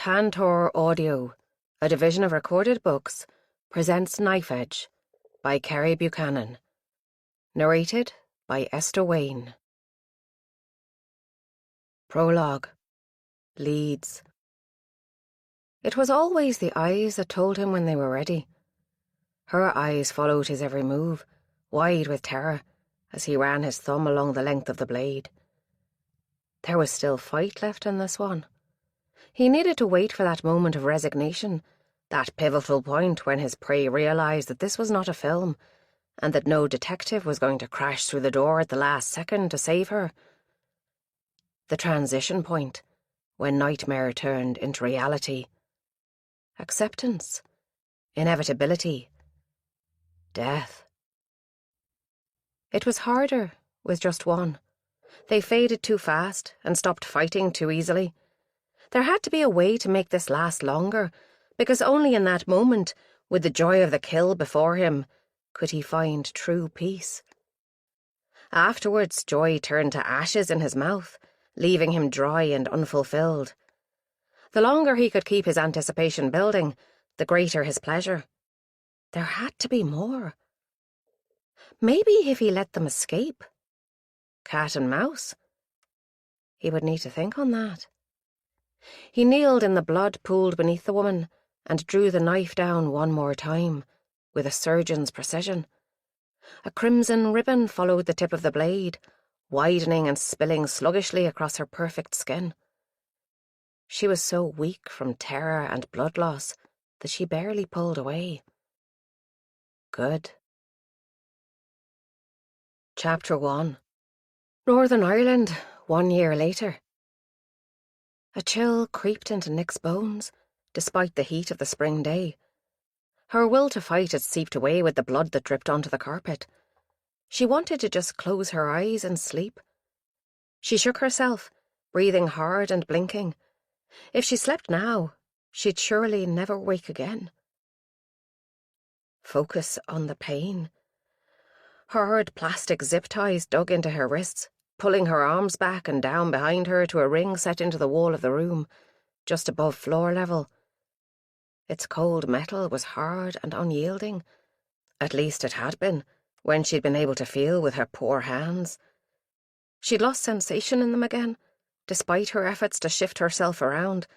Tantor Audio, a division of Recorded Books, presents Knife Edge by Kerry Buchanan. Narrated by Esther Wayne. Prologue. Leads. It was always the eyes that told him when they were ready. Her eyes followed his every move, wide with terror, as he ran his thumb along the length of the blade. There was still fight left in this one. He needed to wait for that moment of resignation, that pivotal point when his prey realised that this was not a film, and that no detective was going to crash through the door at the last second to save her. The transition point, when nightmare turned into reality. Acceptance. Inevitability. Death. It was harder with just one. They faded too fast and stopped fighting too easily. There had to be a way to make this last longer, because only in that moment, with the joy of the kill before him, could he find true peace. Afterwards, joy turned to ashes in his mouth, leaving him dry and unfulfilled. The longer he could keep his anticipation building, the greater his pleasure. There had to be more. Maybe if he let them escape. Cat and mouse. He would need to think on that. He kneeled in the blood pooled beneath the woman and drew the knife down one more time, with a surgeon's precision. A crimson ribbon followed the tip of the blade, widening and spilling sluggishly across her perfect skin. She was so weak from terror and blood loss that she barely pulled away. Good. Chapter 1. Northern Ireland, 1 year later. A chill creeped into Nick's bones, despite the heat of the spring day. Her will to fight had seeped away with the blood that dripped onto the carpet. She wanted to just close her eyes and sleep. She shook herself, breathing hard and blinking. If she slept now, she'd surely never wake again. Focus on the pain. Hard plastic zip ties dug into her wrists, pulling her arms back and down behind her to a ring set into the wall of the room, just above floor level. Its cold metal was hard and unyielding. At least it had been, when she'd been able to feel with her poor hands. She'd lost sensation in them again, despite her efforts to shift herself around,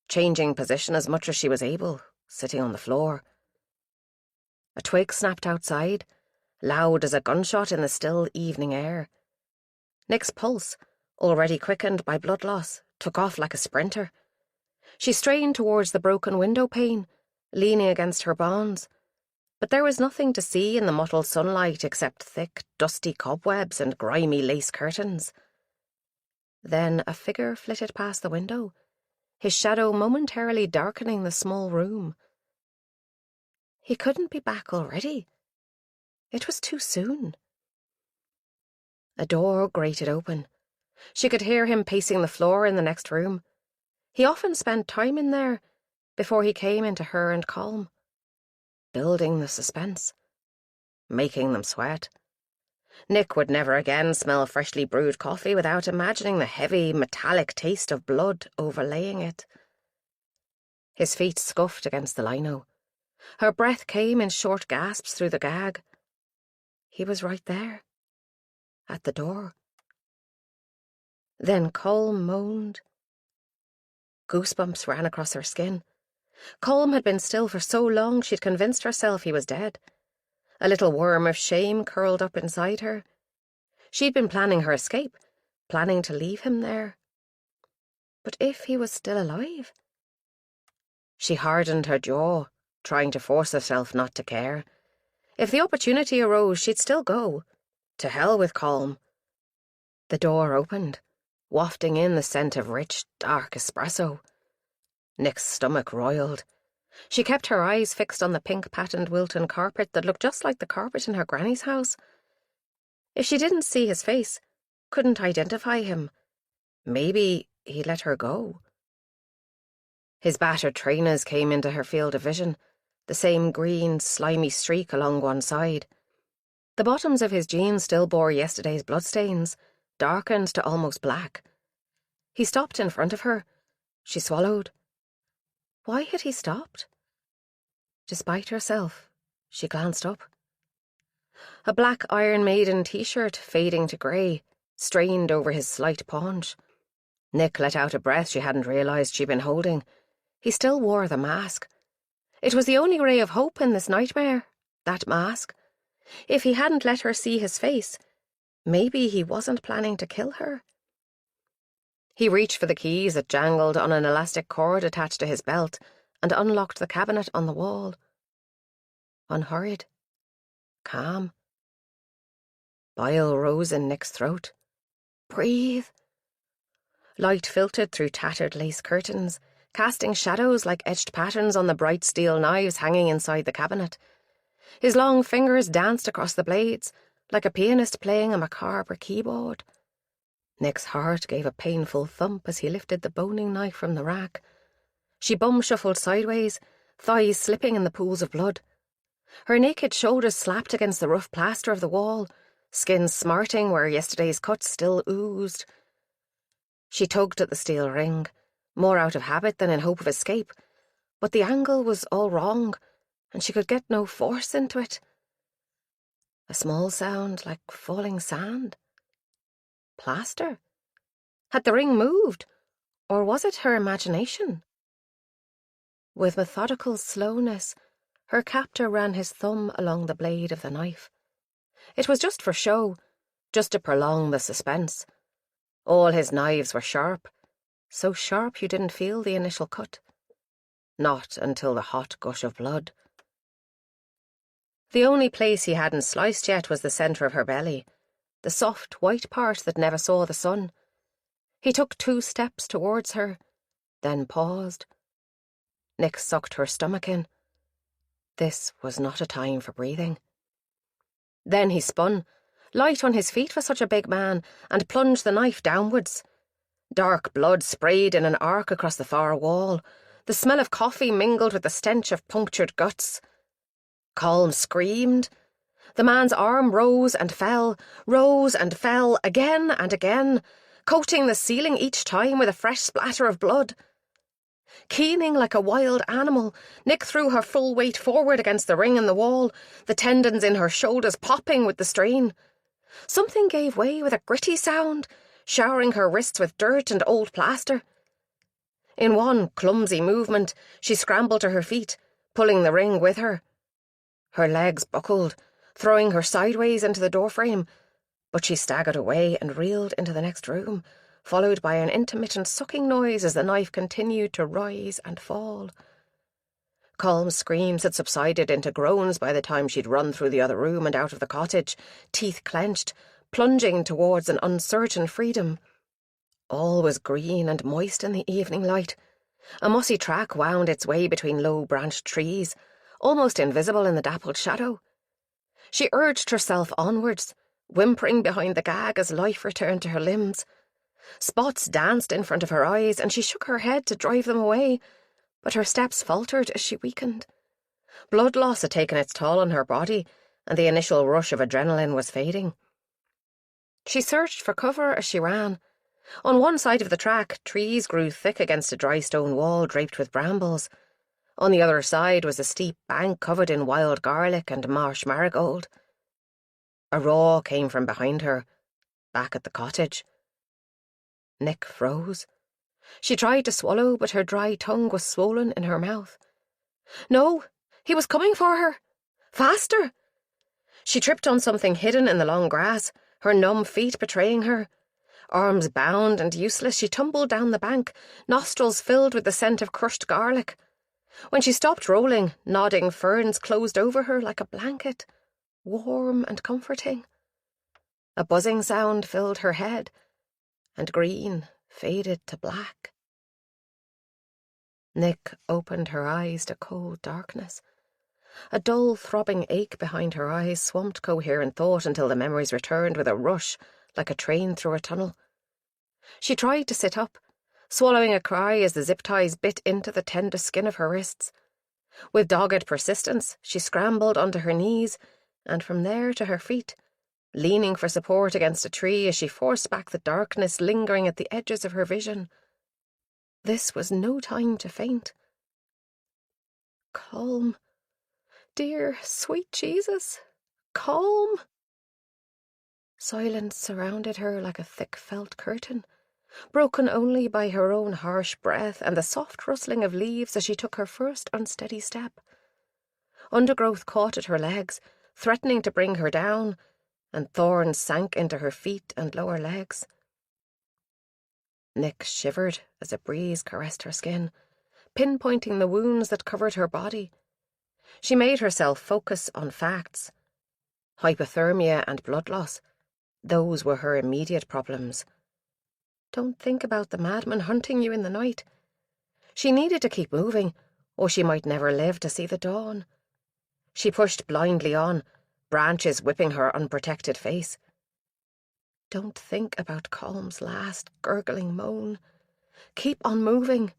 changing position as much as she was able, sitting on the floor. A twig snapped outside, loud as a gunshot in the still evening air. Nick's pulse, already quickened by blood loss, took off like a sprinter. She strained towards the broken window pane, leaning against her bonds, but there was nothing to see in the mottled sunlight except thick, dusty cobwebs and grimy lace curtains. Then a figure flitted past the window, his shadow momentarily darkening the small room. He couldn't be back already. It was too soon. A door grated open. She could hear him pacing the floor in the next room. He often spent time in there before he came into her and Colm. Building the suspense. Making them sweat. Nick would never again smell freshly brewed coffee without imagining the heavy, metallic taste of blood overlaying it. His feet scuffed against the lino. Her breath came in short gasps through the gag. He was right there. At the door. Then Colm moaned. Goosebumps ran across her skin. Colm had been still for so long she'd convinced herself he was dead. A little worm of shame curled up inside her. She'd been planning her escape, planning to leave him there. But if he was still alive? She hardened her jaw, trying to force herself not to care. If the opportunity arose, she'd still go. To hell with Colm. The door opened, wafting in the scent of rich, dark espresso. Nick's stomach roiled. She kept her eyes fixed on the pink-patterned Wilton carpet that looked just like the carpet in her granny's house. If she didn't see his face, couldn't identify him, maybe he let her go. His battered trainers came into her field of vision, the same green, slimy streak along one side. The bottoms of his jeans still bore yesterday's bloodstains, darkened to almost black. He stopped in front of her. She swallowed. Why had he stopped? Despite herself, she glanced up. A black Iron Maiden t-shirt, fading to grey, strained over his slight paunch. Nick let out a breath she hadn't realised she'd been holding. He still wore the mask. It was the only ray of hope in this nightmare, that mask. If he hadn't let her see his face, maybe he wasn't planning to kill her. He reached for the keys that jangled on an elastic cord attached to his belt and unlocked the cabinet on the wall. Unhurried. Calm. Bile rose in Nick's throat. Breathe. Light filtered through tattered lace curtains, casting shadows like etched patterns on the bright steel knives hanging inside the cabinet. His long fingers danced across the blades, like a pianist playing a macabre keyboard. Nick's heart gave a painful thump as he lifted the boning knife from the rack. She bum-shuffled sideways, thighs slipping in the pools of blood. Her naked shoulders slapped against the rough plaster of the wall, skin smarting where yesterday's cuts still oozed. She tugged at the steel ring, more out of habit than in hope of escape, but the angle was all wrong, and she could get no force into it. A small sound like falling sand. Plaster? Had the ring moved, or was it her imagination? With methodical slowness, her captor ran his thumb along the blade of the knife. It was just for show, just to prolong the suspense. All his knives were sharp, so sharp you didn't feel the initial cut. Not until the hot gush of blood. The only place he hadn't sliced yet was the centre of her belly, the soft white part that never saw the sun. He took 2 steps towards her, then paused. Nick sucked her stomach in. This was not a time for breathing. Then he spun, light on his feet for such a big man, and plunged the knife downwards. Dark blood sprayed in an arc across the far wall. The smell of coffee mingled with the stench of punctured guts. Colm screamed. The man's arm rose and fell, again and again, coating the ceiling each time with a fresh splatter of blood. Keening like a wild animal, Nick threw her full weight forward against the ring in the wall, the tendons in her shoulders popping with the strain. Something gave way with a gritty sound, showering her wrists with dirt and old plaster. In one clumsy movement, she scrambled to her feet, pulling the ring with her. Her legs buckled, throwing her sideways into the doorframe, but she staggered away and reeled into the next room, followed by an intermittent sucking noise as the knife continued to rise and fall. Colm's screams had subsided into groans by the time she'd run through the other room and out of the cottage, teeth clenched, plunging towards an uncertain freedom. All was green and moist in the evening light. A mossy track wound its way between low-branched trees, almost invisible in the dappled shadow. She urged herself onwards, whimpering behind the gag as life returned to her limbs. Spots danced in front of her eyes, and she shook her head to drive them away, but her steps faltered as she weakened. Blood loss had taken its toll on her body, and the initial rush of adrenaline was fading. She searched for cover as she ran. On one side of the track, trees grew thick against a dry stone wall draped with brambles. On the other side was a steep bank covered in wild garlic and marsh marigold. A roar came from behind her, back at the cottage. Nick froze. She tried to swallow, but her dry tongue was swollen in her mouth. No, he was coming for her. Faster! She tripped on something hidden in the long grass, her numb feet betraying her. Arms bound and useless, she tumbled down the bank, nostrils filled with the scent of crushed garlic. When she stopped rolling, nodding ferns closed over her like a blanket, warm and comforting. A buzzing sound filled her head, and green faded to black. Nick opened her eyes to cold darkness. A dull, throbbing ache behind her eyes swamped coherent thought until the memories returned with a rush, like a train through a tunnel. She tried to sit up, swallowing a cry as the zip ties bit into the tender skin of her wrists. With dogged persistence, she scrambled onto her knees, and from there to her feet, leaning for support against a tree as she forced back the darkness lingering at the edges of her vision. This was no time to faint. Calm. Dear, sweet Jesus. Calm. Silence surrounded her like a thick felt curtain, broken only by her own harsh breath and the soft rustling of leaves as she took her first unsteady step. Undergrowth caught at her legs, threatening to bring her down, and thorns sank into her feet and lower legs. Nick shivered as a breeze caressed her skin, pinpointing the wounds that covered her body. She made herself focus on facts. Hypothermia and blood loss. Those were her immediate problems. Don't think about the madman hunting you in the night. She needed to keep moving, or she might never live to see the dawn. She pushed blindly on, branches whipping her unprotected face. Don't think about Colm's last gurgling moan. Keep on moving.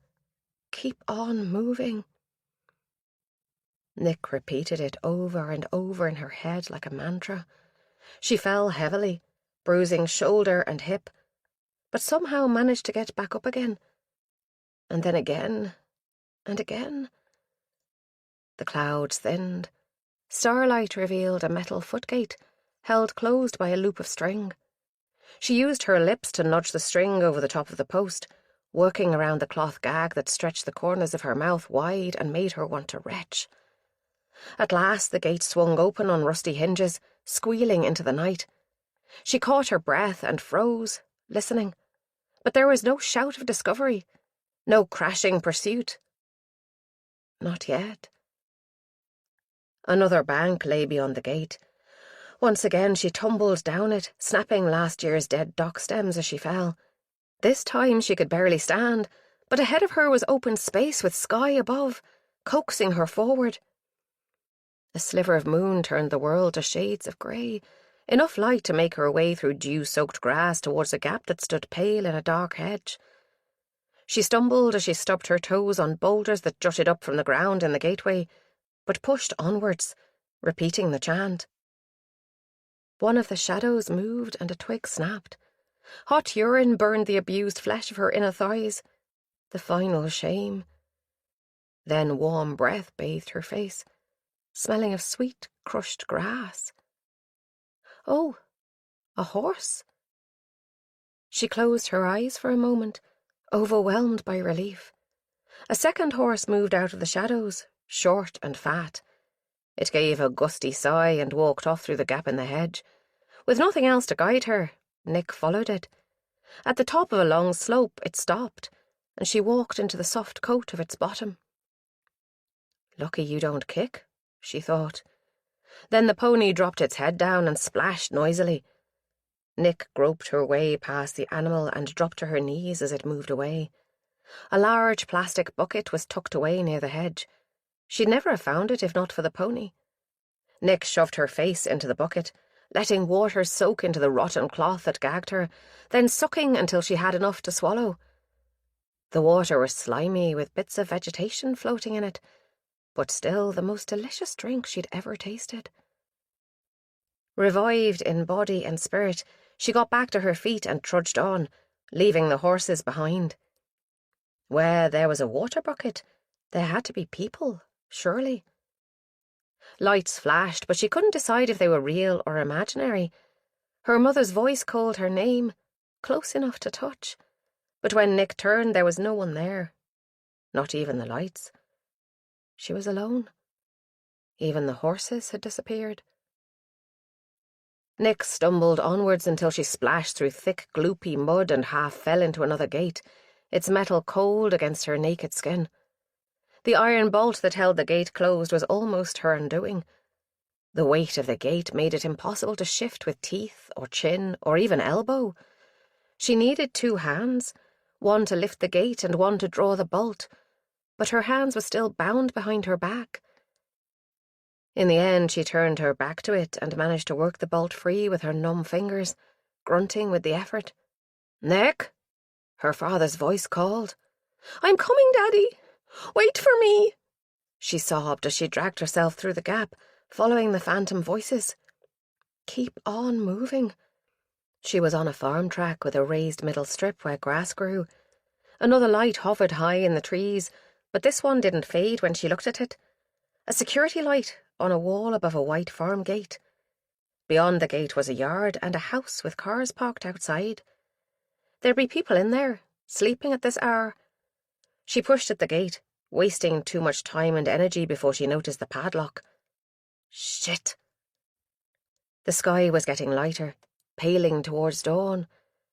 Keep on moving. Nick repeated it over and over in her head like a mantra. She fell heavily, bruising shoulder and hip, but somehow managed to get back up again. And then again, and again. The clouds thinned. Starlight revealed a metal footgate, held closed by a loop of string. She used her lips to nudge the string over the top of the post, working around the cloth gag that stretched the corners of her mouth wide and made her want to retch. At last the gate swung open on rusty hinges, squealing into the night. She caught her breath and froze, listening. But there was no shout of discovery, no crashing pursuit. Not yet. Another bank lay beyond the gate. Once again she tumbled down it, snapping last year's dead dock stems as she fell. This time she could barely stand, but ahead of her was open space with sky above, coaxing her forward. A sliver of moon turned the world to shades of grey, enough light to make her way through dew-soaked grass towards a gap that stood pale in a dark hedge. She stumbled as she stubbed her toes on boulders that jutted up from the ground in the gateway, but pushed onwards, repeating the chant. One of the shadows moved and a twig snapped. Hot urine burned the abused flesh of her inner thighs. The final shame. Then warm breath bathed her face, smelling of sweet, crushed grass. Oh, a horse. She closed her eyes for a moment, overwhelmed by relief. A second horse moved out of the shadows, short and fat. It gave a gusty sigh and walked off through the gap in the hedge. With nothing else to guide her, Nick followed it. At the top of a long slope it stopped, and she walked into the soft coat of its bottom. Lucky you don't kick, she thought. Then the pony dropped its head down and splashed noisily. Nick groped her way past the animal and dropped to her knees as it moved away. A large plastic bucket was tucked away near the hedge. She'd never have found it if not for the pony. Nick shoved her face into the bucket, letting water soak into the rotten cloth that gagged her, then sucking until she had enough to swallow. The water was slimy with bits of vegetation floating in it, but still the most delicious drink she'd ever tasted. Revived in body and spirit, she got back to her feet and trudged on, leaving the horses behind. Where there was a water bucket, there had to be people, surely. Lights flashed, but she couldn't decide if they were real or imaginary. Her mother's voice called her name, close enough to touch. But when Nick turned, there was no one there. Not even the lights. She was alone. Even the horses had disappeared. Nick stumbled onwards until she splashed through thick, gloopy mud and half fell into another gate, its metal cold against her naked skin. The iron bolt that held the gate closed was almost her undoing. The weight of the gate made it impossible to shift with teeth or chin or even elbow. She needed 2 hands, one to lift the gate and one to draw the bolt, but her hands were still bound behind her back. In the end, she turned her back to it and managed to work the bolt free with her numb fingers, grunting with the effort. "Nick!" her father's voice called. "I'm coming, Daddy! Wait for me!" she sobbed as she dragged herself through the gap, following the phantom voices. Keep on moving. She was on a farm track with a raised middle strip where grass grew. Another light hovered high in the trees, but this one didn't fade when she looked at it. A security light on a wall above a white farm gate. Beyond the gate was a yard and a house with cars parked outside. There'd be people in there, sleeping at this hour. She pushed at the gate, wasting too much time and energy before she noticed the padlock. Shit. The sky was getting lighter, paling towards dawn,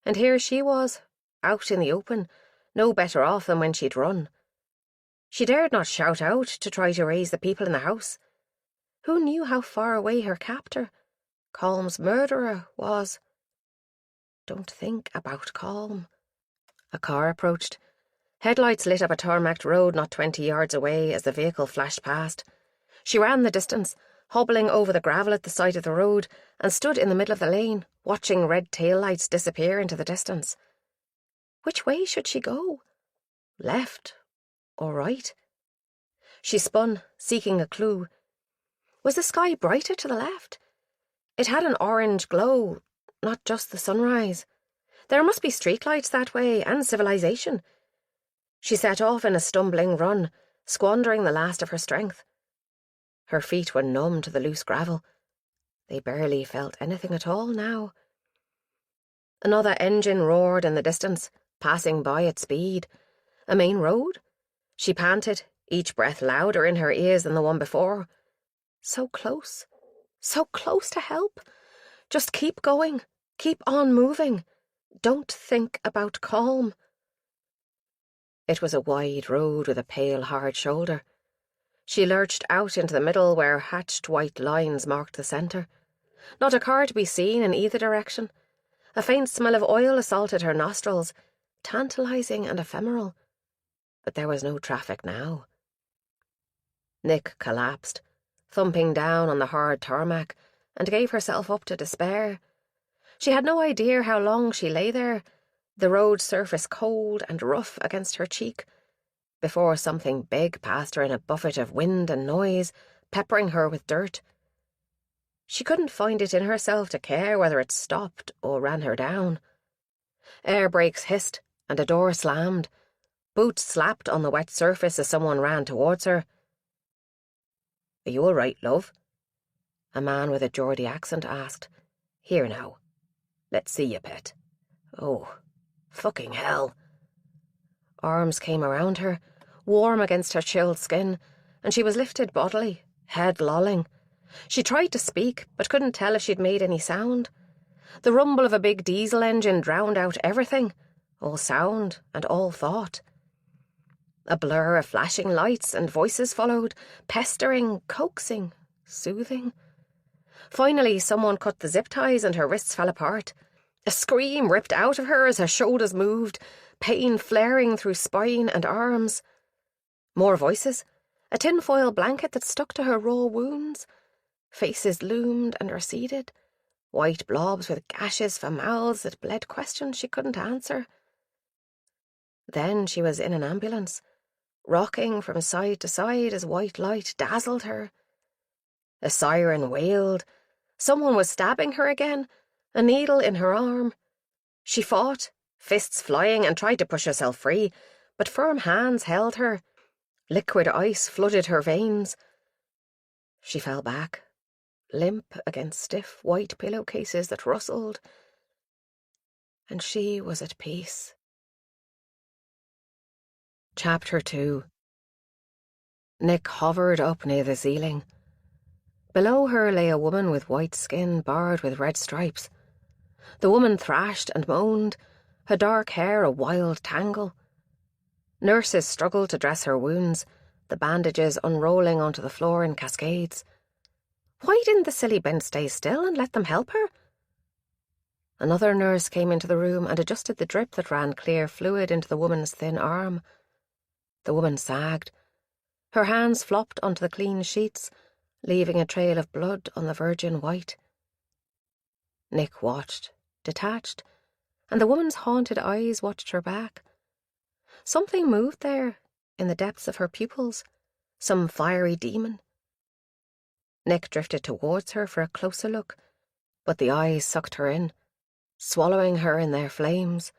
and here she was, out in the open, no better off than when she'd run. She dared not shout out to try to raise the people in the house. Who knew how far away her captor, Colm's murderer, was? Don't think about Colm. A car approached. Headlights lit up a tarmacked road not 20 yards away as the vehicle flashed past. She ran the distance, hobbling over the gravel at the side of the road, and stood in the middle of the lane, watching red taillights disappear into the distance. Which way should she go? Left or right? She spun, seeking a clue. Was the sky brighter to the left? It had an orange glow, not just the sunrise. There must be streetlights that way, and civilization. She set off in a stumbling run, squandering the last of her strength. Her feet were numb to the loose gravel. They barely felt anything at all now. Another engine roared in the distance, passing by at speed. A main road? She panted, each breath louder in her ears than the one before. So close to help. Just keep going, keep on moving. Don't think about Colm. It was a wide road with a pale, hard shoulder. She lurched out into the middle where hatched white lines marked the centre. Not a car to be seen in either direction. A faint smell of oil assaulted her nostrils, tantalising and ephemeral. But there was no traffic now. Nick collapsed, thumping down on the hard tarmac, and gave herself up to despair. She had no idea how long she lay there, the road surface cold and rough against her cheek, before something big passed her in a buffet of wind and noise, peppering her with dirt. She couldn't find it in herself to care whether it stopped or ran her down. Air brakes hissed, and a door slammed. Boots slapped on the wet surface as someone ran towards her. "Are you all right, love?" A man with a Geordie accent asked. "Here now. Let's see you, pet. Oh, fucking hell." Arms came around her, warm against her chilled skin, and she was lifted bodily, head lolling. She tried to speak, but couldn't tell if she'd made any sound. The rumble of a big diesel engine drowned out everything, all sound and all thought. A blur of flashing lights and voices followed, pestering, coaxing, soothing. Finally, someone cut the zip ties and her wrists fell apart. A scream ripped out of her as her shoulders moved, pain flaring through spine and arms. More voices, a tinfoil blanket that stuck to her raw wounds. Faces loomed and receded, white blobs with gashes for mouths that bled questions she couldn't answer. Then she was in an ambulance, rocking from side to side as white light dazzled her. A siren wailed. Someone was stabbing her again, a needle in her arm. She fought, fists flying, and tried to push herself free, but firm hands held her. Liquid ice flooded her veins. She fell back, limp against stiff white pillowcases that rustled, and she was at peace. Chapter 2. Nick hovered up near the ceiling. Below her lay a woman with white skin barred with red stripes. The woman thrashed and moaned, her dark hair a wild tangle. Nurses struggled to dress her wounds, the bandages unrolling onto the floor in cascades. Why didn't the silly bent stay still and let them help her? Another nurse came into the room and adjusted the drip that ran clear fluid into the woman's thin arm. The woman sagged. Her hands flopped onto the clean sheets, leaving a trail of blood on the virgin white. Nick watched, detached, and the woman's haunted eyes watched her back. Something moved there, in the depths of her pupils, some fiery demon. Nick drifted towards her for a closer look, but the eyes sucked her in, swallowing her in their flames.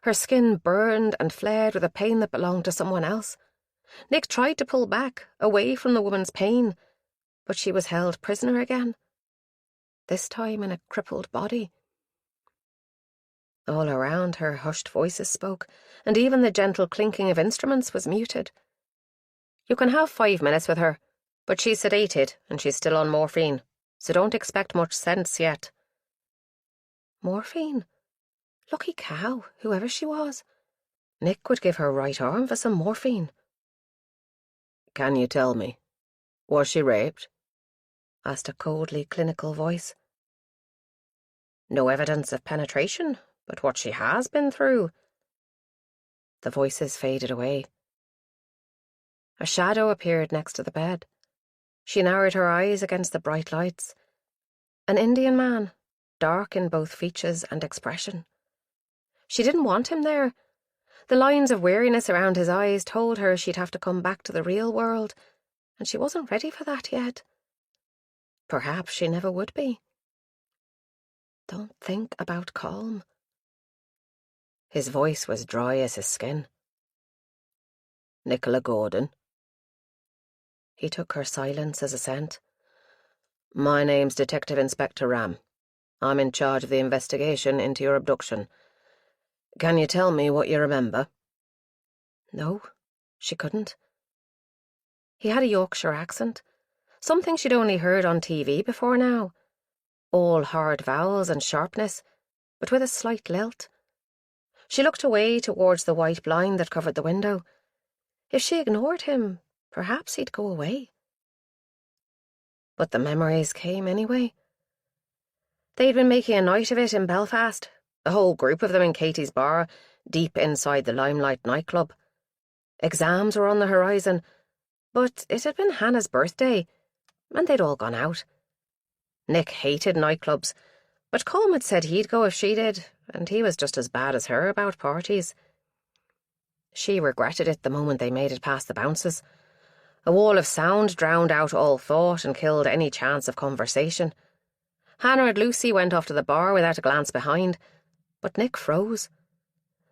Her skin burned and flared with a pain that belonged to someone else. Nick tried to pull back, away from the woman's pain, but she was held prisoner again. This time in a crippled body. All around her, hushed voices spoke, and even the gentle clinking of instruments was muted. You can have 5 minutes with her, but she's sedated and she's still on morphine, so don't expect much sense yet. Morphine? Lucky cow, whoever she was. Nick would give her right arm for some morphine. Can you tell me? Was she raped? Asked a coldly clinical voice. No evidence of penetration, but what she has been through. The voices faded away. A shadow appeared next to the bed. She narrowed her eyes against the bright lights. An Indian man, dark in both features and expression. She didn't want him there. The lines of weariness around his eyes told her she'd have to come back to the real world, and she wasn't ready for that yet. Perhaps she never would be. Don't think about Colm. His voice was dry as his skin. Nicola Gordon. He took her silence as assent. My name's Detective Inspector Ram. I'm in charge of the investigation into your abduction. Can you tell me what you remember? No, she couldn't. He had a Yorkshire accent, something she'd only heard on TV before now. All hard vowels and sharpness, but with a slight lilt. She looked away towards the white blind that covered the window. If she ignored him, perhaps he'd go away. But the memories came anyway. They'd been making a night of it in Belfast, a whole group of them in Katie's bar, deep inside the Limelight nightclub. Exams were on the horizon, but it had been Hannah's birthday, and they'd all gone out. Nick hated nightclubs, but Colm had said he'd go if she did, and he was just as bad as her about parties. She regretted it the moment they made it past the bounces. A wall of sound drowned out all thought and killed any chance of conversation. Hannah and Lucy went off to the bar without a glance behind, but Nick froze.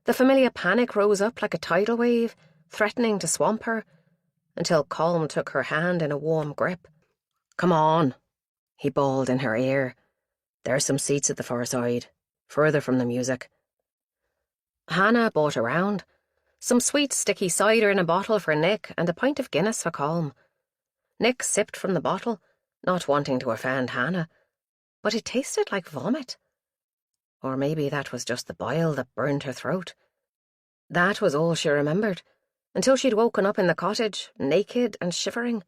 The familiar panic rose up like a tidal wave, threatening to swamp her, until Colm took her hand in a warm grip. Come on, he bawled in her ear. There's some seats at the far side, further from the music. Hannah bought around. Some sweet, sticky cider in a bottle for Nick and a pint of Guinness for Colm. Nick sipped from the bottle, not wanting to offend Hannah, but it tasted like vomit. Or maybe that was just the bile that burned her throat. That was all she remembered, until she'd woken up in the cottage, naked and shivering,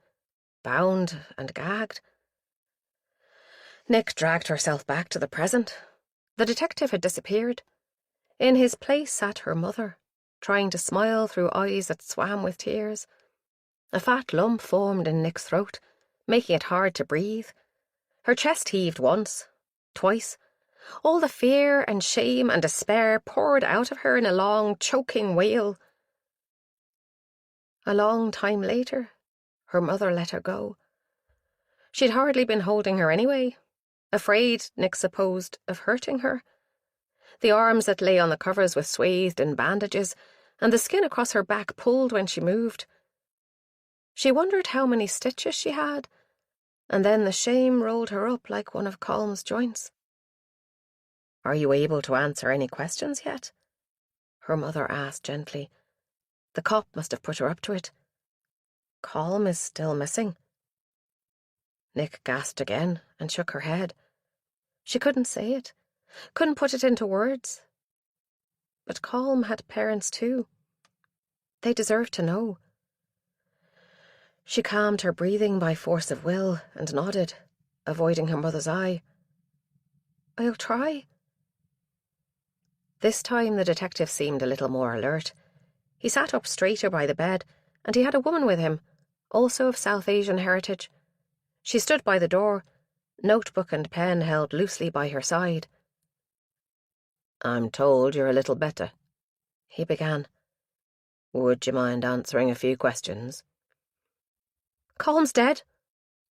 bound and gagged. Nick dragged herself back to the present. The detective had disappeared. In his place sat her mother, trying to smile through eyes that swam with tears. A fat lump formed in Nick's throat, making it hard to breathe. Her chest heaved once, twice. All the fear and shame and despair poured out of her in a long, choking wail. A long time later, her mother let her go. She'd hardly been holding her anyway, afraid, Nick supposed, of hurting her. The arms that lay on the covers were swathed in bandages, and the skin across her back pulled when she moved. She wondered how many stitches she had, and then the shame rolled her up like one of Colm's joints. Are you able to answer any questions yet? Her mother asked gently. The cop must have put her up to it. Colm is still missing. Nick gasped again and shook her head. She couldn't say it, couldn't put it into words. But Colm had parents too. They deserved to know. She calmed her breathing by force of will and nodded, avoiding her mother's eye. I'll try. This time the detective seemed a little more alert. He sat up straighter by the bed, and he had a woman with him, also of South Asian heritage. She stood by the door, notebook and pen held loosely by her side. I'm told you're a little better, he began. Would you mind answering a few questions? Colm's dead.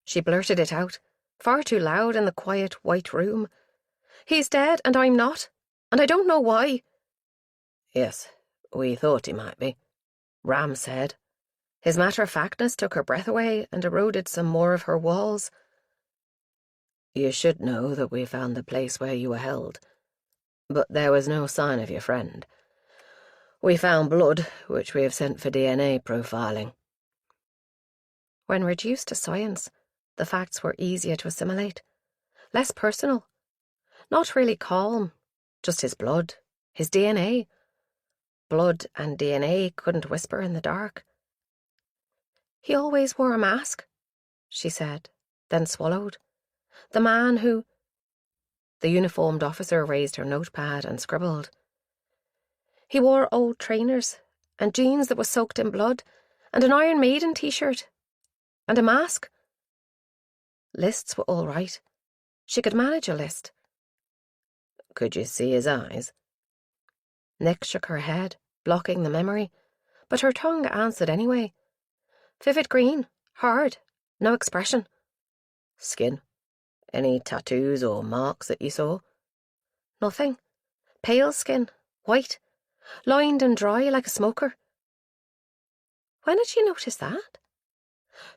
She blurted it out, far too loud in the quiet white room. He's dead and I'm not, and I don't know why. Yes, we thought he might be, Ram said. His matter-of-factness took her breath away and eroded some more of her walls. You should know that we found the place where you were held, but there was no sign of your friend. We found blood, which we have sent for DNA profiling. When reduced to science, the facts were easier to assimilate, less personal. Not really calm, just his blood, his DNA. Blood and DNA couldn't whisper in the dark. He always wore a mask, she said, then swallowed. The man who... The uniformed officer raised her notepad and scribbled. He wore old trainers and jeans that was soaked in blood and an Iron Maiden t-shirt and a mask. Lists were all right. She could manage a list. Could you see his eyes? Nick shook her head, blocking the memory, but her tongue answered anyway. Vivid green, hard, no expression. Skin? Any tattoos or marks that you saw? Nothing. Pale skin, white, lined and dry like a smoker. When did you notice that?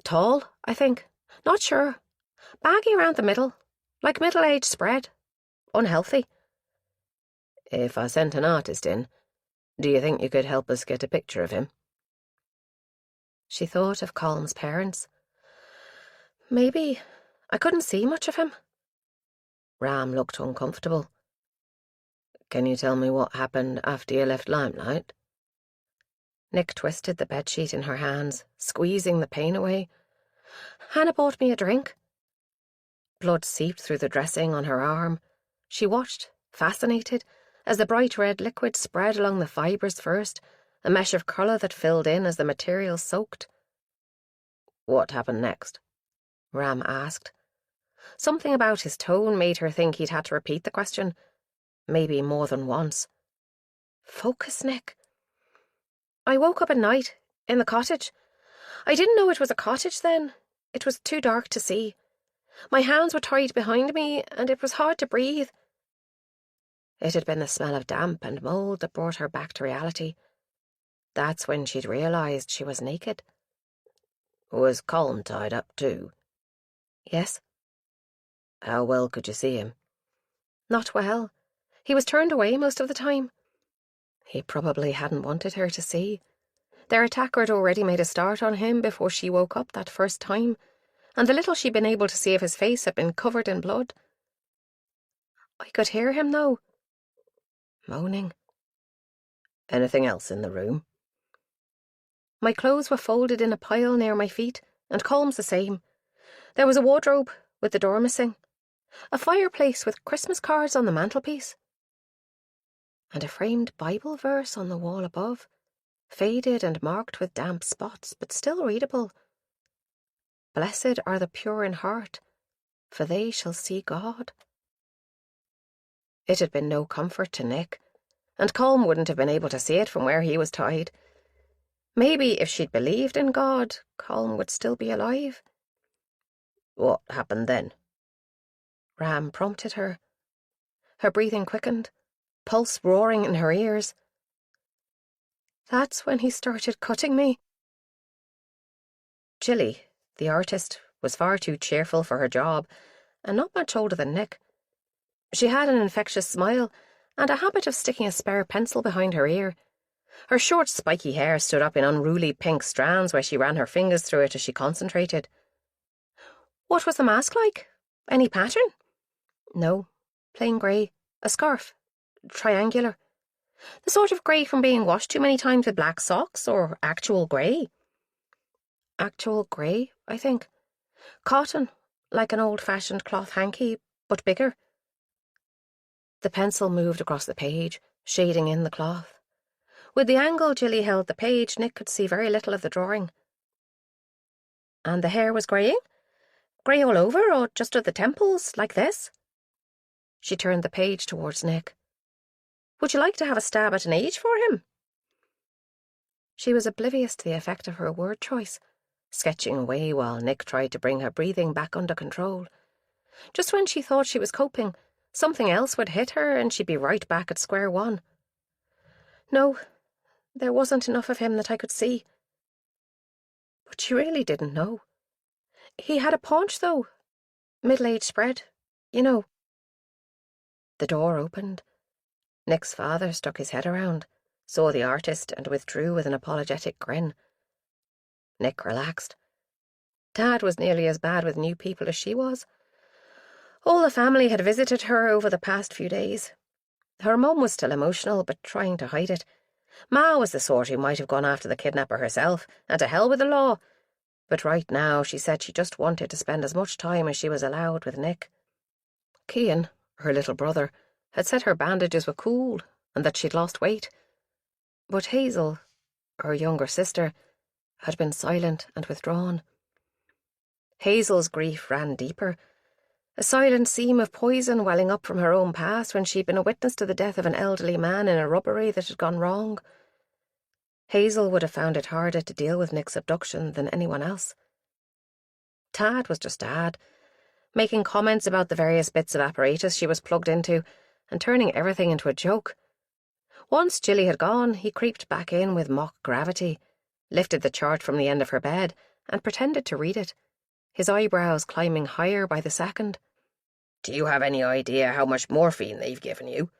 Tall, I think. Not sure. Baggy around the middle, like middle-aged spread. Unhealthy. If I sent an artist in, do you think you could help us get a picture of him? She thought of Colm's parents. Maybe. I couldn't see much of him. Ram looked uncomfortable. Can you tell me what happened after you left Limelight? Nick twisted the bedsheet in her hands, squeezing the pain away. Hannah bought me a drink. Blood seeped through the dressing on her arm. She watched, fascinated, as the bright red liquid spread along the fibres first, a mesh of colour that filled in as the material soaked. What happened next? Ram asked. Something about his tone made her think he'd had to repeat the question, maybe more than once. Focus, Nick. I woke up at night, in the cottage. I didn't know it was a cottage then. It was too dark to see. My hands were tied behind me, and it was hard to breathe. It had been the smell of damp and mould that brought her back to reality. That's when she'd realised she was naked. Was Colm tied up too? Yes. How well could you see him? Not well. He was turned away most of the time. He probably hadn't wanted her to see. Their attacker had already made a start on him before she woke up that first time, and the little she'd been able to see of his face had been covered in blood. I could hear him, though. Moaning. Anything else in the room? My clothes were folded in a pile near my feet, and Colm's the same. There was a wardrobe, with the door missing. A fireplace with Christmas cards on the mantelpiece. And a framed Bible verse on the wall above, faded and marked with damp spots, but still readable. Blessed are the pure in heart, for they shall see God. It had been no comfort to Nick, and Colm wouldn't have been able to see it from where he was tied. Maybe if she'd believed in God, Colm would still be alive. What happened then? Ram prompted her. Her breathing quickened, pulse roaring in her ears. That's when he started cutting me. Gilly, the artist, was far too cheerful for her job, and not much older than Nick. She had an infectious smile, and a habit of sticking a spare pencil behind her ear. Her short, spiky hair stood up in unruly pink strands where she ran her fingers through it as she concentrated. What was the mask like? Any pattern? No, plain grey. A scarf. Triangular. The sort of grey from being washed too many times with black socks, or actual grey? Actual grey, I think. Cotton, like an old-fashioned cloth hanky, but bigger. The pencil moved across the page, shading in the cloth. With the angle Gilly held the page, Nick could see very little of the drawing. And the hair was greying? Grey all over, or just at the temples, like this? She turned the page towards Nick. Would you like to have a stab at an age for him? She was oblivious to the effect of her word choice, sketching away while Nick tried to bring her breathing back under control. Just when she thought she was coping, something else would hit her and she'd be right back at square one. No, there wasn't enough of him that I could see. But she really didn't know. He had a paunch, though. Middle-aged spread, you know. The door opened. Nick's father stuck his head around, saw the artist, and withdrew with an apologetic grin. Nick relaxed. Dad was nearly as bad with new people as she was. All the family had visited her over the past few days. Her mum was still emotional, but trying to hide it. Ma was the sort who might have gone after the kidnapper herself, and to hell with the law. But right now she said she just wanted to spend as much time as she was allowed with Nick. Cian, her little brother, had said her bandages were cool and that she'd lost weight. But Hazel, her younger sister, had been silent and withdrawn. Hazel's grief ran deeper, a silent seam of poison welling up from her own past when she'd been a witness to the death of an elderly man in a robbery that had gone wrong. Hazel would have found it harder to deal with Nick's abduction than anyone else. Dad was just Dad, making comments about the various bits of apparatus she was plugged into and turning everything into a joke. Once Jilly had gone, he creeped back in with mock gravity, lifted the chart from the end of her bed and pretended to read it, his eyebrows climbing higher by the second. "Do you have any idea how much morphine they've given you?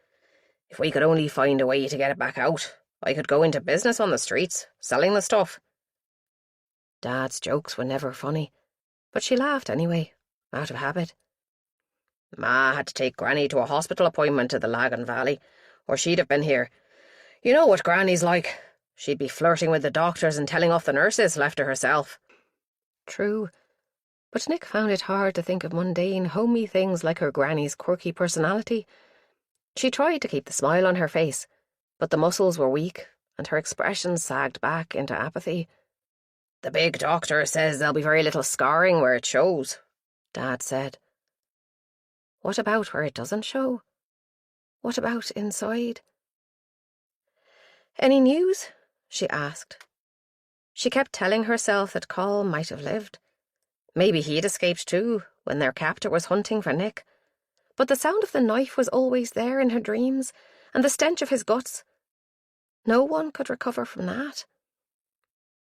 If we could only find a way to get it back out, I could go into business on the streets, selling the stuff." Dad's jokes were never funny, but she laughed anyway, out of habit. "Ma had to take Granny to a hospital appointment to the Lagan Valley, or she'd have been here. You know what Granny's like. She'd be flirting with the doctors and telling off the nurses, left to herself." True, but Nick found it hard to think of mundane, homey things like her Granny's quirky personality. She tried to keep the smile on her face, but the muscles were weak and her expression sagged back into apathy. "The big doctor says there'll be very little scarring where it shows," Dad said. What about where it doesn't show? What about inside? "Any news?" she asked. She kept telling herself that Col might have lived. Maybe he'd escaped too, when their captor was hunting for Nick. But the sound of the knife was always there in her dreams, and the stench of his guts. No one could recover from that.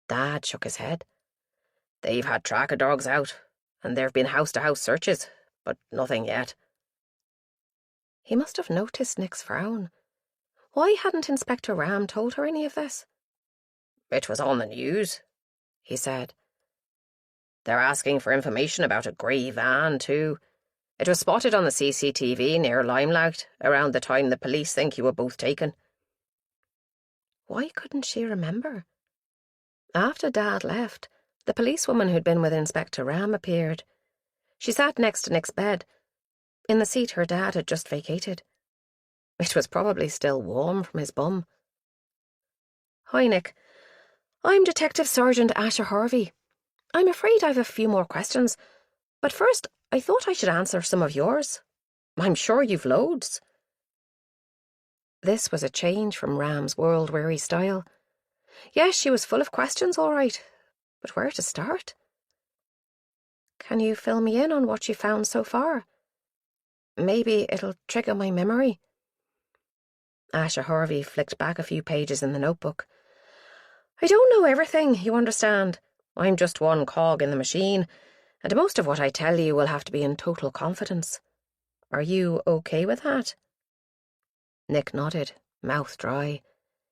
Dad shook his head. "They've had tracker dogs out, and there've been house-to-house searches, but nothing yet." He must have noticed Nick's frown. Why hadn't Inspector Ram told her any of this? "It was on the news," he said. "They're asking for information about a grey van, too. It was spotted on the CCTV near Limelight around the time the police think you were both taken." Why couldn't she remember? After Dad left, the policewoman who'd been with Inspector Ram appeared. She sat next to Nick's bed, in the seat her dad had just vacated. It was probably still warm from his bum. "Hi, Nick. I'm Detective Sergeant Asher Harvey. I'm afraid I've a few more questions, but first I thought I should answer some of yours. I'm sure you've loads." This was a change from Ram's world-weary style. Yes, she was full of questions, all right, but where to start? "Can you fill me in on what you found so far? Maybe it'll trigger my memory." Asher Harvey flicked back a few pages in the notebook. "I don't know everything, you understand. I'm just one cog in the machine, and most of what I tell you will have to be in total confidence. Are you okay with that?" Nick nodded, mouth dry.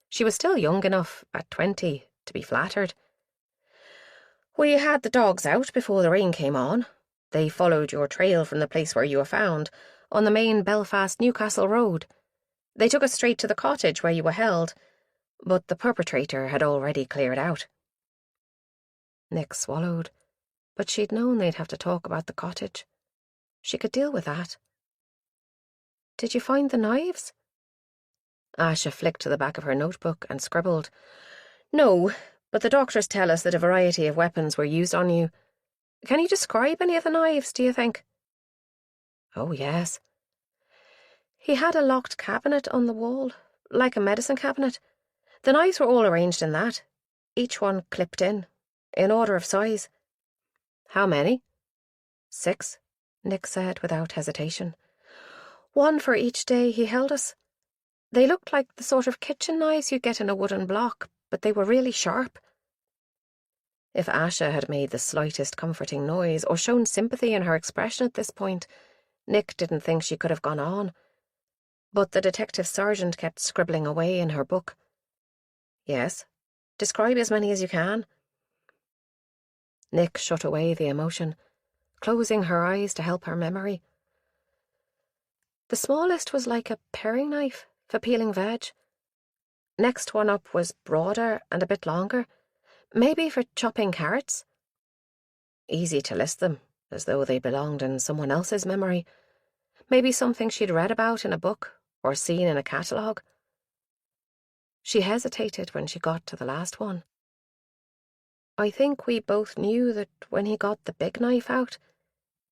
She was still young enough, at 20, to be flattered. "We had the dogs out before the rain came on. They followed your trail from the place where you were found, on the main Belfast-Newcastle road. They took us straight to the cottage where you were held, but the perpetrator had already cleared out." Nick swallowed, but she'd known they'd have to talk about the cottage. She could deal with that. "Did you find the knives?" Asha flicked to the back of her notebook and scribbled. "No, but the doctors tell us that a variety of weapons were used on you. Can you describe any of the knives, do you think?" "Oh, yes." "He had a locked cabinet on the wall, like a medicine cabinet. The knives were all arranged in that, each one clipped in order of size." "How many?" "6, Nick said without hesitation. "One for each day he held us. They looked like the sort of kitchen knives you get in a wooden block, but they were really sharp." If Asha had made the slightest comforting noise or shown sympathy in her expression at this point, Nick didn't think she could have gone on. But the detective sergeant kept scribbling away in her book. Yes, describe as many as you can. Nick shut away the emotion, closing her eyes to help her memory. The smallest was like a paring knife for peeling veg. Next one up was broader and a bit longer, maybe for chopping carrots. Easy to list them, as though they belonged in someone else's memory. Maybe something she'd read about in a book or seen in a catalogue. She hesitated when she got to the last one. I think we both knew that when he got the big knife out,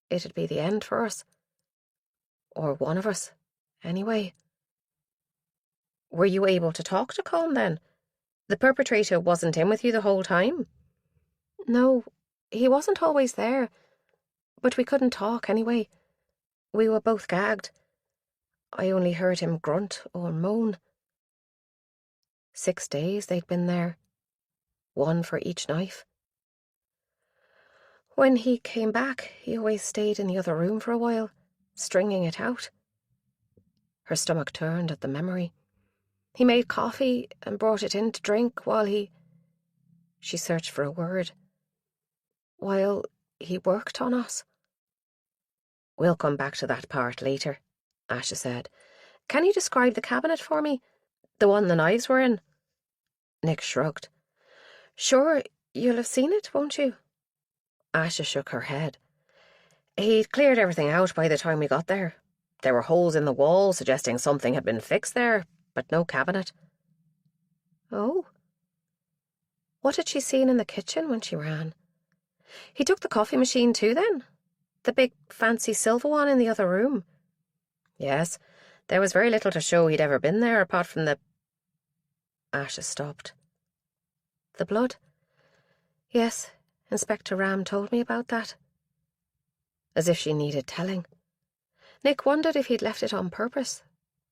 it'd be the end for us. Or one of us, anyway. Were you able to talk to Colm then? The perpetrator wasn't in with you the whole time? No, he wasn't always there, but we couldn't talk anyway. We were both gagged. I only heard him grunt or moan. 6 days they'd been there, one for each knife. When he came back, he always stayed in the other room for a while, stringing it out. Her stomach turned at the memory. He made coffee and brought it in to drink while he... She searched for a word. While he worked on us. We'll come back to that part later, Asha said. Can you describe the cabinet for me? The one the knives were in? Nick shrugged. Sure, you'll have seen it, won't you? Asha shook her head. He'd cleared everything out by the time we got there. There were holes in the wall suggesting something had been fixed there, but no cabinet. Oh? What had she seen in the kitchen when she ran? He took the coffee machine too, then? The big, fancy silver one in the other room? Yes, there was very little to show he'd ever been there apart from the... Asha stopped. The blood? Yes, Inspector Ram told me about that. As if she needed telling. Nick wondered if he'd left it on purpose,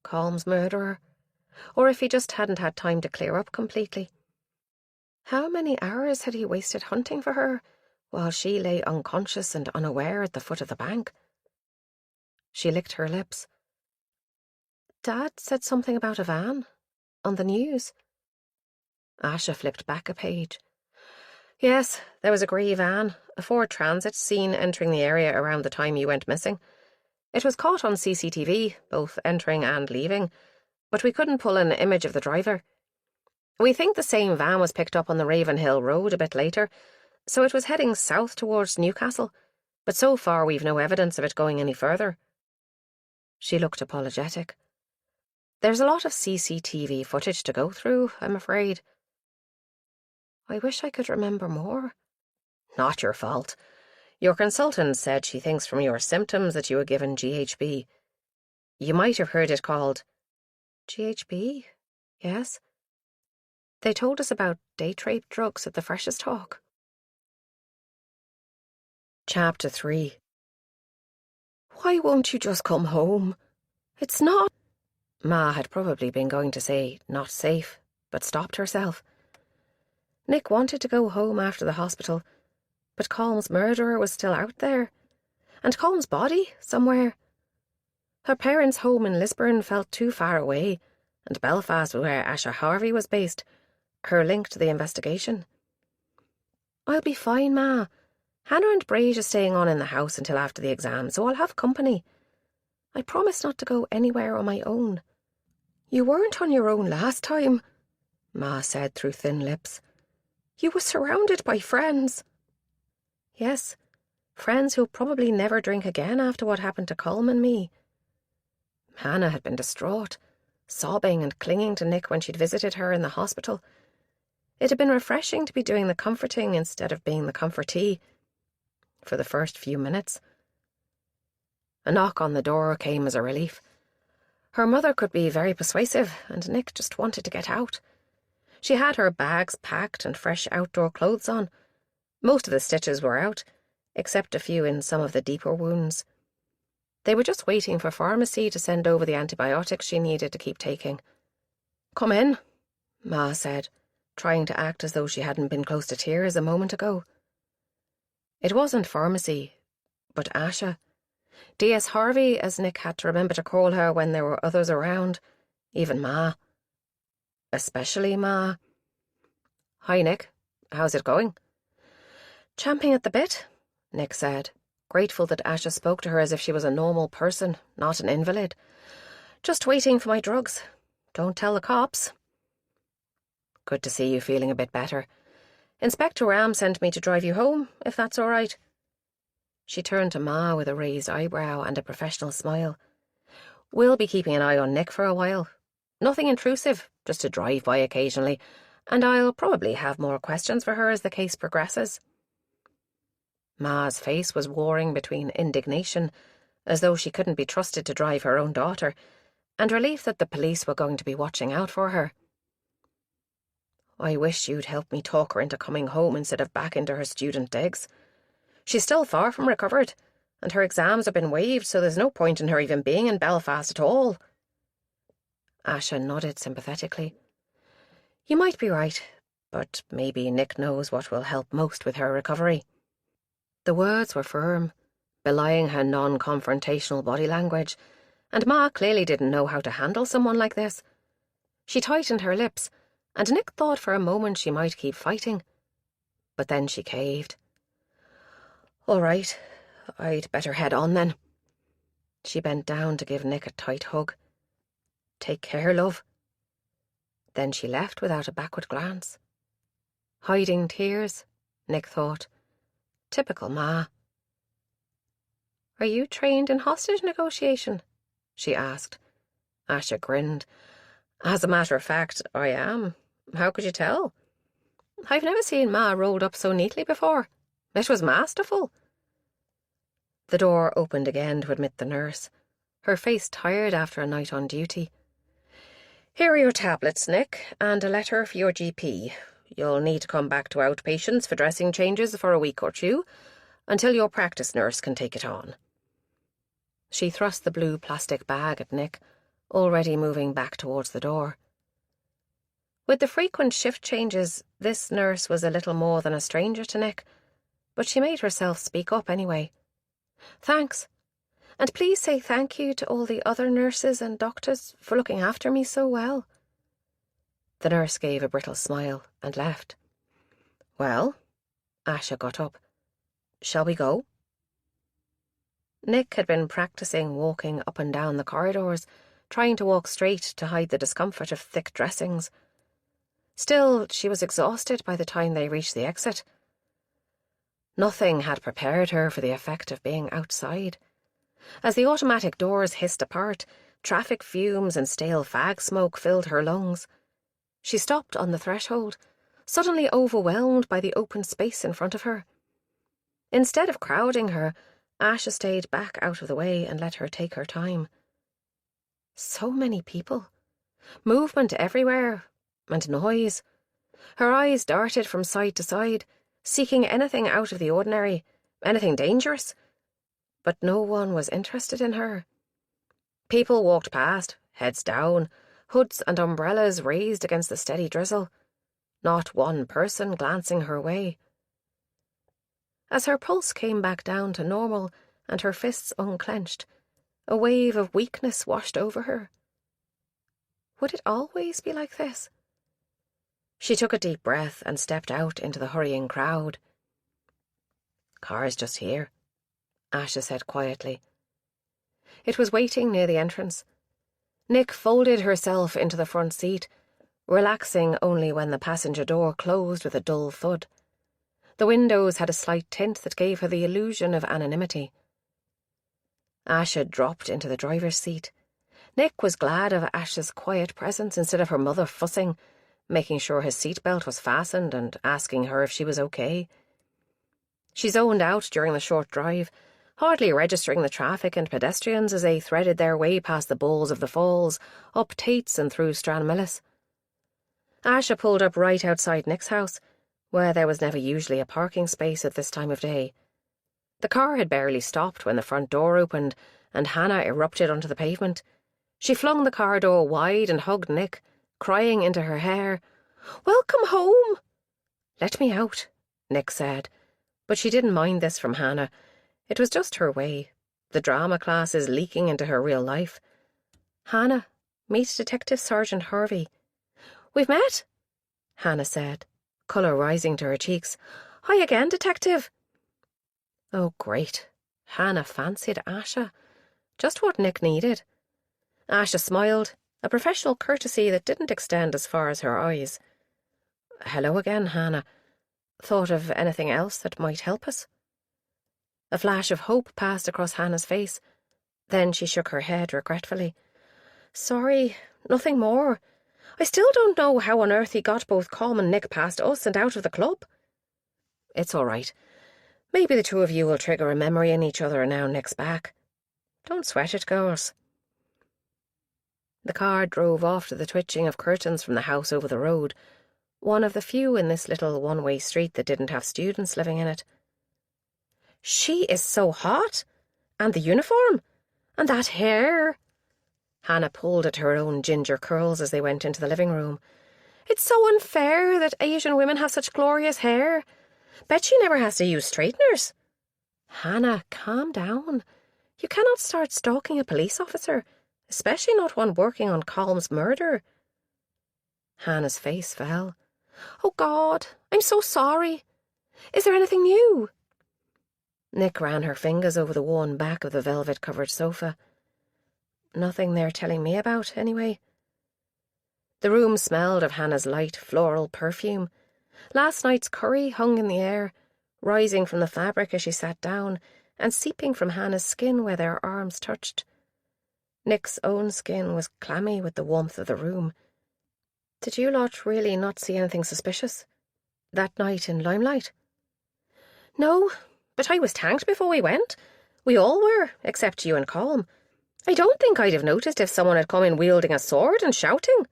Colm's murderer, or if he just hadn't had time to clear up completely. How many hours had he wasted hunting for her, while she lay unconscious and unaware at the foot of the bank? She licked her lips. Dad said something about a van, on the news. Asha flipped back a page. Yes, there was a grey van, a Ford Transit, seen entering the area around the time you went missing. It was caught on CCTV, both entering and leaving, but we couldn't pull an image of the driver. We think the same van was picked up on the Ravenhill Road a bit later, so it was heading south towards Newcastle, but so far we've no evidence of it going any further. She looked apologetic. There's a lot of CCTV footage to go through, I'm afraid. I wish I could remember more. Not your fault. Your consultant said she thinks from your symptoms that you were given GHB. You might have heard it called... GHB? Yes. They told us about date rape drugs at the Freshest Talk. Chapter 3. Why won't you just come home? It's not... Ma had probably been going to say not safe, but stopped herself. Nick wanted to go home after the hospital, but Colm's murderer was still out there, and Colm's body somewhere. Her parents' home in Lisburn felt too far away, and Belfast was where Asha Harvey was based, her link to the investigation. I'll be fine, Ma. Hannah and Brait are staying on in the house until after the exam, so I'll have company. I promised not to go anywhere on my own. You weren't on your own last time, Ma said through thin lips. You were surrounded by friends. Yes, friends who'll probably never drink again after what happened to Colm and me. Hannah had been distraught, sobbing and clinging to Nick when she'd visited her in the hospital. It had been refreshing to be doing the comforting instead of being the comfortee. For the first few minutes. A knock on the door came as a relief. Her mother could be very persuasive, and Nick just wanted to get out. She had her bags packed and fresh outdoor clothes on. Most of the stitches were out, except a few in some of the deeper wounds. They were just waiting for pharmacy to send over the antibiotics she needed to keep taking. Come in, Ma said, trying to act as though she hadn't been close to tears a moment ago. It wasn't pharmacy, but Asha. D.S. Harvey, as Nick had to remember to call her when there were others around, even Ma. Especially Ma. "Hi, Nick. How's it going?" "Champing at the bit," Nick said, grateful that Asha spoke to her as if she was a normal person, not an invalid. "Just waiting for my drugs. Don't tell the cops." "Good to see you feeling a bit better. Inspector Ram sent me to drive you home, if that's all right." She turned to Ma with a raised eyebrow and a professional smile. "We'll be keeping an eye on Nick for a while. Nothing intrusive, just to drive by occasionally, and I'll probably have more questions for her as the case progresses." Ma's face was warring between indignation, as though she couldn't be trusted to drive her own daughter, and relief that the police were going to be watching out for her. "I wish you'd help me talk her into coming home instead of back into her student digs. She's still far from recovered, and her exams have been waived, so there's no point in her even being in Belfast at all." Asha nodded sympathetically. "You might be right, but maybe Nick knows what will help most with her recovery." The words were firm, belying her non-confrontational body language, and Ma clearly didn't know how to handle someone like this. She tightened her lips, and Nick thought for a moment she might keep fighting. But then she caved. "All right, I'd better head on then." She bent down to give Nick a tight hug. "Take care, love." Then she left without a backward glance. Hiding tears, Nick thought. Typical Ma. "Are you trained in hostage negotiation?" she asked. Asha grinned. "As a matter of fact, I am. How could you tell?" "I've never seen Ma rolled up so neatly before. It was masterful." The door opened again to admit the nurse, her face tired after a night on duty. "Here are your tablets, Nick, and a letter for your GP. You'll need to come back to outpatients for dressing changes for a week or two, until your practice nurse can take it on." She thrust the blue plastic bag at Nick, already moving back towards the door. With the frequent shift changes, this nurse was a little more than a stranger to Nick, but she made herself speak up anyway. "Thanks. And please say thank you to all the other nurses and doctors for looking after me so well." The nurse gave a brittle smile and left. "Well," Asha got up. "Shall we go?" Nick had been practicing walking up and down the corridors, trying to walk straight to hide the discomfort of thick dressings. Still, she was exhausted by the time they reached the exit. Nothing had prepared her for the effect of being outside. As the automatic doors hissed apart, traffic fumes and stale fag smoke filled her lungs. She stopped on the threshold, suddenly overwhelmed by the open space in front of her. Instead of crowding her, Asha stayed back out of the way and let her take her time. So many people. Movement everywhere, and noise. Her eyes darted from side to side, seeking anything out of the ordinary, anything dangerous. But no one was interested in her. People walked past, heads down, hoods and umbrellas raised against the steady drizzle. Not one person glancing her way. As her pulse came back down to normal and her fists unclenched, a wave of weakness washed over her. Would it always be like this? She took a deep breath and stepped out into the hurrying crowd. "Car's just here," Asha said quietly. It was waiting near the entrance. Nick folded herself into the front seat, relaxing only when the passenger door closed with a dull thud. The windows had a slight tint that gave her the illusion of anonymity. Asha dropped into the driver's seat. Nick was glad of Asha's quiet presence instead of her mother fussing, making sure his seatbelt was fastened and asking her if she was okay. She zoned out during the short drive, hardly registering the traffic and pedestrians as they threaded their way past the bowls of the falls, up Tates and through Stranmillis. Asha pulled up right outside Nick's house, where there was never usually a parking space at this time of day. The car had barely stopped when the front door opened, and Hannah erupted onto the pavement. She flung the car door wide and hugged Nick, crying into her hair, Welcome home. Let me out, Nick said, but she didn't mind this from Hannah. It was just her way. The drama classes leaking into her real life. Hannah, meet Detective Sergeant Harvey. We've met, Hannah said, colour rising to her cheeks. Hi again, Detective. Oh, great. Hannah fancied Asha. Just what Nick needed. Asha smiled, a professional courtesy that didn't extend as far as her eyes. Hello again, Hannah. Thought of anything else that might help us? A flash of hope passed across Hannah's face. Then she shook her head regretfully. Sorry, nothing more. I still don't know how on earth he got both Colm and Nick past us and out of the club. It's all right. Maybe the two of you will trigger a memory in each other now Nick's back. Don't sweat it, girls. The car drove off to the twitching of curtains from the house over the road, one of the few in this little one-way street that didn't have students living in it. She is so hot! And the uniform! And that hair! Hannah pulled at her own ginger curls as they went into the living room. It's so unfair that Asian women have such glorious hair. Bet she never has to use straighteners. Hannah, calm down. You cannot start stalking a police officer, especially not one working on Colm's murder. Hannah's face fell. Oh, God, I'm so sorry. Is there anything new? Nick ran her fingers over the worn back of the velvet-covered sofa. Nothing they're telling me about, anyway. The room smelled of Hannah's light floral perfume. Last night's curry hung in the air, rising from the fabric as she sat down and seeping from Hannah's skin where their arms touched. Nick's own skin was clammy with the warmth of the room. Did you lot really not see anything suspicious? That night in Limelight? No, but I was tanked before we went. We all were, except you and Colm. I don't think I'd have noticed if someone had come in wielding a sword and shouting.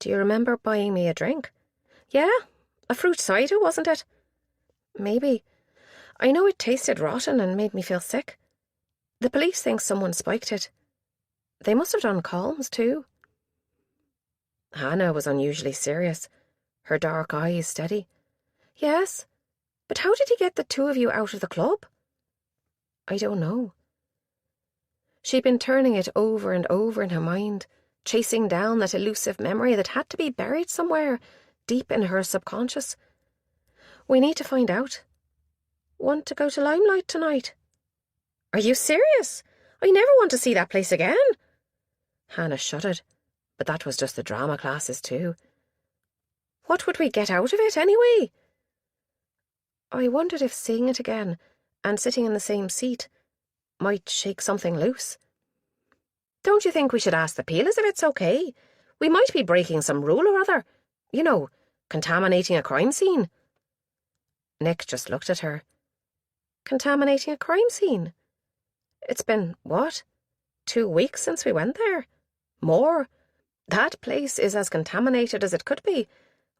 Do you remember buying me a drink? Yeah, a fruit cider, wasn't it? Maybe. I know it tasted rotten and made me feel sick. The police think someone spiked it. They must have done Colm's too. Hannah was unusually serious, her dark eyes steady. Yes, but how did he get the two of you out of the club? I don't know. She'd been turning it over and over in her mind, chasing down that elusive memory that had to be buried somewhere, deep in her subconscious. We need to find out. Want to go to Limelight tonight? Are you serious? I never want to see that place again. Hannah shuddered, but that was just the drama classes too. What would we get out of it anyway? I wondered if seeing it again, and sitting in the same seat, might shake something loose. Don't you think we should ask the Peelas if it's okay? We might be breaking some rule or other. You know, contaminating a crime scene. Nick just looked at her. Contaminating a crime scene? It's been, what, 2 weeks since we went there? More. That place is as contaminated as it could be,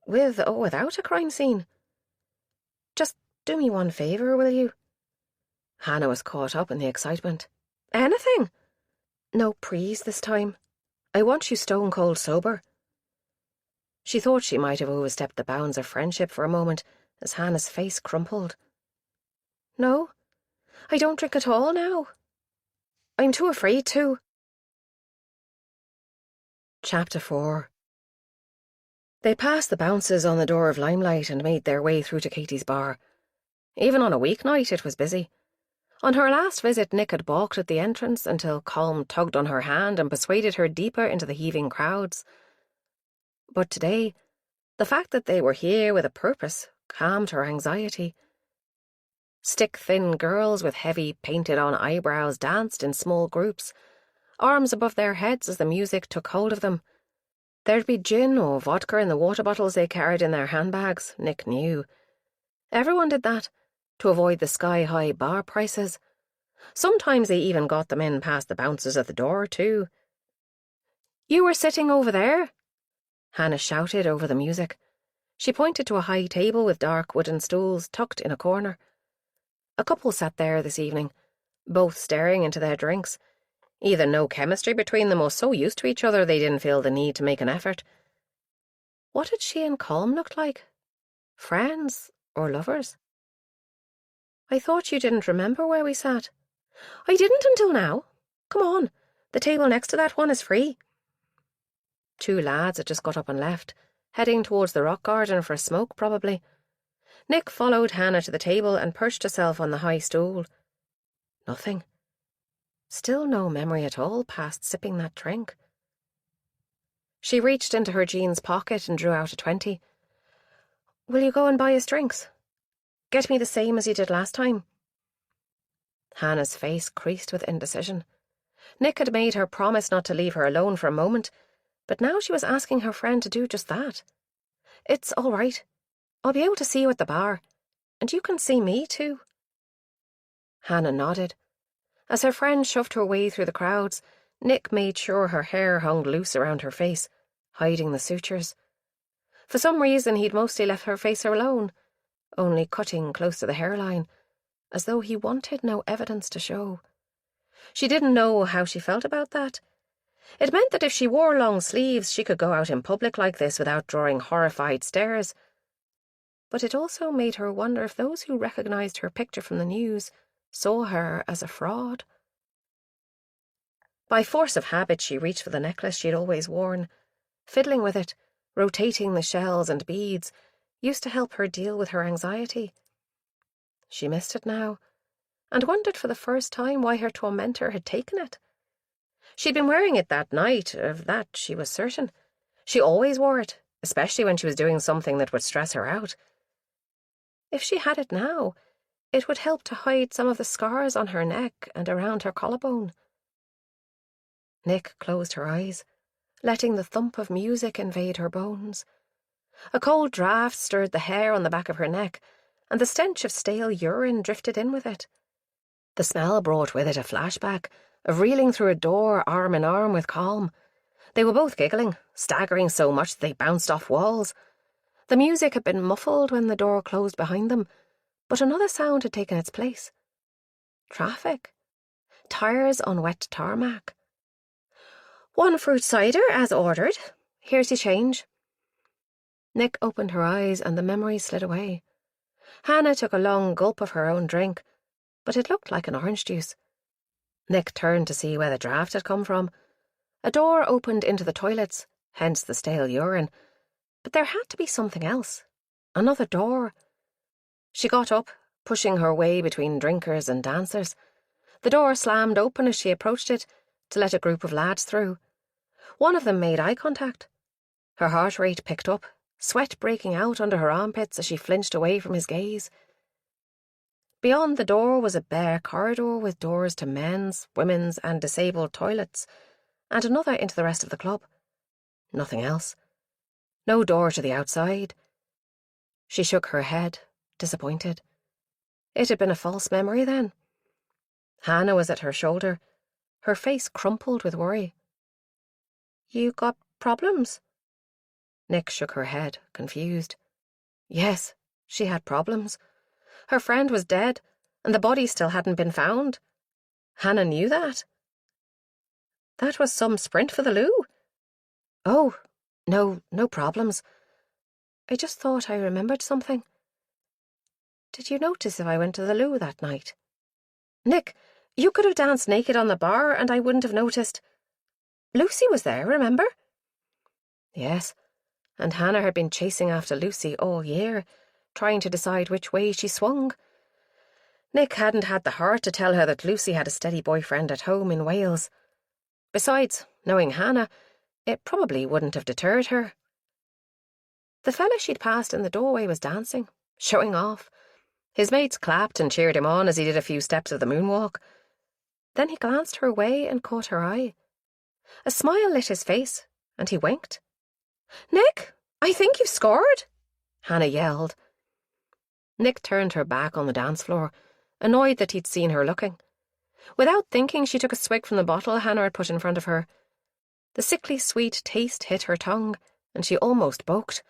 with or without a crime scene. Just do me one favour, will you? Hannah was caught up in the excitement. Anything? No prees this time. I want you stone cold sober. She thought she might have overstepped the bounds of friendship for a moment as Hannah's face crumpled. No, I don't drink at all now. I'm too afraid to. Chapter 4. They passed the bouncers on the door of Limelight and made their way through to Katie's bar. Even on a weeknight it was busy. On her last visit, Nick had balked at the entrance until Colm tugged on her hand and persuaded her deeper into the heaving crowds. But today, the fact that they were here with a purpose calmed her anxiety. Stick-thin girls with heavy, painted-on eyebrows danced in small groups, arms above their heads as the music took hold of them. There'd be gin or vodka in the water bottles they carried in their handbags, Nick knew. Everyone did that, to avoid the sky-high bar prices. Sometimes they even got them in past the bouncers at the door, too. You were sitting over there, Hannah shouted over the music. She pointed to a high table with dark wooden stools tucked in a corner. A couple sat there this evening, both staring into their drinks. Either no chemistry between them or so used to each other they didn't feel the need to make an effort. What did she and Colm look like? Friends or lovers? I thought you didn't remember where we sat. I didn't until now. Come on, the table next to that one is free. Two lads had just got up and left, heading towards the rock garden for a smoke, probably. Nick followed Hannah to the table and perched herself on the high stool. Nothing. Still no memory at all past sipping that drink. She reached into her jeans pocket and drew out a 20. Will you go and buy us drinks? Get me the same as you did last time. Hannah's face creased with indecision. Nick had made her promise not to leave her alone for a moment, but now she was asking her friend to do just that. It's all right. I'll be able to see you at the bar, and you can see me too. Hannah nodded. As her friend shoved her way through the crowds, Nick made sure her hair hung loose around her face, hiding the sutures. For some reason he'd mostly left her face alone, only cutting close to the hairline, as though he wanted no evidence to show. She didn't know how she felt about that. It meant that if she wore long sleeves, she could go out in public like this without drawing horrified stares. But it also made her wonder if those who recognised her picture from the news saw her as a fraud. By force of habit, she reached for the necklace she'd always worn. Fiddling with it, rotating the shells and beads, used to help her deal with her anxiety. She missed it now, and wondered for the first time why her tormentor had taken it. She'd been wearing it that night, of that she was certain. She always wore it, especially when she was doing something that would stress her out. If she had it now, it would help to hide some of the scars on her neck and around her collarbone. Nick closed her eyes, letting the thump of music invade her bones. A cold draught stirred the hair on the back of her neck, and the stench of stale urine drifted in with it. The smell brought with it a flashback of reeling through a door arm in arm with Colm. They were both giggling, staggering so much that they bounced off walls. The music had been muffled when the door closed behind them, but another sound had taken its place. Traffic. Tires on wet tarmac. 1 fruit cider, as ordered. Here's your change. Nick opened her eyes and the memory slid away. Hannah took a long gulp of her own drink, but it looked like an orange juice. Nick turned to see where the draught had come from. A door opened into the toilets, hence the stale urine, but there had to be something else. Another door. She got up, pushing her way between drinkers and dancers. The door slammed open as she approached it to let a group of lads through. One of them made eye contact. Her heart rate picked up, sweat breaking out under her armpits as she flinched away from his gaze. Beyond the door was a bare corridor with doors to men's, women's and disabled toilets, and another into the rest of the club. Nothing else. No door to the outside. She shook her head, disappointed. It had been a false memory then. Hannah was at her shoulder, her face crumpled with worry. You got problems? Nick shook her head, confused. Yes, she had problems. Her friend was dead, and the body still hadn't been found. Hannah knew that. That was some sprint for the loo. Oh, no problems. I just thought I remembered something. Did you notice if I went to the loo that night? Nick, you could have danced naked on the bar and I wouldn't have noticed. Lucy was there, remember? Yes, and Hannah had been chasing after Lucy all year, trying to decide which way she swung. Nick hadn't had the heart to tell her that Lucy had a steady boyfriend at home in Wales. Besides, knowing Hannah, it probably wouldn't have deterred her. The fella she'd passed in the doorway was dancing, showing off. His mates clapped and cheered him on as he did a few steps of the moonwalk. Then he glanced her way and caught her eye. A smile lit his face, and he winked. Nick, I think you've scored, Hannah yelled. Nick turned her back on the dance floor, annoyed that he'd seen her looking. Without thinking, she took a swig from the bottle Hannah had put in front of her. The sickly sweet taste hit her tongue, and she almost boked.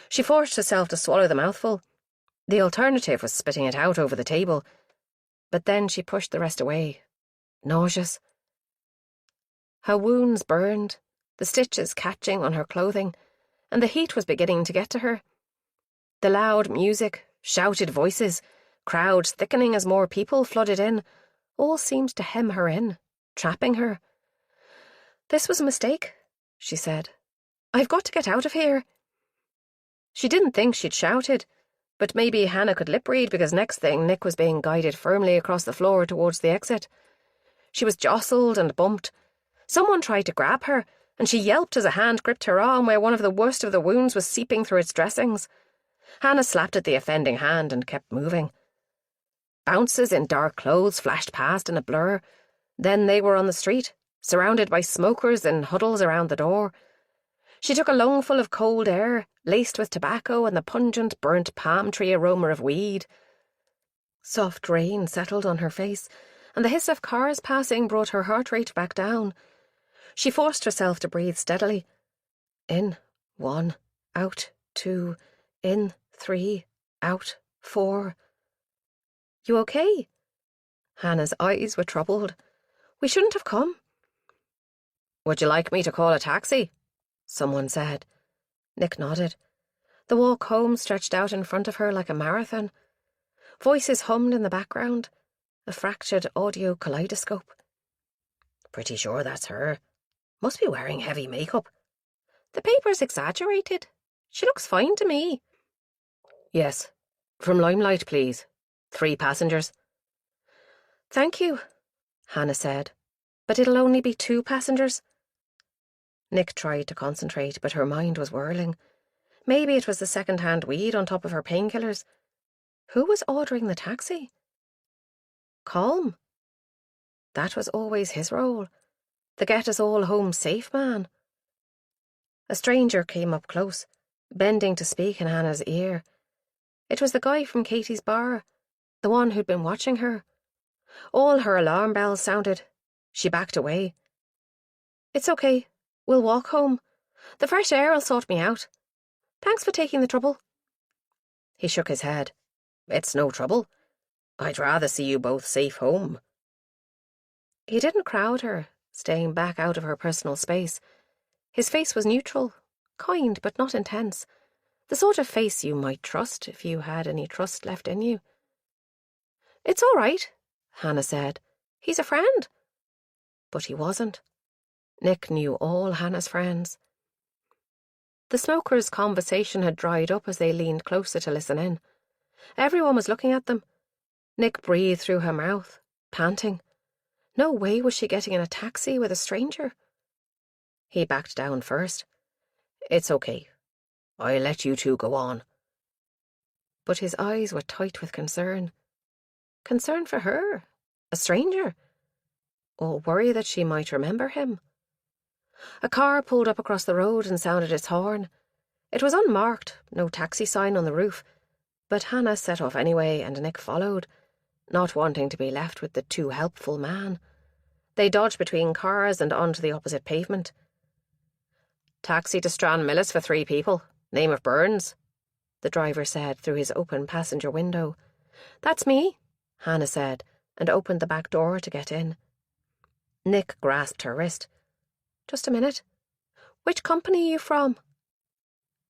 She forced herself to swallow the mouthful. The alternative was spitting it out over the table, but then she pushed the rest away, nauseous. Her wounds burned, the stitches catching on her clothing, and the heat was beginning to get to her. The loud music, shouted voices, crowds thickening as more people flooded in, all seemed to hem her in, trapping her. "This was a mistake," she said. "I've got to get out of here." She didn't think she'd shouted, but maybe Hannah could lip-read because next thing Nick was being guided firmly across the floor towards the exit. She was jostled and bumped. Someone tried to grab her, and she yelped as a hand gripped her arm where one of the worst of the wounds was seeping through its dressings. Hannah slapped at the offending hand and kept moving. Bounces in dark clothes flashed past in a blur. Then they were on the street, surrounded by smokers in huddles around the door. She took a lungful of cold air, laced with tobacco and the pungent, burnt palm tree aroma of weed. Soft rain settled on her face, and the hiss of cars passing brought her heart rate back down. She forced herself to breathe steadily. In, 1, out, 2, in, 3, out, 4. "You okay?" Hannah's eyes were troubled. "We shouldn't have come." "Would you like me to call a taxi?" someone said. Nick nodded. The walk home stretched out in front of her like a marathon. Voices hummed in the background, a fractured audio kaleidoscope. "Pretty sure that's her. Must be wearing heavy makeup. The paper's exaggerated. She looks fine to me." "Yes. From Limelight, please. 3 passengers." "Thank you," Hannah said. "But it'll only be 2 passengers." Nick tried to concentrate, but her mind was whirling. Maybe it was the second-hand weed on top of her painkillers. Who was ordering the taxi? Calm. That was always his role. The get-us-all-home-safe man. A stranger came up close, bending to speak in Hannah's ear. It was the guy from Katie's bar, the one who'd been watching her. All her alarm bells sounded. She backed away. "It's okay. We'll walk home. The fresh air'll sort me out. Thanks for taking the trouble." He shook his head. "It's no trouble. I'd rather see you both safe home." He didn't crowd her, staying back out of her personal space. His face was neutral, kind but not intense. The sort of face you might trust if you had any trust left in you. "It's all right," Hannah said. "He's a friend." But he wasn't. Nick knew all Hannah's friends. The smokers' conversation had dried up as they leaned closer to listen in. Everyone was looking at them. Nick breathed through her mouth, panting. No way was she getting in a taxi with a stranger. He backed down first. "It's okay. I'll let you 2 go on." But his eyes were tight with concern. Concern for her, a stranger, or worry that she might remember him. A car pulled up across the road and sounded its horn. It was unmarked, no taxi sign on the roof, but Hannah set off anyway and Nick followed, not wanting to be left with the too helpful man. They dodged between cars and onto the opposite pavement. "Taxi to Stranmillis for 3 people. Name of Burns," the driver said through his open passenger window. "That's me," Hannah said, and opened the back door to get in. Nick grasped her wrist. "Just a minute. Which company are you from?"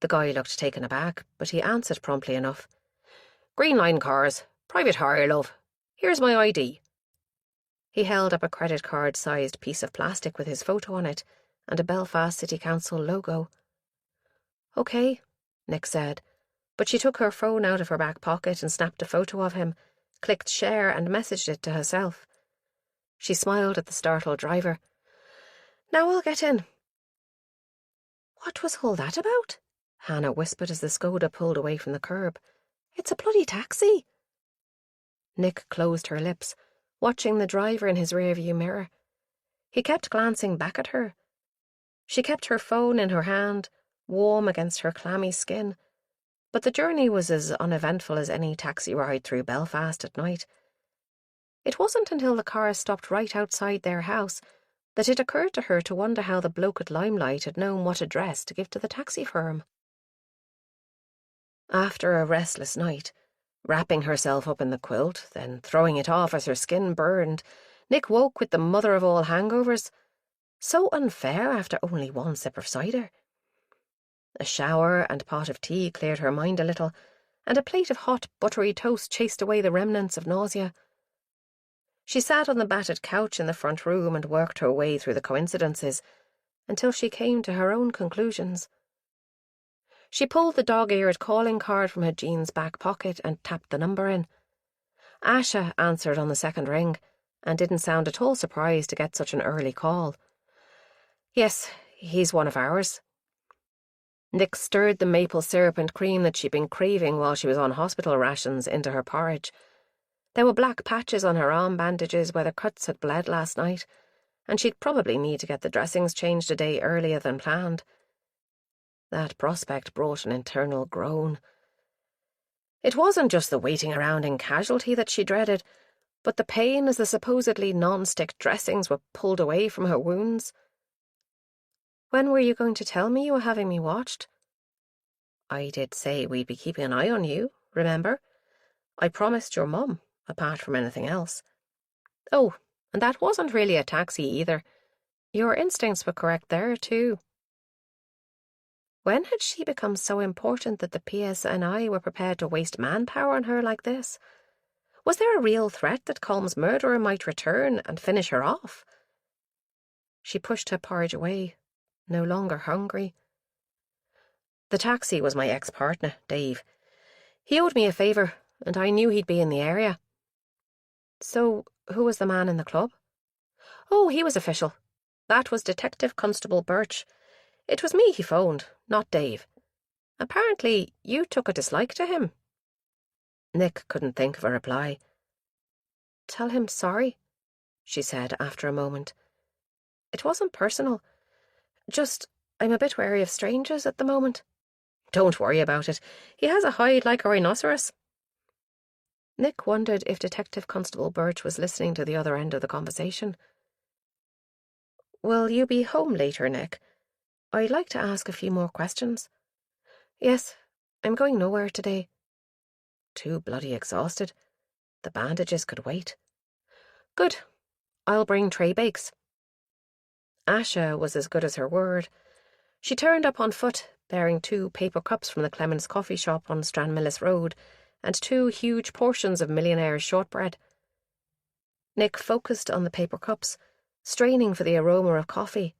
The guy looked taken aback, but he answered promptly enough. "Green Line Cars. Private hire, love. Here's my ID." He held up a credit card-sized piece of plastic with his photo on it and a Belfast City Council logo. "Okay," Nick said, but she took her phone out of her back pocket and snapped a photo of him, clicked share and messaged it to herself. She smiled at the startled driver. "Now I'll get in." "What was all that about?" Hannah whispered as the Skoda pulled away from the curb. "It's a bloody taxi." Nick closed her lips, watching the driver in his rearview mirror. He kept glancing back at her. She kept her phone in her hand, warm against her clammy skin, but the journey was as uneventful as any taxi ride through Belfast at night. It wasn't until the car stopped right outside their house that it occurred to her to wonder how the bloke at Limelight had known what address to give to the taxi firm. After a restless night, wrapping herself up in the quilt, then throwing it off as her skin burned, Nick woke with the mother of all hangovers. So unfair after only 1 sip of cider. A shower and pot of tea cleared her mind a little, and a plate of hot, buttery toast chased away the remnants of nausea. She sat on the battered couch in the front room and worked her way through the coincidences until she came to her own conclusions. She pulled the dog-eared calling card from her jeans back pocket and tapped the number in. Asha answered on the second ring and didn't sound at all surprised to get such an early call. Yes, he's one of ours. Nick stirred the maple syrup and cream that she'd been craving while she was on hospital rations into her porridge. There were black patches on her arm bandages where the cuts had bled last night, and she'd probably need to get the dressings changed a day earlier than planned. That prospect brought an internal groan. It wasn't just the waiting around in casualty that she dreaded, but the pain as the supposedly non-stick dressings were pulled away from her wounds. When were you going to tell me you were having me watched? I did say we'd be keeping an eye on you, remember? I promised your mum, apart from anything else. Oh, and that wasn't really a taxi either. Your instincts were correct there, too. When had she become so important that the PSNI were prepared to waste manpower on her like this? Was there a real threat that Colm's murderer might return and finish her off? She pushed her porridge away, no longer hungry. The taxi was my ex-partner, Dave. He owed me a favour, and I knew he'd be in the area. So, who was the man in the club? Oh, he was official. That was Detective Constable Birch. It was me he phoned, not Dave. Apparently, you took a dislike to him. Nick couldn't think of a reply. Tell him sorry, she said after a moment. It wasn't personal. Just, I'm a bit wary of strangers at the moment. Don't worry about it. He has a hide like a rhinoceros. Nick wondered if Detective Constable Birch was listening to the other end of the conversation. Will you be home later, Nick? I'd like to ask a few more questions. Yes, I'm going nowhere today. Too bloody exhausted. The bandages could wait. Good. I'll bring tray bakes. Asha was as good as her word. She turned up on foot, bearing 2 paper cups from the Clemens coffee shop on Stranmillis Road and 2 huge portions of Millionaire's shortbread. Nick focused on the paper cups, straining for the aroma of coffee,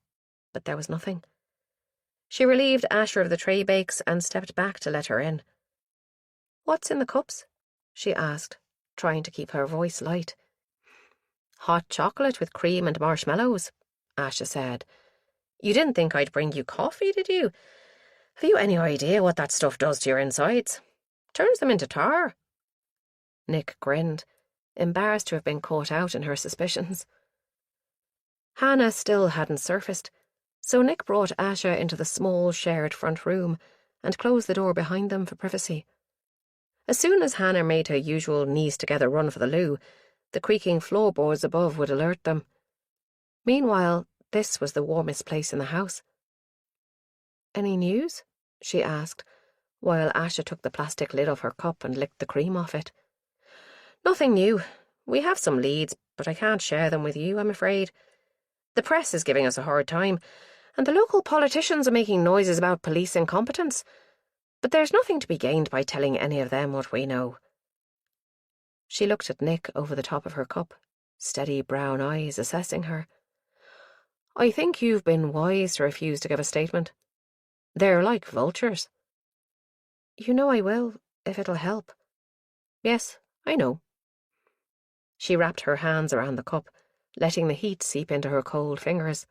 but there was nothing. She relieved Asher of the tray bakes and stepped back to let her in. What's in the cups? She asked, trying to keep her voice light. Hot chocolate with cream and marshmallows, Asha said. You didn't think I'd bring you coffee, did you? Have you any idea what that stuff does to your insides? Turns them into tar. Nick grinned, embarrassed to have been caught out in her suspicions. Hannah still hadn't surfaced, so Nick brought Asha into the small shared front room and closed the door behind them for privacy. As soon as Hannah made her usual knees-together run for the loo, the creaking floorboards above would alert them. Meanwhile, this was the warmest place in the house. Any news? She asked, while Asha took the plastic lid off her cup and licked the cream off it. Nothing new. We have some leads, but I can't share them with you, I'm afraid. The press is giving us a hard time, and the local politicians are making noises about police incompetence. But there's nothing to be gained by telling any of them what we know. She looked at Nick over the top of her cup, steady brown eyes assessing her. I think you've been wise to refuse to give a statement. They're like vultures. You know I will, if it'll help. Yes, I know. She wrapped her hands around the cup, letting the heat seep into her cold fingers.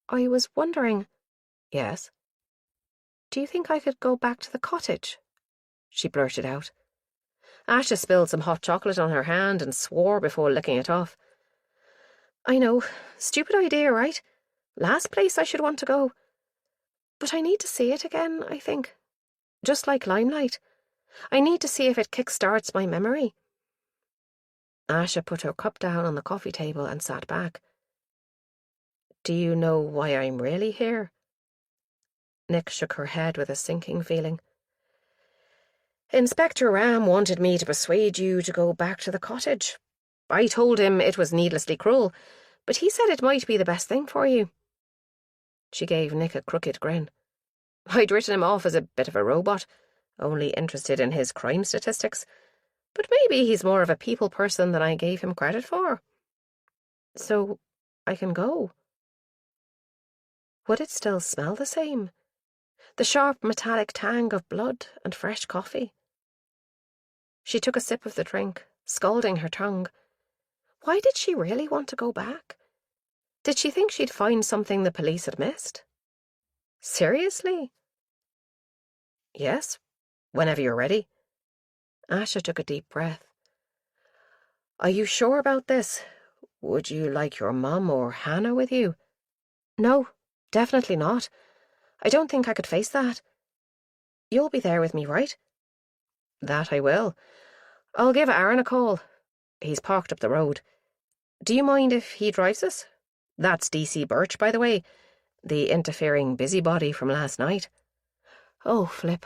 I was wondering... Yes? Do you think I could go back to the cottage? She blurted out. Asha spilled some hot chocolate on her hand and swore before licking it off. I know, stupid idea, right? Last place I should want to go. But I need to see it again, I think. Just like Limelight. I need to see if it kick-starts my memory. Asha put her cup down on the coffee table and sat back. Do you know why I'm really here? Nick shook her head with a sinking feeling. Inspector Ram wanted me to persuade you to go back to the cottage. I told him it was needlessly cruel, but he said it might be the best thing for you. She gave Nick a crooked grin. I'd written him off as a bit of a robot, only interested in his crime statistics. But maybe he's more of a people person than I gave him credit for. So I can go. Would it still smell the same? The sharp metallic tang of blood and fresh coffee? She took a sip of the drink, scalding her tongue. Why did she really want to go back? Did she think she'd find something the police had missed? Seriously? Yes, whenever you're ready. Asha took a deep breath. Are you sure about this? Would you like your mum or Hannah with you? No, definitely not. I don't think I could face that. You'll be there with me, right? That I will. I'll give Aaron a call. He's parked up the road. Do you mind if he drives us? That's DC Birch, by the way, the interfering busybody from last night. Oh, flip.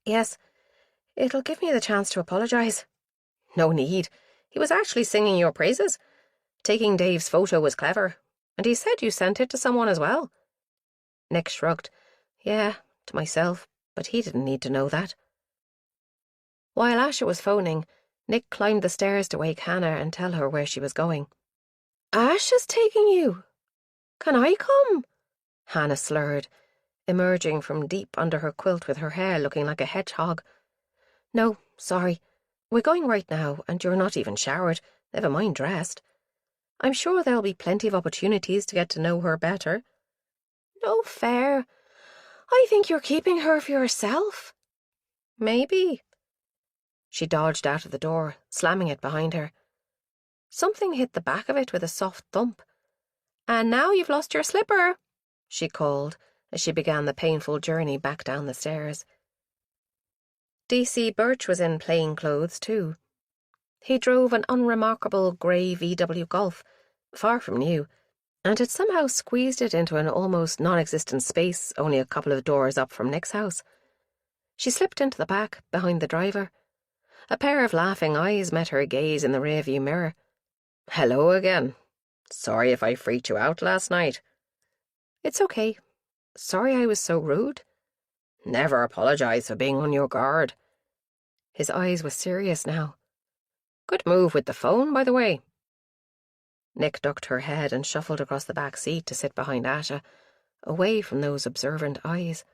Yes, it'll give me the chance to apologise. No need. He was actually singing your praises. Taking Dave's photo was clever, and he said you sent it to someone as well. Nick shrugged. Yeah, to myself, but he didn't need to know that. While Asha was phoning, Nick climbed the stairs to wake Hannah and tell her where she was going. Asha's taking you. Can I come? Hannah slurred, emerging from deep under her quilt with her hair looking like a hedgehog. No, sorry. We're going right now, and you're not even showered, never mind dressed. I'm sure there'll be plenty of opportunities to get to know her better. No fair. I think you're keeping her for yourself. Maybe. She dodged out of the door, slamming it behind her. Something hit the back of it with a soft thump. And now you've lost your slipper, she called as she began the painful journey back down the stairs. DC Birch was in plain clothes too. He drove an unremarkable grey VW Golf, far from new, and had somehow squeezed it into an almost non-existent space only a couple of doors up from Nick's house. She slipped into the back, behind the driver. A pair of laughing eyes met her gaze in the rearview mirror. Hello again. Sorry if I freaked you out last night. It's okay. Sorry I was so rude. Never apologise for being on your guard. His eyes were serious now. Good move with the phone, by the way. Nick ducked her head and shuffled across the back seat to sit behind Asha, away from those observant eyes.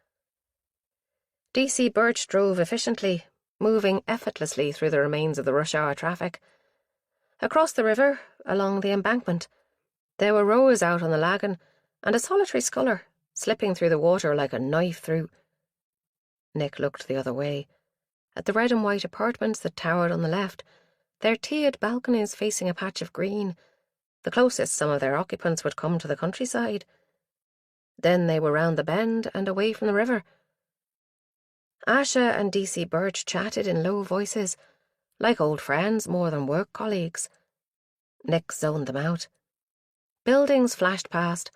DC Birch drove efficiently, moving effortlessly through the remains of the rush-hour traffic. Across the river, along the embankment, there were rowers out on the lagoon, and a solitary sculler, slipping through the water like a knife through. Nick looked the other way, at the red and white apartments that towered on the left, their tiered balconies facing a patch of green, the closest some of their occupants would come to the countryside. Then they were round the bend and away from the river. Asha and DC Birch chatted in low voices, like old friends more than work colleagues. Nick zoned them out. Buildings flashed past,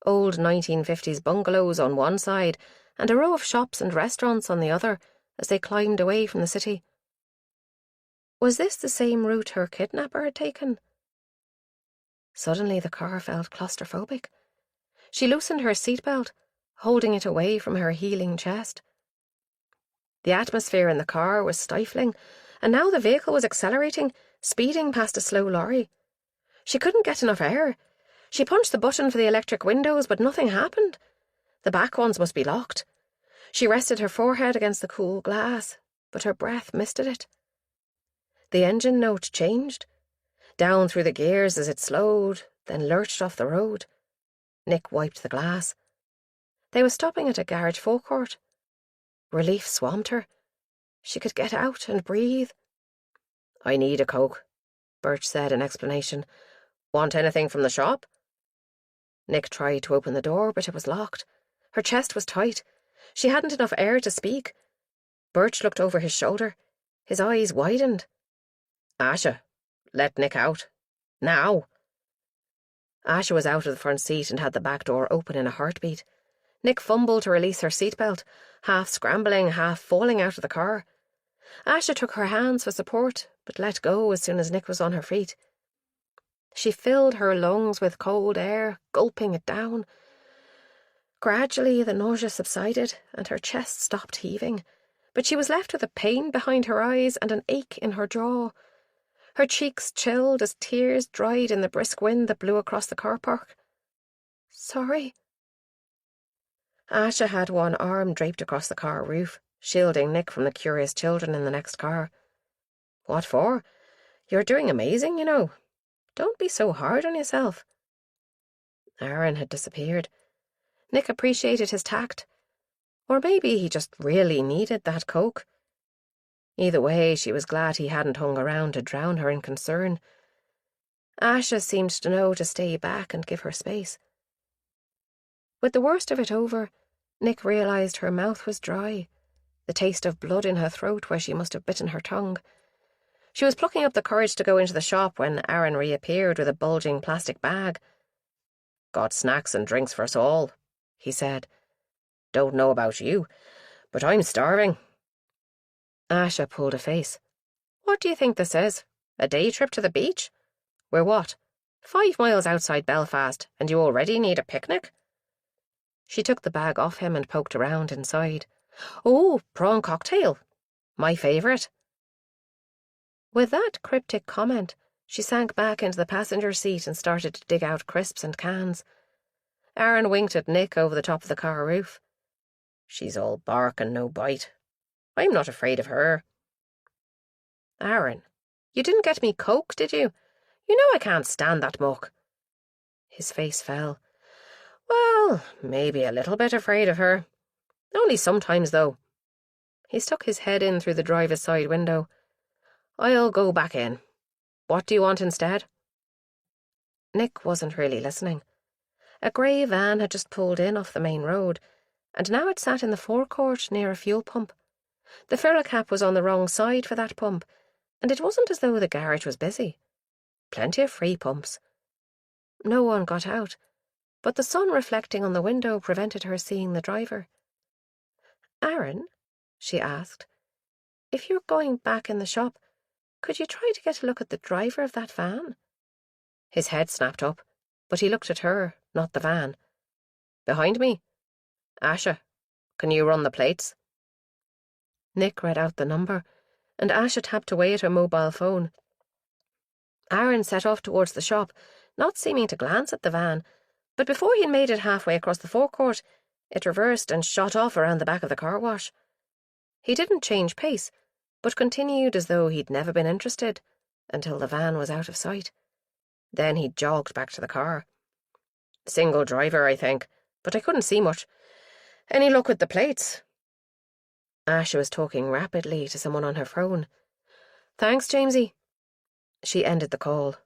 old 1950s bungalows on one side and a row of shops and restaurants on the other as they climbed away from the city. Was this the same route her kidnapper had taken? Suddenly the car felt claustrophobic. She loosened her seatbelt, holding it away from her healing chest. The atmosphere in the car was stifling, and now the vehicle was accelerating, speeding past a slow lorry. She couldn't get enough air. She punched the button for the electric windows, but nothing happened. The back ones must be locked. She rested her forehead against the cool glass, but her breath misted it. The engine note changed, down through the gears as it slowed, then lurched off the road. Nick wiped the glass. They were stopping at a garage forecourt. Relief swamped her. She could get out and breathe. I need a Coke, Birch said in explanation. Want anything from the shop? Nick tried to open the door, but it was locked. Her chest was tight. She hadn't enough air to speak. Birch looked over his shoulder. His eyes widened. Asha, let Nick out. Now. Asha was out of the front seat and had the back door open in a heartbeat. Nick fumbled to release her seatbelt, half scrambling, half falling out of the car. Asha took her hands for support, but let go as soon as Nick was on her feet. She filled her lungs with cold air, gulping it down. Gradually, the nausea subsided and her chest stopped heaving, but she was left with a pain behind her eyes and an ache in her jaw. Her cheeks chilled as tears dried in the brisk wind that blew across the car park. "Sorry." Asha had one arm draped across the car roof, shielding Nick from the curious children in the next car. "What for? You're doing amazing, you know. Don't be so hard on yourself." Aaron had disappeared. Nick appreciated his tact. Or maybe he just really needed that coke. Either way, she was glad he hadn't hung around to drown her in concern. Asha seemed to know to stay back and give her space. With the worst of it over, Nick realised her mouth was dry, the taste of blood in her throat where she must have bitten her tongue. She was plucking up the courage to go into the shop when Aaron reappeared with a bulging plastic bag. "Got snacks and drinks for us all," he said. "Don't know about you, but I'm starving." Asha pulled a face. "What do you think this is? A day trip to the beach? We're what, 5 miles outside Belfast, and you already need a picnic?" She took the bag off him and poked around inside. "Oh, prawn cocktail. My favourite." With that cryptic comment, she sank back into the passenger seat and started to dig out crisps and cans. Aaron winked at Nick over the top of the car roof. "She's all bark and no bite. I'm not afraid of her." "Aaron, you didn't get me coke, did you? You know I can't stand that muck." His face fell. "Well, maybe a little bit afraid of her. Only sometimes, though." He stuck his head in through the driver's side window. "I'll go back in. What do you want instead?" Nick wasn't really listening. A grey van had just pulled in off the main road, and now it sat in the forecourt near a fuel pump. The furler cap was on the wrong side for that pump, and it wasn't as though the garage was busy. Plenty of free pumps. No one got out, but the sun reflecting on the window prevented her seeing the driver. "Aaron," she asked, "if you're going back in the shop, could you try to get a look at the driver of that van?" His head snapped up, but he looked at her, not the van. "Behind me? Asha, can you run the plates?" Nick read out the number, and Asha tapped away at her mobile phone. Aaron set off towards the shop, not seeming to glance at the van, but before he'd made it halfway across the forecourt, it reversed and shot off around the back of the car wash. He didn't change pace, but continued as though he'd never been interested, until the van was out of sight. Then he jogged back to the car. "Single driver, I think, but I couldn't see much. Any luck with the plates?" Asha was talking rapidly to someone on her phone. "Thanks, Jamesy." She ended the call.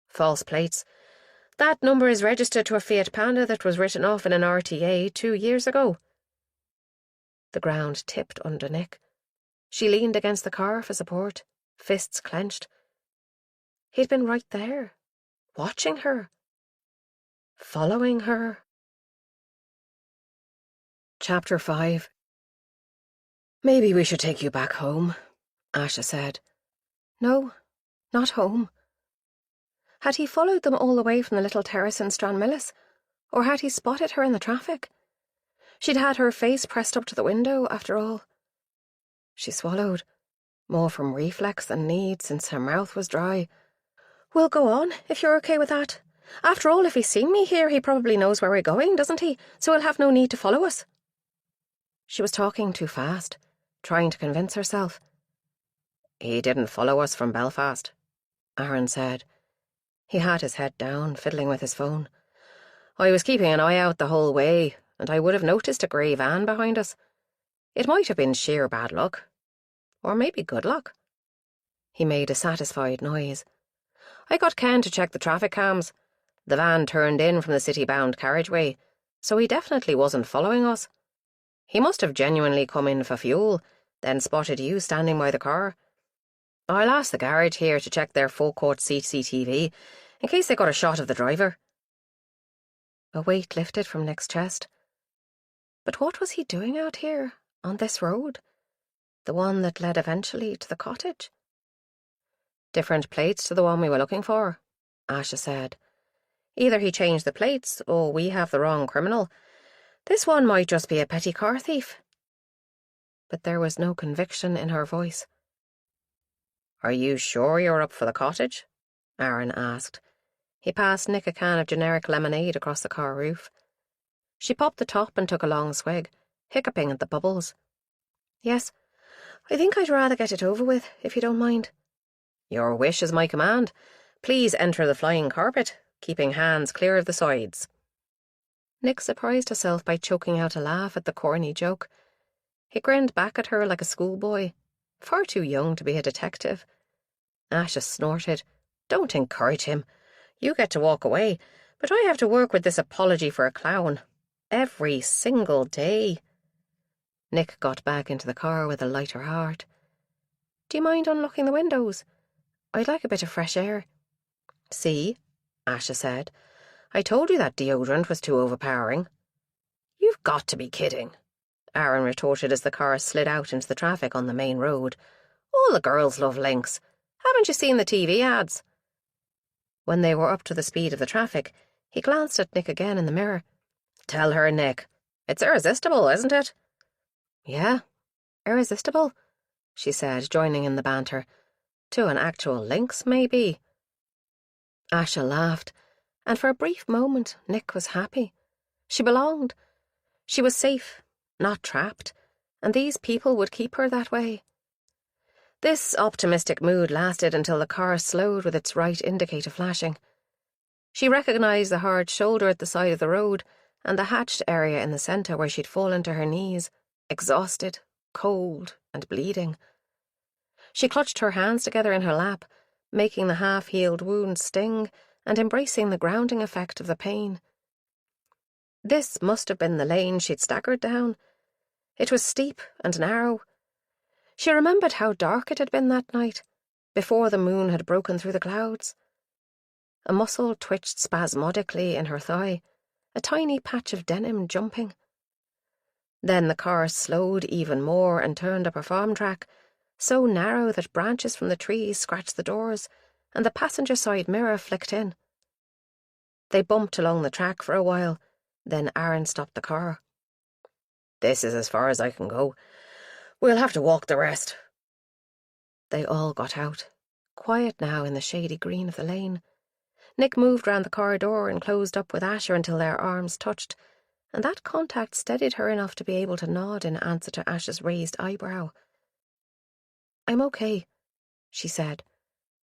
"False plates. That number is registered to a Fiat Panda that was written off in an RTA 2 years ago." The ground tipped under Nick. She leaned against the car for support, fists clenched. He'd been right there, watching her, following her. Chapter 5. "Maybe we should take you back home," Asha said. "No, not home." Had he followed them all the way from the little terrace in Stranmillis, or had he spotted her in the traffic? She'd had her face pressed up to the window, after all. She swallowed, more from reflex than need, since her mouth was dry. "We'll go on, if you're okay with that. After all, if he's seen me here, he probably knows where we're going, doesn't he? So he'll have no need to follow us." She was talking too fast, trying to convince herself. "He didn't follow us from Belfast," Aaron said. He had his head down, fiddling with his phone. "I was keeping an eye out the whole way, and I would have noticed a grey van behind us. It might have been sheer bad luck. Or maybe good luck." He made a satisfied noise. "I got Ken to check the traffic cams. The van turned in from the city-bound carriageway, so he definitely wasn't following us. He must have genuinely come in for fuel, then spotted you standing by the car. I'll ask the garage here to check their full-court CCTV, in case they got a shot of the driver." A weight lifted from Nick's chest. But what was he doing out here, on this road? The one that led eventually to the cottage? "Different plates to the one we were looking for," Asha said. "Either he changed the plates, or we have the wrong criminal. This one might just be a petty car thief. But there was no conviction in her voice. Are you sure you're up for the cottage? Aaron asked. He passed Nick a can of generic lemonade across the car roof. She popped the top and took a long swig, hiccuping at the bubbles. Yes, I think I'd rather get it over with, if you don't mind. Your wish is my command. Please enter the flying carpet, keeping hands clear of the sides. Nick surprised herself by choking out a laugh at the corny joke. He grinned back at her like a schoolboy, far too young to be a detective. Asha snorted. Don't encourage him. You get to walk away, but I have to work with this apology for a clown. Every single day. Nick got back into the car with a lighter heart. Do you mind unlocking the windows? I'd like a bit of fresh air. See, Asha said. I told you that deodorant was too overpowering. You've got to be kidding, Aaron retorted as the car slid out into the traffic on the main road. All the girls love Lynx. Haven't you seen the TV ads? When they were up to the speed of the traffic, he glanced at Nick again in the mirror. Tell her, Nick. It's irresistible, isn't it? Yeah, irresistible, she said, joining in the banter. To an actual lynx, maybe. Asha laughed, and for a brief moment Nick was happy. She belonged. She was safe, not trapped, and these people would keep her that way. This optimistic mood lasted until the car slowed with its right indicator flashing. She recognised the hard shoulder at the side of the road and the hatched area in the centre where she'd fallen to her knees, exhausted, cold, and bleeding. She clutched her hands together in her lap, making the half-healed wound sting and embracing the grounding effect of the pain. This must have been the lane she'd staggered down. It was steep and narrow. She remembered how dark it had been that night, before the moon had broken through the clouds. A muscle twitched spasmodically in her thigh, a tiny patch of denim jumping. Then the car slowed even more and turned up a farm track, so narrow that branches from the trees scratched the doors, and the passenger side mirror flicked in. They bumped along the track for a while, then Aaron stopped the car. This is as far as I can go. We'll have to walk the rest. They all got out, quiet now in the shady green of the lane. Nick moved round the car door and closed up with Asher until their arms touched, and that contact steadied her enough to be able to nod in answer to Ash's raised eyebrow. I'm okay, she said,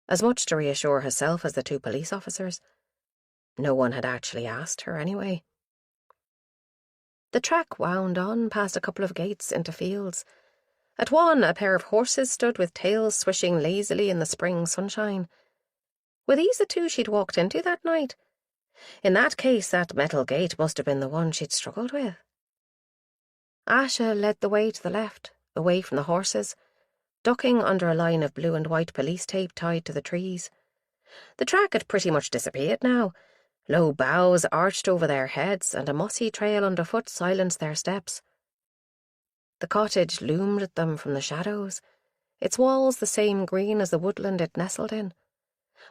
as much to reassure herself as the two police officers. No one had actually asked her anyway. The track wound on past a couple of gates into fields. At one, a pair of horses stood with tails swishing lazily in the spring sunshine. Were these the two she'd walked into that night? In that case, that metal gate must have been the one she'd struggled with. Asha led the way to the left, away from the horses, ducking under a line of blue and white police tape tied to the trees. The track had pretty much disappeared now. Low boughs arched over their heads, and a mossy trail underfoot silenced their steps. The cottage loomed at them from the shadows, its walls the same green as the woodland it nestled in.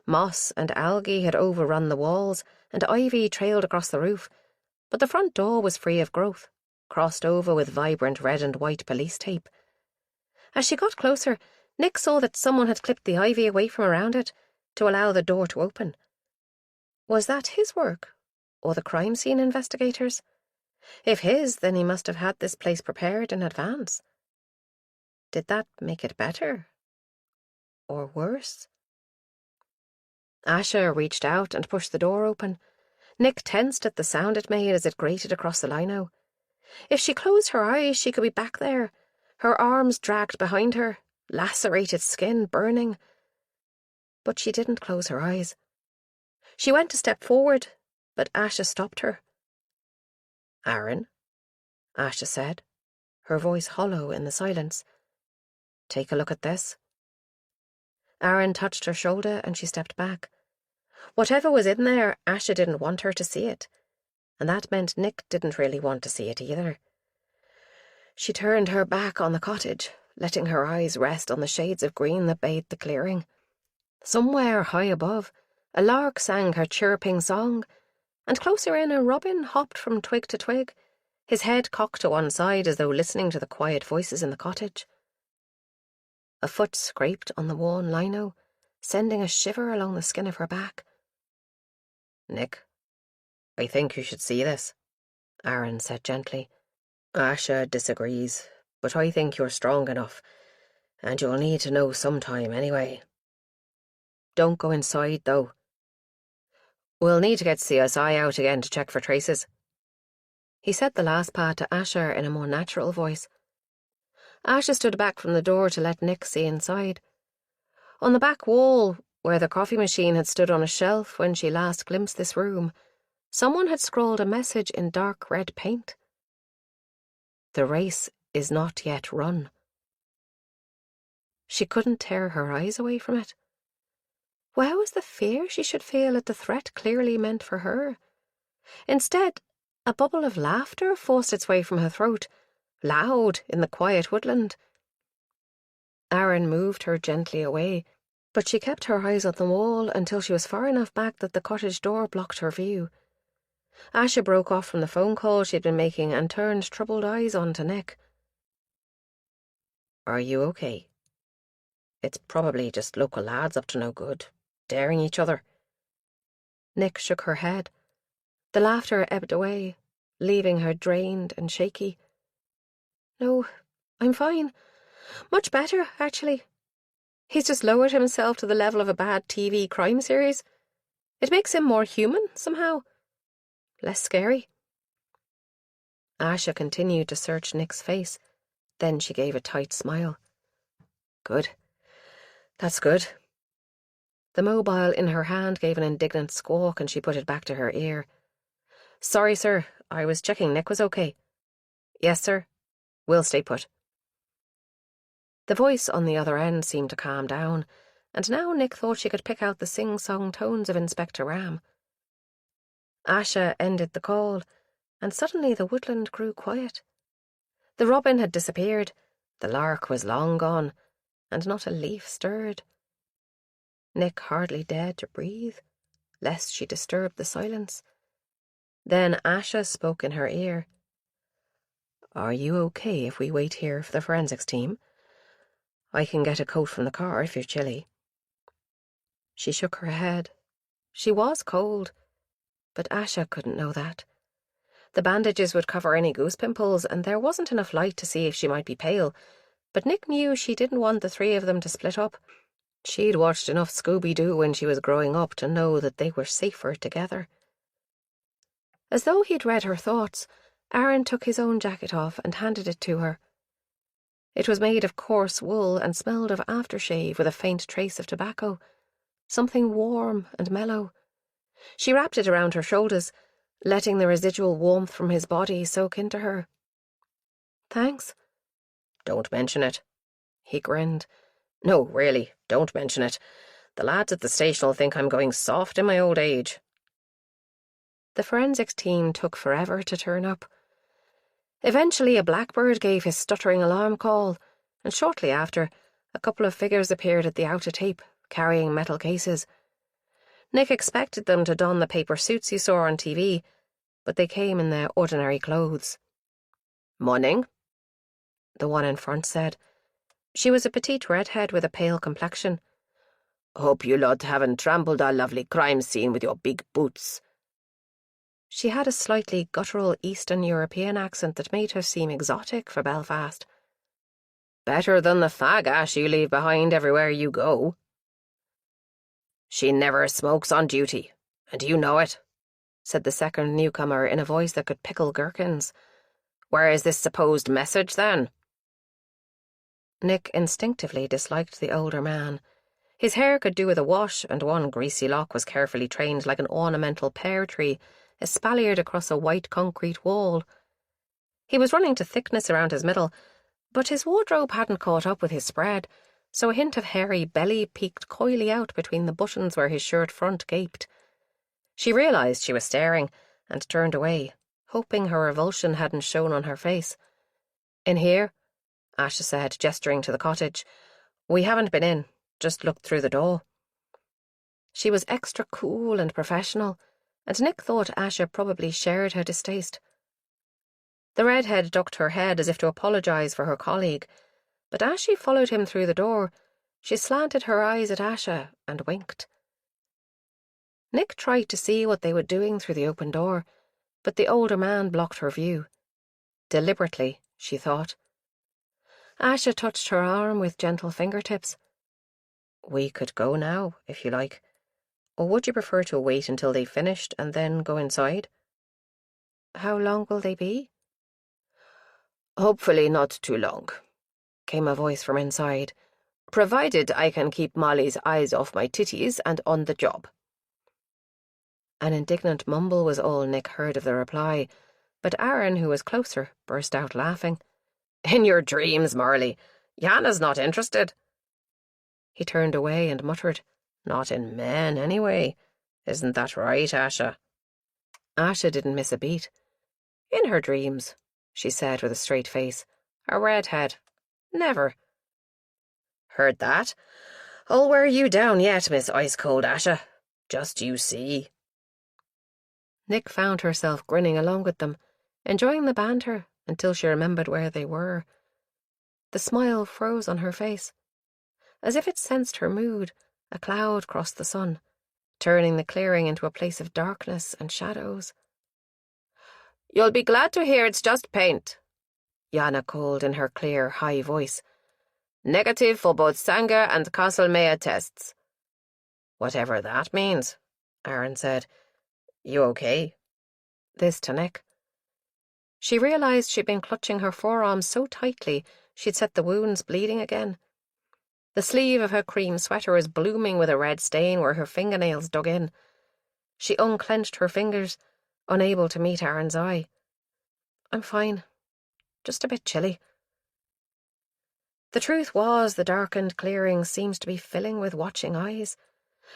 Moss and algae had overrun the walls, and ivy trailed across the roof, but the front door was free of growth, crossed over with vibrant red and white police tape. As she got closer, Nick saw that someone had clipped the ivy away from around it to allow the door to open. Was that his work, or the crime scene investigators? If his, then he must have had this place prepared in advance. Did that make it better? Or worse? Asha reached out and pushed the door open. Nick tensed at the sound it made as it grated across the lino. If she closed her eyes, she could be back there, her arms dragged behind her, lacerated skin burning. But she didn't close her eyes. She went to step forward, but Asha stopped her. Aaron, Asha said, her voice hollow in the silence. Take a look at this. Aaron touched her shoulder and she stepped back. Whatever was in there, Asha didn't want her to see it, and that meant Nick didn't really want to see it either. She turned her back on the cottage, letting her eyes rest on the shades of green that bathed the clearing. Somewhere high above, a lark sang her chirping song, and closer in a robin hopped from twig to twig, his head cocked to one side as though listening to the quiet voices in the cottage. A foot scraped on the worn lino, sending a shiver along the skin of her back. "Nick, I think you should see this," Aaron said gently. "Asha disagrees, but I think you're strong enough, and you'll need to know sometime anyway. Don't go inside, though. We'll need to get CSI out again to check for traces." He said the last part to Asher in a more natural voice. Asher stood back from the door to let Nick see inside. On the back wall, where the coffee machine had stood on a shelf when she last glimpsed this room, someone had scrawled a message in dark red paint. "The race is not yet run." She couldn't tear her eyes away from it. Where was the fear she should feel at the threat clearly meant for her? Instead, a bubble of laughter forced its way from her throat, loud in the quiet woodland. Aaron moved her gently away, but she kept her eyes on the wall until she was far enough back that the cottage door blocked her view. Asha broke off from the phone call she'd been making and turned troubled eyes on to Nick. "Are you okay? It's probably just local lads up to no good, daring each other." Nick shook her head. The laughter ebbed away, leaving her drained and shaky. "No, I'm fine. Much better, actually. He's just lowered himself to the level of a bad TV crime series. It makes him more human, somehow. Less scary." Asha continued to search Nick's face. Then she gave a tight smile. "Good. That's good." The mobile in her hand gave an indignant squawk and she put it back to her ear. "Sorry, sir. I was checking Nick was okay." "Yes, sir. We'll stay put." The voice on the other end seemed to calm down, and now Nick thought she could pick out the sing-song tones of Inspector Ram. Asha ended the call, and suddenly the woodland grew quiet. The robin had disappeared, the lark was long gone, and not a leaf stirred. Nick hardly dared to breathe, lest she disturb the silence. Then Asha spoke in her ear. "Are you okay if we wait here for the forensics team? I can get a coat from the car if you're chilly." She shook her head. She was cold, but Asha couldn't know that. The bandages would cover any goose pimples, and there wasn't enough light to see if she might be pale, but Nick knew she didn't want the three of them to split up. She'd watched enough Scooby-Doo when she was growing up to know that they were safer together. As though he'd read her thoughts, Aaron took his own jacket off and handed it to her. It was made of coarse wool and smelled of aftershave with a faint trace of tobacco, something warm and mellow. She wrapped it around her shoulders, letting the residual warmth from his body soak into her. "Thanks." "Don't mention it." He grinned. "No, really, don't mention it. The lads at the station will think I'm going soft in my old age." The forensics team took forever to turn up. Eventually a blackbird gave his stuttering alarm call, and shortly after, a couple of figures appeared at the outer tape, carrying metal cases. Nick expected them to don the paper suits you saw on TV, but they came in their ordinary clothes. "Morning," the one in front said. She was a petite redhead with a pale complexion. "Hope you lot haven't trampled our lovely crime scene with your big boots." She had a slightly guttural Eastern European accent that made her seem exotic for Belfast. "Better than the fag ash you leave behind everywhere you go." "She never smokes on duty, and you know it," said the second newcomer in a voice that could pickle gherkins. "Where is this supposed message, then?" Nick instinctively disliked the older man. His hair could do with a wash, and one greasy lock was carefully trained like an ornamental pear tree, espaliered across a white concrete wall. He was running to thickness around his middle, but his wardrobe hadn't caught up with his spread, so a hint of hairy belly peeked coyly out between the buttons where his shirt front gaped. She realised she was staring, and turned away, hoping her revulsion hadn't shown on her face. "In here?" Asha said, gesturing to the cottage. "We haven't been in, just looked through the door." She was extra cool and professional, and Nick thought Asha probably shared her distaste. The redhead ducked her head as if to apologise for her colleague, but as she followed him through the door, she slanted her eyes at Asha and winked. Nick tried to see what they were doing through the open door, but the older man blocked her view. Deliberately, she thought. Asha touched her arm with gentle fingertips. "We could go now, if you like. Or would you prefer to wait until they finished and then go inside?" "How long will they be?" "Hopefully not too long," came a voice from inside, "provided I can keep Molly's eyes off my titties and on the job." An indignant mumble was all Nick heard of the reply, but Aaron, who was closer, burst out laughing. "In your dreams, Marley. Yana's not interested." He turned away and muttered, "Not in men, anyway. Isn't that right, Asha?" Asha didn't miss a beat. "In her dreams," she said with a straight face. "A redhead. Never." "Heard that? I'll wear you down yet, Miss Ice-Cold Asha. Just you see." Nick found herself grinning along with them, enjoying the banter until she remembered where they were. The smile froze on her face. As if it sensed her mood, a cloud crossed the sun, turning the clearing into a place of darkness and shadows. "You'll be glad to hear it's just paint," Yana called in her clear, high voice. "Negative for both Sanger and Castlemaia tests." "Whatever that means," Aaron said. "You okay?" This to Nick. She realised she'd been clutching her forearms so tightly she'd set the wounds bleeding again. The sleeve of her cream sweater was blooming with a red stain where her fingernails dug in. She unclenched her fingers, unable to meet Aaron's eye. "I'm fine. Just a bit chilly." The truth was the darkened clearing seemed to be filling with watching eyes.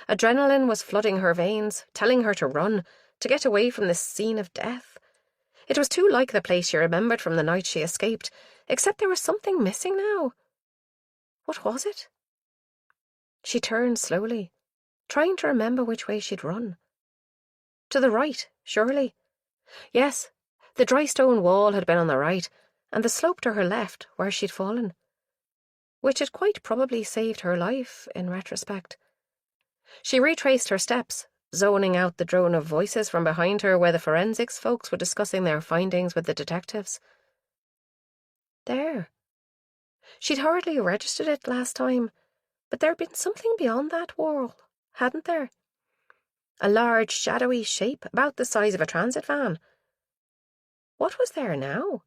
Adrenaline was flooding her veins, telling her to run, to get away from this scene of death. It was too like the place she remembered from the night she escaped, except there was something missing now. What was it? She turned slowly, trying to remember which way she'd run. To the right, surely. Yes, the dry stone wall had been on the right, and the slope to her left, where she'd fallen. Which had quite probably saved her life, in retrospect. She retraced her steps, zoning out the drone of voices from behind her where the forensics folks were discussing their findings with the detectives. There. She'd hardly registered it last time, but there'd been something beyond that wall, hadn't there? A large, shadowy shape about the size of a transit van. What was there now?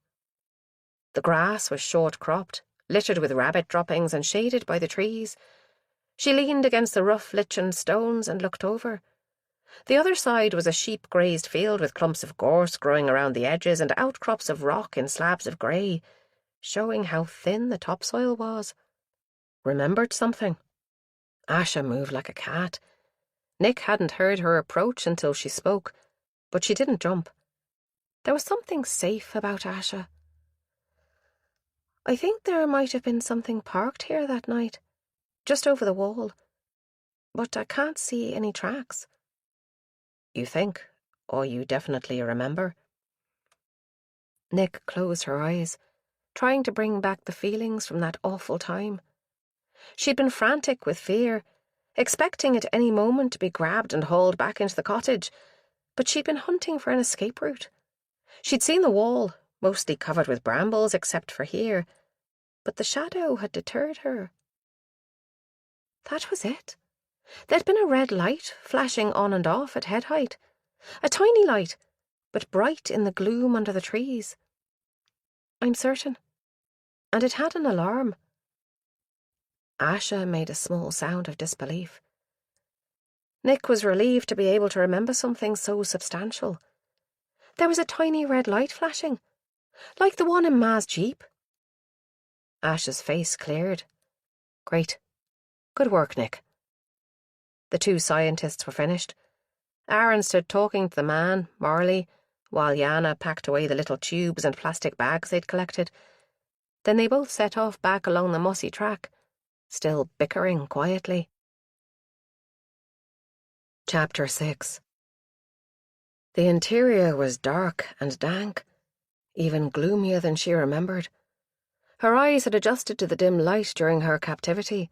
The grass was short-cropped, littered with rabbit droppings and shaded by the trees. She leaned against the rough, lichened stones and looked over. The other side was a sheep-grazed field with clumps of gorse growing around the edges and outcrops of rock in slabs of grey, showing how thin the topsoil was. Remembered something. Asha moved like a cat. Nick hadn't heard her approach until she spoke, but she didn't jump. There was something safe about Asha. "I think there might have been something parked here that night, just over the wall, but I can't see any tracks." "You think, or you definitely remember?" Nick closed her eyes, trying to bring back the feelings from that awful time. She'd been frantic with fear, expecting at any moment to be grabbed and hauled back into the cottage, but she'd been hunting for an escape route. She'd seen the wall, mostly covered with brambles except for here, but the shadow had deterred her. That was it. There'd been a red light flashing on and off at head height. A tiny light, but bright in the gloom under the trees. I'm certain. And it had an alarm. Asha made a small sound of disbelief. Nick was relieved to be able to remember something so substantial. There was a tiny red light flashing, like the one in Ma's jeep. Asha's face cleared. Great. Good work, Nick. The two scientists were finished. Aaron stood talking to the man, Marley, while Yana packed away the little tubes and plastic bags they'd collected. Then they both set off back along the mossy track, still bickering quietly. Chapter 6. The interior was dark and dank. even gloomier than she remembered. Her eyes had adjusted to the dim light during her captivity.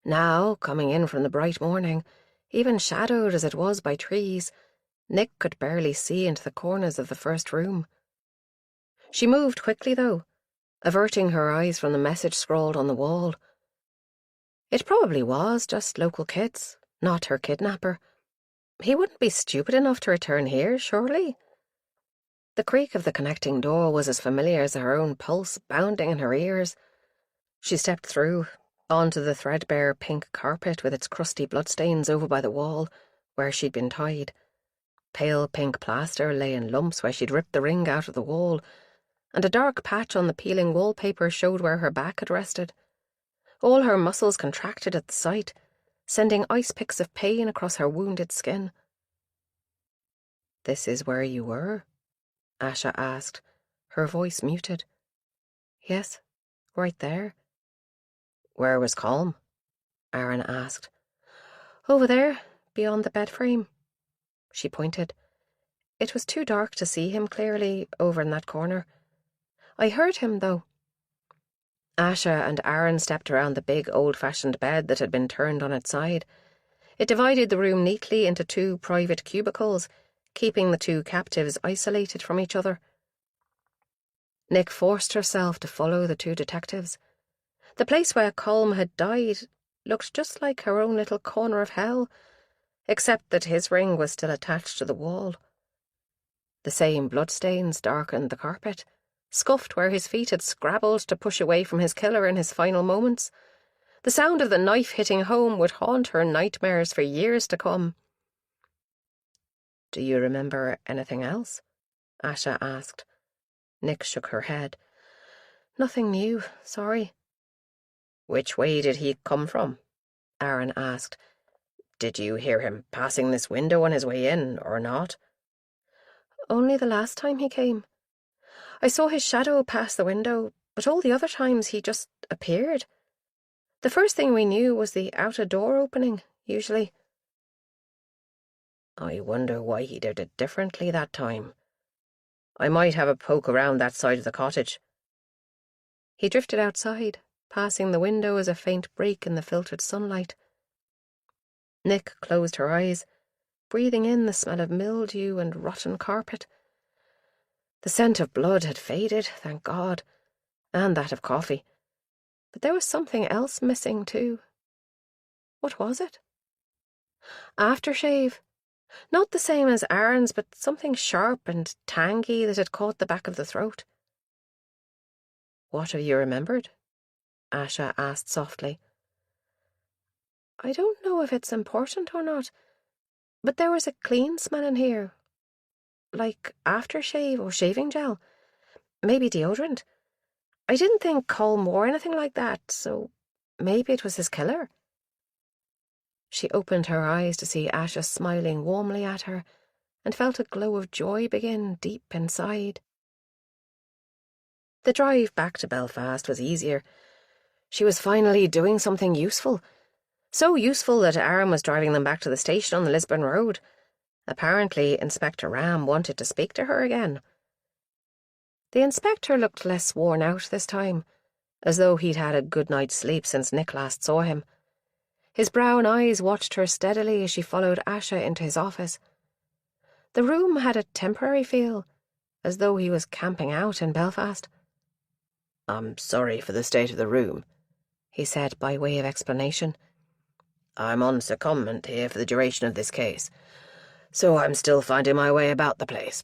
Now, coming in from the bright morning, even shadowed as it was by trees, Nick could barely see into the corners of the first room. She moved quickly, though, averting her eyes from the message scrawled on the wall. It probably was just local kids, not her kidnapper. He wouldn't be stupid enough to return here, surely. The creak of the connecting door was as familiar as her own pulse bounding in her ears. She stepped through, onto the threadbare pink carpet with its crusty bloodstains over by the wall, where she'd been tied. Pale pink plaster lay in lumps where she'd ripped the ring out of the wall, and a dark patch on the peeling wallpaper showed where her back had rested. All her muscles contracted at the sight, sending ice picks of pain across her wounded skin. "This is where you were?" Asha asked, her voice muted. "Yes, right there." "Where was Colm?" Aaron asked. "Over there, beyond the bed frame." She pointed. It was too dark to see him clearly over in that corner. "I heard him, though." Asha and Aaron stepped around the big old-fashioned bed that had been turned on its side. It divided the room neatly into 2 private cubicles, keeping the 2 captives isolated from each other. Nick forced herself to follow the 2 detectives. The place where Colm had died looked just like her own little corner of hell, except that his ring was still attached to the wall. The same bloodstains darkened the carpet, scuffed where his feet had scrabbled to push away from his killer in his final moments. The sound of the knife hitting home would haunt her nightmares for years to come. "Do you remember anything else?" Asha asked. Nick shook her head. "Nothing new, sorry." "Which way did he come from?" Aaron asked. "Did you hear him passing this window on his way in, or not?" "Only the last time he came. I saw his shadow pass the window, but all the other times he just appeared. The first thing we knew was the outer door opening, usually." "I wonder why he did it differently that time. I might have a poke around that side of the cottage." He drifted outside, passing the window as a faint break in the filtered sunlight. Nick closed her eyes, breathing in the smell of mildew and rotten carpet. The scent of blood had faded, thank God, and that of coffee. But there was something else missing, too. What was it? Aftershave. Not the same as Aaron's, but something sharp and tangy that had caught the back of the throat. "What have you remembered?" Asha asked softly. "I don't know if it's important or not, but there was a clean smell in here. Like aftershave or shaving gel. Maybe deodorant. I didn't think Colm wore anything like that, so maybe it was his killer." She opened her eyes to see Asha smiling warmly at her, and felt a glow of joy begin deep inside. The drive back to Belfast was easier. She was finally doing something useful. So useful that Aaron was driving them back to the station on the Lisburn Road. Apparently, Inspector Ram wanted to speak to her again. The inspector looked less worn out this time, as though he'd had a good night's sleep since Nick last saw him. His brown eyes watched her steadily as she followed Asha into his office. The room had a temporary feel, as though he was camping out in Belfast. "I'm sorry for the state of the room," he said by way of explanation. "I'm on secondment here for the duration of this case, so I'm still finding my way about the place.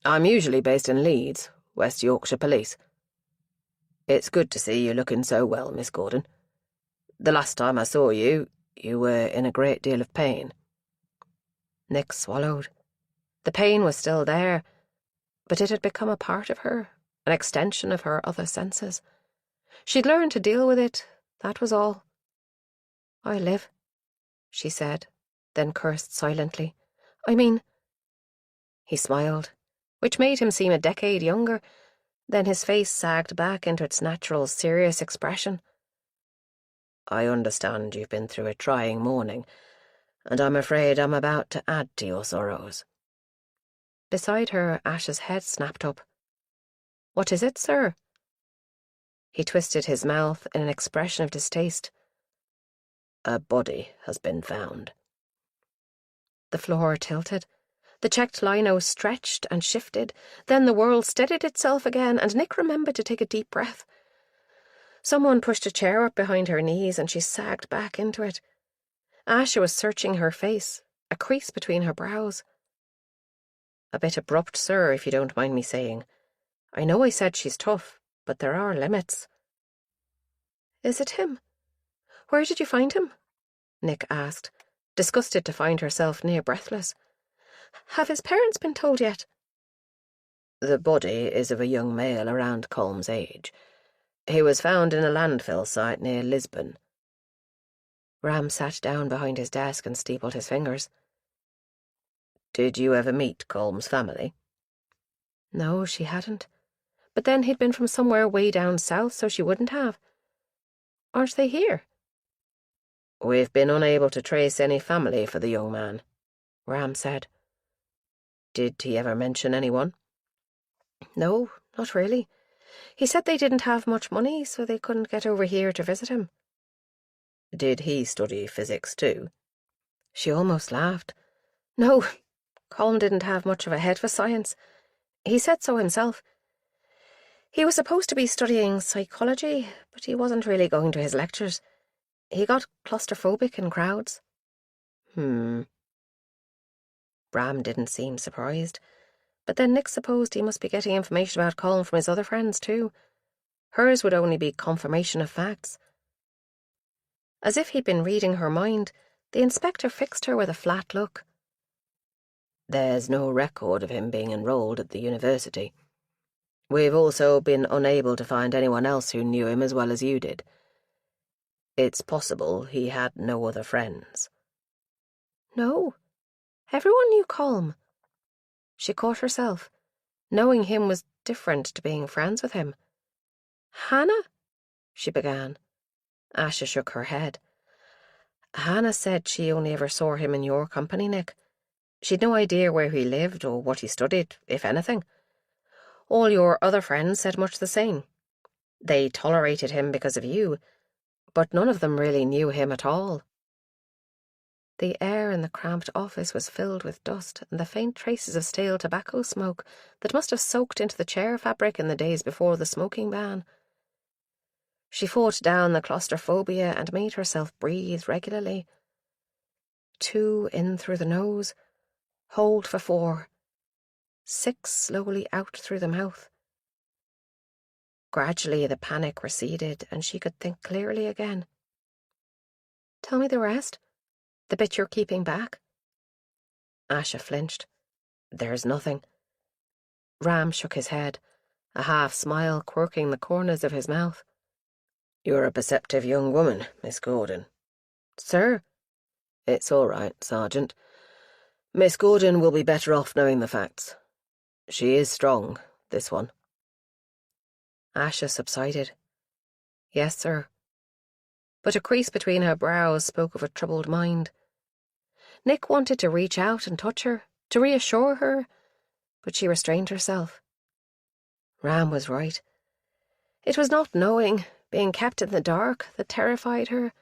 I'm usually based in Leeds, West Yorkshire Police. It's good to see you looking so well, Miss Gordon. The last time I saw you, you were in a great deal of pain." Nick swallowed. The pain was still there, but it had become a part of her, an extension of her other senses. She'd learned to deal with it, that was all. "I live," she said, then cursed silently. "I mean—" He smiled, which made him seem a decade younger. Then his face sagged back into its natural, serious expression. "I understand you've been through a trying morning, and I'm afraid I'm about to add to your sorrows." Beside her, Ash's head snapped up. What is it, sir? He twisted his mouth in an expression of distaste. A body has been found. The floor tilted. The checked lino stretched and shifted. Then the world steadied itself again, and Nick remembered to take a deep breath. Someone pushed a chair up behind her knees, and she sagged back into it. Asha was searching her face, a crease between her brows. A bit abrupt, sir, if you don't mind me saying. I know I said she's tough, but there are limits. Is it him? Where did you find him? Nick asked, disgusted to find herself near breathless. Have his parents been told yet? The body is of a young male around Colm's age. He was found in a landfill site near Lisbon. Ram sat down behind his desk and steepled his fingers. Did you ever meet Colm's family? No, she hadn't. But then he'd been from somewhere way down south, so she wouldn't have. Aren't they here? We've been unable to trace any family for the young man, Ram said. Did he ever mention anyone? No, not really. He said they didn't have much money, so they couldn't get over here to visit him. Did he study physics too? She almost laughed. No, Colm didn't have much of a head for science. He said so himself. He was supposed to be studying psychology, but he wasn't really going to his lectures. He got claustrophobic in crowds. Ram didn't seem surprised, but then Nick supposed he must be getting information about Colm from his other friends too. Hers would only be confirmation of facts. As if he'd been reading her mind, the inspector fixed her with a flat look. There's no record of him being enrolled at the university. We've also been unable to find anyone else who knew him as well as you did. It's possible he had no other friends. No, everyone knew Colm. She caught herself. Knowing him was different to being friends with him. Hannah? She began. Asha shook her head. Hannah said she only ever saw him in your company, Nick. She'd no idea where he lived or what he studied, if anything. All your other friends said much the same. They tolerated him because of you, but none of them really knew him at all. The air in the cramped office was filled with dust and the faint traces of stale tobacco smoke that must have soaked into the chair fabric in the days before the smoking ban. She fought down the claustrophobia and made herself breathe regularly. 2 in through the nose, hold for 4. 6 slowly out through the mouth. Gradually the panic receded and she could think clearly again. Tell me the rest. The bit you're keeping back. Asha flinched. There's nothing. Ram shook his head, a half smile quirking the corners of his mouth. You're a perceptive young woman, Miss Gordon. Sir? It's all right, Sergeant. Miss Gordon will be better off knowing the facts. She is strong, this one. Asha subsided. Yes, sir. But a crease between her brows spoke of a troubled mind. Nick wanted to reach out and touch her, to reassure her, but she restrained herself. Ram was right. It was not knowing, being kept in the dark, that terrified her.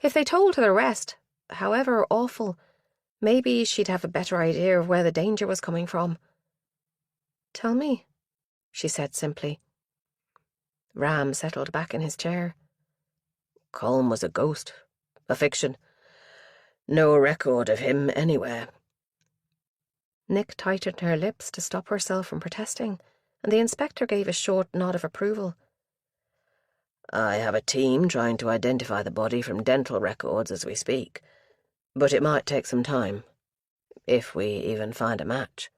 If they told her the rest, however awful, maybe she'd have a better idea of where the danger was coming from. Tell me, she said simply. Ram settled back in his chair. Colm was a ghost, a fiction. No record of him anywhere. Nick tightened her lips to stop herself from protesting, and the inspector gave a short nod of approval. I have a team trying to identify the body from dental records as we speak, but it might take some time, if we even find a match.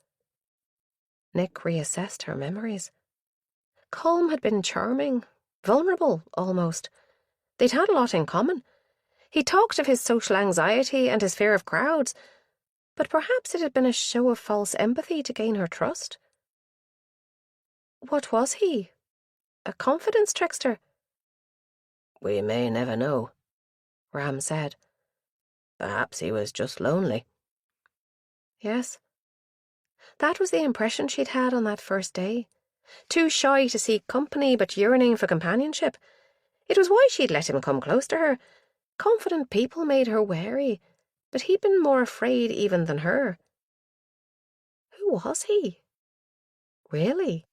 Nick reassessed her memories. Colm had been charming, vulnerable, almost. They'd had a lot in common. He talked of his social anxiety and his fear of crowds, but perhaps it had been a show of false empathy to gain her trust. What was he? A confidence trickster? We may never know, Ram said. Perhaps he was just lonely. Yes. That was the impression she'd had on that first day. Too shy to seek company but yearning for companionship. It was why she'd let him come close to her. Confident people made her wary, but he'd been more afraid even than her. Who was he? Really?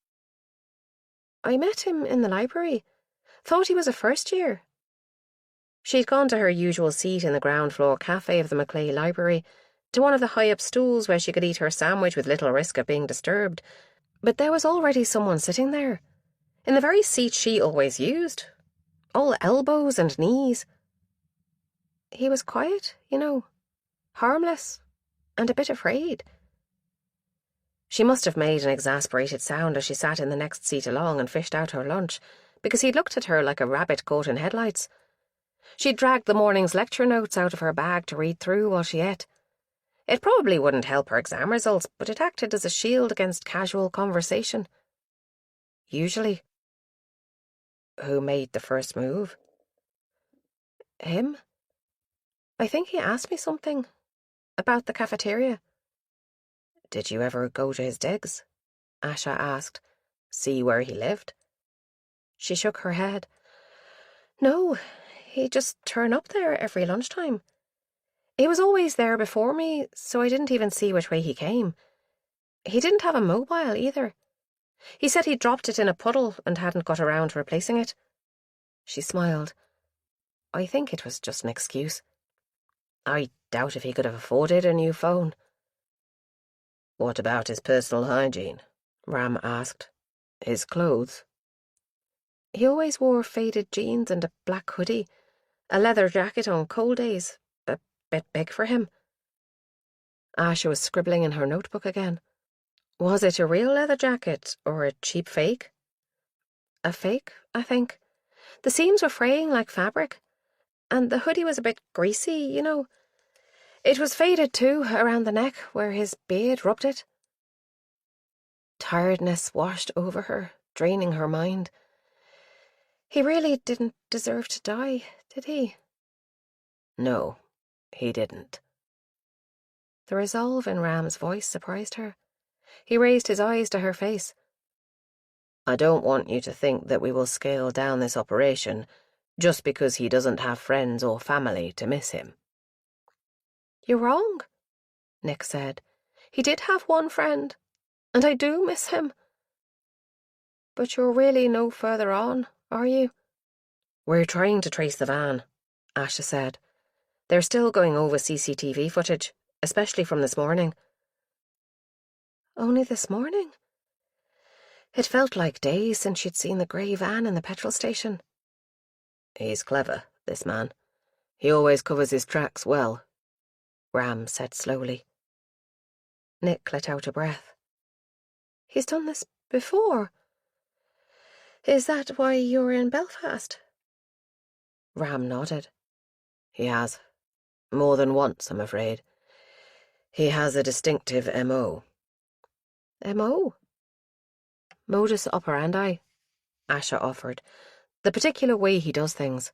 I met him in the library. Thought he was a first year. She'd gone to her usual seat in the ground floor cafe of the Macleay Library, to one of the high-up stools where she could eat her sandwich with little risk of being disturbed. But there was already someone sitting there, in the very seat she always used, all elbows and knees. He was quiet, harmless, and a bit afraid. She must have made an exasperated sound as she sat in the next seat along and fished out her lunch, because he'd looked at her like a rabbit caught in headlights. She'd dragged the morning's lecture notes out of her bag to read through while she ate. It probably wouldn't help her exam results, but it acted as a shield against casual conversation. Usually. Who made the first move? Him? I think he asked me something. About the cafeteria. Did you ever go to his digs? Asha asked. See where he lived? She shook her head. No, he'd just turn up there every lunchtime. He was always there before me, so I didn't even see which way he came. He didn't have a mobile either. He said he'd dropped it in a puddle and hadn't got around to replacing it. She smiled. I think it was just an excuse. I doubt if he could have afforded a new phone. What about his personal hygiene? Ram asked. His clothes? He always wore faded jeans and a black hoodie, a leather jacket on cold days, a bit big for him. Asha was scribbling in her notebook again. Was it a real leather jacket or a cheap fake? A fake, I think. The seams were fraying like fabric, and the hoodie was a bit greasy, It was faded too, around the neck, where his beard rubbed it. Tiredness washed over her, draining her mind. He really didn't deserve to die, did he? No, he didn't. The resolve in Ram's voice surprised her. He raised his eyes to her face. I don't want you to think that we will scale down this operation just because he doesn't have friends or family to miss him. You're wrong, Nick said. He did have one friend, and I do miss him. But you're really no further on, are you? We're trying to trace the van, Asha said. They're still going over CCTV footage, especially from this morning. Only this morning? It felt like days since she'd seen the grey van in the petrol station. He's clever, this man. He always covers his tracks well, Ram said slowly. Nick let out a breath. He's done this before. Is that why you're in Belfast? Ram nodded. He has. More than once, I'm afraid. He has a distinctive M.O. M.O.? Modus operandi, Asha offered. The particular way he does things.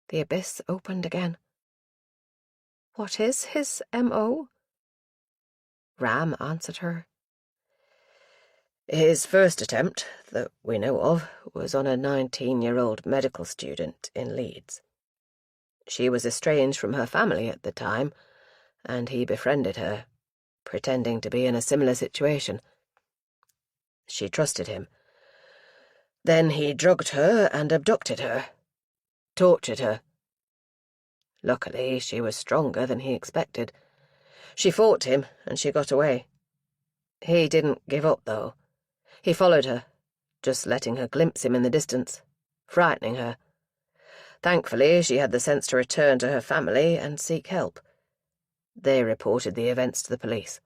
The abyss opened again. What is his M.O.? Ram answered her. His first attempt, that we know of, was on a 19-year-old medical student in Leeds. She was estranged from her family at the time, and he befriended her, pretending to be in a similar situation. She trusted him. Then he drugged her and abducted her, tortured her. Luckily, she was stronger than he expected. She fought him, and she got away. He didn't give up, though. He followed her, just letting her glimpse him in the distance, frightening her. Thankfully, she had the sense to return to her family and seek help. They reported the events to the police.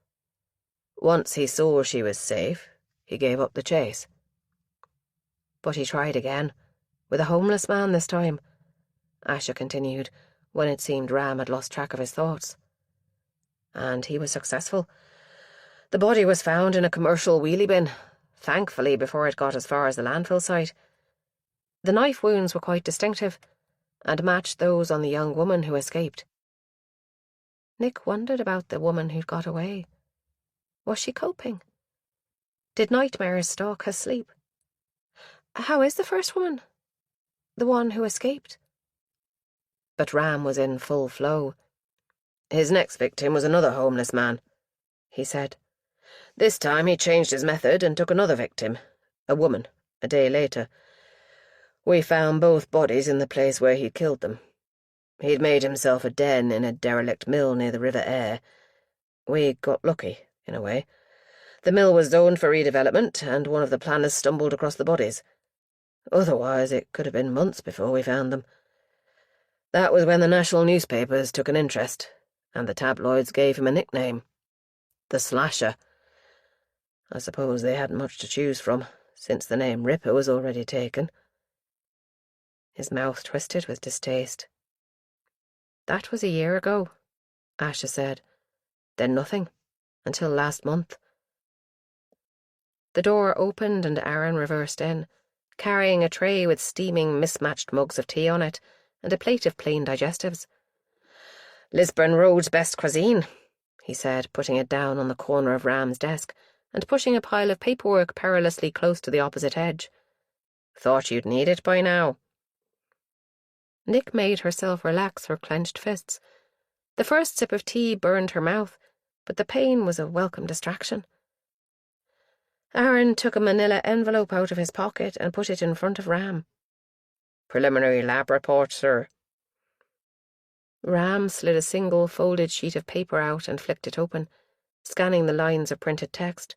Once he saw she was safe, he gave up the chase. But he tried again, with a homeless man this time, Asha continued, when it seemed Ram had lost track of his thoughts. And he was successful. The body was found in a commercial wheelie bin, thankfully before it got as far as the landfill site. The knife wounds were quite distinctive, and matched those on the young woman who escaped. Nick wondered about the woman who'd got away. Was she coping? Did nightmares stalk his sleep? How is the first woman? The one who escaped? But Ram was in full flow. His next victim was another homeless man, he said. This time he changed his method and took another victim, a woman, a day later. We found both bodies in the place where he'd killed them. He'd made himself a den in a derelict mill near the River Aire. We got lucky, in a way. The mill was zoned for redevelopment, and one of the planners stumbled across the bodies. Otherwise, it could have been months before we found them. That was when the national newspapers took an interest, and the tabloids gave him a nickname. The Slasher. I suppose they hadn't much to choose from, since the name Ripper was already taken. His mouth twisted with distaste. That was a year ago, Asha said. Then nothing, until last month. The door opened and Aaron reversed in, carrying a tray with steaming, mismatched mugs of tea on it and a plate of plain digestives. Lisburn Road's best cuisine, he said, putting it down on the corner of Ram's desk and pushing a pile of paperwork perilously close to the opposite edge. Thought you'd need it by now. Nick made herself relax her clenched fists. The first sip of tea burned her mouth, but the pain was a welcome distraction. Aaron took a manila envelope out of his pocket and put it in front of Ram. Preliminary lab report, sir. Ram slid a single folded sheet of paper out and flicked it open, scanning the lines of printed text.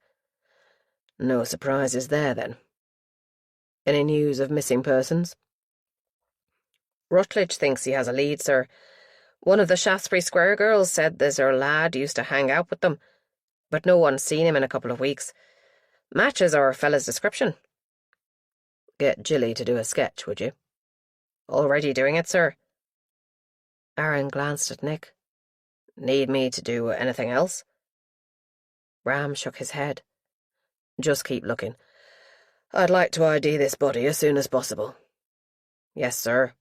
No surprises there, then. Any news of missing persons? Rutledge thinks he has a lead, sir. One of the Shaftesbury Square girls said there's her lad used to hang out with them, but no one's seen him in a couple of weeks. Matches our fella's description. Get Jilly to do a sketch, would you? Already doing it, sir. Aaron glanced at Nick. Need me to do anything else? Ram shook his head. Just keep looking. I'd like to ID this body as soon as possible. Yes, sir.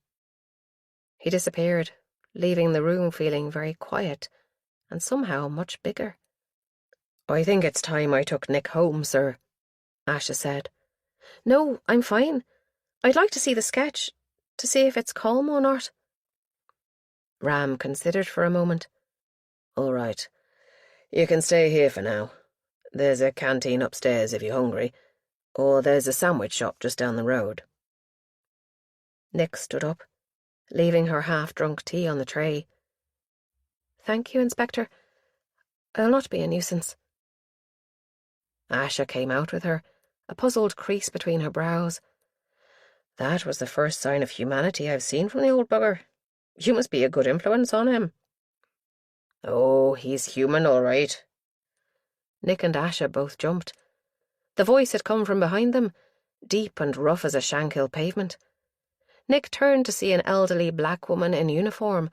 He disappeared, leaving the room feeling very quiet and somehow much bigger. I think it's time I took Nick home, sir, Asha said. No, I'm fine. I'd like to see the sketch, to see if it's calm or not. Ram considered for a moment. All right. You can stay here for now. There's a canteen upstairs if you're hungry, or there's a sandwich shop just down the road. Nick stood up, leaving her half-drunk tea on the tray. Thank you, Inspector. I'll not be a nuisance. Asha came out with her, a puzzled crease between her brows. That was the first sign of humanity I've seen from the old bugger. You must be a good influence on him. Oh, he's human, all right. Nick and Asha both jumped. The voice had come from behind them, deep and rough as a Shankill pavement. Nick turned to see an elderly black woman in uniform,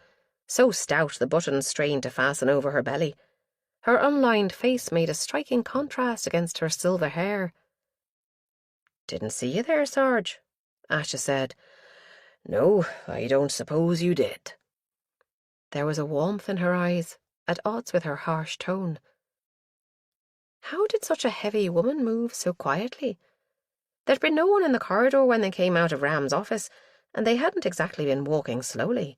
so stout the buttons strained to fasten over her belly. Her unlined face made a striking contrast against her silver hair. Didn't see you there, Sarge, Asha said. No, I don't suppose you did. There was a warmth in her eyes, at odds with her harsh tone. How did such a heavy woman move so quietly? There'd been no one in the corridor when they came out of Ram's office, and they hadn't exactly been walking slowly.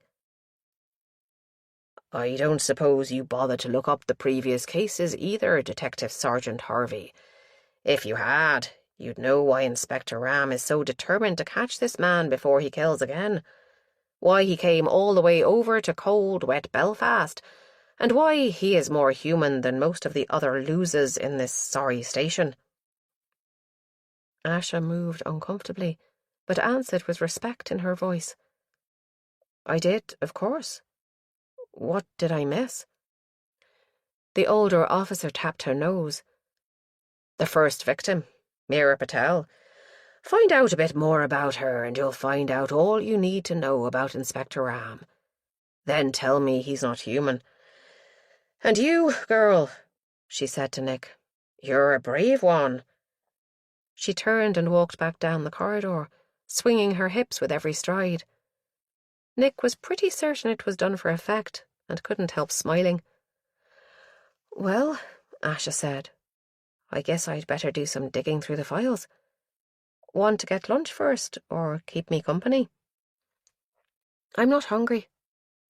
I don't suppose you bothered to look up the previous cases either, Detective Sergeant Harvey. If you had, you'd know why Inspector Ram is so determined to catch this man before he kills again, why he came all the way over to cold, wet Belfast, and why he is more human than most of the other losers in this sorry station. Asha moved uncomfortably, but answered with respect in her voice. I did, of course. What did I miss? The older officer tapped her nose. The first victim, Meera Patel. Find out a bit more about her and you'll find out all you need to know about Inspector Ram. Then tell me he's not human. And you, girl, she said to Nick, you're a brave one. She turned and walked back down the corridor, swinging her hips with every stride. Nick was pretty certain it was done for effect and couldn't help smiling. Well, Asha said, I guess I'd better do some digging through the files. Want to get lunch first, or keep me company? I'm not hungry,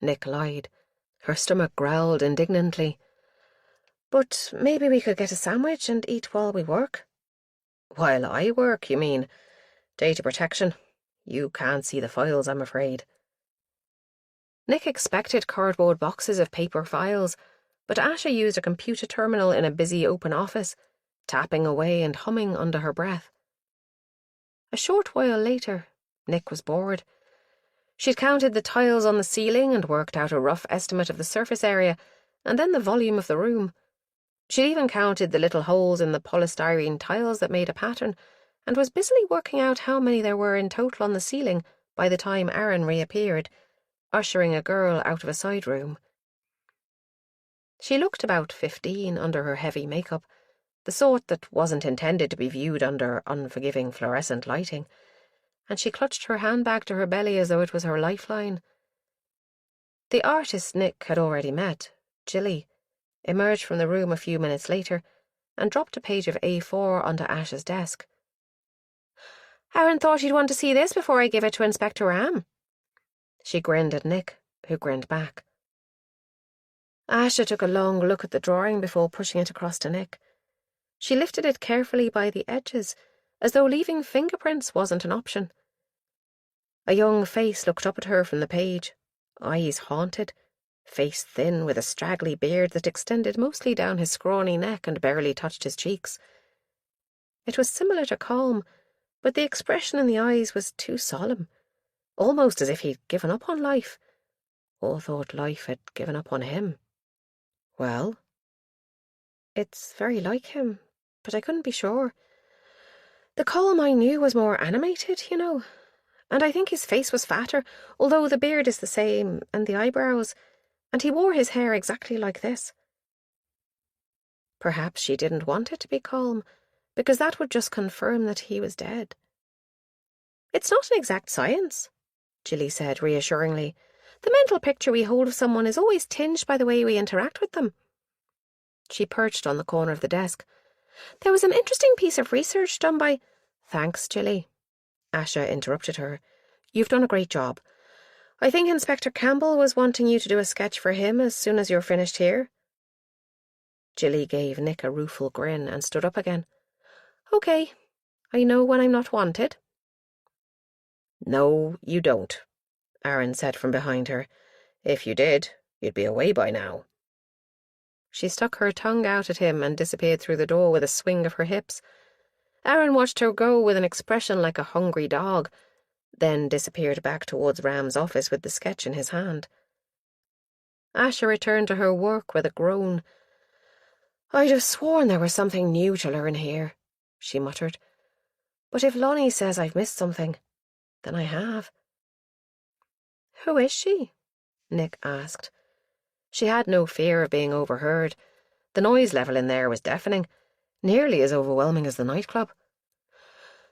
Nick lied. Her stomach growled indignantly. But maybe we could get a sandwich and eat while we work. While I work, you mean? Data protection. You can't see the files, I'm afraid. Nick expected cardboard boxes of paper files, but Asha used a computer terminal in a busy open office, tapping away and humming under her breath. A short while later, Nick was bored. She'd counted the tiles on the ceiling and worked out a rough estimate of the surface area, and then the volume of the room. She'd even counted the little holes in the polystyrene tiles that made a pattern, and was busily working out how many there were in total on the ceiling by the time Aaron reappeared, ushering a girl out of a side room. She looked about 15 under her heavy makeup, the sort that wasn't intended to be viewed under unforgiving fluorescent lighting, and she clutched her handbag to her belly as though it was her lifeline. The artist Nick had already met, Jilly, emerged from the room a few minutes later and dropped a page of A4 onto Ash's desk. Aaron thought you'd want to see this before I give it to Inspector Ram. She grinned at Nick, who grinned back. Asha took a long look at the drawing before pushing it across to Nick. She lifted it carefully by the edges, as though leaving fingerprints wasn't an option. A young face looked up at her from the page, eyes haunted, face thin with a straggly beard that extended mostly down his scrawny neck and barely touched his cheeks. It was similar to calm, but the expression in the eyes was too solemn, almost as if he'd given up on life, or thought life had given up on him. Well? It's very like him, but I couldn't be sure. The calm I knew was more animated, you know, and I think his face was fatter, although the beard is the same, and the eyebrows, and he wore his hair exactly like this. Perhaps she didn't want it to be calm, because that would just confirm that he was dead. It's not an exact science, Jilly said reassuringly. The mental picture we hold of someone is always tinged by the way we interact with them. She perched on the corner of the desk. There was an interesting piece of research done by... Thanks, Jilly. Asha interrupted her. You've done a great job. I think Inspector Campbell was wanting you to do a sketch for him as soon as you're finished here. Jilly gave Nick a rueful grin and stood up again. Okay, I know when I'm not wanted. No, you don't, Aaron said from behind her. If you did, you'd be away by now. She stuck her tongue out at him and disappeared through the door with a swing of her hips. Aaron watched her go with an expression like a hungry dog, then disappeared back towards Ram's office with the sketch in his hand. Asha returned to her work with a groan. I'd have sworn there was something new to learn here, she muttered. But if Lonnie says I've missed something, then I have. Who is she? Nick asked. She had no fear of being overheard. The noise level in there was deafening, nearly as overwhelming as the nightclub.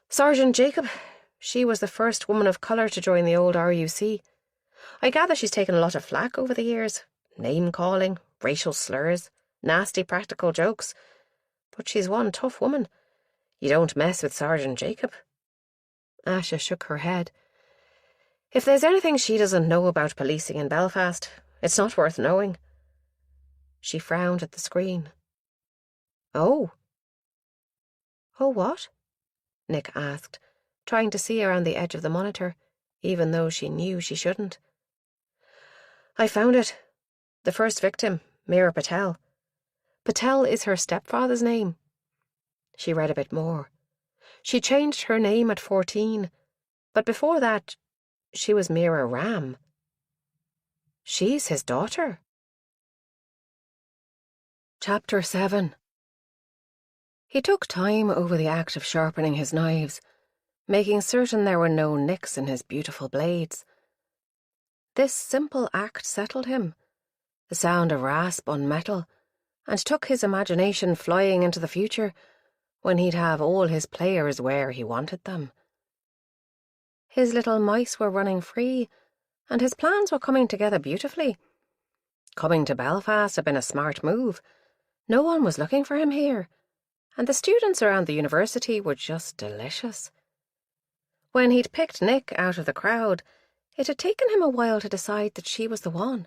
Sergeant Jacob. She was the first woman of colour to join the old RUC. I gather she's taken a lot of flack over the years. Name-calling, racial slurs, nasty practical jokes. But she's one tough woman. You don't mess with Sergeant Jacob. Asha shook her head. If there's anything she doesn't know about policing in Belfast, it's not worth knowing. She frowned at the screen. Oh. Oh, what? Nick asked, trying to see around the edge of the monitor, even though she knew she shouldn't. I found it. The first victim, Meera Patel. Patel is her stepfather's name. She read a bit more. She changed her name at 14, but before that, she was Meera Ram. She's his daughter. Chapter 7. He took time over the act of sharpening his knives, making certain there were no nicks in his beautiful blades. This simple act settled him, the sound of rasp on metal, and took his imagination flying into the future, when he'd have all his players where he wanted them. His little mice were running free, and his plans were coming together beautifully. Coming to Belfast had been a smart move. No one was looking for him here, and the students around the university were just delicious. When he'd picked Nick out of the crowd, it had taken him a while to decide that she was the one.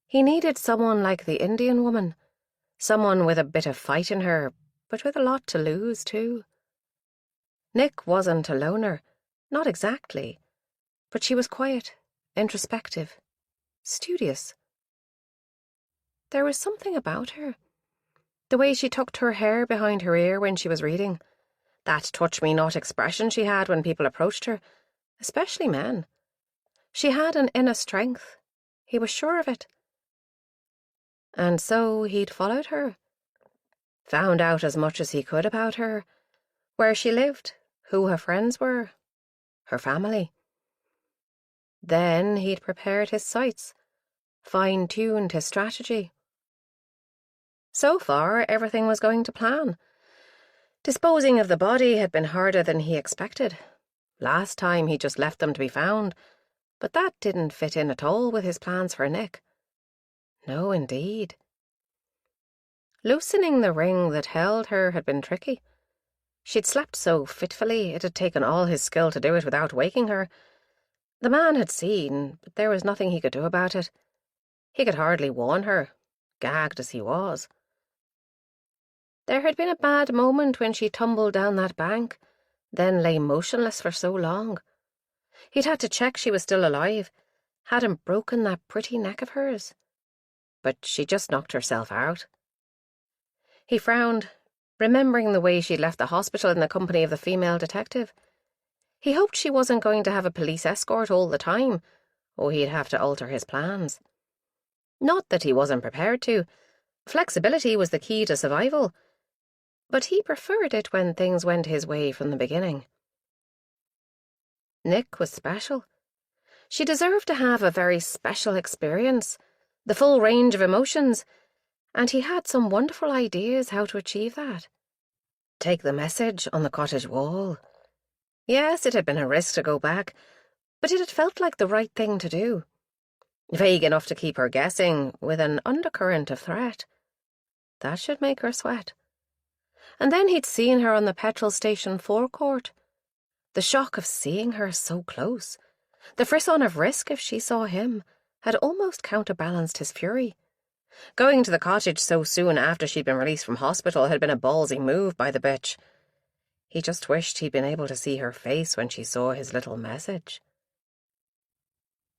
He needed someone like the Indian woman, someone with a bit of fight in her, but with a lot to lose too. Nick wasn't a loner, not exactly, but she was quiet, introspective, studious. There was something about her. The way she tucked her hair behind her ear when she was reading, that touch-me-not expression she had when people approached her, especially men. She had an inner strength. He was sure of it. And so he'd followed her, found out as much as he could about her, where she lived, who her friends were, her family. Then he'd prepared his sights, fine-tuned his strategy. So far, everything was going to plan. Disposing of the body had been harder than he expected. Last time he just left them to be found, but that didn't fit in at all with his plans for Nick. No, indeed. Loosening the ring that held her had been tricky. She'd slept so fitfully it had taken all his skill to do it without waking her. The man had seen, but there was nothing he could do about it. He could hardly warn her, gagged as he was. There had been a bad moment when she tumbled down that bank, then lay motionless for so long. He'd had to check she was still alive, hadn't broken that pretty neck of hers. But she just knocked herself out. He frowned, remembering the way she'd left the hospital in the company of the female detective. He hoped she wasn't going to have a police escort all the time, or he'd have to alter his plans. Not that he wasn't prepared to. Flexibility was the key to survival, but he preferred it when things went his way from the beginning. Nick was special. She deserved to have a very special experience, the full range of emotions, and he had some wonderful ideas how to achieve that. Take the message on the cottage wall. Yes, it had been a risk to go back, but it had felt like the right thing to do. Vague enough to keep her guessing, with an undercurrent of threat. That should make her sweat. And then he'd seen her on the petrol station forecourt. The shock of seeing her so close, the frisson of risk if she saw him, had almost counterbalanced his fury. Going to the cottage so soon after she'd been released from hospital had been a ballsy move by the bitch. He just wished he'd been able to see her face when she saw his little message.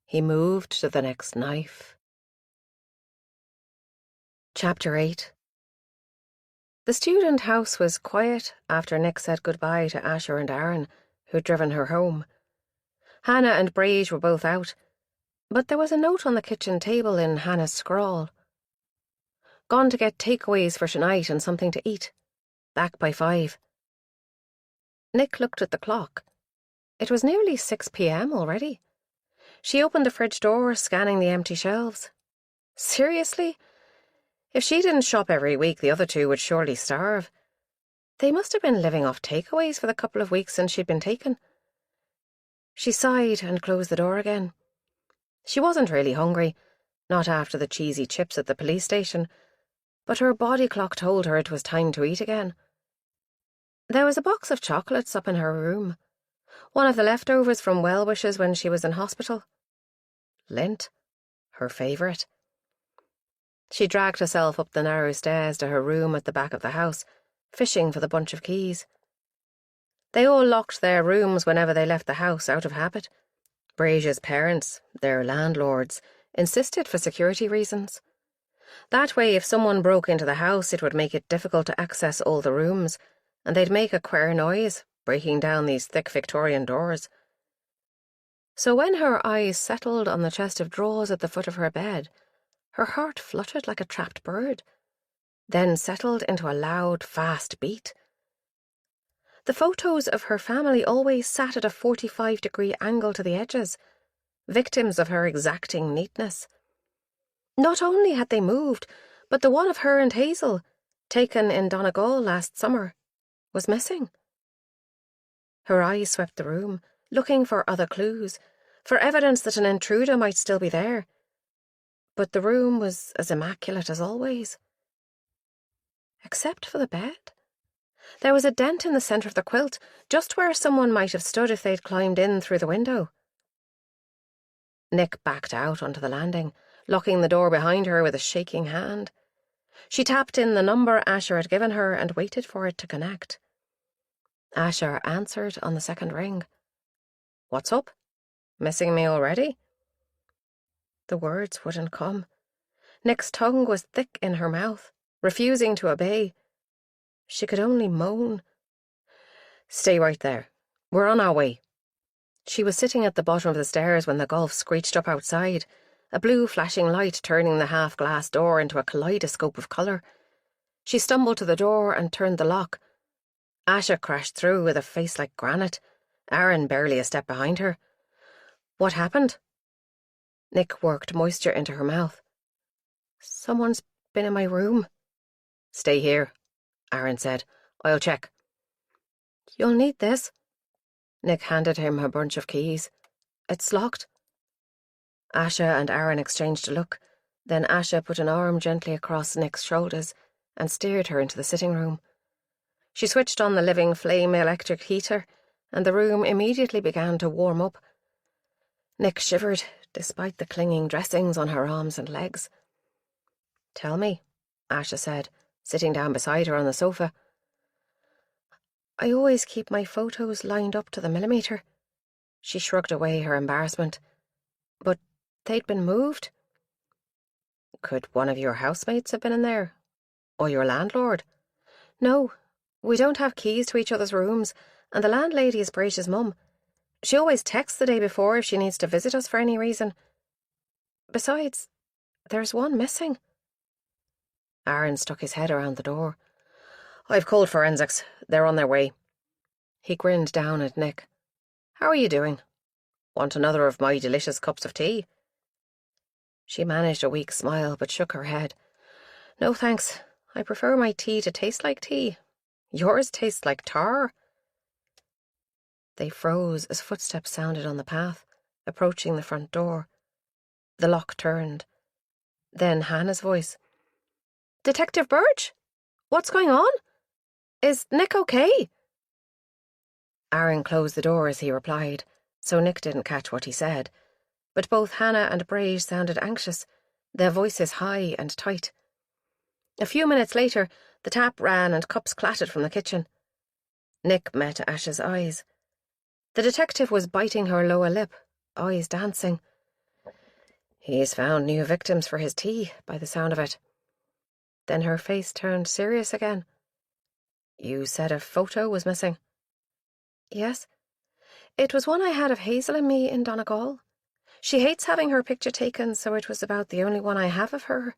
He moved to the next knife. Chapter 8. The student house was quiet after Nick said goodbye to Asher and Aaron, who'd driven her home. Hannah and Brage were both out, but there was a note on the kitchen table in Hannah's scrawl. Gone to get takeaways for tonight and something to eat. Back by 5. Nick looked at the clock. It was nearly 6 p.m. already. She opened the fridge door, scanning the empty shelves. Seriously? If she didn't shop every week, the other two would surely starve. They must have been living off takeaways for the couple of weeks since she'd been taken. She sighed and closed the door again. She wasn't really hungry, not after the cheesy chips at the police station, but her body clock told her it was time to eat again. There was a box of chocolates up in her room, one of the leftovers from well wishes when she was in hospital. Lint, her favourite. She dragged herself up the narrow stairs to her room at the back of the house, fishing for the bunch of keys. They all locked their rooms whenever they left the house out of habit. Brazia's parents, their landlords, insisted for security reasons. That way, if someone broke into the house, it would make it difficult to access all the rooms, and they'd make a queer noise, breaking down these thick Victorian doors. So when her eyes settled on the chest of drawers at the foot of her bed, her heart fluttered like a trapped bird, then settled into a loud, fast beat. The photos of her family always sat at a 45-degree angle to the edges, victims of her exacting neatness. Not only had they moved, but the one of her and Hazel, taken in Donegal last summer, was missing. Her eyes swept the room, looking for other clues, for evidence that an intruder might still be there. But the room was as immaculate as always. Except for the bed. There was a dent in the centre of the quilt, just where someone might have stood if they'd climbed in through the window. Nick backed out onto the landing, locking the door behind her with a shaking hand. She tapped in the number Asher had given her and waited for it to connect. Asher answered on the second ring. "What's up? Missing me already?" The words wouldn't come. Nick's tongue was thick in her mouth, refusing to obey. She could only moan. "Stay right there. We're on our way." She was sitting at the bottom of the stairs when the Golf screeched up outside, a blue flashing light turning the half-glass door into a kaleidoscope of colour. She stumbled to the door and turned the lock. Asha crashed through with a face like granite, Aaron barely a step behind her. "What happened?" Nick worked moisture into her mouth. "Someone's been in my room." "Stay here," Aaron said. "I'll check." "You'll need this." Nick handed him a bunch of keys. "It's locked." Asha and Aaron exchanged a look. Then Asha put an arm gently across Nick's shoulders and steered her into the sitting room. She switched on the living flame electric heater, and the room immediately began to warm up. Nick shivered, despite the clinging dressings on her arms and legs. "Tell me," Asha said, sitting down beside her on the sofa. "I always keep my photos lined up to the millimetre." She shrugged away her embarrassment. "But they'd been moved." "Could one of your housemates have been in there? Or your landlord?" "No, we don't have keys to each other's rooms, and the landlady is Braish's mum. She always texts the day before if she needs to visit us for any reason. Besides, there's one missing." Aaron stuck his head around the door. "I've called forensics. They're on their way." He grinned down at Nick. "How are you doing? Want another of my delicious cups of tea?" She managed a weak smile but shook her head. "No thanks. I prefer my tea to taste like tea. Yours tastes like tar." They froze as footsteps sounded on the path, approaching the front door. The lock turned. Then Hannah's voice. "Detective Birch? What's going on? Is Nick okay?" Aaron closed the door as he replied, so Nick didn't catch what he said. But both Hannah and Braish sounded anxious, their voices high and tight. A few minutes later, the tap ran and cups clattered from the kitchen. Nick met Asha's eyes. The detective was biting her lower lip, eyes dancing. "He's found new victims for his tea, by the sound of it." Then her face turned serious again. "You said a photo was missing?" "Yes. It was one I had of Hazel and me in Donegal. She hates having her picture taken, so it was about the only one I have of her."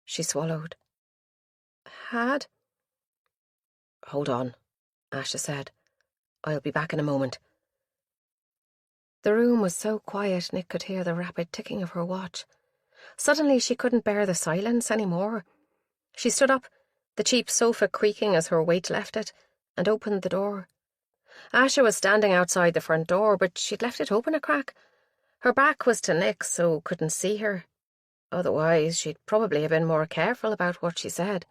She swallowed. "Had?" "Hold on," Asha said. "I'll be back in a moment." The room was so quiet Nick could hear the rapid ticking of her watch. Suddenly she couldn't bear the silence any more. She stood up, the cheap sofa creaking as her weight left it, and opened the door. Asha was standing outside the front door, but she'd left it open a crack. Her back was to Nick, so couldn't see her. Otherwise, she'd probably have been more careful about what she said.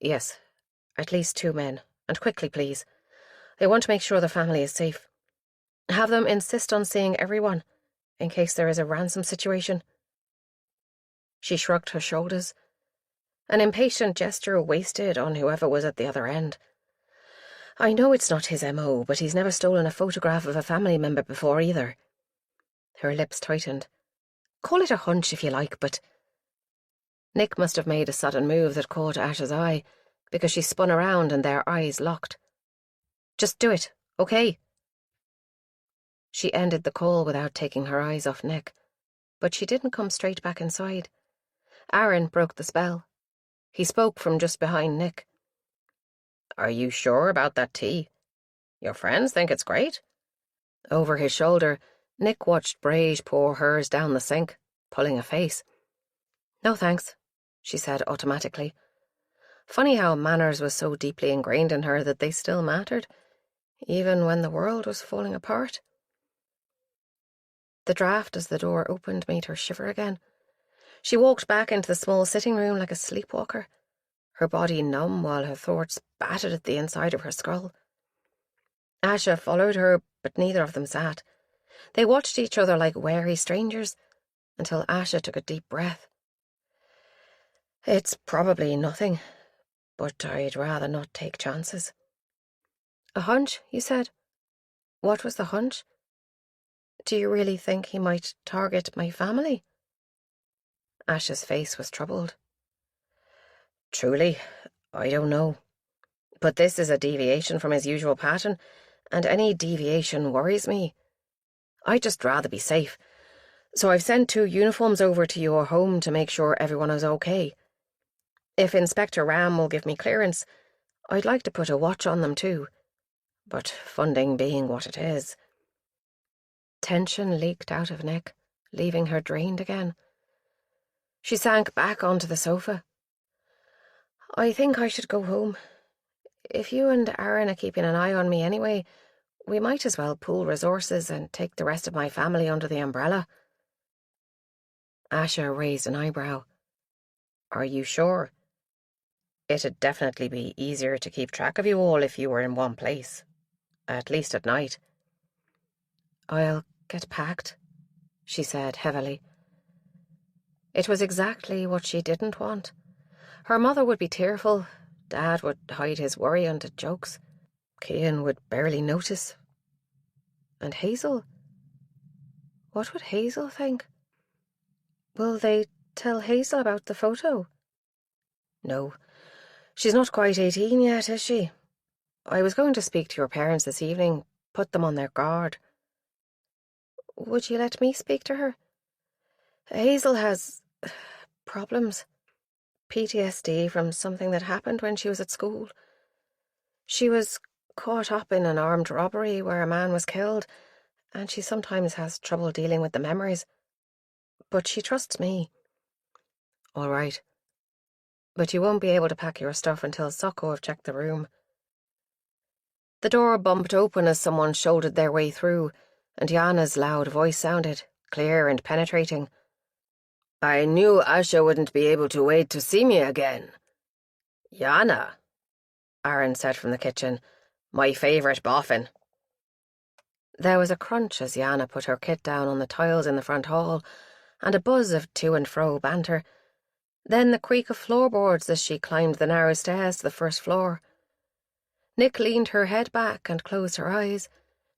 "Yes, at least 2 men, and quickly, please. I want to make sure the family is safe. Have them insist on seeing everyone, in case there is a ransom situation." She shrugged her shoulders. An impatient gesture wasted on whoever was at the other end. "I know it's not his MO, but he's never stolen a photograph of a family member before either." Her lips tightened. "Call it a hunch if you like, but—" Nick must have made a sudden move that caught Asha's eye, because she spun around and their eyes locked. "Just do it, okay?" She ended the call without taking her eyes off Nick, but she didn't come straight back inside. Aaron broke the spell. He spoke from just behind Nick. "Are you sure about that tea? Your friends think it's great?" Over his shoulder, Nick watched Braish pour hers down the sink, pulling a face. "No thanks," she said automatically. Funny how manners was so deeply ingrained in her that they still mattered, even when the world was falling apart. The draft as the door opened made her shiver again. She walked back into the small sitting room like a sleepwalker. her body numb while her thoughts battered at the inside of her skull. Asha followed her, but neither of them sat. They watched each other like wary strangers, until Asha took a deep breath. "It's probably nothing, but I'd rather not take chances." "A hunch, you said? What was the hunch? Do you really think he might target my family?" Asha's face was troubled. "Truly, I don't know. But this is a deviation from his usual pattern, and any deviation worries me. I'd just rather be safe. So I've sent 2 uniforms over to your home to make sure everyone is okay. If Inspector Ram will give me clearance, I'd like to put a watch on them too. But funding being what it is..." Tension leaked out of Nick, leaving her drained again. She sank back onto the sofa. "I think I should go home. If you and Aaron are keeping an eye on me anyway, we might as well pool resources and take the rest of my family under the umbrella." Asha raised an eyebrow. "Are you sure? It'd definitely be easier to keep track of you all if you were in one place, at least at night." "I'll get packed," she said heavily. It was exactly what she didn't want. Her mother would be tearful, Dad would hide his worry under jokes, Cian would barely notice. And Hazel? What would Hazel think? Will they tell Hazel about the photo? No, she's not quite 18 yet, is she? I was going to speak to your parents this evening, put them on their guard. Would you let me speak to her? Hazel has problems. PTSD from something that happened when she was at school. She was caught up in an armed robbery where a man was killed, and she sometimes has trouble dealing with the memories. But she trusts me. All right. But you won't be able to pack your stuff until Socko have checked the room. The door bumped open as someone shouldered their way through, and Yana's loud voice sounded, clear and penetrating. "I knew Asha wouldn't be able to wait to see me again." "Yana," Aaron said from the kitchen, "my favourite boffin." There was a crunch as Yana put her kit down on the tiles in the front hall, and a buzz of to and fro banter. Then the creak of floorboards as she climbed the narrow stairs to the first floor. Nick leaned her head back and closed her eyes,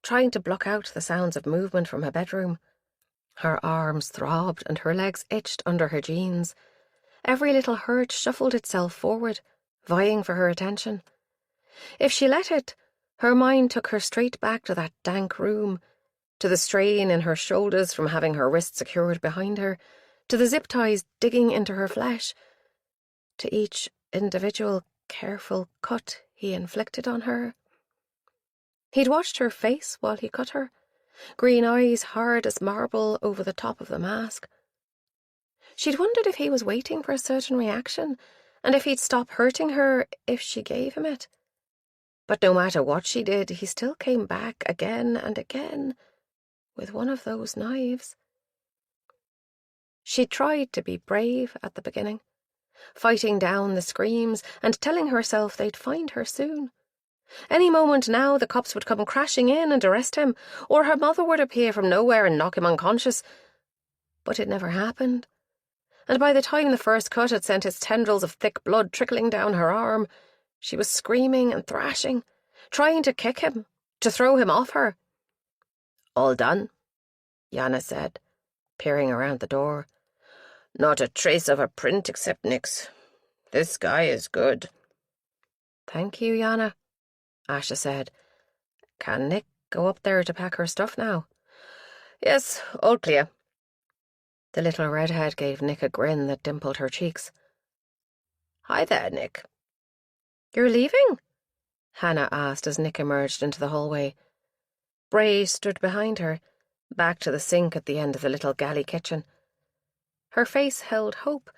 trying to block out the sounds of movement from her bedroom. Her arms throbbed and her legs itched under her jeans. Every little hurt shuffled itself forward, vying for her attention. If she let it, her mind took her straight back to that dank room, to the strain in her shoulders from having her wrist secured behind her, to the zip ties digging into her flesh, to each individual careful cut he inflicted on her. He'd watched her face while he cut her, green eyes hard as marble over the top of the mask. She'd wondered if he was waiting for a certain reaction, and if he'd stop hurting her if she gave him it. But no matter what she did, he still came back again and again with one of those knives. She tried to be brave at the beginning, fighting down the screams and telling herself they'd find her soon. Any moment now the cops would come crashing in and arrest him, or her mother would appear from nowhere and knock him unconscious. But it never happened. And by the time the first cut had sent its tendrils of thick blood trickling down her arm, she was screaming and thrashing, trying to kick him, to throw him off her. "All done?" Yana said, peering around the door. "Not a trace of a print except Nick's. This guy is good." "Thank you, Yana," Asha said. "Can Nick go up there to pack her stuff now?" "Yes, all clear." The little redhead gave Nick a grin that dimpled her cheeks. "Hi there, Nick." "You're leaving?" Hannah asked as Nick emerged into the hallway. Bray stood behind her, back to the sink at the end of the little galley kitchen. Her face held hope,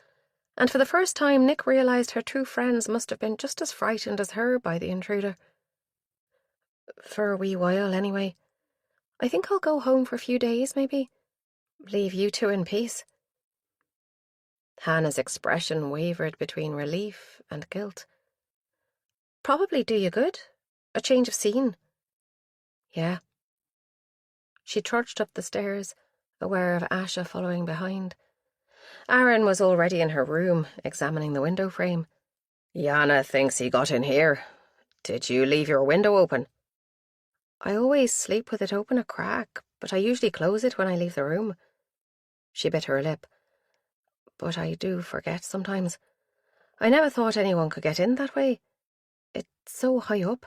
and for the first time Nick realised her two friends must have been just as frightened as her by the intruder. "For a wee while, anyway. I think I'll go home for a few days, maybe. Leave you two in peace." Hannah's expression wavered between relief and guilt. Probably do you good. A change of scene. Yeah. She trudged up the stairs, aware of Asha following behind. Aaron was already in her room, examining the window frame. Yana thinks he got in here. Did you leave your window open? I always sleep with it open a crack, but I usually close it when I leave the room. She bit her lip. But I do forget sometimes. I never thought anyone could get in that way. It's so high up.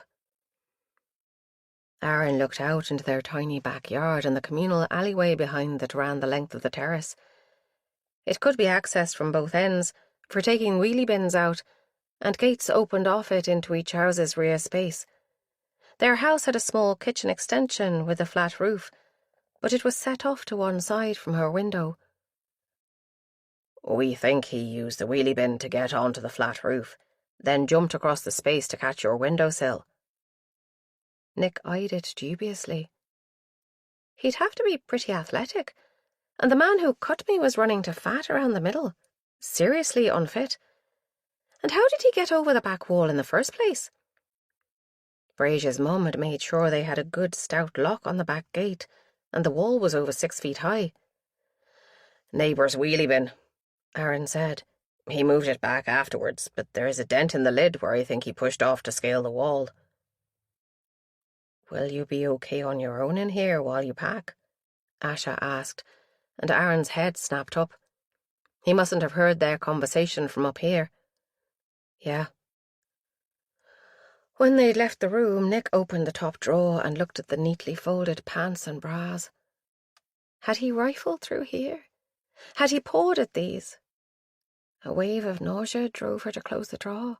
Aaron looked out into their tiny backyard and the communal alleyway behind that ran the length of the terrace. It could be accessed from both ends, for taking wheelie bins out, and gates opened off it into each house's rear space. Their house had a small kitchen extension with a flat roof, but it was set off to one side from her window. We think he used the wheelie bin to get onto the flat roof, then jumped across the space to catch your windowsill. Nick eyed it dubiously. He'd have to be pretty athletic, and the man who cut me was running to fat around the middle. Seriously unfit. And how did he get over the back wall in the first place? Brazier's mum had made sure they had a good stout lock on the back gate, and the wall was over 6 feet high. Neighbour's wheelie bin, Aaron said. He moved it back afterwards, but there is a dent in the lid where I think he pushed off to scale the wall. Will you be okay on your own in here while you pack? Asha asked, and Aaron's head snapped up. He mustn't have heard their conversation from up here. Yeah. When they'd left the room, Nick opened the top drawer and looked at the neatly folded pants and bras. Had he rifled through here? Had he pawed at these? A wave of nausea drove her to close the drawer.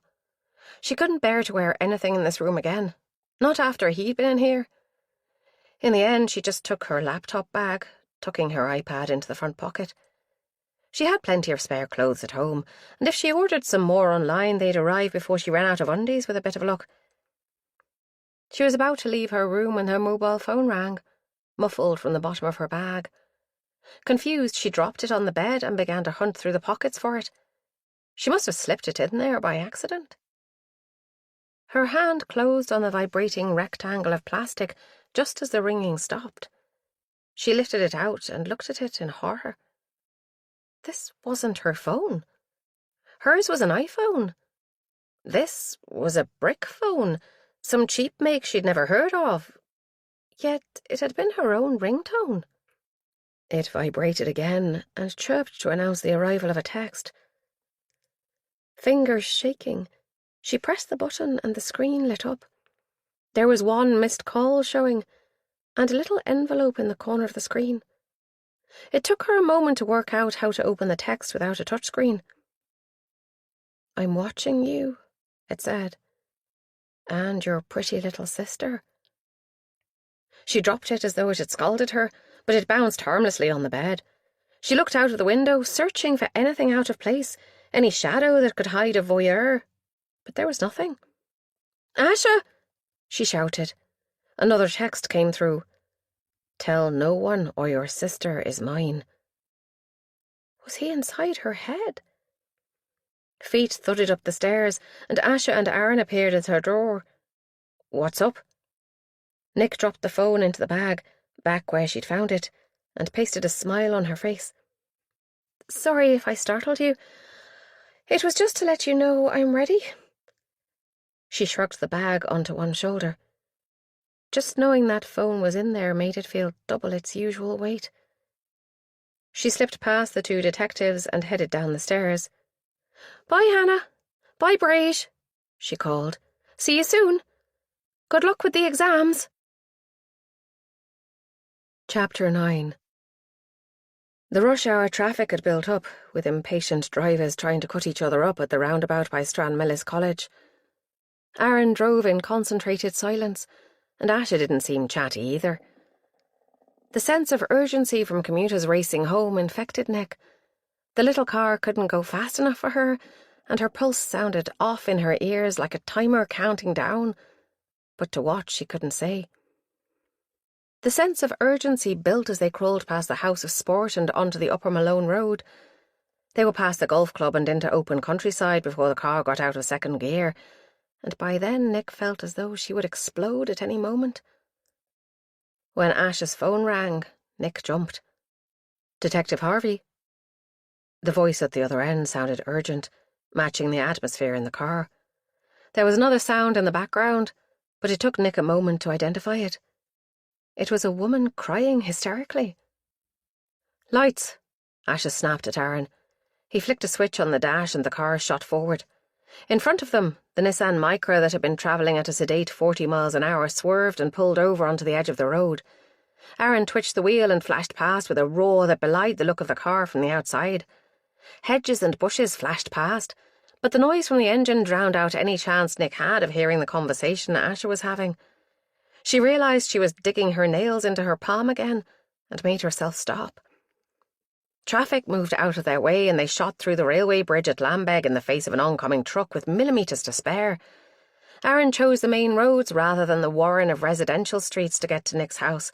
She couldn't bear to wear anything in this room again. Not after he'd been in here. In the end, she just took her laptop bag, tucking her iPad into the front pocket. She had plenty of spare clothes at home, and if she ordered some more online, they'd arrive before she ran out of undies with a bit of luck. She was about to leave her room when her mobile phone rang, muffled from the bottom of her bag. Confused, she dropped it on the bed and began to hunt through the pockets for it. She must have slipped it in there by accident. Her hand closed on the vibrating rectangle of plastic just as the ringing stopped. She lifted it out and looked at it in horror. This wasn't her phone. Hers was an iPhone. This was a brick phone, some cheap make she'd never heard of. Yet it had been her own ringtone. It vibrated again and chirped to announce the arrival of a text. Fingers shaking, she pressed the button and the screen lit up. There was one missed call showing, and a little envelope in the corner of the screen. It took her a moment to work out how to open the text without a touchscreen. I'm watching you, it said. And your pretty little sister. She dropped it as though it had scalded her, but it bounced harmlessly on the bed. She looked out of the window, searching for anything out of place, any shadow that could hide a voyeur. But there was nothing. Asha! She shouted. Another text came through. Tell no one or your sister is mine. Was he inside her head? Feet thudded up the stairs, and Asha and Aaron appeared at her door. What's up? Nick dropped the phone into the bag, back where she'd found it, and pasted a smile on her face. Sorry if I startled you. It was just to let you know I'm ready. She shrugged the bag onto one shoulder. Just knowing that phone was in there made it feel double its usual weight. She slipped past the two detectives and headed down the stairs. Bye, Hannah. Bye, Braige, she called. See you soon. Good luck with the exams. Chapter 9. The rush-hour traffic had built up, with impatient drivers trying to cut each other up at the roundabout by Stranmillis College. Aaron drove in concentrated silence, and Asha didn't seem chatty either. The sense of urgency from commuters racing home infected Nick. The little car couldn't go fast enough for her, and her pulse sounded off in her ears like a timer counting down, but to what she couldn't say. The sense of urgency built as they crawled past the House of Sport and onto the Upper Malone Road. They were past the golf club and into open countryside before the car got out of second gear, and by then Nick felt as though she would explode at any moment. When Ash's phone rang, Nick jumped. "Detective Harvey?" The voice at the other end sounded urgent, matching the atmosphere in the car. There was another sound in the background, but it took Nick a moment to identify it. It was a woman crying hysterically. "Lights!" Ash snapped at Aaron. He flicked a switch on the dash and the car shot forward. In front of them, the Nissan Micra that had been travelling at a sedate 40 miles an hour swerved and pulled over onto the edge of the road. Aaron twitched the wheel and flashed past with a roar that belied the look of the car from the outside. Hedges and bushes flashed past, but the noise from the engine drowned out any chance Nick had of hearing the conversation Asha was having. She realised she was digging her nails into her palm again and made herself stop. Traffic moved out of their way and they shot through the railway bridge at Lambeg in the face of an oncoming truck with millimetres to spare. Aaron chose the main roads rather than the warren of residential streets to get to Nick's house,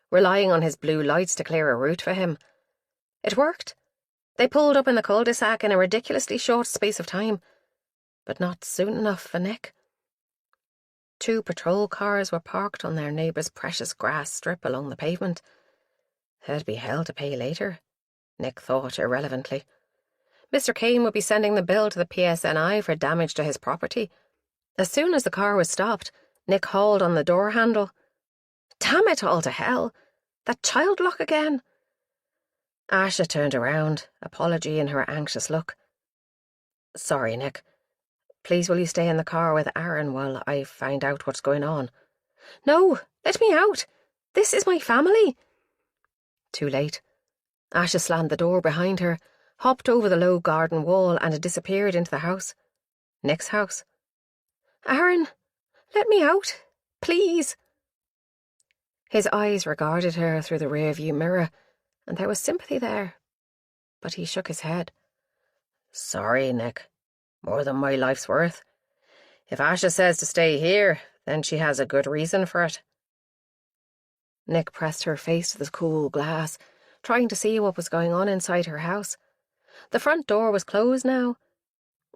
relying on his blue lights to clear a route for him. It worked. They pulled up in the cul-de-sac in a ridiculously short space of time, but not soon enough for Nick. 2 patrol cars were parked on their neighbour's precious grass strip along the pavement. There'd be hell to pay later, Nick thought irrelevantly. Mr. Kane would be sending the bill to the PSNI for damage to his property. As soon as the car was stopped, Nick hauled on the door handle. Damn it all to hell! That child lock again! Asha turned around, apology in her anxious look. "Sorry, Nick. Please will you stay in the car with Aaron while I find out what's going on?" "No, let me out. This is my family." Too late. Asha slammed the door behind her, hopped over the low garden wall and disappeared into the house. Nick's house. "Aaron, let me out, please." His eyes regarded her through the rearview mirror, and there was sympathy there, but he shook his head. "Sorry, Nick. More than my life's worth. If Asha says to stay here, then she has a good reason for it." Nick pressed her face to the cool glass, trying to see what was going on inside her house. The front door was closed now.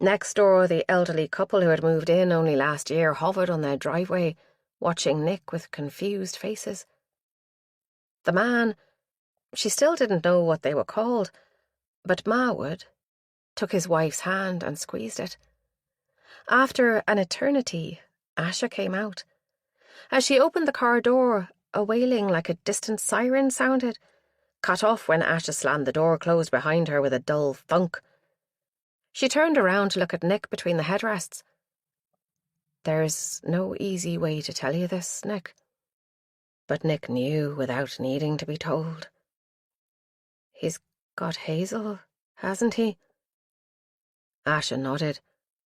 Next door, the elderly couple who had moved in only last year hovered on their driveway, watching Nick with confused faces. The man, she still didn't know what they were called, but Ma would, took his wife's hand and squeezed it. After an eternity, Asha came out. As she opened the car door, a wailing like a distant siren sounded, cut off when Asha slammed the door closed behind her with a dull thunk. She turned around to look at Nick between the headrests. "There's no easy way to tell you this, Nick." But Nick knew without needing to be told. "He's got Hazel, hasn't he?" Asha nodded,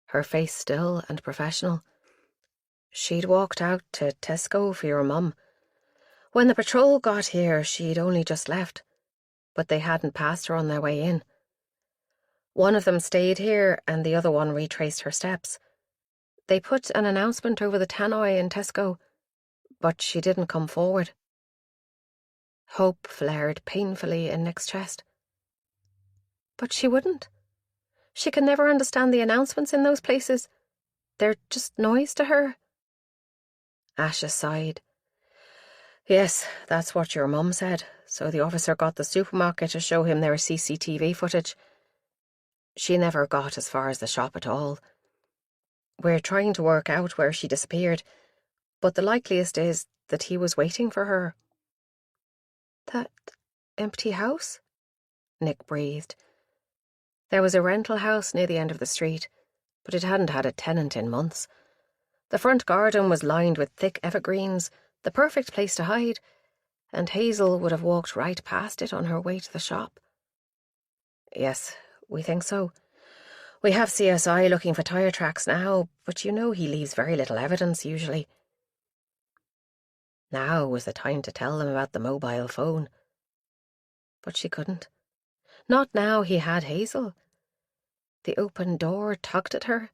her face still and professional. "She'd walked out to Tesco for your mum. When the patrol got here, she'd only just left, but they hadn't passed her on their way in. One of them stayed here and the other one retraced her steps. They put an announcement over the tannoy in Tesco, but she didn't come forward." Hope flared painfully in Nick's chest. "But she wouldn't. She can never understand the announcements in those places. They're just noise to her." Asha sighed. "Yes, that's what your mum said, so the officer got the supermarket to show him their CCTV footage. She never got as far as the shop at all. We're trying to work out where she disappeared, but the likeliest is that he was waiting for her." "That empty house?" Nick breathed. There was a rental house near the end of the street, but it hadn't had a tenant in months. The front garden was lined with thick evergreens, the perfect place to hide, and Hazel would have walked right past it on her way to the shop. "Yes, we think so. We have CSI looking for tyre tracks now, but you know he leaves very little evidence usually." Now was the time to tell them about the mobile phone. But she couldn't. Not now he had Hazel. The open door tugged at her.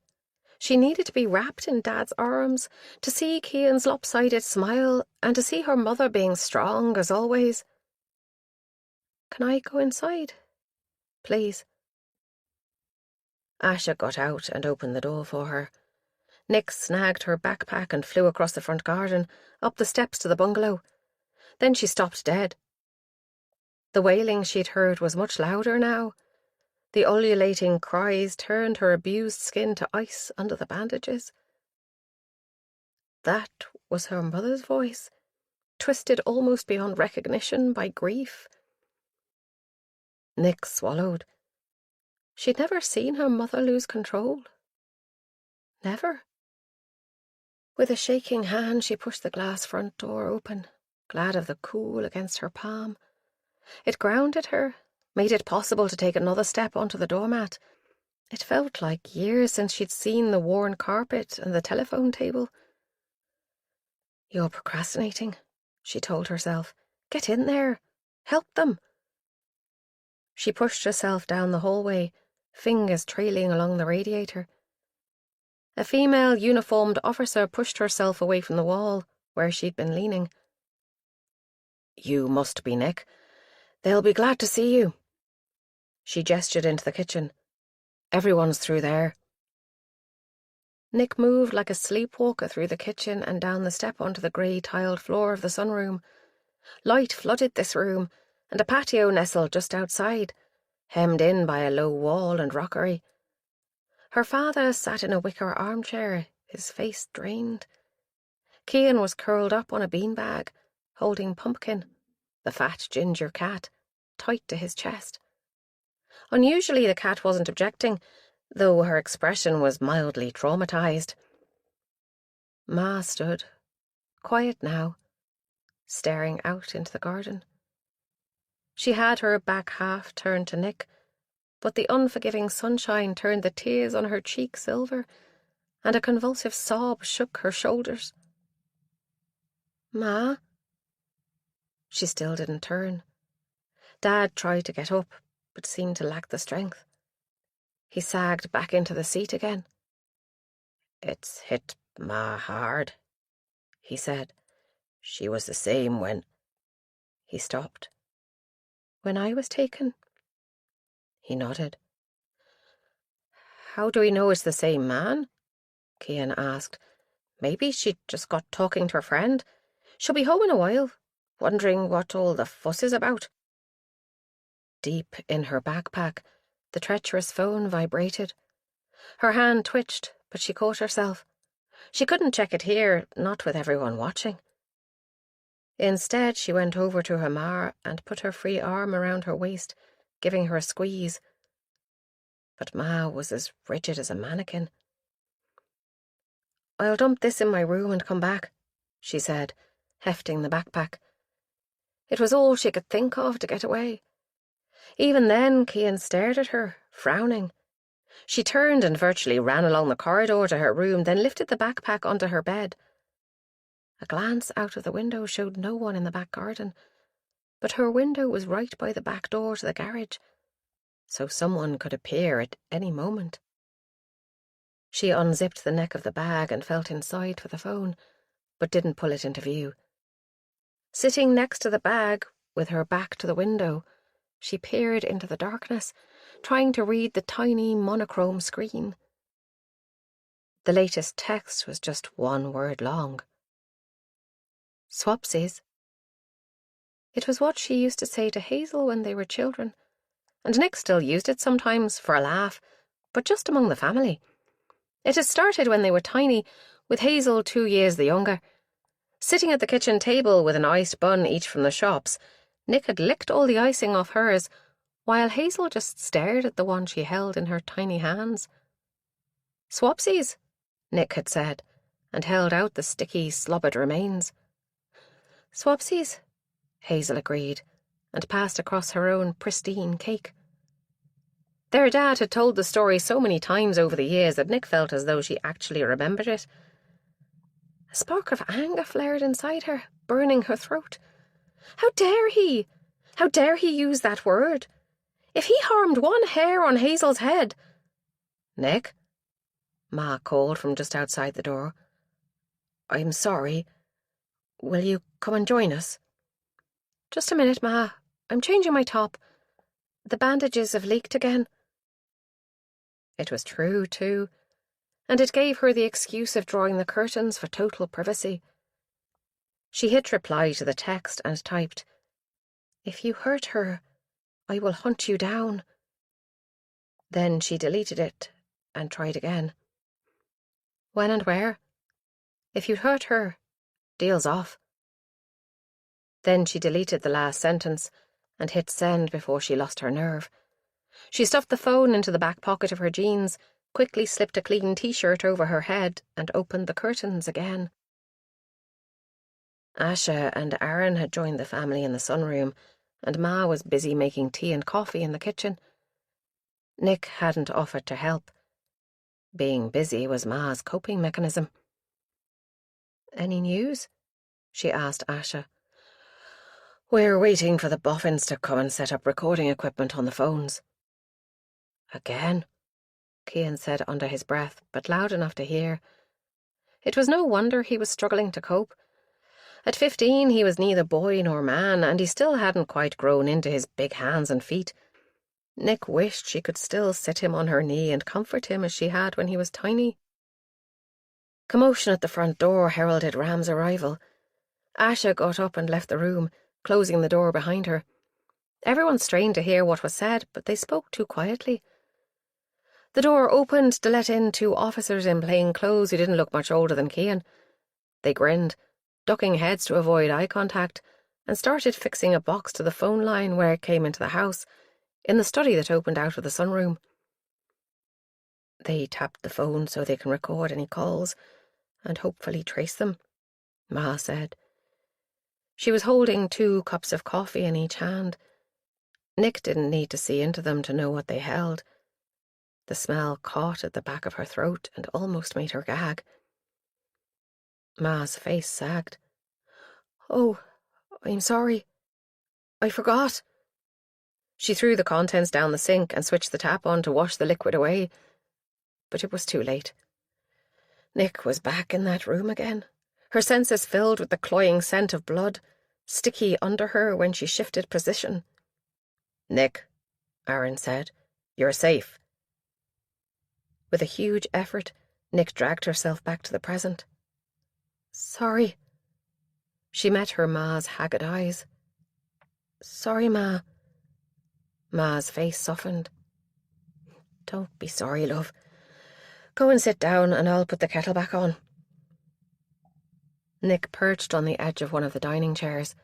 She needed to be wrapped in Dad's arms, to see Cian's lopsided smile, and to see her mother being strong as always. "Can I go inside? Please?" Asha got out and opened the door for her. Nick snagged her backpack and flew across the front garden, up the steps to the bungalow. Then she stopped dead. The wailing she'd heard was much louder now. The ululating cries turned her abused skin to ice under the bandages. That was her mother's voice, twisted almost beyond recognition by grief. Nick swallowed. She'd never seen her mother lose control. Never. With a shaking hand, she pushed the glass front door open, glad of the cool against her palm. It grounded her, made it possible to take another step onto the doormat. It felt like years since she'd seen the worn carpet and the telephone table. "You're procrastinating," she told herself. "Get in there. Help them." She pushed herself down the hallway, fingers trailing along the radiator. A female uniformed officer pushed herself away from the wall, where she'd been leaning. "You must be Nick. They'll be glad to see you." She gestured into the kitchen. "Everyone's through there." Nick moved like a sleepwalker through the kitchen and down the step onto the grey tiled floor of the sunroom. Light flooded this room, and a patio nestled just outside, hemmed in by a low wall and rockery. Her father sat in a wicker armchair, his face drained. Cian was curled up on a beanbag, holding Pumpkin, the fat ginger cat, tight to his chest. Unusually, the cat wasn't objecting, though her expression was mildly traumatized. Ma stood, quiet now, staring out into the garden. She had her back half turned to Nick, but the unforgiving sunshine turned the tears on her cheek silver, and a convulsive sob shook her shoulders. "Ma?" She still didn't turn. Dad tried to get up, but seemed to lack the strength. He sagged back into the seat again. "It's hit Ma hard," he said. "She was the same when—" He stopped. "When I was taken?" He nodded. "How do we know it's the same man?" Cian asked. "Maybe she just got talking to her friend. She'll be home in a while, wondering what all the fuss is about." Deep in her backpack, the treacherous phone vibrated. Her hand twitched, but she caught herself. She couldn't check it here, not with everyone watching. Instead, she went over to her ma and put her free arm around her waist, giving her a squeeze. But Ma was as rigid as a mannequin. "I'll dump this in my room and come back," she said, hefting the backpack. It was all she could think of to get away. Even then, Cian stared at her, frowning. She turned and virtually ran along the corridor to her room, then lifted the backpack onto her bed. A glance out of the window showed no one in the back garden, but her window was right by the back door to the garage, so someone could appear at any moment. She unzipped the neck of the bag and felt inside for the phone, but didn't pull it into view. Sitting next to the bag, with her back to the window, she peered into the darkness, trying to read the tiny monochrome screen. The latest text was just one word long. "Swapsies." It was what she used to say to Hazel when they were children, and Nick still used it sometimes for a laugh, but just among the family. It had started when they were tiny, with Hazel 2 years the younger. Sitting at the kitchen table with an iced bun each from the shops, Nick had licked all the icing off hers, while Hazel just stared at the one she held in her tiny hands. "Swapsies," Nick had said, and held out the sticky, slobbered remains. "Swapsies," Hazel agreed, and passed across her own pristine cake. Their dad had told the story so many times over the years that Nick felt as though she actually remembered it. A spark of anger flared inside her, burning her throat. How dare he? How dare he use that word? If he harmed one hair on Hazel's head— "Nick?" Ma called from just outside the door. "I'm sorry. Will you come and join us?" "Just a minute, Ma. I'm changing my top. The bandages have leaked again." It was true, too, and it gave her the excuse of drawing the curtains for total privacy. She hit reply to the text and typed, "If you hurt her, I will hunt you down." Then she deleted it and tried again. "When and where? If you hurt her, deal's off." Then she deleted the last sentence and hit send before she lost her nerve. She stuffed the phone into the back pocket of her jeans, quickly slipped a clean t-shirt over her head, and opened the curtains again. Asha and Aaron had joined the family in the sunroom, and Ma was busy making tea and coffee in the kitchen. Nick hadn't offered to help. Being busy was Ma's coping mechanism. "Any news?" she asked Asha. "We're waiting for the boffins to come and set up recording equipment on the phones." "Again?" Cian said under his breath, but loud enough to hear. It was no wonder he was struggling to cope. At 15, he was neither boy nor man, and he still hadn't quite grown into his big hands and feet. Nick wished she could still sit him on her knee and comfort him as she had when he was tiny. Commotion at the front door heralded Ram's arrival. Asha got up and left the room, closing the door behind her. Everyone strained to hear what was said, but they spoke too quietly. The door opened to let in 2 officers in plain clothes who didn't look much older than Cian. They grinned, ducking heads to avoid eye contact, and started fixing a box to the phone line where it came into the house, in the study that opened out of the sunroom. "They tapped the phone so they can record any calls and hopefully trace them," Ma said. She was holding 2 cups of coffee in each hand. Nick didn't need to see into them to know what they held. The smell caught at the back of her throat and almost made her gag. Ma's face sagged. "Oh, I'm sorry. I forgot." She threw the contents down the sink and switched the tap on to wash the liquid away. But it was too late. Nick was back in that room again, her senses filled with the cloying scent of blood, sticky under her when she shifted position. "Nick," Aaron said, "you're safe." With a huge effort, Nick dragged herself back to the present. "Sorry." She met her Ma's haggard eyes. "Sorry, Ma." Ma's face softened. "Don't be sorry, love. Go and sit down and I'll put the kettle back on." Nick perched on the edge of one of the dining chairs.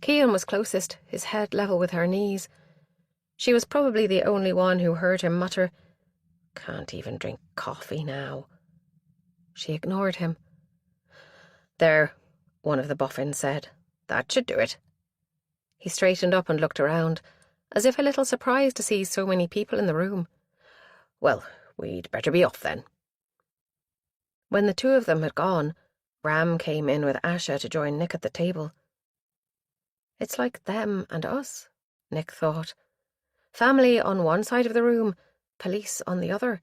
Cian was closest, his head level with her knees. She was probably the only one who heard him mutter, "Can't even drink coffee now." She ignored him. "There," one of the boffins said. "That should do it." He straightened up and looked around, as if a little surprised to see so many people in the room. "Well, we'd better be off then." When the 2 of them had gone, Ram came in with Asha to join Nick at the table. It's like them and us, Nick thought. Family on one side of the room, police on the other,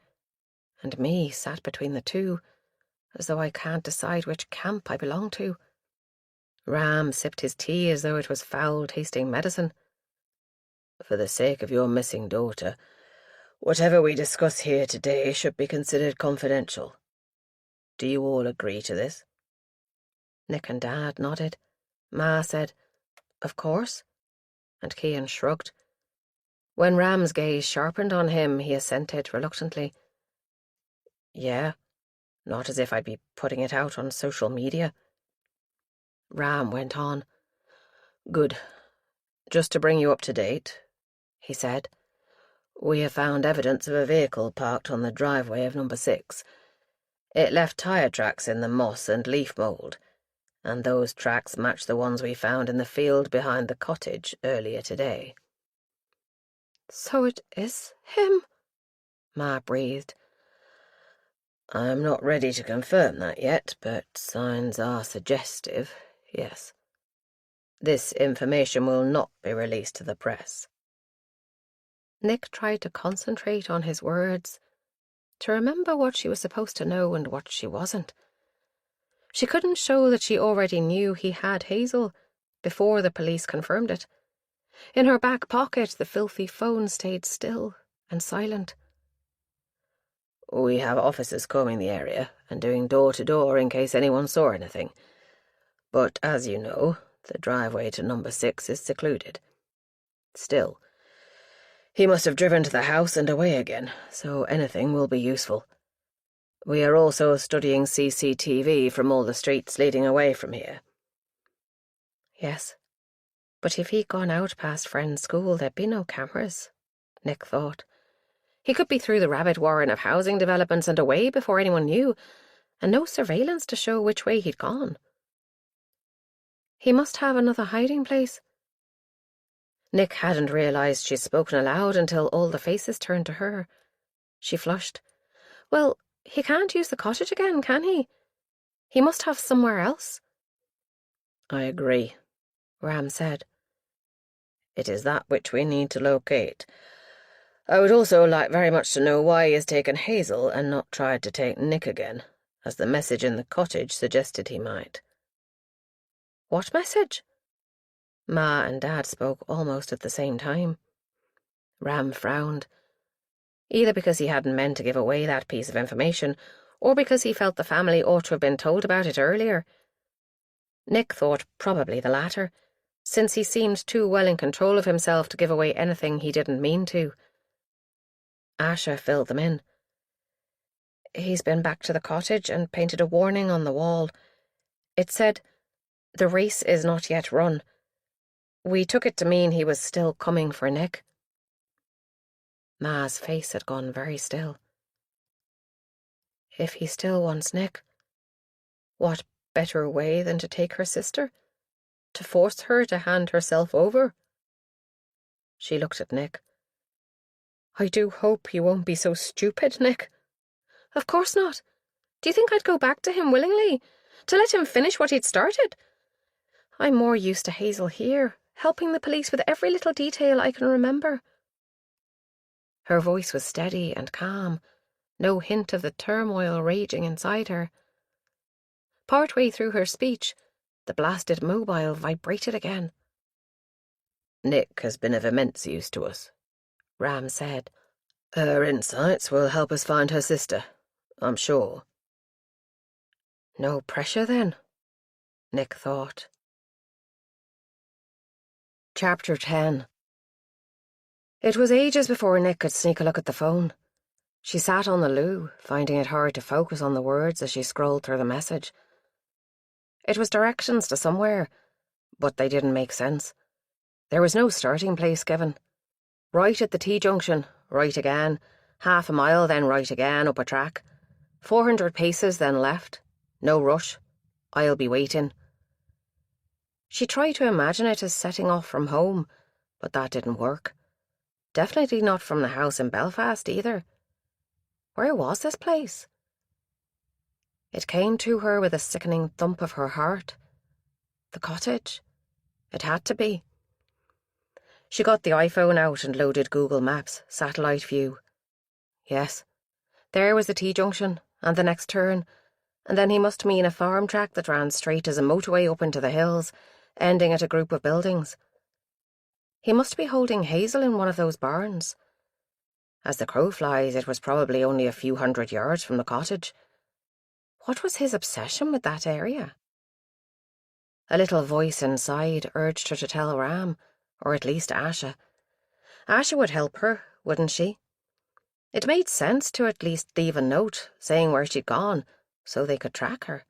and me sat between the 2, as though I can't decide which camp I belong to. Ram sipped his tea as though it was foul-tasting medicine. "For the sake of your missing daughter, whatever we discuss here today should be considered confidential. Do you all agree to this?" Nick and Dad nodded. Ma said, "Of course," and Cian shrugged. When Ram's gaze sharpened on him, he assented reluctantly. "Yeah, not as if I'd be putting it out on social media." Ram went on. "Good. Just to bring you up to date," he said, "we have found evidence of a vehicle parked on the driveway of number 6. It left tire tracks in the moss and leaf mould, and those tracks match the ones we found in the field behind the cottage earlier today." "So it is him?" Ma breathed. "I'm not ready to confirm that yet, but signs are suggestive, yes. This information will not be released to the press." Nick tried to concentrate on his words, to remember what she was supposed to know and what she wasn't. She couldn't show that she already knew he had Hazel before the police confirmed it. In her back pocket, the filthy phone stayed still and silent. We have officers combing the area and doing door-to-door in case anyone saw anything. But, as you know, the driveway to number 6 is secluded. Still, he must have driven to the house and away again, so anything will be useful. We are also studying CCTV from all the streets leading away from here. Yes, but if he'd gone out past Friend's school, there'd be no cameras, Nick thought. He could be through the rabbit warren of housing developments and away before anyone knew, and no surveillance to show which way he'd gone. He must have another hiding place. Nick hadn't realised she'd spoken aloud until all the faces turned to her. She flushed. Well, he can't use the cottage again, can he? He must have somewhere else. I agree, Ram said. It is that which we need to locate. I would also like very much to know why he has taken Hazel and not tried to take Nick again, as the message in the cottage suggested he might. What message? Ma and Dad spoke almost at the same time. Ram frowned, either because he hadn't meant to give away that piece of information, or because he felt the family ought to have been told about it earlier. Nick thought probably the latter, since he seemed too well in control of himself to give away anything he didn't mean to. Asha filled them in. He's been back to the cottage and painted a warning on the wall. It said, "The race is not yet run." We took it to mean he was still coming for Nick. Ma's face had gone very still. If he still wants Nick, what better way than to take her sister? To force her to hand herself over? She looked at Nick. I do hope you won't be so stupid, Nick. Of course not. Do you think I'd go back to him willingly? To let him finish what he'd started? I'm more used to Hazel here, helping the police with every little detail I can remember. Her voice was steady and calm, no hint of the turmoil raging inside her. Partway through her speech, the blasted mobile vibrated again. Nick has been of immense use to us, Ram said. Her insights will help us find her sister, I'm sure. No pressure, then, Nick thought. Chapter 10. It was ages before Nick could sneak a look at the phone. She sat on the loo, finding it hard to focus on the words as she scrolled through the message. It was directions to somewhere, but they didn't make sense. There was no starting place given. Right at the T-junction, right again, half a mile, then right again, up a track. 400 paces, then left. No rush. I'll be waiting. She tried to imagine it as setting off from home, but that didn't work. Definitely not from the house in Belfast, either. Where was this place? It came to her with a sickening thump of her heart. The cottage. It had to be. She got the iPhone out and loaded Google Maps, satellite view. Yes, there was the T-junction, and the next turn, and then he must mean a farm track that ran straight as a motorway up into the hills, ending at a group of buildings. He must be holding Hazel in one of those barns. As the crow flies, it was probably only a few 100 yards from the cottage. What was his obsession with that area? A little voice inside urged her to tell Ram, or at least Asha. Asha would help her, wouldn't she? It made sense to at least leave a note saying where she'd gone, so they could track her.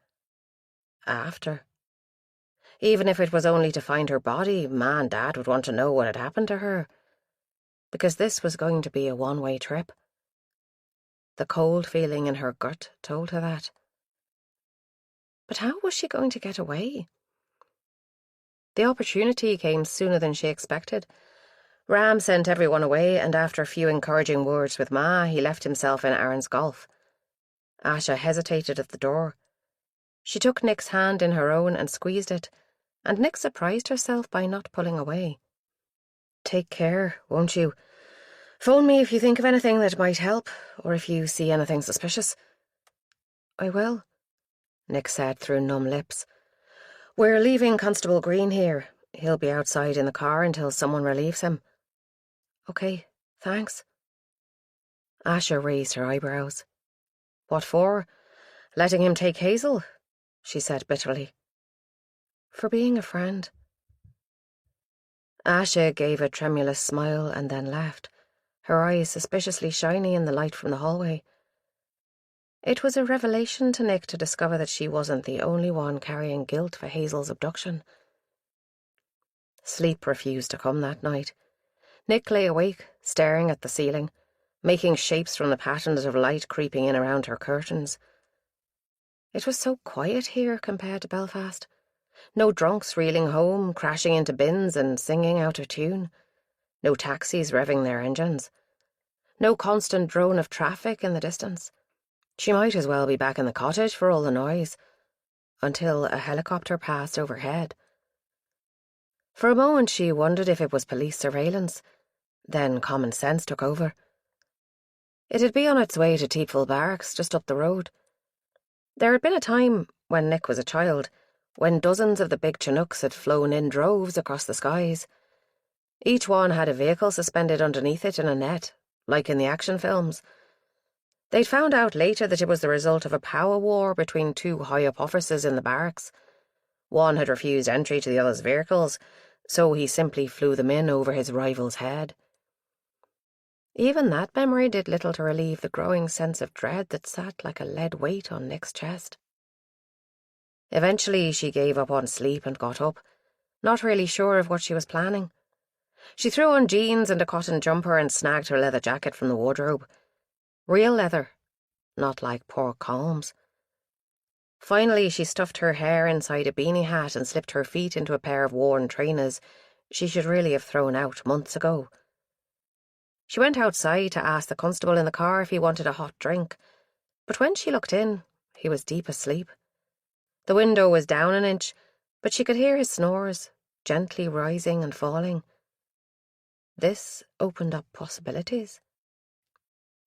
After. Even if it was only to find her body, Ma and Dad would want to know what had happened to her. Because this was going to be a one-way trip. The cold feeling in her gut told her that. But how was she going to get away? The opportunity came sooner than she expected. Ram sent everyone away, and after a few encouraging words with Ma, he left himself in Aaron's golf. Asha hesitated at the door. She took Nick's hand in her own and squeezed it, and Nick surprised herself by not pulling away. Take care, won't you? Phone me if you think of anything that might help, or if you see anything suspicious. I will, Nick said through numb lips. We're leaving Constable Green here. He'll be outside in the car until someone relieves him. Okay, thanks. Asha raised her eyebrows. What for? Letting him take Hazel? She said bitterly. For being a friend. Asha gave a tremulous smile and then laughed, her eyes suspiciously shiny in the light from the hallway. It was a revelation to Nick to discover that she wasn't the only one carrying guilt for Hazel's abduction. Sleep refused to come that night. Nick lay awake, staring at the ceiling, making shapes from the patterns of light creeping in around her curtains. It was so quiet here compared to Belfast. No drunks reeling home, crashing into bins and singing out of tune. No taxis revving their engines. No constant drone of traffic in the distance. She might as well be back in the cottage for all the noise, until a helicopter passed overhead. For a moment she wondered if it was police surveillance. Then common sense took over. It'd be on its way to Teepville Barracks, just up the road. There had been a time, when Nick was a child, when dozens of the big Chinooks had flown in droves across the skies. Each one had a vehicle suspended underneath it in a net, like in the action films. They'd found out later that it was the result of a power war between two high-up officers in the barracks. One had refused entry to the other's vehicles, so he simply flew them in over his rival's head. Even that memory did little to relieve the growing sense of dread that sat like a lead weight on Nick's chest. Eventually she gave up on sleep and got up, not really sure of what she was planning. She threw on jeans and a cotton jumper and snagged her leather jacket from the wardrobe. Real leather, not like poor Colm's. Finally she stuffed her hair inside a beanie hat and slipped her feet into a pair of worn trainers she should really have thrown out months ago. She went outside to ask the constable in the car if he wanted a hot drink, but when she looked in, he was deep asleep. The window was down an inch, but she could hear his snores, gently rising and falling. This opened up possibilities.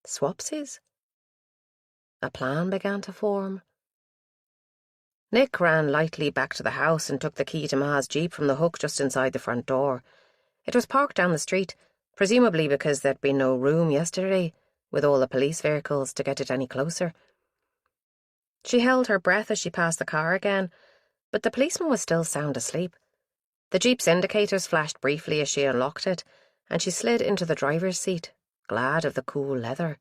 Swapsies? A plan began to form. Nick ran lightly back to the house and took the key to Ma's Jeep from the hook just inside the front door. It was parked down the street, presumably because there'd been no room yesterday, with all the police vehicles, to get it any closer. She held her breath as she passed the car again, but the policeman was still sound asleep. The Jeep's indicators flashed briefly as she unlocked it, and she slid into the driver's seat, glad of the cool leather.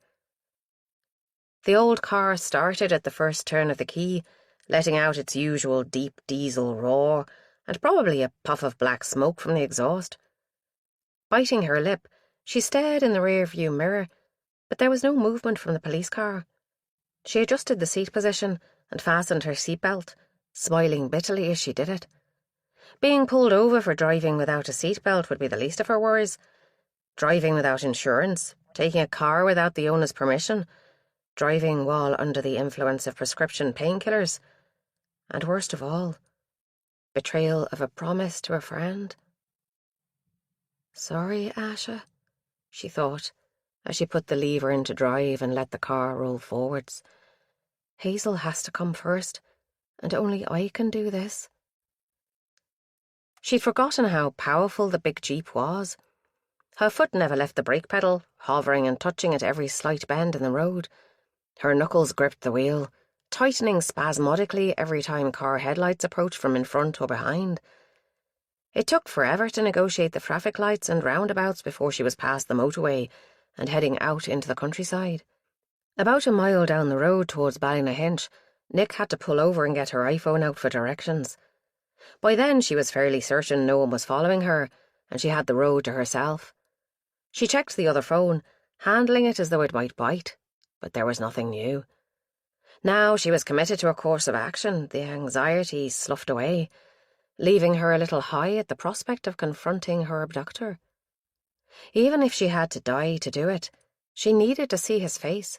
The old car started at the first turn of the key, letting out its usual deep diesel roar, and probably a puff of black smoke from the exhaust. Biting her lip, she stared in the rear-view mirror, but there was no movement from the police car. She adjusted the seat position and fastened her seatbelt, smiling bitterly as she did it. Being pulled over for driving without a seatbelt would be the least of her worries. Driving without insurance, taking a car without the owner's permission, driving while under the influence of prescription painkillers, and worst of all, betrayal of a promise to a friend. Sorry, Asha, she thought, as she put the lever into drive and let the car roll forwards. Hazel has to come first, and only I can do this. She'd forgotten how powerful the big Jeep was. Her foot never left the brake pedal, hovering and touching at every slight bend in the road. Her knuckles gripped the wheel, tightening spasmodically every time car headlights approached from in front or behind. It took forever to negotiate the traffic lights and roundabouts before she was past the motorway and heading out into the countryside. About a mile down the road towards Ballynahinch, Nick had to pull over and get her iPhone out for directions. By then she was fairly certain no one was following her, and she had the road to herself. She checked the other phone, handling it as though it might bite, but there was nothing new. Now she was committed to a course of action, the anxiety sloughed away, leaving her a little high at the prospect of confronting her abductor. Even if she had to die to do it, she needed to see his face,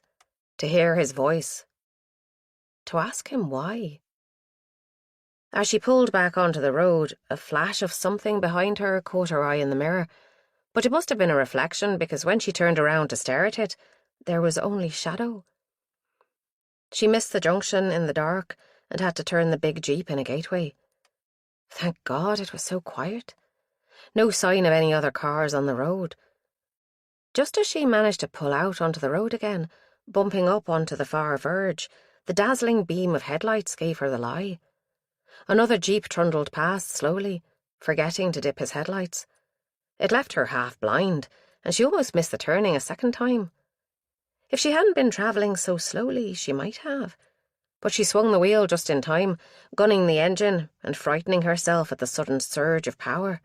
to hear his voice, to ask him why. As she pulled back onto the road, a flash of something behind her caught her eye in the mirror, but it must have been a reflection because when she turned around to stare at it, there was only shadow. She missed the junction in the dark and had to turn the big Jeep in a gateway. Thank God it was so quiet. No sign of any other cars on the road. Just as she managed to pull out onto the road again, Bumping up onto the far verge, the dazzling beam of headlights gave her the lie. Another jeep trundled past slowly, forgetting to dip his headlights. It left her half blind, and she almost missed the turning a second time. If she hadn't been travelling so slowly, she might have. But she swung the wheel just in time, gunning the engine and frightening herself at the sudden surge of power.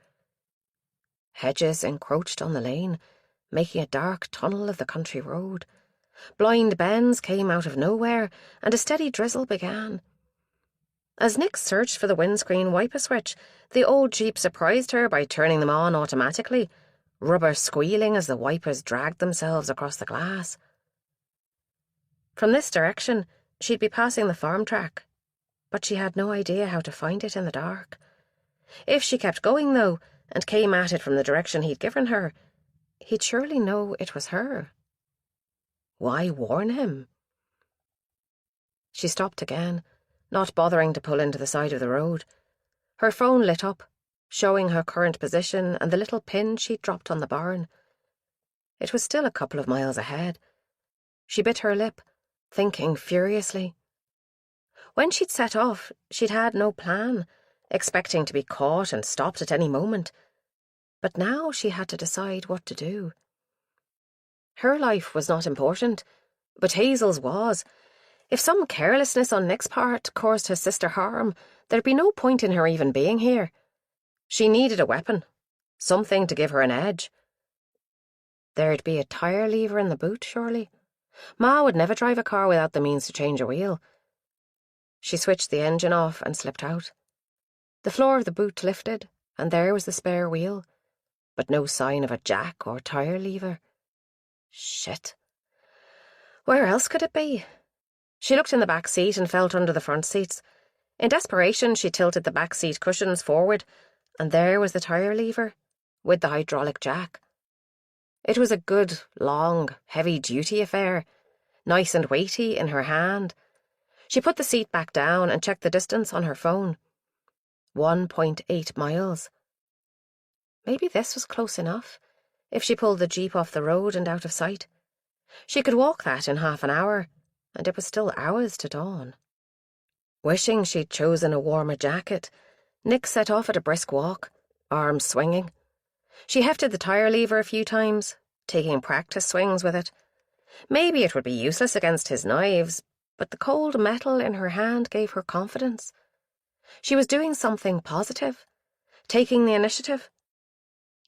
Hedges encroached on the lane, making a dark tunnel of the country road. Blind bends came out of nowhere, and a steady drizzle began. As Nick searched for the windscreen wiper switch, the old Jeep surprised her by turning them on automatically, rubber squealing as the wipers dragged themselves across the glass. From this direction, she'd be passing the farm track, but she had no idea how to find it in the dark. If she kept going, though, and came at it from the direction he'd given her, he'd surely know it was her. Why warn him? She stopped again, not bothering to pull into the side of the road. Her phone lit up, showing her current position and the little pin she'd dropped on the barn. It was still a couple of miles ahead. She bit her lip, thinking furiously. When she'd set off, she'd had no plan, expecting to be caught and stopped at any moment. But now she had to decide what to do. Her life was not important, but Hazel's was. If some carelessness on Nick's part caused her sister harm, there'd be no point in her even being here. She needed a weapon, something to give her an edge. There'd be a tire lever in the boot, surely. Ma would never drive a car without the means to change a wheel. She switched the engine off and slipped out. The floor of the boot lifted, and there was the spare wheel, but no sign of a jack or tire lever. Shit. Where else could it be? She looked in the back seat and felt under the front seats. In desperation, she tilted the back seat cushions forward, and there was the tire lever, with the hydraulic jack. It was a good, long, heavy-duty affair, nice and weighty in her hand. She put the seat back down and checked the distance on her phone. 1.8 miles. Maybe this was close enough, if she pulled the Jeep off the road and out of sight. She could walk that in half an hour, and it was still hours to dawn. Wishing she'd chosen a warmer jacket, Nick set off at a brisk walk, arms swinging. She hefted the tire lever a few times, taking practice swings with it. Maybe it would be useless against his knives, but the cold metal in her hand gave her confidence. She was doing something positive, taking the initiative,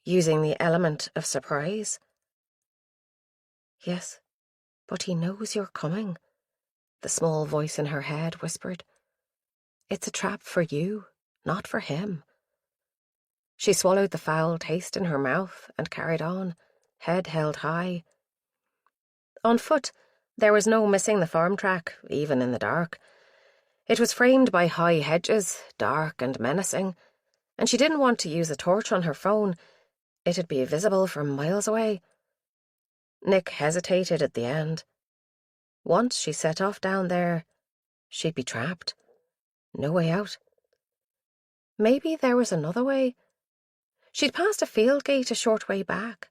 using the element of surprise. Yes, but he knows you're coming, the small voice in her head whispered. It's a trap for you, not for him. She swallowed the foul taste in her mouth and carried on, head held high. On foot, there was no missing the farm track, even in the dark. It was framed by high hedges, dark and menacing, and she didn't want to use a torch on her phone. It'd be visible from miles away. Nick hesitated at the end. Once she set off down there, she'd be trapped. No way out. Maybe there was another way. She'd passed a field gate a short way back.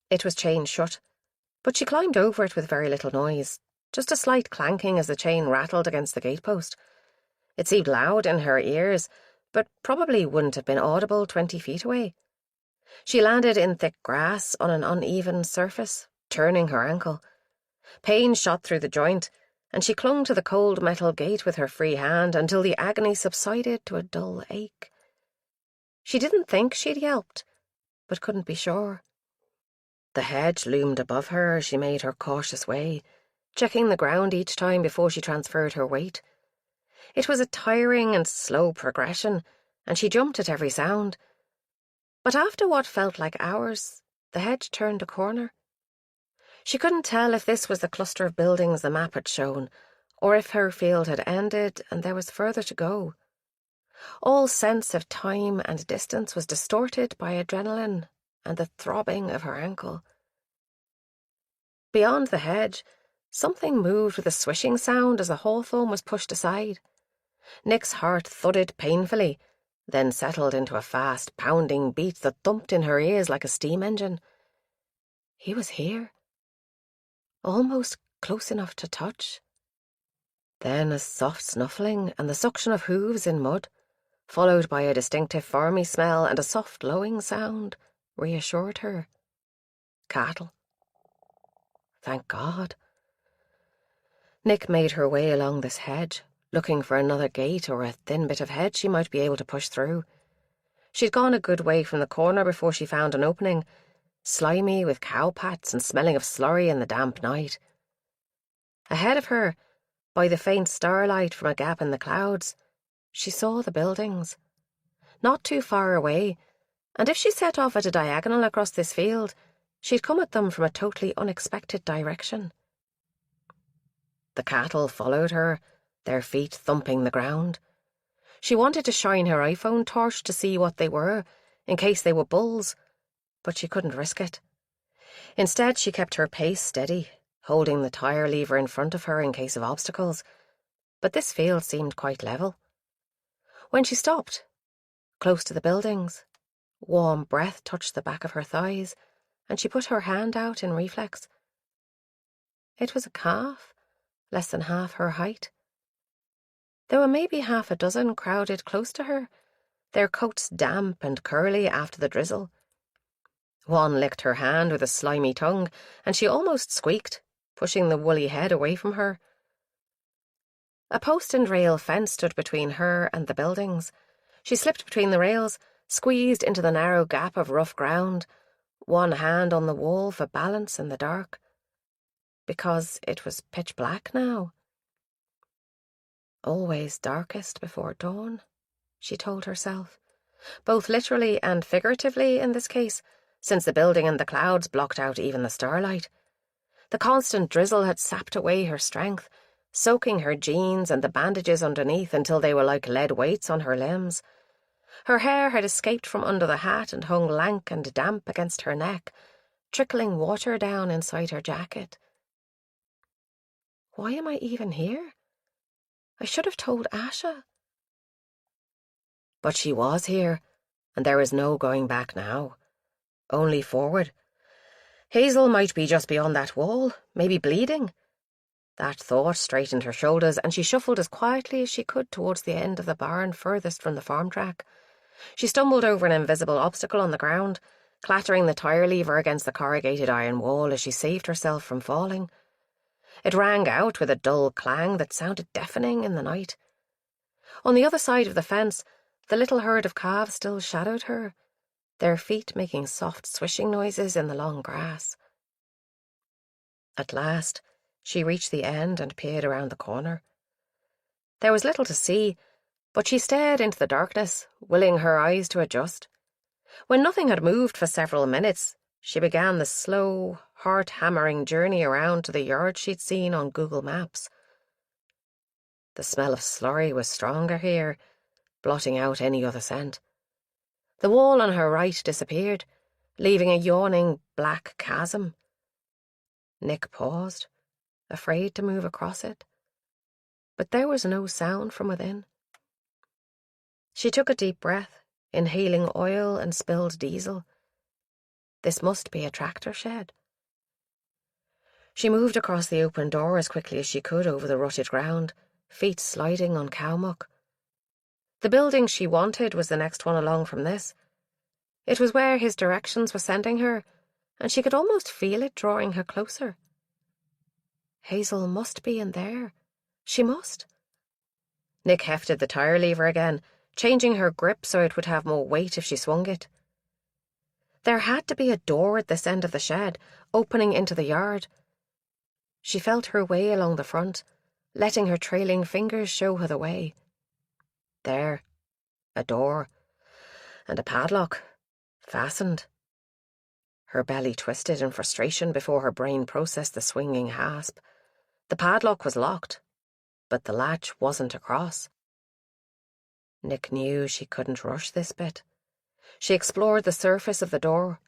It was chained shut, but she climbed over it with very little noise, just a slight clanking as the chain rattled against the gatepost. It seemed loud in her ears, but probably wouldn't have been audible 20 feet away. She landed in thick grass on an uneven surface, turning her ankle. Pain shot through the joint, and she clung to the cold metal gate with her free hand until the agony subsided to a dull ache. She didn't think she'd yelped, but couldn't be sure. The hedge loomed above her as she made her cautious way, checking the ground each time before she transferred her weight. It was a tiring and slow progression, and she jumped at every sound. But after what felt like hours, the hedge turned a corner. She couldn't tell if this was the cluster of buildings the map had shown, or if her field had ended and there was further to go. All sense of time and distance was distorted by adrenaline and the throbbing of her ankle. Beyond the hedge, something moved with a swishing sound as the hawthorn was pushed aside. Nick's heart thudded painfully, then settled into a fast, pounding beat that thumped in her ears like a steam engine. He was here. almost close enough to touch. Then a soft snuffling and the suction of hooves in mud, followed by a distinctive farmy smell and a soft lowing sound, reassured her. Cattle. Thank God. Nick made her way along this hedge, looking for another gate or a thin bit of hedge she might be able to push through. She'd gone a good way from the corner before she found an opening, slimy with cow pats and smelling of slurry in the damp night. Ahead of her, by the faint starlight from a gap in the clouds, she saw the buildings. Not too far away, and if she set off at a diagonal across this field, she'd come at them from a totally unexpected direction. The cattle followed her, their feet thumping the ground. She wanted to shine her iPhone torch to see what they were, in case they were bulls, but she couldn't risk it. Instead, she kept her pace steady, holding the tire lever in front of her in case of obstacles, but this field seemed quite level. When she stopped, close to the buildings, warm breath touched the back of her thighs, and she put her hand out in reflex. It was a calf, less than half her height. There were maybe half a dozen crowded close to her, their coats damp and curly after the drizzle. One licked her hand with a slimy tongue, and she almost squeaked, pushing the woolly head away from her. A post and rail fence stood between her and the buildings. She slipped between the rails, squeezed into the narrow gap of rough ground, one hand on the wall for balance in the dark. Because it was pitch black now. Always darkest before dawn, she told herself, both literally and figuratively in this case, since the building and the clouds blocked out even the starlight. The constant drizzle had sapped away her strength, soaking her jeans and the bandages underneath until they were like lead weights on her limbs. Her hair had escaped from under the hat and hung lank and damp against her neck, trickling water down inside her jacket. Why am I even here? I should have told Asha. But she was here, and there was no going back now. Only forward. Hazel might be just beyond that wall, maybe bleeding. That thought straightened her shoulders, and she shuffled as quietly as she could towards the end of the barn furthest from the farm track. She stumbled over an invisible obstacle on the ground, clattering the tire lever against the corrugated iron wall as she saved herself from falling. It rang out with a dull clang that sounded deafening in the night. On the other side of the fence, the little herd of calves still shadowed her, their feet making soft swishing noises in the long grass. At last, she reached the end and peered around the corner. There was little to see, but she stared into the darkness, willing her eyes to adjust. When nothing had moved for several minutes, she began the slow, heart-hammering journey around to the yard she'd seen on Google Maps. The smell of slurry was stronger here, blotting out any other scent. The wall on her right disappeared, leaving a yawning black chasm. Nick paused, afraid to move across it. But there was no sound from within. She took a deep breath, inhaling oil and spilled diesel. This must be a tractor shed. She moved across the open door as quickly as she could over the rutted ground, feet sliding on cow muck. The building she wanted was the next one along from this. It was where his directions were sending her, and she could almost feel it drawing her closer. Hazel must be in there. She must. Nick hefted the tire lever again, changing her grip so it would have more weight if she swung it. There had to be a door at this end of the shed, opening into the yard. She felt her way along the front, letting her trailing fingers show her the way. There, a door, and a padlock, fastened. Her belly twisted in frustration before her brain processed the swinging hasp. The padlock was locked, but the latch wasn't across. Nick knew she couldn't rush this bit. She explored the surface of the door,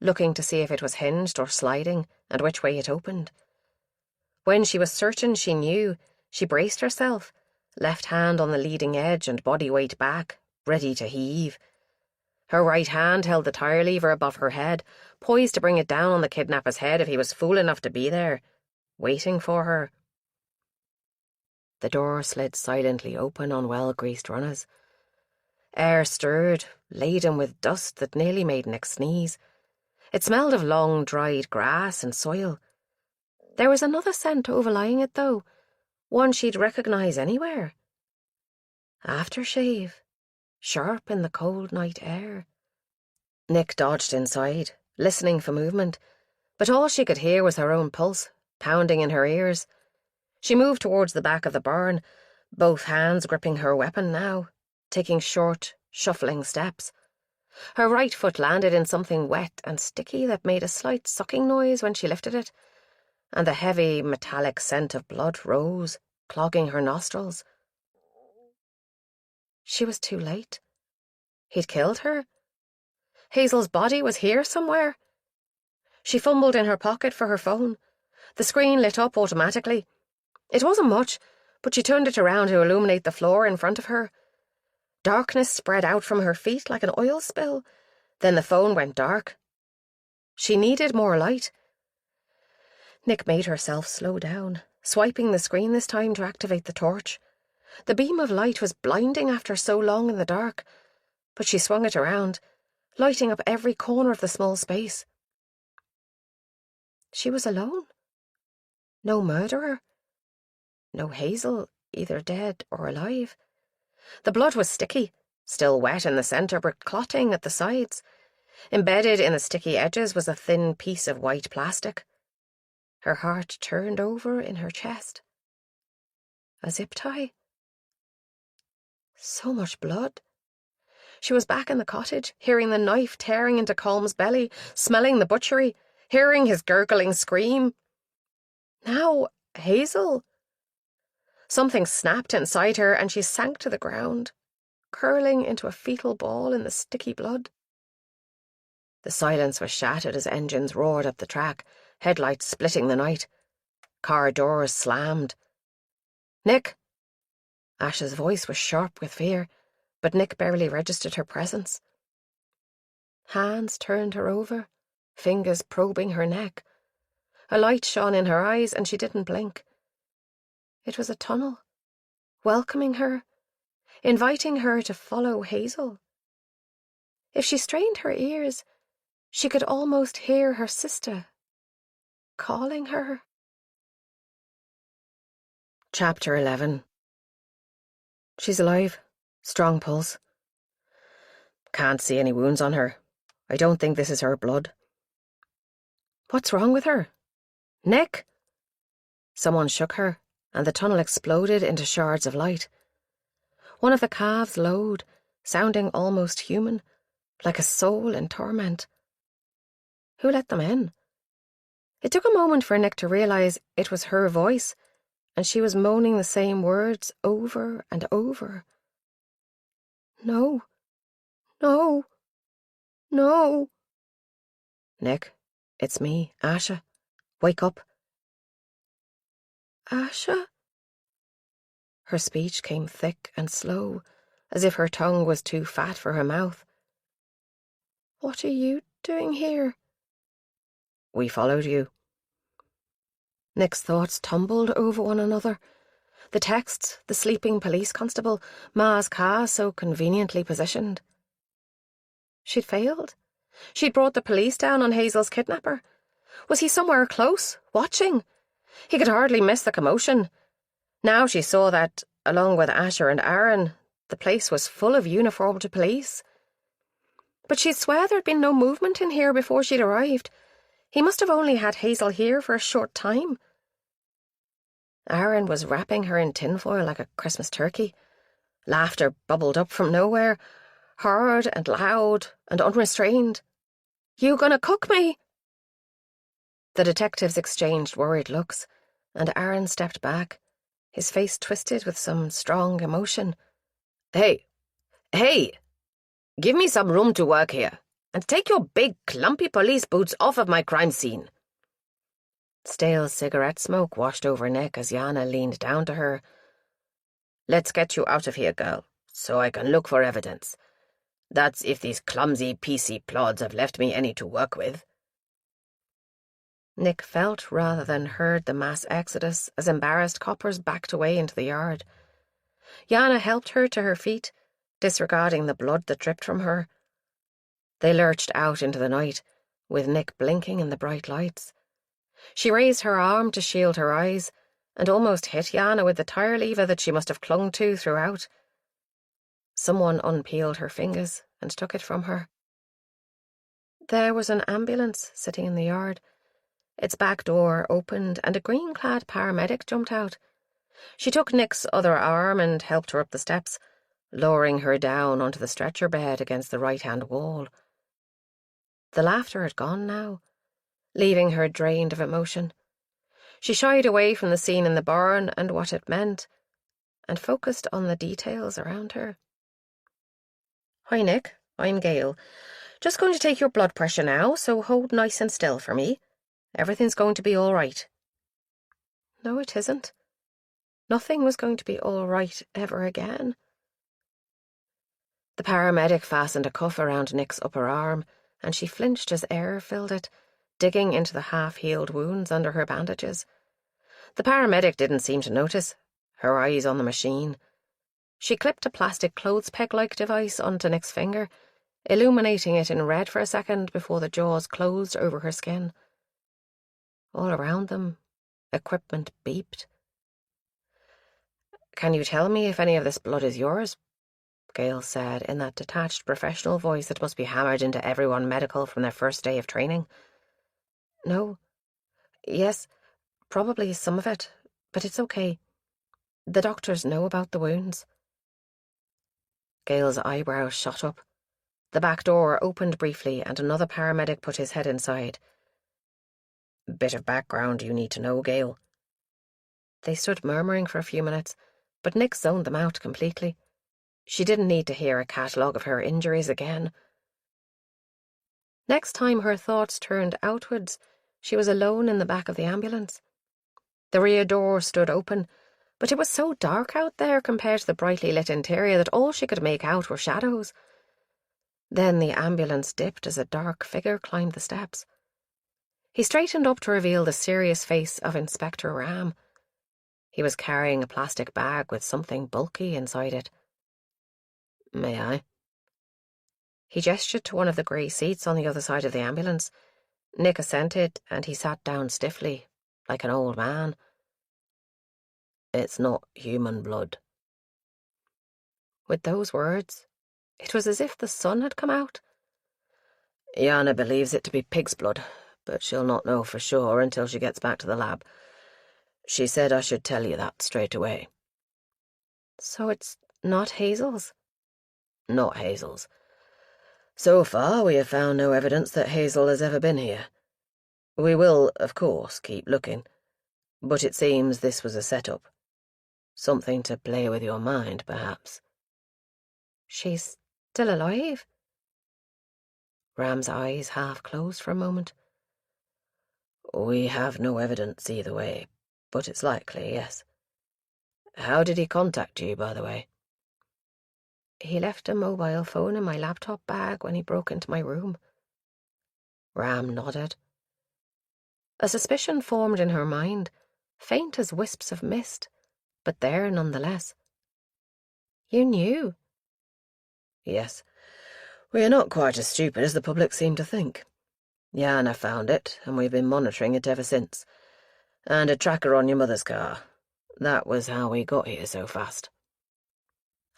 looking to see if it was hinged or sliding, and which way it opened. When she was certain she knew, she braced herself, left hand on the leading edge and body weight back, ready to heave. Her right hand held the tire lever above her head, poised to bring it down on the kidnapper's head if he was fool enough to be there. waiting for her. The door slid silently open on well-greased runners. Air stirred, laden with dust that nearly made Nick sneeze. It smelled of long, dried grass and soil. There was another scent overlying it, though, one she'd recognise anywhere. Aftershave, sharp in the cold night air. Nick dodged inside, listening for movement, but all she could hear was her own pulse, pounding in her ears. She moved towards the back of the barn, both hands gripping her weapon now, taking short, shuffling steps. Her right foot landed in something wet and sticky that made a slight sucking noise when she lifted it, and the heavy, metallic scent of blood rose, clogging her nostrils. She was too late. He'd killed her. Hazel's body was here somewhere. She fumbled in her pocket for her phone. The screen lit up automatically. It wasn't much, but she turned it around to illuminate the floor in front of her. Darkness spread out from her feet like an oil spill. Then the phone went dark. She needed more light. Nick made herself slow down, swiping the screen this time to activate the torch. The beam of light was blinding after so long in the dark, but she swung it around, lighting up every corner of the small space. She was alone. No murderer. No Hazel, either dead or alive. The blood was sticky, still wet in the centre but clotting at the sides. Embedded in the sticky edges was a thin piece of white plastic. Her heart turned over in her chest. A zip tie? So much blood. She was back in the cottage, hearing the knife tearing into Colm's belly, smelling the butchery, hearing his gurgling scream. Now, Hazel. Something snapped inside her and she sank to the ground, curling into a fetal ball in the sticky blood. The silence was shattered as engines roared up the track, headlights splitting the night. Car doors slammed. Nick! Ash's voice was sharp with fear, but Nick barely registered her presence. Hands turned her over, fingers probing her neck. A light shone in her eyes and she didn't blink. It was a tunnel, welcoming her, inviting her to follow Hazel. If she strained her ears, she could almost hear her sister calling her. Chapter 11. She's alive. Strong pulse. Can't see any wounds on her. I don't think this is her blood. What's wrong with her? Nick? Someone shook her, and the tunnel exploded into shards of light. One of the calves lowed, sounding almost human, like a soul in torment. Who let them in? It took a moment for Nick to realise it was her voice, and she was moaning the same words over and over. No. No. No. Nick, it's me, Asha. Wake up. Asha? Her speech came thick and slow, as if her tongue was too fat for her mouth. What are you doing here? We followed you. Nick's thoughts tumbled over one another. The texts, the sleeping police constable, Ma's car so conveniently positioned. She'd failed. She'd brought the police down on Hazel's kidnapper. Was he somewhere close, watching? He could hardly miss the commotion. Now she saw that, along with Asher and Aaron, the place was full of uniformed police. But she'd swear there'd been no movement in here before she'd arrived. He must have only had Hazel here for a short time. Aaron was wrapping her in tinfoil like a Christmas turkey. Laughter bubbled up from nowhere, hard and loud and unrestrained. You gonna cook me? The detectives exchanged worried looks, and Aaron stepped back, his face twisted with some strong emotion. Hey! Give me some room to work here, and take your big, clumpy police boots off of my crime scene. Stale cigarette smoke washed over Nick as Yana leaned down to her. Let's get you out of here, girl, so I can look for evidence. That's if these clumsy PC plods have left me any to work with. Nick felt rather than heard the mass exodus as embarrassed coppers backed away into the yard. Yana helped her to her feet, disregarding the blood that dripped from her. They lurched out into the night, with Nick blinking in the bright lights. She raised her arm to shield her eyes, and almost hit Yana with the tire lever that she must have clung to throughout. Someone unpeeled her fingers and took it from her. There was an ambulance sitting in the yard. Its back door opened and a green-clad paramedic jumped out. She took Nick's other arm and helped her up the steps, lowering her down onto the stretcher bed against the right-hand wall. The laughter had gone now, leaving her drained of emotion. She shied away from the scene in the barn and what it meant, and focused on the details around her. "Hi, Nick. I'm Gail. Just going to take your blood pressure now, so hold nice and still for me. Everything's going to be all right." No, it isn't. Nothing was going to be all right ever again. The paramedic fastened a cuff around Nick's upper arm, and she flinched as air filled it, digging into the half-healed wounds under her bandages. The paramedic didn't seem to notice, her eyes on the machine. She clipped a plastic clothes peg-like device onto Nick's finger, illuminating it in red for a second before the jaws closed over her skin. All around them, equipment beeped. "Can you tell me if any of this blood is yours?" Gail said in that detached professional voice that must be hammered into everyone medical from their first day of training. "No. Yes, probably some of it, but it's okay. The doctors know about the wounds." Gail's eyebrows shot up. The back door opened briefly and another paramedic put his head inside. "Bit of background you need to know, Gail." They stood murmuring for a few minutes, but Nick zoned them out completely. She didn't need to hear a catalogue of her injuries again. Next time her thoughts turned outwards, she was alone in the back of the ambulance. The rear door stood open, but it was so dark out there compared to the brightly lit interior that all she could make out were shadows. Then the ambulance dipped as a dark figure climbed the steps. He straightened up to reveal the serious face of Inspector Ram. He was carrying a plastic bag with something bulky inside it. "May I?" He gestured to one of the grey seats on the other side of the ambulance. Nick assented, and he sat down stiffly, like an old man. "It's not human blood." With those words, it was as if the sun had come out. "Yana believes it to be pig's blood, but she'll not know for sure until she gets back to the lab. She said I should tell you that straight away." "So it's not Hazel's?" "Not Hazel's. So far, we have found no evidence that Hazel has ever been here. We will, of course, keep looking, but it seems this was a setup. Something to play with your mind, perhaps." "She's still alive?" Ram's eyes half closed for a moment. "We have no evidence either way, but it's likely, yes. How did he contact you, by the way?" "He left a mobile phone in my laptop bag when he broke into my room." Ram nodded. A suspicion formed in her mind, faint as wisps of mist, but there nonetheless. "You knew?" "Yes. We are not quite as stupid as the public seem to think. Yana found it, and we've been monitoring it ever since. And a tracker on your mother's car. That was how we got here so fast."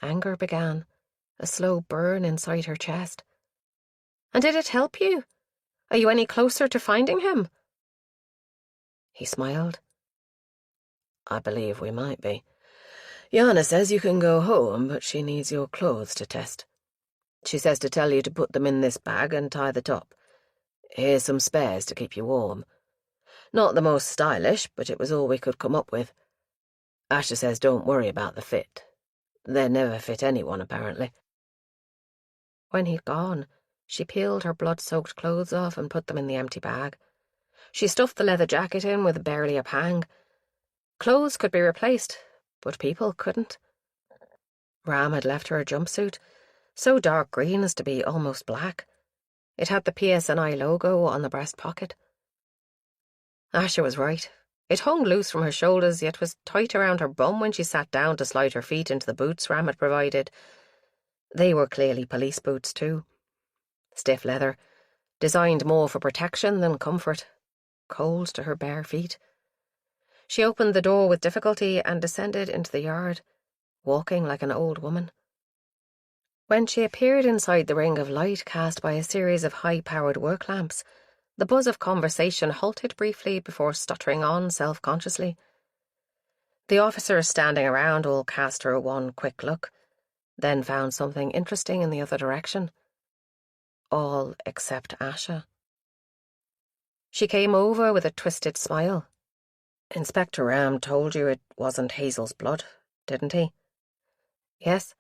Anger began, a slow burn inside her chest. "And did it help you? Are you any closer to finding him?" He smiled. "I believe we might be. Yana says you can go home, but she needs your clothes to test. She says to tell you to put them in this bag and tie the top. Here's some spares to keep you warm. Not the most stylish, but it was all we could come up with. Asher says don't worry about the fit. They never fit anyone, apparently." When he'd gone, she peeled her blood-soaked clothes off and put them in the empty bag. She stuffed the leather jacket in with barely a pang. Clothes could be replaced, but people couldn't. Ram had left her a jumpsuit, so dark green as to be almost black. It had the PSNI logo on the breast pocket. Asha was right. It hung loose from her shoulders, yet was tight around her bum when she sat down to slide her feet into the boots Ram had provided. They were clearly police boots too. Stiff leather, designed more for protection than comfort. Cold to her bare feet. She opened the door with difficulty and descended into the yard, walking like an old woman. When she appeared inside the ring of light cast by a series of high-powered work lamps, the buzz of conversation halted briefly before stuttering on self-consciously. The officers standing around all cast her one quick look, then found something interesting in the other direction. All except Asha. She came over with a twisted smile. Inspector Ram told you it wasn't Hazel's blood, didn't he? Yes.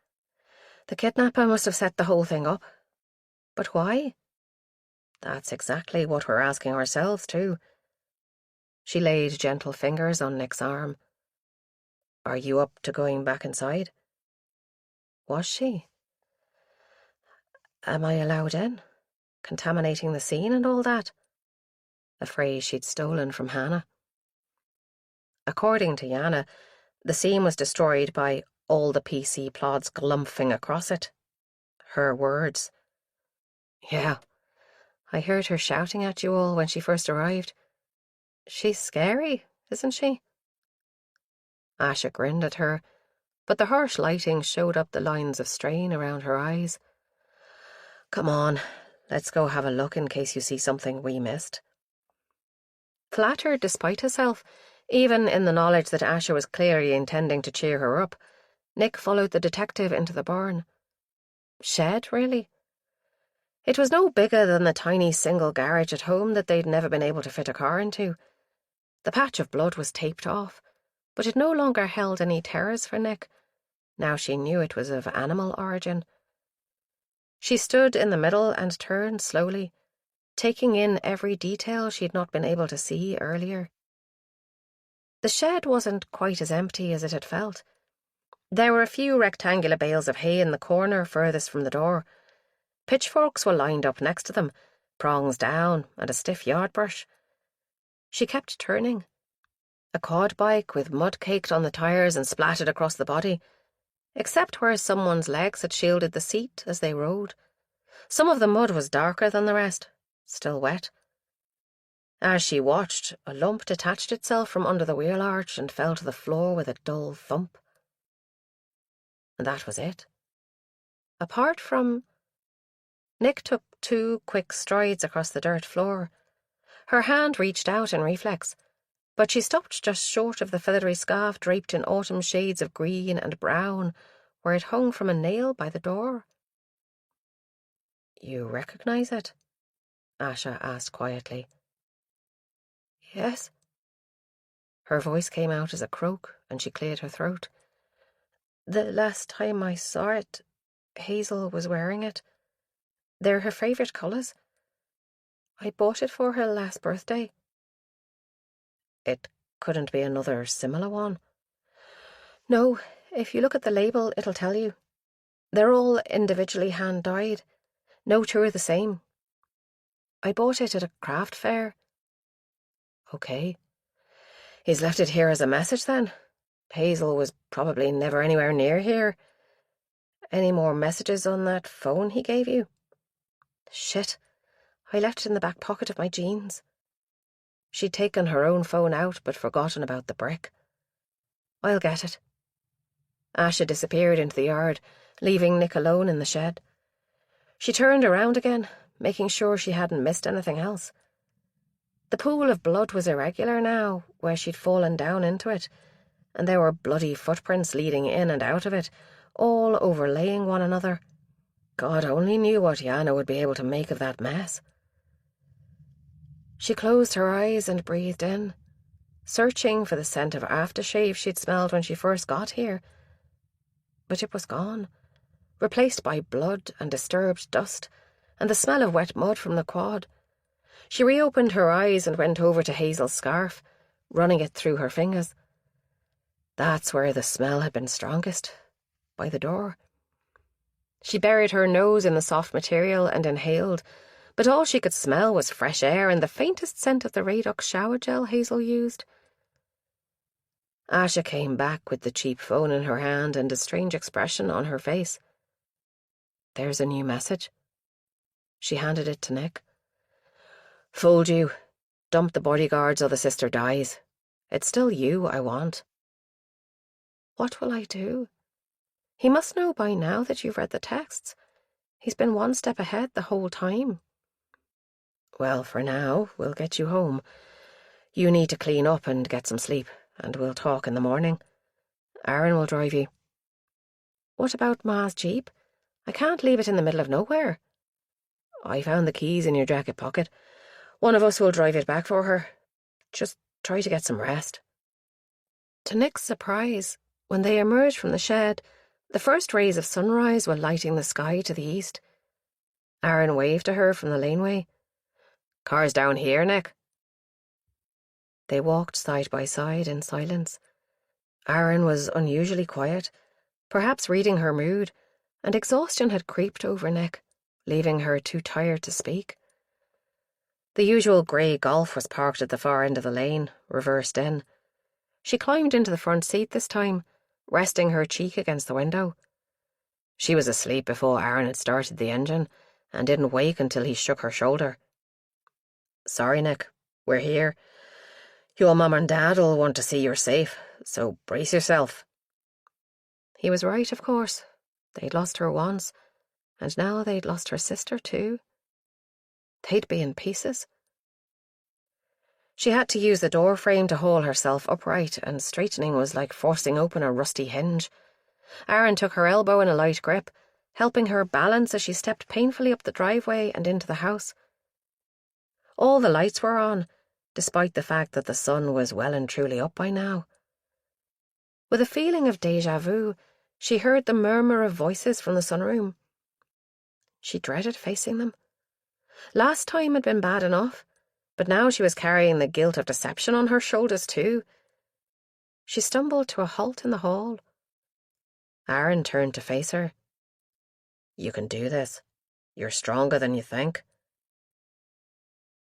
The kidnapper must have set the whole thing up. But why? That's exactly what we're asking ourselves, too. She laid gentle fingers on Nick's arm. Are you up to going back inside? Was she? Am I allowed in? Contaminating the scene and all that? A phrase she'd stolen from Hannah. According to Yana, the scene was destroyed by all the PC plods glumphing across it. Her words. Yeah, I heard her shouting at you all when she first arrived. She's scary, isn't she? Asha grinned at her, but the harsh lighting showed up the lines of strain around her eyes. Come on, let's go have a look in case you see something we missed. Flattered despite herself, even in the knowledge that Asha was clearly intending to cheer her up, Nick followed the detective into the barn. Shed, really? It was no bigger than the tiny single garage at home that they'd never been able to fit a car into. The patch of blood was taped off, but it no longer held any terrors for Nick. Now she knew it was of animal origin. She stood in the middle and turned slowly, taking in every detail she'd not been able to see earlier. The shed wasn't quite as empty as it had felt. There were a few rectangular bales of hay in the corner furthest from the door. Pitchforks were lined up next to them, prongs down and a stiff yard brush. She kept turning. A quad bike with mud caked on the tires and splattered across the body, except where someone's legs had shielded the seat as they rode. Some of the mud was darker than the rest, still wet. As she watched, a lump detached itself from under the wheel arch and fell to the floor with a dull thump. And that was it. Apart from... Nick took 2 quick strides across the dirt floor. Her hand reached out in reflex, but she stopped just short of the feathery scarf draped in autumn shades of green and brown, where it hung from a nail by the door. You recognize it? Asha asked quietly. Yes. Her voice came out as a croak, and she cleared her throat. The last time I saw it, Hazel was wearing it. They're her favourite colours. I bought it for her last birthday. It couldn't be another similar one. No, if you look at the label, it'll tell you. They're all individually hand-dyed. No two are the same. I bought it at a craft fair. Okay. He's left it here as a message, then? Hazel was probably never anywhere near here. Any more messages on that phone he gave you? Shit. I left it in the back pocket of my jeans. She'd taken her own phone out but forgotten about the brick. I'll get it. Asha disappeared into the yard, leaving Nick alone in the shed. She turned around again, making sure she hadn't missed anything else. The pool of blood was irregular now, where she'd fallen down into it, and there were bloody footprints leading in and out of it, all overlaying one another. God only knew what Yana would be able to make of that mess. She closed her eyes and breathed in, searching for the scent of aftershave she'd smelled when she first got here. But it was gone, replaced by blood and disturbed dust, and the smell of wet mud from the quad. She reopened her eyes and went over to Hazel's scarf, running it through her fingers. That's where the smell had been strongest, by the door. She buried her nose in the soft material and inhaled, but all she could smell was fresh air and the faintest scent of the Radux shower gel Hazel used. Asha came back with the cheap phone in her hand and a strange expression on her face. "There's a new message." She handed it to Nick. "Fooled you. Dump the bodyguards or the sister dies. It's still you I want." "What will I do? He must know by now that you've read the texts. He's been one step ahead the whole time." "Well, for now, we'll get you home. You need to clean up and get some sleep, and we'll talk in the morning. Aaron will drive you." "What about Ma's Jeep? I can't leave it in the middle of nowhere." "I found the keys in your jacket pocket. One of us will drive it back for her. Just try to get some rest." To Nick's surprise, when they emerged from the shed, the first rays of sunrise were lighting the sky to the east. Aaron waved to her from the laneway. "Car's down here, Nick." They walked side by side in silence. Aaron was unusually quiet, perhaps reading her mood, and exhaustion had creeped over Nick, leaving her too tired to speak. The usual grey Golf was parked at the far end of the lane, reversed in. She climbed into the front seat this time, resting her cheek against the window. She was asleep before Aaron had started the engine, and didn't wake until he shook her shoulder. "Sorry, Nick. We're here. Your mum and dad'll want to see you're safe, so brace yourself." He was right, of course. They'd lost her once, and now they'd lost her sister too. They'd be in pieces. She had to use the door frame to haul herself upright, and straightening was like forcing open a rusty hinge. Aaron took her elbow in a light grip, helping her balance as she stepped painfully up the driveway and into the house. All the lights were on, despite the fact that the sun was well and truly up by now. With a feeling of déjà vu, she heard the murmur of voices from the sunroom. She dreaded facing them. Last time had been bad enough, but now she was carrying the guilt of deception on her shoulders too. She stumbled to a halt in the hall. Aaron turned to face her. "You can do this. You're stronger than you think."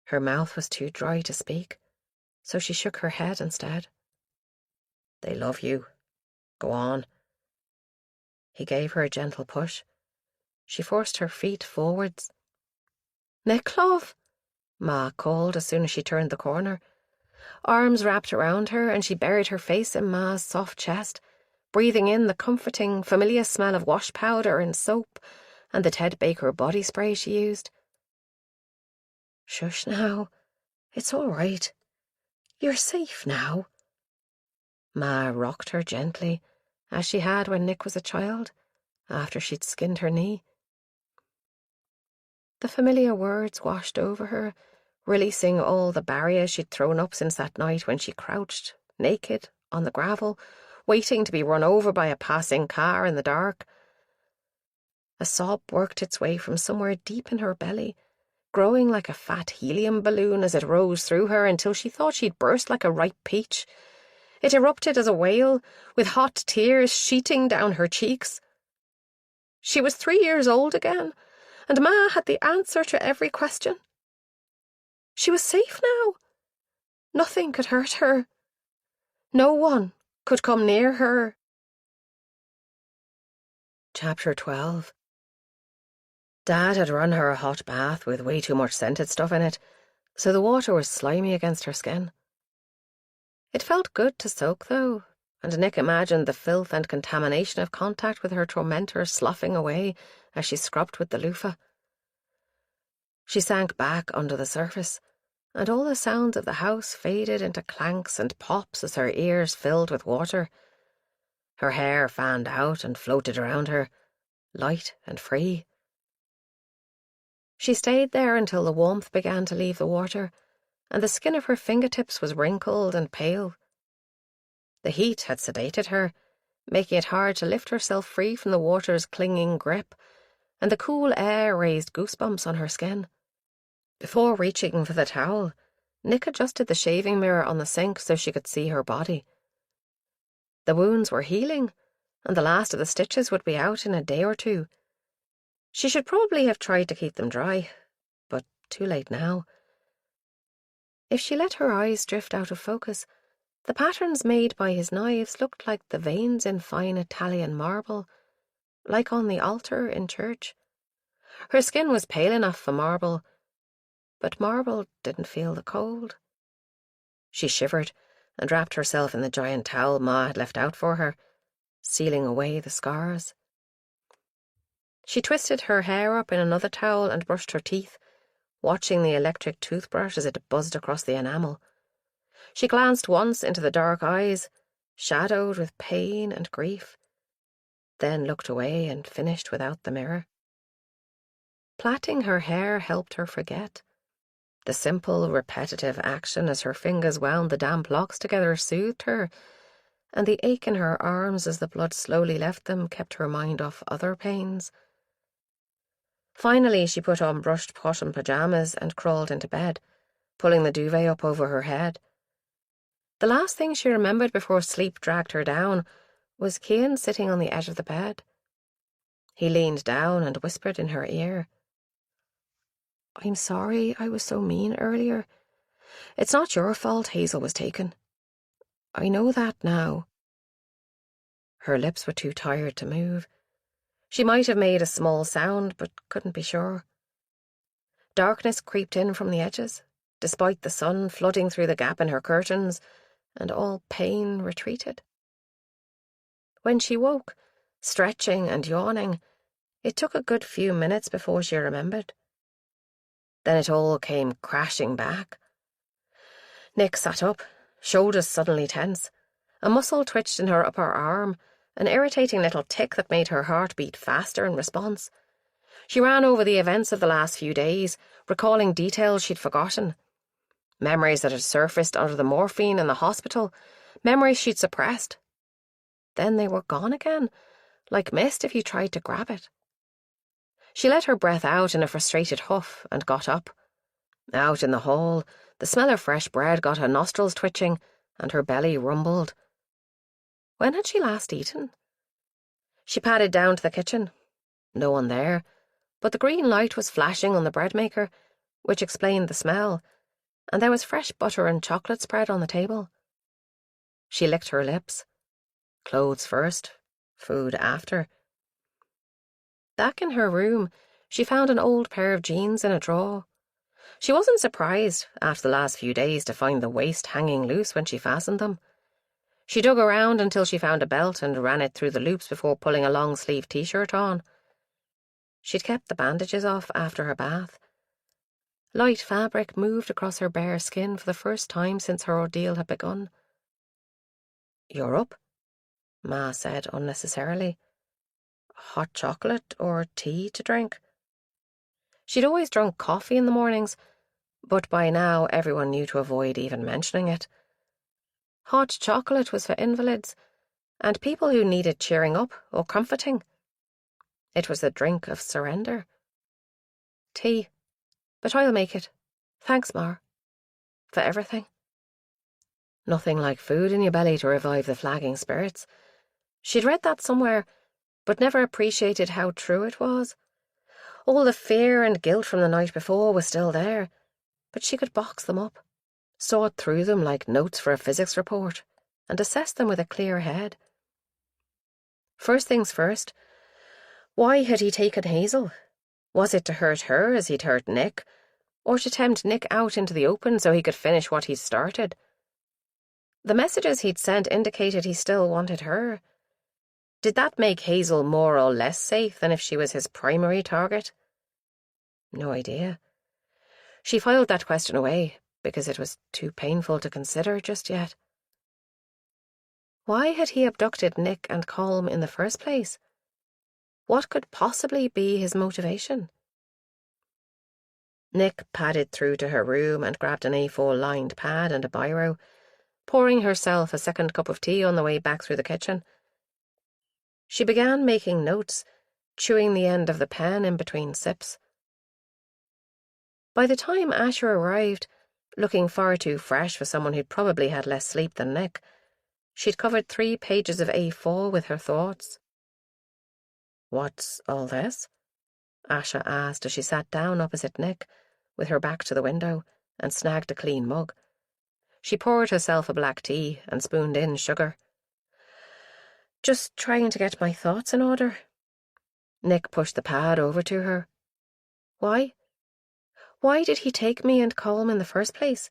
Her mouth was too dry to speak, so she shook her head instead. "They love you. Go on." He gave her a gentle push. She forced her feet forwards. "Nick, love," Ma called as soon as she turned the corner. Arms wrapped around her, and she buried her face in Ma's soft chest, breathing in the comforting, familiar smell of wash powder and soap and the Ted Baker body spray she used. "Shush now. It's all right. You're safe now." Ma rocked her gently, as she had when Nick was a child, after she'd skinned her knee. The familiar words washed over her, releasing all the barriers she'd thrown up since that night when she crouched, naked, on the gravel, waiting to be run over by a passing car in the dark. A sob worked its way from somewhere deep in her belly, growing like a fat helium balloon as it rose through her until she thought she'd burst like a ripe peach. It erupted as a wail, with hot tears sheeting down her cheeks. She was 3 years old again, and Ma had the answer to every question. She was safe now. Nothing could hurt her. No one could come near her. Chapter 12. Dad had run her a hot bath with way too much scented stuff in it, so the water was slimy against her skin. It felt good to soak, though, and Nick imagined the filth and contamination of contact with her tormentor sloughing away as she scrubbed with the loofah. She sank back under the surface, and all the sounds of the house faded into clanks and pops as her ears filled with water. Her hair fanned out and floated around her, light and free. She stayed there until the warmth began to leave the water, and the skin of her fingertips was wrinkled and pale. The heat had sedated her, making it hard to lift herself free from the water's clinging grip, and the cool air raised goosebumps on her skin. Before reaching for the towel, Nick adjusted the shaving mirror on the sink so she could see her body. The wounds were healing, and the last of the stitches would be out in a day or two. She should probably have tried to keep them dry, but too late now. If she let her eyes drift out of focus, the patterns made by his knives looked like the veins in fine Italian marble, like on the altar in church. Her skin was pale enough for marble, but marble didn't feel the cold. She shivered and wrapped herself in the giant towel Ma had left out for her, sealing away the scars. She twisted her hair up in another towel and brushed her teeth, watching the electric toothbrush as it buzzed across the enamel. She glanced once into the dark eyes, shadowed with pain and grief, then looked away and finished without the mirror. Plaiting her hair helped her forget. The simple, repetitive action as her fingers wound the damp locks together soothed her, and the ache in her arms as the blood slowly left them kept her mind off other pains. Finally, she put on brushed cotton pajamas and crawled into bed, pulling the duvet up over her head. The last thing she remembered before sleep dragged her down was Cian sitting on the edge of the bed. He leaned down and whispered in her ear, "I'm sorry I was so mean earlier. It's not your fault Hazel was taken. I know that now." Her lips were too tired to move. She might have made a small sound, but couldn't be sure. Darkness creeped in from the edges, despite the sun flooding through the gap in her curtains, and all pain retreated. When she woke, stretching and yawning, it took a good few minutes before she remembered. Then it all came crashing back. Nick sat up, shoulders suddenly tense. A muscle twitched in her upper arm, an irritating little tick that made her heart beat faster in response. She ran over the events of the last few days, recalling details she'd forgotten. Memories that had surfaced under the morphine in the hospital, memories she'd suppressed. Then they were gone again, like mist if you tried to grab it. She let her breath out in a frustrated huff and got up. Out in the hall, the smell of fresh bread got her nostrils twitching, and her belly rumbled. When had she last eaten? She padded down to the kitchen. No one there, but the green light was flashing on the bread maker, which explained the smell, and there was fresh butter and chocolate spread on the table. She licked her lips. Clothes first, food after. Back in her room, she found an old pair of jeans in a drawer. She wasn't surprised, after the last few days, to find the waist hanging loose when she fastened them. She dug around until she found a belt and ran it through the loops before pulling a long-sleeve t-shirt on. She'd kept the bandages off after her bath. Light fabric moved across her bare skin for the first time since her ordeal had begun. "You're up?" Ma said unnecessarily. "Hot chocolate or tea to drink?" She'd always drunk coffee in the mornings, but by now everyone knew to avoid even mentioning it. Hot chocolate was for invalids and people who needed cheering up or comforting. It was the drink of surrender. "Tea, but I'll make it. Thanks, Mar. For everything." Nothing like food in your belly to revive the flagging spirits. She'd read that somewhere, but never appreciated how true it was. All the fear and guilt from the night before was still there, but she could box them up, sort through them like notes for a physics report, and assess them with a clear head. First things first, why had he taken Hazel? Was it to hurt her as he'd hurt Nick, or to tempt Nick out into the open so he could finish what he'd started? The messages he'd sent indicated he still wanted her. Did that make Hazel more or less safe than if she was his primary target? No idea. She filed that question away because it was too painful to consider just yet. Why had he abducted Nick and Colm in the first place? What could possibly be his motivation? Nick padded through to her room and grabbed an A4-lined pad and a biro, pouring herself a second cup of tea on the way back through the kitchen. She began making notes, chewing the end of the pen in between sips. By the time Asher arrived, looking far too fresh for someone who'd probably had less sleep than Nick, she'd covered 3 pages of A4 with her thoughts. "What's all this?" Asher asked as she sat down opposite Nick, with her back to the window, and snagged a clean mug. She poured herself a black tea and spooned in sugar. "Just trying to get my thoughts in order." Nick pushed the pad over to her. "Why? Why did he take me and Colm in the first place?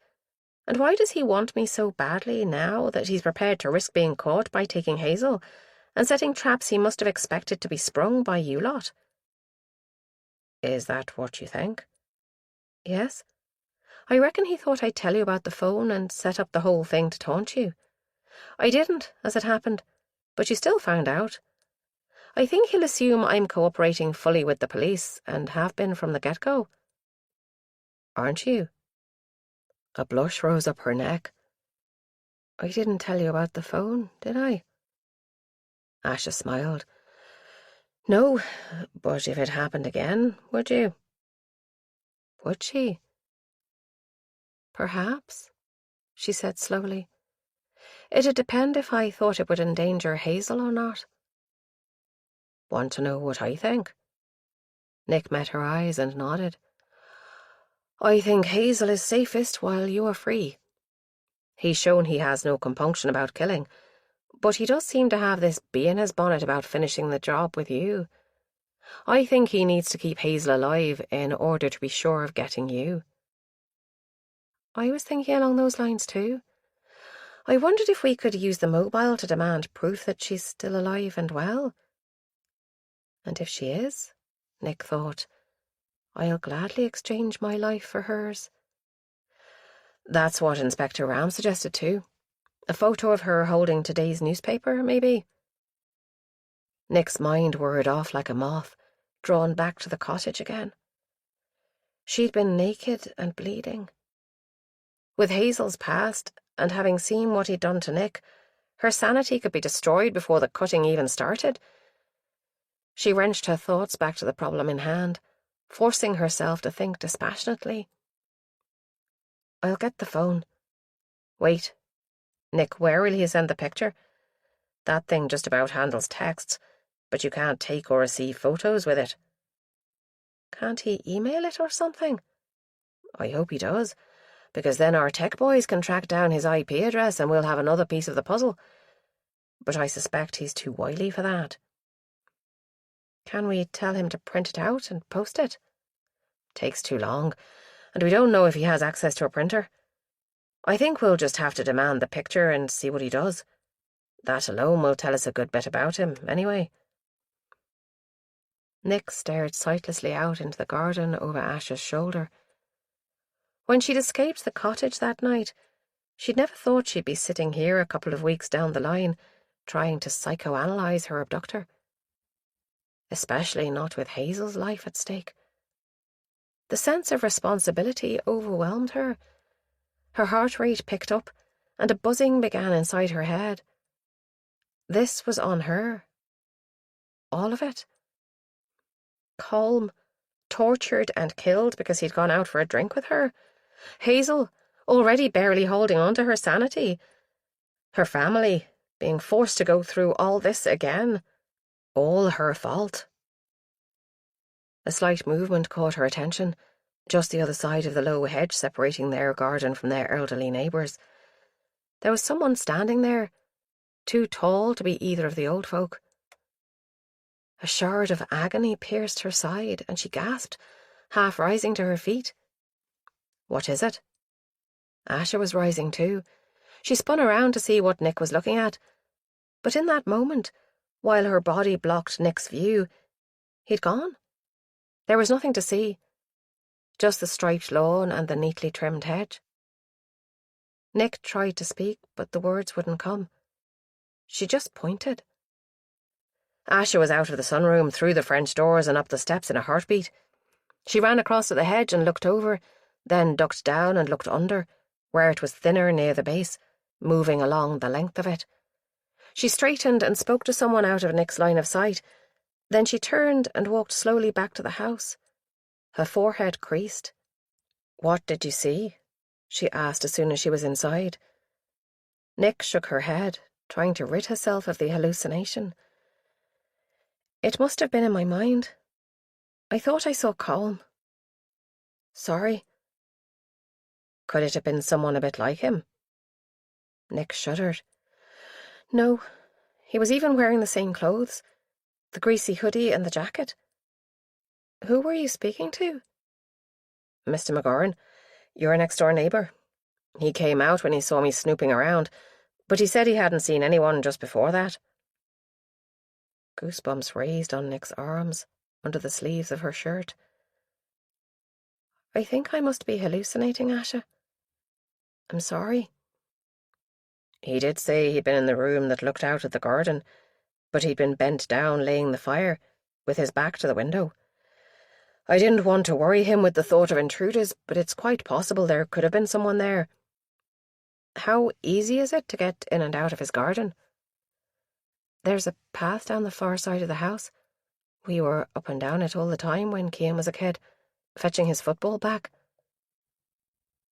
And why does he want me so badly now that he's prepared to risk being caught by taking Hazel and setting traps he must have expected to be sprung by you lot?" "Is that what you think?" "Yes. I reckon he thought I'd tell you about the phone and set up the whole thing to taunt you. I didn't, as it happened, but you still found out. I think he'll assume I'm cooperating fully with the police and have been from the get-go." "Aren't you?" A blush rose up her neck. "I didn't tell you about the phone, did I?" Asha smiled. "No, but if it happened again, would you?" "Would she?" "Perhaps," she said slowly. "It'd depend if I thought it would endanger Hazel or not." "Want to know what I think?" Nick met her eyes and nodded. "I think Hazel is safest while you are free. He's shown he has no compunction about killing, but he does seem to have this bee in his bonnet about finishing the job with you. I think he needs to keep Hazel alive in order to be sure of getting you." "I was thinking along those lines too. I wondered if we could use the mobile to demand proof that she's still alive and well." "And if she is," Nick thought, "I'll gladly exchange my life for hers." That's what Inspector Ram suggested too. A photo of her holding today's newspaper, maybe. Nick's mind whirred off like a moth, drawn back to the cottage again. She'd been naked and bleeding. With Hazel's past, and having seen what he'd done to Nick, her sanity could be destroyed before the cutting even started. She wrenched her thoughts back to the problem in hand, forcing herself to think dispassionately. "I'll get the phone." "Wait. Nick, where will he send the picture? That thing just about handles texts, but you can't take or receive photos with it." "Can't he email it or something?" "I hope he does, because then our tech boys can track down his IP address and we'll have another piece of the puzzle. But I suspect he's too wily for that." "Can we tell him to print it out and post it?" "Takes too long, and we don't know if he has access to a printer. I think we'll just have to demand the picture and see what he does. That alone will tell us a good bit about him, anyway." Nick stared sightlessly out into the garden over Asha's shoulder. When she'd escaped the cottage that night, she'd never thought she'd be sitting here a couple of weeks down the line, trying to psychoanalyze her abductor. Especially not with Hazel's life at stake. The sense of responsibility overwhelmed her. Her heart rate picked up, and a buzzing began inside her head. This was on her. All of it. Colm, tortured and killed because he'd gone out for a drink with her. Hazel, already barely holding on to her sanity. Her family, being forced to go through all this again. All her fault. A slight movement caught her attention, just the other side of the low hedge separating their garden from their elderly neighbours. There was someone standing there, too tall to be either of the old folk. A shard of agony pierced her side, and she gasped, half rising to her feet. "What is it?" Asha was rising too. She spun around to see what Nick was looking at, but in that moment, while her body blocked Nick's view, he'd gone. There was nothing to see, just the striped lawn and the neatly trimmed hedge. Nick tried to speak, but the words wouldn't come. She just pointed. Asha was out of the sunroom, through the French doors and up the steps in a heartbeat. She ran across to the hedge and looked over, then ducked down and looked under, where it was thinner near the base, moving along the length of it. She straightened and spoke to someone out of Nick's line of sight. Then she turned and walked slowly back to the house. Her forehead creased. "What did you see?" she asked as soon as she was inside. Nick shook her head, trying to rid herself of the hallucination. "It must have been in my mind. I thought I saw Colm." "Sorry." Could it have been someone a bit like him? Nick shuddered. No, he was even wearing the same clothes, the greasy hoodie and the jacket. Who were you speaking to? Mr. McGoran, your next-door neighbour. He came out when he saw me snooping around, but he said he hadn't seen anyone just before that. Goosebumps raised on Nick's arms, under the sleeves of her shirt. I think I must be hallucinating, Asha. I'm sorry. He did say he'd been in the room that looked out at the garden, but he'd been bent down laying the fire, with his back to the window. I didn't want to worry him with the thought of intruders, but it's quite possible there could have been someone there. How easy is it to get in and out of his garden? There's a path down the far side of the house. We were up and down it all the time when Cian was a kid, fetching his football back.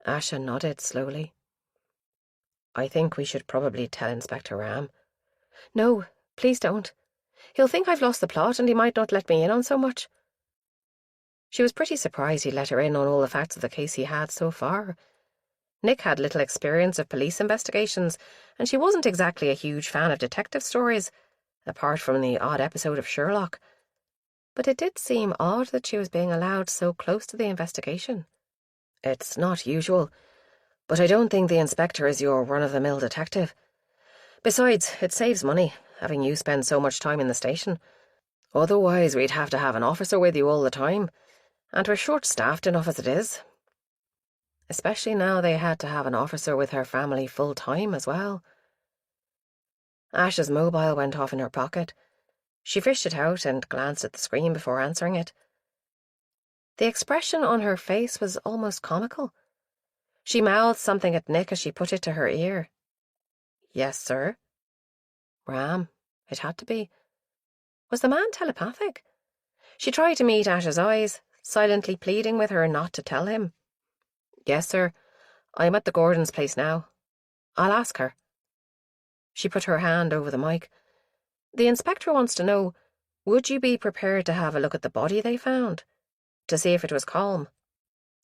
Asha nodded slowly. I think we should probably tell Inspector Ram. No, please don't. He'll think I've lost the plot and he might not let me in on so much. She was pretty surprised he'd let her in on all the facts of the case he had so far. Nick had little experience of police investigations, and she wasn't exactly a huge fan of detective stories, apart from the odd episode of Sherlock. But it did seem odd that she was being allowed so close to the investigation. It's not usual, but I don't think the inspector is your run-of-the-mill detective. Besides, it saves money, having you spend so much time in the station. Otherwise, we'd have to have an officer with you all the time, and we're short-staffed enough as it is. Especially now they had to have an officer with her family full-time as well. Ash's mobile went off in her pocket. She fished it out and glanced at the screen before answering it. The expression on her face was almost comical. She mouthed something at Nick as she put it to her ear. Yes, sir. Ram. It had to be. Was the man telepathic? She tried to meet Ash's eyes, silently pleading with her not to tell him. Yes, sir. I'm at the Gordons' place now. I'll ask her. She put her hand over the mic. The inspector wants to know, would you be prepared to have a look at the body they found? To see if it was Calm?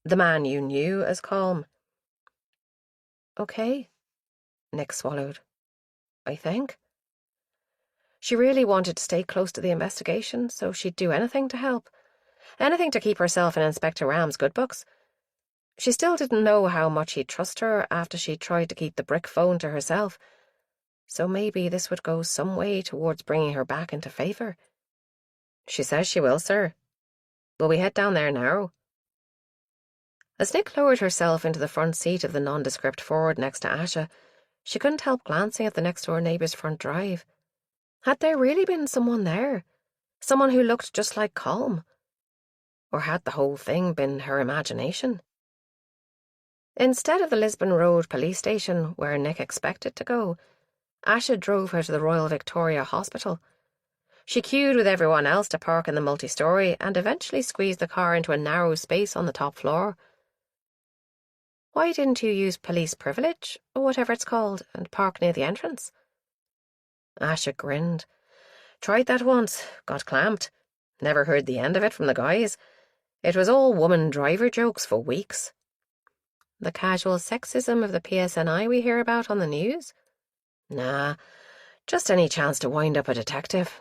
The man you knew as Calm? Okay. Nick swallowed. I think. She really wanted to stay close to the investigation, so she'd do anything to help. Anything to keep herself in Inspector Ram's good books. She still didn't know how much he'd trust her after she tried to keep the brick phone to herself, so maybe this would go some way towards bringing her back into favour. She says she will, sir. Will we head down there now? As Nick lowered herself into the front seat of the nondescript Ford next to Asha, she couldn't help glancing at the next-door neighbour's front drive. Had there really been someone there? Someone who looked just like Calm? Or had the whole thing been her imagination? Instead of the Lisbon Road police station, where Nick expected to go, Asha drove her to the Royal Victoria Hospital. She queued with everyone else to park in the multi-storey and eventually squeezed the car into a narrow space on the top floor. Why didn't you use police privilege, or whatever it's called, and park near the entrance? Asha grinned. Tried that once, got clamped. Never heard the end of it from the guys. It was all woman driver jokes for weeks. The casual sexism of the PSNI we hear about on the news? Nah, just any chance to wind up a detective.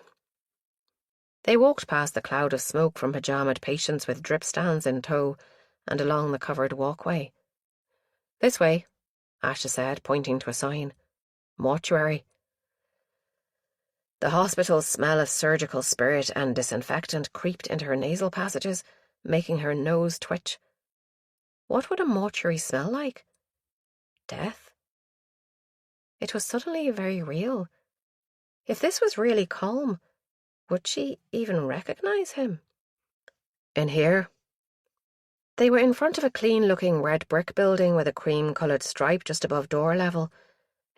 They walked past the cloud of smoke from pajamaed patients with drip stands in tow and along the covered walkway. This way, Asha said, pointing to a sign. Mortuary. The hospital's smell of surgical spirit and disinfectant creeped into her nasal passages, making her nose twitch. What would a mortuary smell like? Death? It was suddenly very real. If this was really Calm, would she even recognise him? In here? They were in front of a clean-looking red brick building with a cream-coloured stripe just above door level.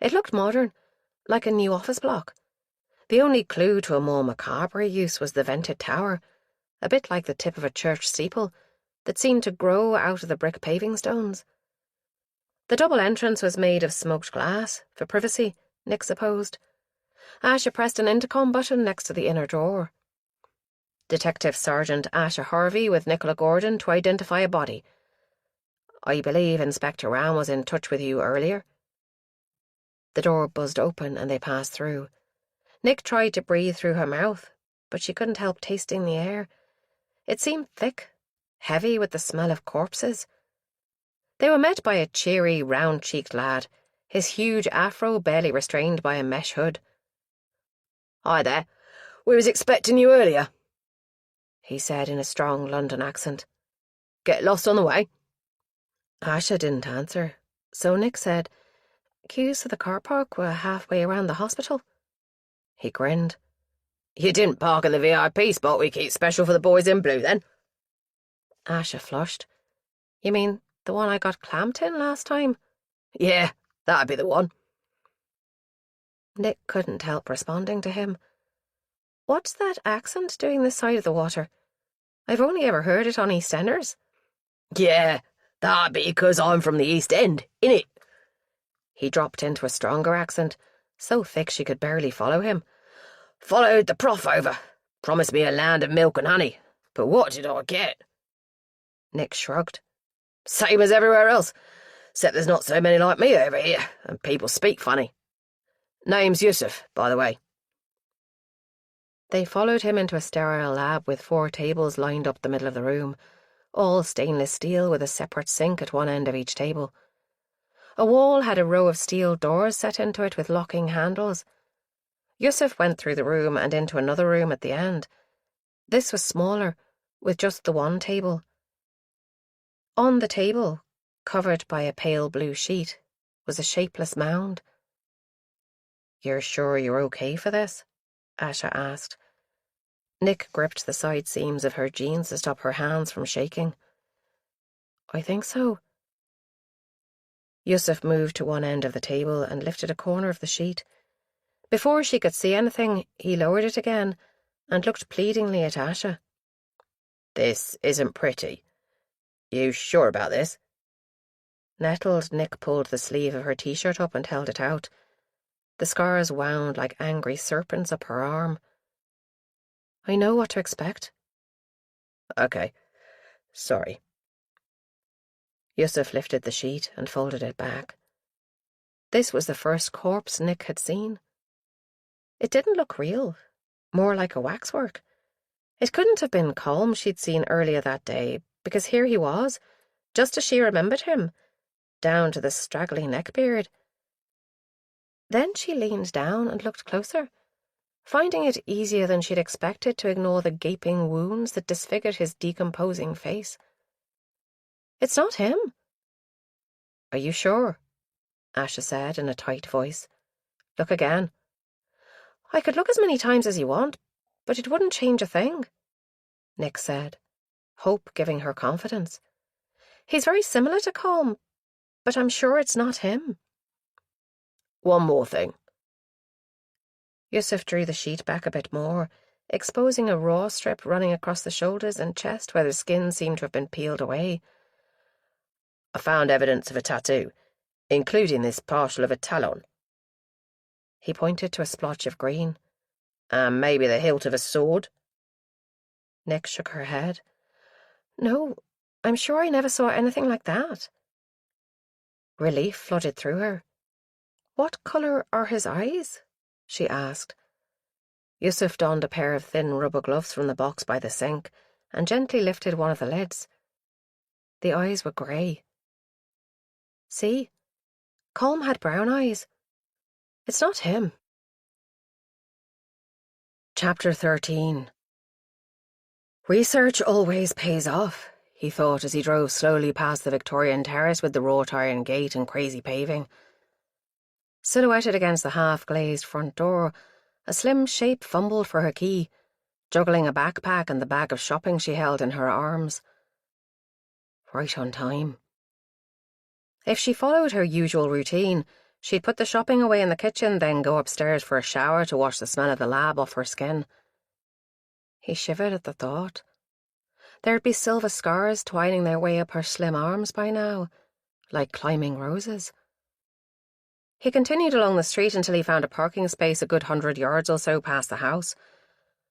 It looked modern, like a new office block. The only clue to a more macabre use was the vented tower, a bit like the tip of a church steeple, that seemed to grow out of the brick paving stones. The double entrance was made of smoked glass, for privacy, Nick supposed. Asha pressed an intercom button next to the inner door. Detective Sergeant Asha Harvey with Nicola Gordon to identify a body. I believe Inspector Ram was in touch with you earlier." The door buzzed open and they passed through. Nick tried to breathe through her mouth, but she couldn't help tasting the air. It seemed thick, heavy with the smell of corpses. They were met by a cheery, round-cheeked lad, his huge afro barely restrained by a mesh hood. "Hi there. We was expecting you earlier," he said in a strong London accent. "Get lost on the way?" Asha didn't answer, so Nick said, "Queues for the car park were halfway around the hospital." He grinned. "You didn't park in the VIP spot we keep special for the boys in blue, then?" Asha flushed. "You mean the one I got clamped in last time?" "Yeah, that'd be the one." Nick couldn't help responding to him. "What's that accent doing this side of the water? I've only ever heard it on EastEnders." "Yeah, that'd be 'cause I'm from the East End, innit?" He dropped into a stronger accent, so thick she could barely follow him. "Followed the prof over. Promised me a land of milk and honey. But what did I get?" Nick shrugged. "Same as everywhere else, except there's not so many like me over here, and people speak funny. Name's Yusuf, by the way." They followed him into a sterile lab with 4 tables lined up the middle of the room, all stainless steel with a separate sink at one end of each table. A wall had a row of steel doors set into it with locking handles. Yusuf went through the room and into another room at the end. This was smaller, with just the one table. On the table, covered by a pale blue sheet, was a shapeless mound. "You're sure you're okay for this?" Asha asked. Nick gripped the side seams of her jeans to stop her hands from shaking. "I think so." Yusuf moved to one end of the table and lifted a corner of the sheet. Before she could see anything, he lowered it again and looked pleadingly at Asha. "This isn't pretty. You sure about this?" Nettled, Nick pulled the sleeve of her t-shirt up and held it out. The scars wound like angry serpents up her arm. "I know what to expect." "Okay. Sorry." Yusuf lifted the sheet and folded it back. This was the first corpse Nick had seen. It didn't look real, more like a waxwork. It couldn't have been Colm she'd seen earlier that day, because here he was, just as she remembered him, down to the straggly neckbeard. Then she leaned down and looked closer, finding it easier than she'd expected to ignore the gaping wounds that disfigured his decomposing face. "It's not him." "Are you sure?" Asha said in a tight voice. "Look again." "I could look as many times as you want, but it wouldn't change a thing," Nick said, hope giving her confidence. "He's very similar to Colm, but I'm sure it's not him." "One more thing." Yusuf drew the sheet back a bit more, exposing a raw strip running across the shoulders and chest where the skin seemed to have been peeled away. "I found evidence of a tattoo, including this partial of a talon." He pointed to a splotch of green. "And maybe the hilt of a sword." Nick shook her head. "No, I'm sure I never saw anything like that." Relief flooded through her. "What colour are his eyes?" she asked. Yusuf donned a pair of thin rubber gloves from the box by the sink and gently lifted one of the lids. The eyes were grey. "See? Colm had brown eyes. It's not him." Chapter 13. Research always pays off, he thought as he drove slowly past the Victorian terrace with the wrought iron gate and crazy paving. Silhouetted against the half-glazed front door, a slim shape fumbled for her key, juggling a backpack and the bag of shopping she held in her arms. Right on time. If she followed her usual routine, she'd put the shopping away in the kitchen, then go upstairs for a shower to wash the smell of the lab off her skin. He shivered at the thought. There'd be silver scars twining their way up her slim arms by now, like climbing roses. He continued along the street until he found a parking space a good 100 yards or so past the house.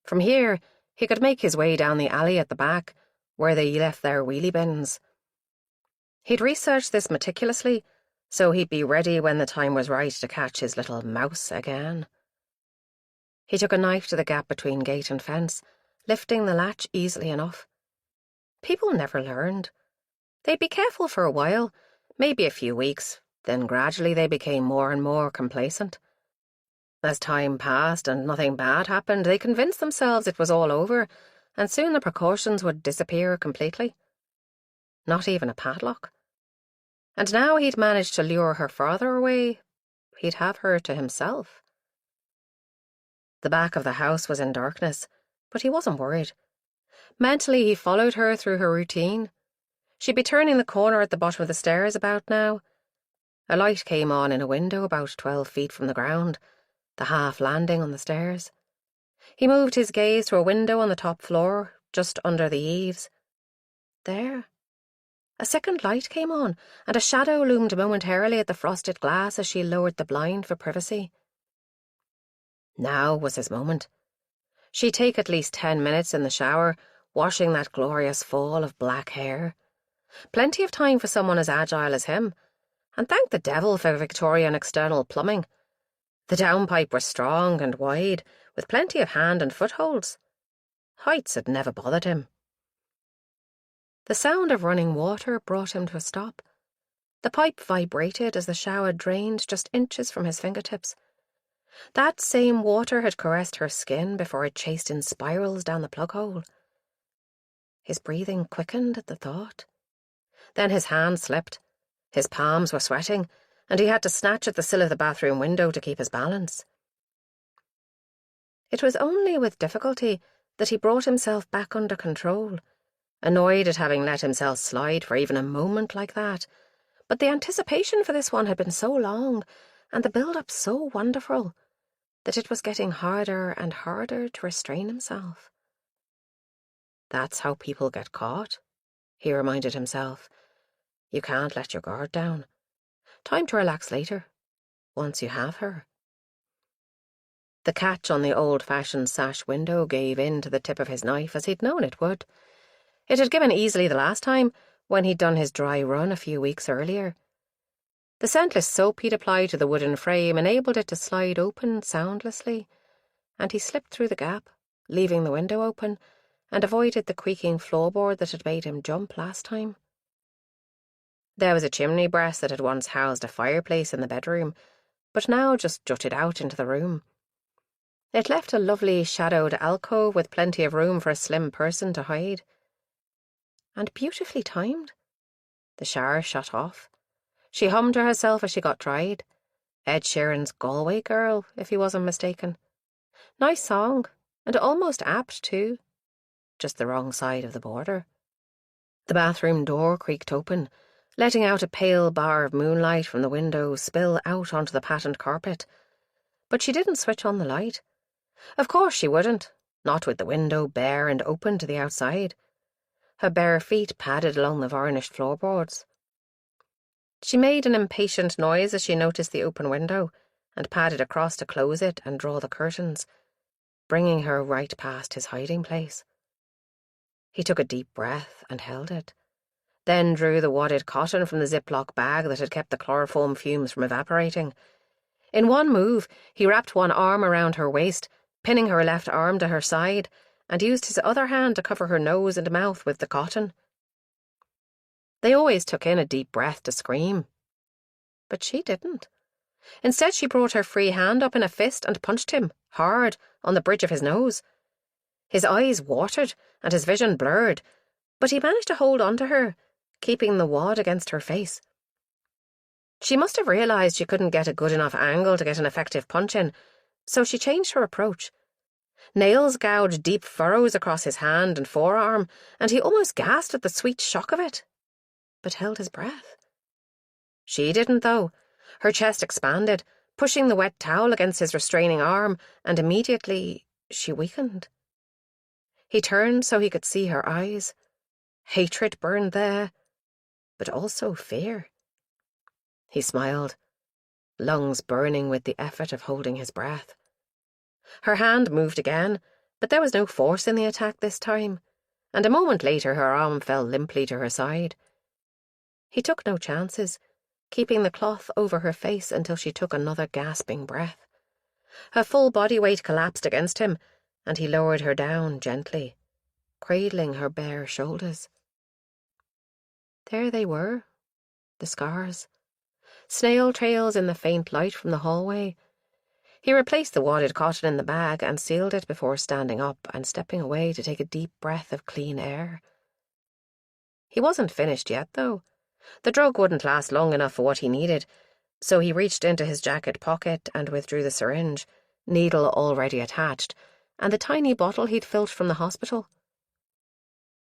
From here, he could make his way down the alley at the back, where they left their wheelie bins. He'd researched this meticulously, so he'd be ready when the time was right to catch his little mouse again. He took a knife to the gap between gate and fence, lifting the latch easily enough. People never learned. They'd be careful for a while, maybe a few weeks, then gradually they became more and more complacent. As time passed and nothing bad happened, they convinced themselves it was all over, and soon the precautions would disappear completely. Not even a padlock. And now he'd managed to lure her farther away. He'd have her to himself. The back of the house was in darkness, but he wasn't worried. Mentally, he followed her through her routine. She'd be turning the corner at the bottom of the stairs about now. A light came on in a window about 12 feet from the ground, the half landing on the stairs. He moved his gaze to a window on the top floor, just under the eaves. There. A second light came on, and a shadow loomed momentarily at the frosted glass as she lowered the blind for privacy. Now was his moment. She'd take at least 10 minutes in the shower, washing that glorious fall of black hair. Plenty of time for someone as agile as him, and thank the devil for Victorian external plumbing. The downpipe was strong and wide, with plenty of hand and footholds. Heights had never bothered him. The sound of running water brought him to a stop. The pipe vibrated as the shower drained just inches from his fingertips. That same water had caressed her skin before it chased in spirals down the plug hole. His breathing quickened at the thought. Then his hand slipped. His palms were sweating, and he had to snatch at the sill of the bathroom window to keep his balance. It was only with difficulty that he brought himself back under control, annoyed at having let himself slide for even a moment like that. But the anticipation for this one had been so long, and the build-up so wonderful, that it was getting harder and harder to restrain himself. That's how people get caught, he reminded himself. You can't let your guard down. Time to relax later, once you have her. The catch on the old-fashioned sash window gave in to the tip of his knife as he'd known it would. It had given easily the last time, when he'd done his dry run a few weeks earlier. The scentless soap he'd applied to the wooden frame enabled it to slide open soundlessly, and he slipped through the gap, leaving the window open, and avoided the creaking floorboard that had made him jump last time. There was a chimney breast that had once housed a fireplace in the bedroom, but now just jutted out into the room. It left a lovely shadowed alcove with plenty of room for a slim person to hide. And beautifully timed. The shower shut off. She hummed to herself as she got dried. Ed Sheeran's Galway Girl, if he wasn't mistaken. Nice song, and almost apt too. Just the wrong side of the border. The bathroom door creaked open, letting out a pale bar of moonlight from the window spill out onto the patterned carpet. But she didn't switch on the light. Of course she wouldn't, not with the window bare and open to the outside. Her bare feet padded along the varnished floorboards. She made an impatient noise as she noticed the open window, and padded across to close it and draw the curtains, bringing her right past his hiding place. He took a deep breath and held it, then drew the wadded cotton from the Ziploc bag that had kept the chloroform fumes from evaporating. In one move, he wrapped one arm around her waist, pinning her left arm to her side, and used his other hand to cover her nose and mouth with the cotton. They always took in a deep breath to scream. But she didn't. Instead, she brought her free hand up in a fist and punched him, hard, on the bridge of his nose. His eyes watered and his vision blurred, but he managed to hold on to her, keeping the wad against her face. She must have realised she couldn't get a good enough angle to get an effective punch in, so she changed her approach. Nails gouged deep furrows across his hand and forearm, and he almost gasped at the sweet shock of it, but held his breath. She didn't, though. Her chest expanded, pushing the wet towel against his restraining arm, and immediately she weakened. He turned so he could see her eyes. Hatred burned there, but also fear. He smiled, lungs burning with the effort of holding his breath. Her hand moved again, but there was no force in the attack this time, and a moment later her arm fell limply to her side. He took no chances, keeping the cloth over her face until she took another gasping breath. Her full body weight collapsed against him, and he lowered her down gently, cradling her bare shoulders. There they were, the scars. Snail trails in the faint light from the hallway. He replaced the wadded cotton in the bag and sealed it before standing up and stepping away to take a deep breath of clean air. He wasn't finished yet, though. The drug wouldn't last long enough for what he needed, so he reached into his jacket pocket and withdrew the syringe, needle already attached, and the tiny bottle he'd filched from the hospital.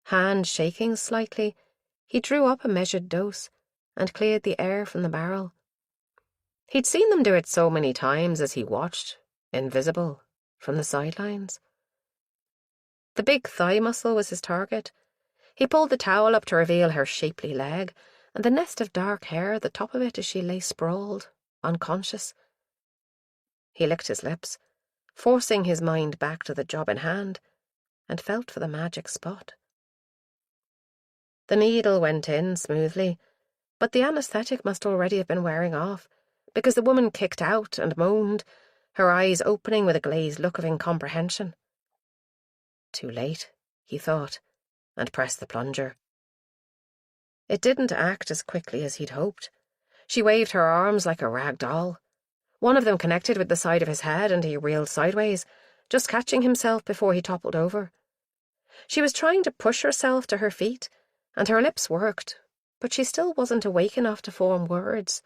Hand shaking slightly, he drew up a measured dose and cleared the air from the barrel. He'd seen them do it so many times as he watched, invisible, from the sidelines. The big thigh muscle was his target. He pulled the towel up to reveal her shapely leg, and the nest of dark hair at the top of it as she lay sprawled, unconscious. He licked his lips, forcing his mind back to the job in hand, and felt for the magic spot. The needle went in smoothly, but the anaesthetic must already have been wearing off, because the woman kicked out and moaned, her eyes opening with a glazed look of incomprehension. Too late, he thought, and pressed the plunger. It didn't act as quickly as he'd hoped. She waved her arms like a rag doll. One of them connected with the side of his head, and he reeled sideways, just catching himself before he toppled over. She was trying to push herself to her feet, and her lips worked, but she still wasn't awake enough to form words.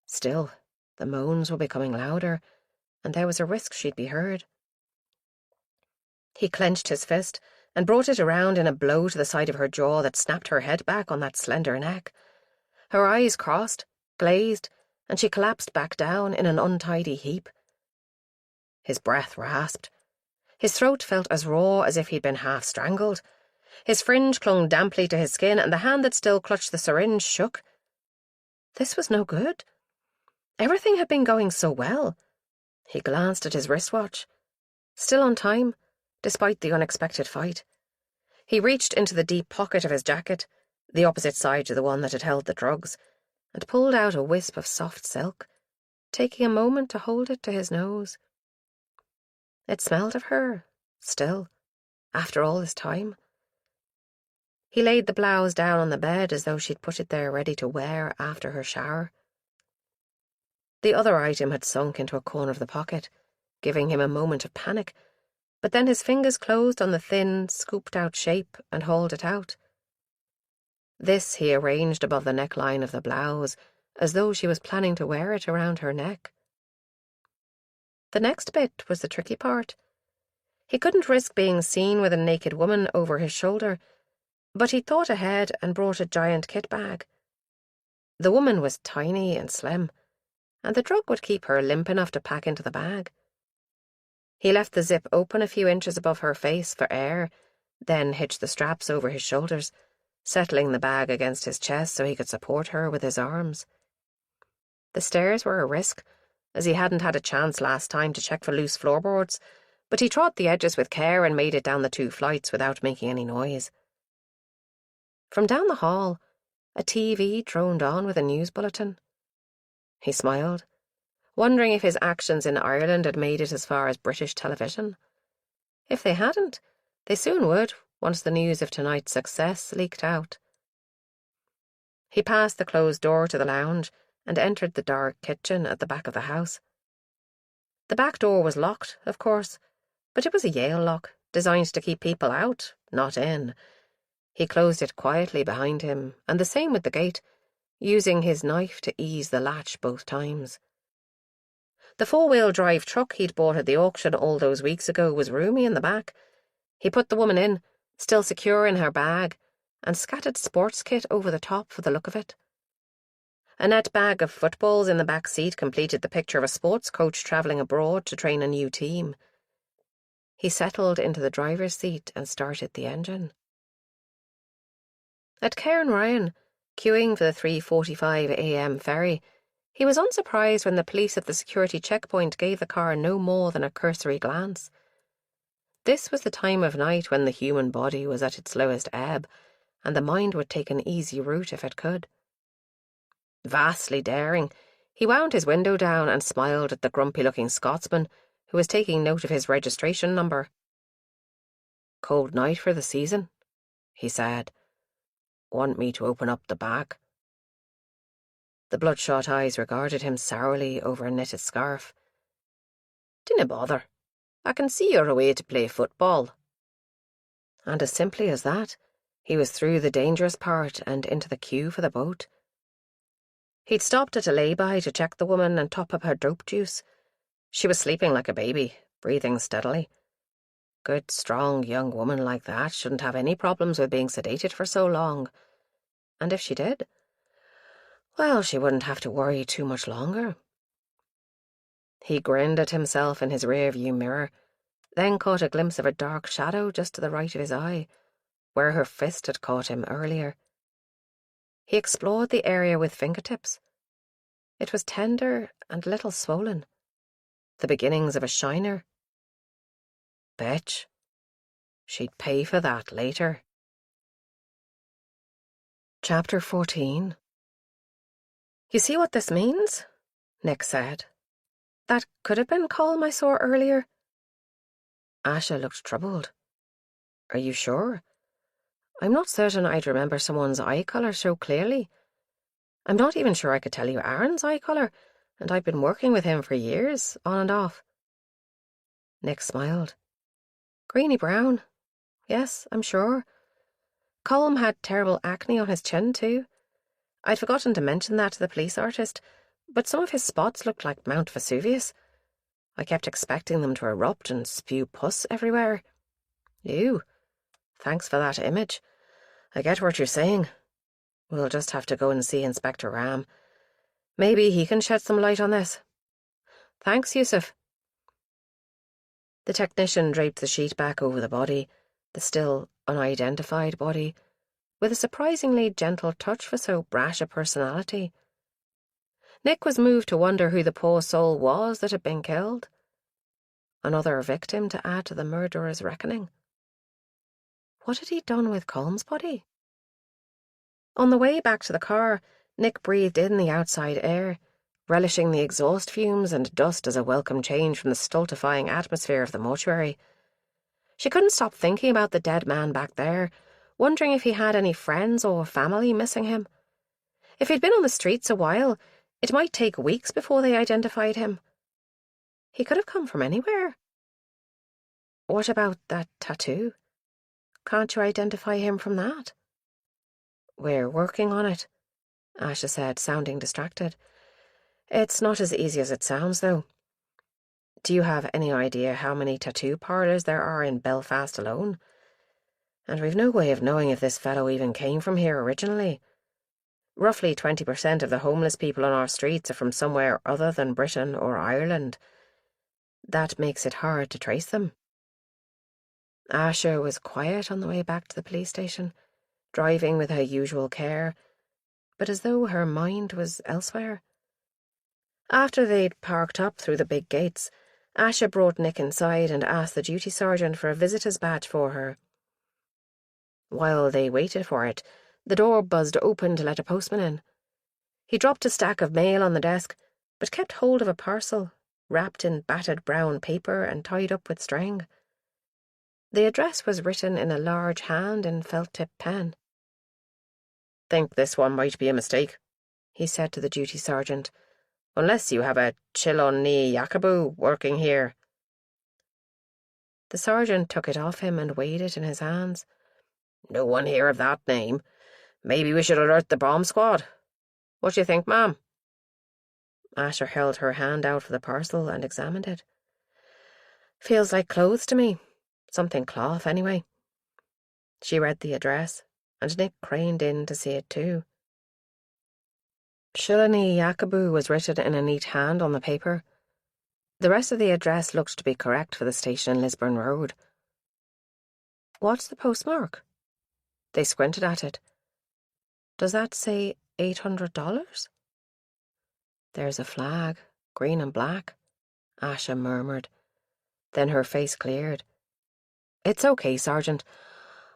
Still, the moans were becoming louder, and there was a risk she'd be heard. He clenched his fist and brought it around in a blow to the side of her jaw that snapped her head back on that slender neck. Her eyes crossed, glazed, and she collapsed back down in an untidy heap. His breath rasped. His throat felt as raw as if he'd been half strangled. His fringe clung damply to his skin, and the hand that still clutched the syringe shook. This was no good. Everything had been going so well. He glanced at his wristwatch. Still on time, despite the unexpected fight. He reached into the deep pocket of his jacket, the opposite side to the one that had held the drugs, and pulled out a wisp of soft silk, taking a moment to hold it to his nose. It smelled of her, still, after all this time. He laid the blouse down on the bed as though she'd put it there ready to wear after her shower. The other item had sunk into a corner of the pocket, giving him a moment of panic, but then his fingers closed on the thin, scooped-out shape and hauled it out. This he arranged above the neckline of the blouse, as though she was planning to wear it around her neck. The next bit was the tricky part. He couldn't risk being seen with a naked woman over his shoulder, but he thought ahead and brought a giant kit bag. The woman was tiny and slim, and the drug would keep her limp enough to pack into the bag. He left the zip open a few inches above her face for air, then hitched the straps over his shoulders, settling the bag against his chest so he could support her with his arms. The stairs were a risk, as he hadn't had a chance last time to check for loose floorboards, but he trod the edges with care and made it down the 2 flights without making any noise. From down the hall, a TV droned on with a news bulletin. He smiled, wondering if his actions in Ireland had made it as far as British television. If they hadn't, they soon would, once the news of tonight's success leaked out. He passed the closed door to the lounge and entered the dark kitchen at the back of the house. The back door was locked, of course, but it was a Yale lock, designed to keep people out, not in. He closed it quietly behind him, and the same with the gate, using his knife to ease the latch both times. The 4-wheel drive truck he'd bought at the auction all those weeks ago was roomy in the back. He put the woman in, still secure in her bag, and scattered sports kit over the top for the look of it. A net bag of footballs in the back seat completed the picture of a sports coach travelling abroad to train a new team. He settled into the driver's seat and started the engine. At Cairn Ryan, queuing for the 3:45 a.m. ferry, he was unsurprised when the police at the security checkpoint gave the car no more than a cursory glance. This was the time of night when the human body was at its lowest ebb, and the mind would take an easy route if it could. Vastly daring, he wound his window down and smiled at the grumpy-looking Scotsman who was taking note of his registration number. "Cold night for the season," he said. "Want me to open up the back?" The bloodshot eyes regarded him sourly over a knitted scarf. "Dinna bother. I can see you're away to play football." And as simply as that, he was through the dangerous part and into the queue for the boat. He'd stopped at a lay-by to check the woman and top up her dope juice. She was sleeping like a baby, breathing steadily. Good, strong young woman like that shouldn't have any problems with being sedated for so long. And if she did, well, she wouldn't have to worry too much longer. He grinned at himself in his rear-view mirror, then caught a glimpse of a dark shadow just to the right of his eye, where her fist had caught him earlier. He explored the area with fingertips. It was tender and a little swollen, the beginnings of a shiner. Betch. She'd pay for that later. Chapter 14. "You see what this means?" Nick said. "That could have been Colm I saw earlier." Asha looked troubled. "Are you sure? I'm not certain I'd remember someone's eye colour so clearly. I'm not even sure I could tell you Aaron's eye colour, and I've been working with him for years, on and off." Nick smiled. "Greeny brown. Yes, I'm sure. Colm had terrible acne on his chin too. I'd forgotten to mention that to the police artist, but some of his spots looked like Mount Vesuvius. I kept expecting them to erupt and spew pus everywhere. Ew. Thanks for that image. I get what you're saying. We'll just have to go and see Inspector Ram. Maybe he can shed some light on this. Thanks, Yusuf." The technician draped the sheet back over the body, the still unidentified body, with a surprisingly gentle touch for so brash a personality. Nick was moved to wonder who the poor soul was that had been killed. Another victim to add to the murderer's reckoning. What had he done with Colm's body? On the way back to the car, Nick breathed in the outside air, relishing the exhaust fumes and dust as a welcome change from the stultifying atmosphere of the mortuary. She couldn't stop thinking about the dead man back there, wondering if he had any friends or family missing him. If he'd been on the streets a while, it might take weeks before they identified him. He could have come from anywhere. What about that tattoo? Can't you identify him from that? "We're working on it," Asha said, sounding distracted. "It's not as easy as it sounds, though. Do you have any idea how many tattoo parlours there are in Belfast alone? And we've no way of knowing if this fellow even came from here originally. Roughly 20% of the homeless people on our streets are from somewhere other than Britain or Ireland. That makes it hard to trace them." Asha was quiet on the way back to the police station, driving with her usual care, but as though her mind was elsewhere. After they'd parked up through the big gates, Asha brought Nick inside and asked the duty sergeant for a visitor's badge for her. While they waited for it, the door buzzed open to let a postman in. He dropped a stack of mail on the desk, but kept hold of a parcel, wrapped in battered brown paper and tied up with string. The address was written in a large hand in felt-tip pen. "Think this one might be a mistake," he said to the duty sergeant, "unless you have a Chilonni Yakubu working here." The sergeant took it off him and weighed it in his hands. "No one here of that name. Maybe we should alert the bomb squad. What do you think, ma'am?" Asher held her hand out for the parcel and examined it. "Feels like clothes to me. Something cloth, anyway." She read the address, and Nick craned in to see it too. Shilani Yakubu was written in a neat hand on the paper. The rest of the address looked to be correct for the station in Lisburn Road. "What's the postmark?" They squinted at it. "Does that say $800? "There's a flag, green and black," Asha murmured. Then her face cleared. "It's okay, Sergeant.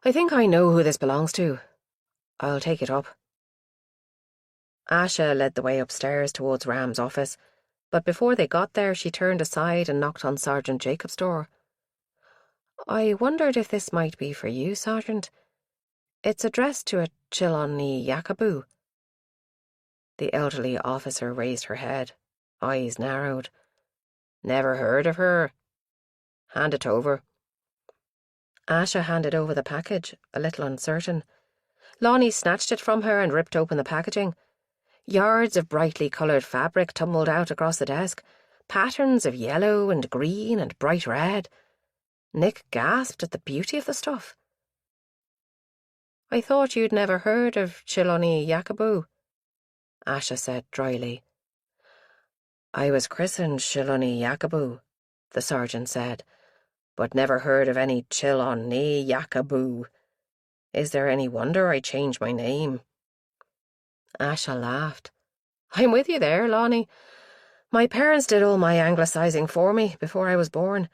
I think I know who this belongs to. I'll take it up. Asha led the way upstairs towards Ram's office, but before they got there she turned aside and knocked on Sergeant Jacob's door. I wondered if this might be for you, Sergeant. It's addressed to a Chiloni Yakabu. The elderly officer raised her head, eyes narrowed. Never heard of her. Hand it over. Asha handed over the package, a little uncertain. Lonnie snatched it from her and ripped open the packaging. Yards of brightly coloured fabric tumbled out across the desk, patterns of yellow and green and bright red. Nick gasped at the beauty of the stuff. I thought you'd never heard of Chiloni Yakabu, Asha said dryly. I was christened Chiloni Yakabu, the sergeant said, but never heard of any Chiloni Yakabu. Is there any wonder I changed my name? Asha laughed. I'm with you there, Lonnie. My parents did all my anglicising for me before I was born.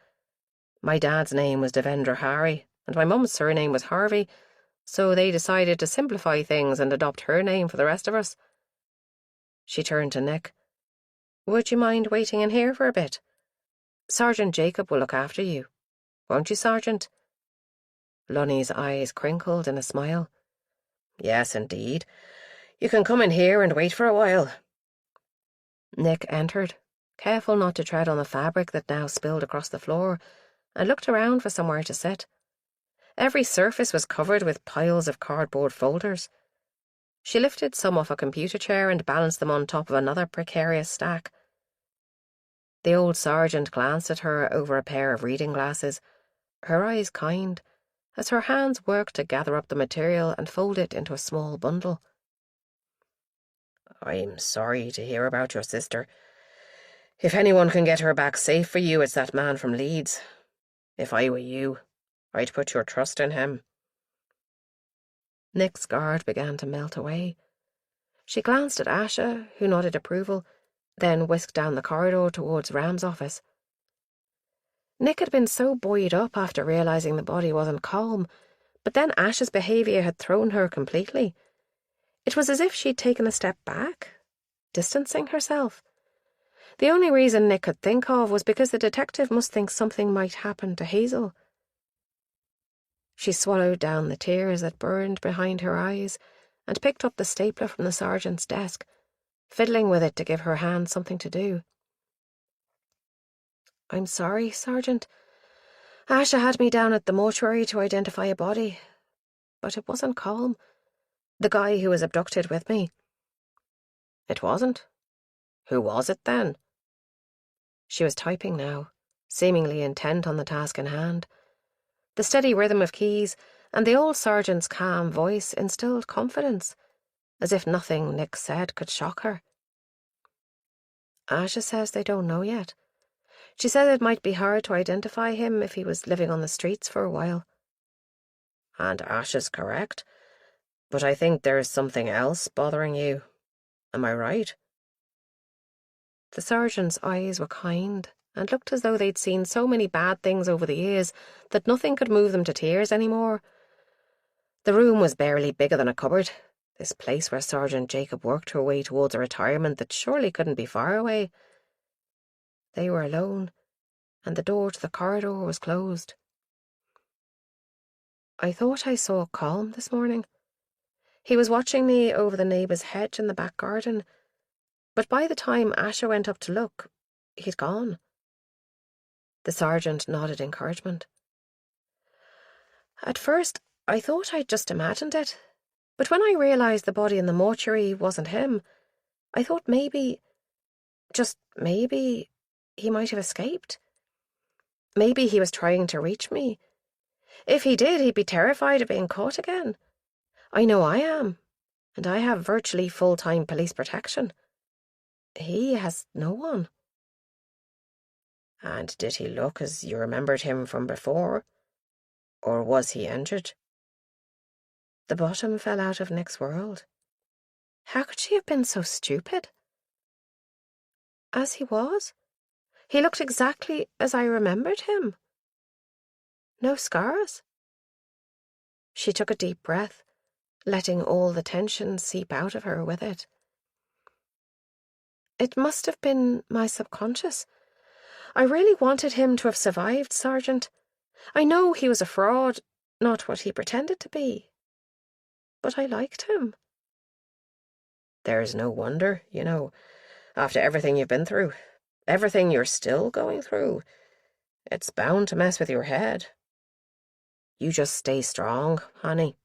My dad's name was Devendra Hari, and my mum's surname was Harvey, so they decided to simplify things and adopt her name for the rest of us. She turned to Nick. Would you mind waiting in here for a bit? Sergeant Jacob will look after you. Won't you, Sergeant? Lonnie's eyes crinkled in a smile. Yes, indeed. You can come in here and wait for a while. Nick entered, careful not to tread on the fabric that now spilled across the floor, and looked around for somewhere to sit. Every surface was covered with piles of cardboard folders. She lifted some off a computer chair and balanced them on top of another precarious stack. The old sergeant glanced at her over a pair of reading glasses, her eyes kind, as her hands worked to gather up the material and fold it into a small bundle. I'm sorry to hear about your sister. If anyone can get her back safe for you, it's that man from Leeds. If I were you, I'd put your trust in him. Nick's guard began to melt away. She glanced at Asha, who nodded approval, then whisked down the corridor towards Ram's office. Nick had been so buoyed up after realising the body wasn't calm, but then Asha's behaviour had thrown her completely. It was as if she'd taken a step back, distancing herself. The only reason Nick could think of was because the detective must think something might happen to Hazel. She swallowed down the tears that burned behind her eyes and picked up the stapler from the sergeant's desk, fiddling with it to give her hand something to do. I'm sorry, Sergeant. Asha had me down at the mortuary to identify a body, but it wasn't calm. The guy who was abducted with me. It wasn't? Who was it then? She was typing now, seemingly intent on the task in hand. The steady rhythm of keys and the old sergeant's calm voice instilled confidence, as if nothing Nick said could shock her. Asha says they don't know yet. She said it might be hard to identify him if he was living on the streets for a while. And Asha's correct, but I think there's something else bothering you. Am I right? The sergeant's eyes were kind and looked as though they'd seen so many bad things over the years that nothing could move them to tears anymore. The room was barely bigger than a cupboard, this place where Sergeant Jacob worked her way towards a retirement that surely couldn't be far away. They were alone, and the door to the corridor was closed. I thought I saw Colm this morning. He was watching me over the neighbour's hedge in the back garden, but by the time Asha went up to look, he'd gone. The sergeant nodded encouragement. At first, I thought I'd just imagined it, but when I realised the body in the mortuary wasn't him, I thought maybe, just maybe, he might have escaped. Maybe he was trying to reach me. If he did, he'd be terrified of being caught again. I know I am, and I have virtually full-time police protection. He has no one. And did he look as you remembered him from before? Or was he injured? The bottom fell out of Nick's world. How could she have been so stupid? As he was? He looked exactly as I remembered him. No scars? She took a deep breath, letting all the tension seep out of her with it. It must have been my subconscious. I really wanted him to have survived, Sergeant. I know he was a fraud, not what he pretended to be. But I liked him. There's no wonder, after everything you've been through, everything you're still going through. It's bound to mess with your head. You just stay strong, honey.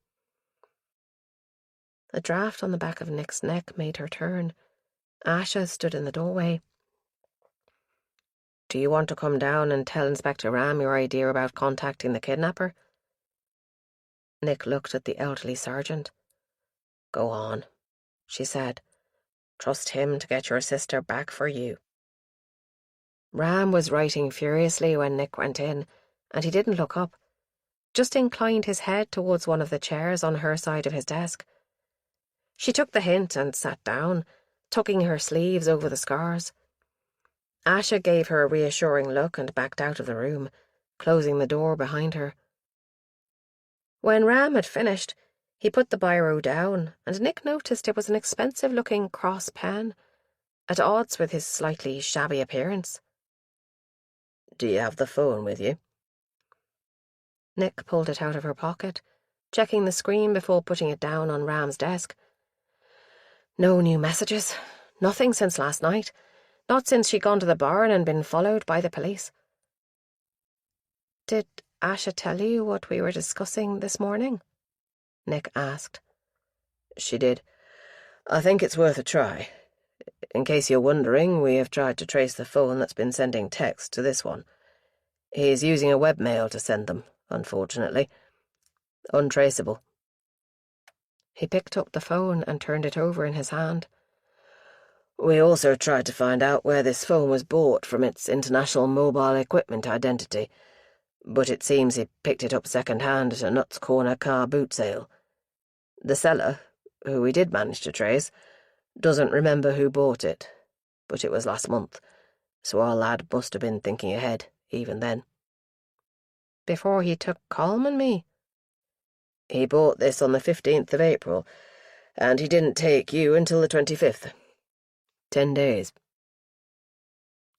A draft on the back of Nick's neck made her turn. Asha stood in the doorway. Do you want to come down and tell Inspector Ram your idea about contacting the kidnapper? Nick looked at the elderly sergeant. Go on, she said. Trust him to get your sister back for you. Ram was writing furiously when Nick went in, and he didn't look up, just inclined his head towards one of the chairs on her side of his desk. She took the hint and sat down, tucking her sleeves over the scars. Asha gave her a reassuring look and backed out of the room, closing the door behind her. When Ram had finished, he put the biro down, and Nick noticed it was an expensive-looking cross pen, at odds with his slightly shabby appearance. Do you have the phone with you? Nick pulled it out of her pocket, checking the screen before putting it down on Ram's desk. No new messages. Nothing since last night. Not since she'd gone to the barn and been followed by the police. Did Asha tell you what we were discussing this morning? Nick asked. She did. I think it's worth a try. In case you're wondering, we have tried to trace the phone that's been sending texts to this one. He's using a webmail to send them, unfortunately. Untraceable. He picked up the phone and turned it over in his hand. We also tried to find out where this phone was bought from its International Mobile Equipment identity, but it seems he picked it up second-hand at a Nuts Corner car boot sale. The seller, who we did manage to trace, doesn't remember who bought it, but it was last month, so our lad must have been thinking ahead, even then. Before he took Colm and me? He bought this on the 15th of April, and he didn't take you until the 25th. 10 days.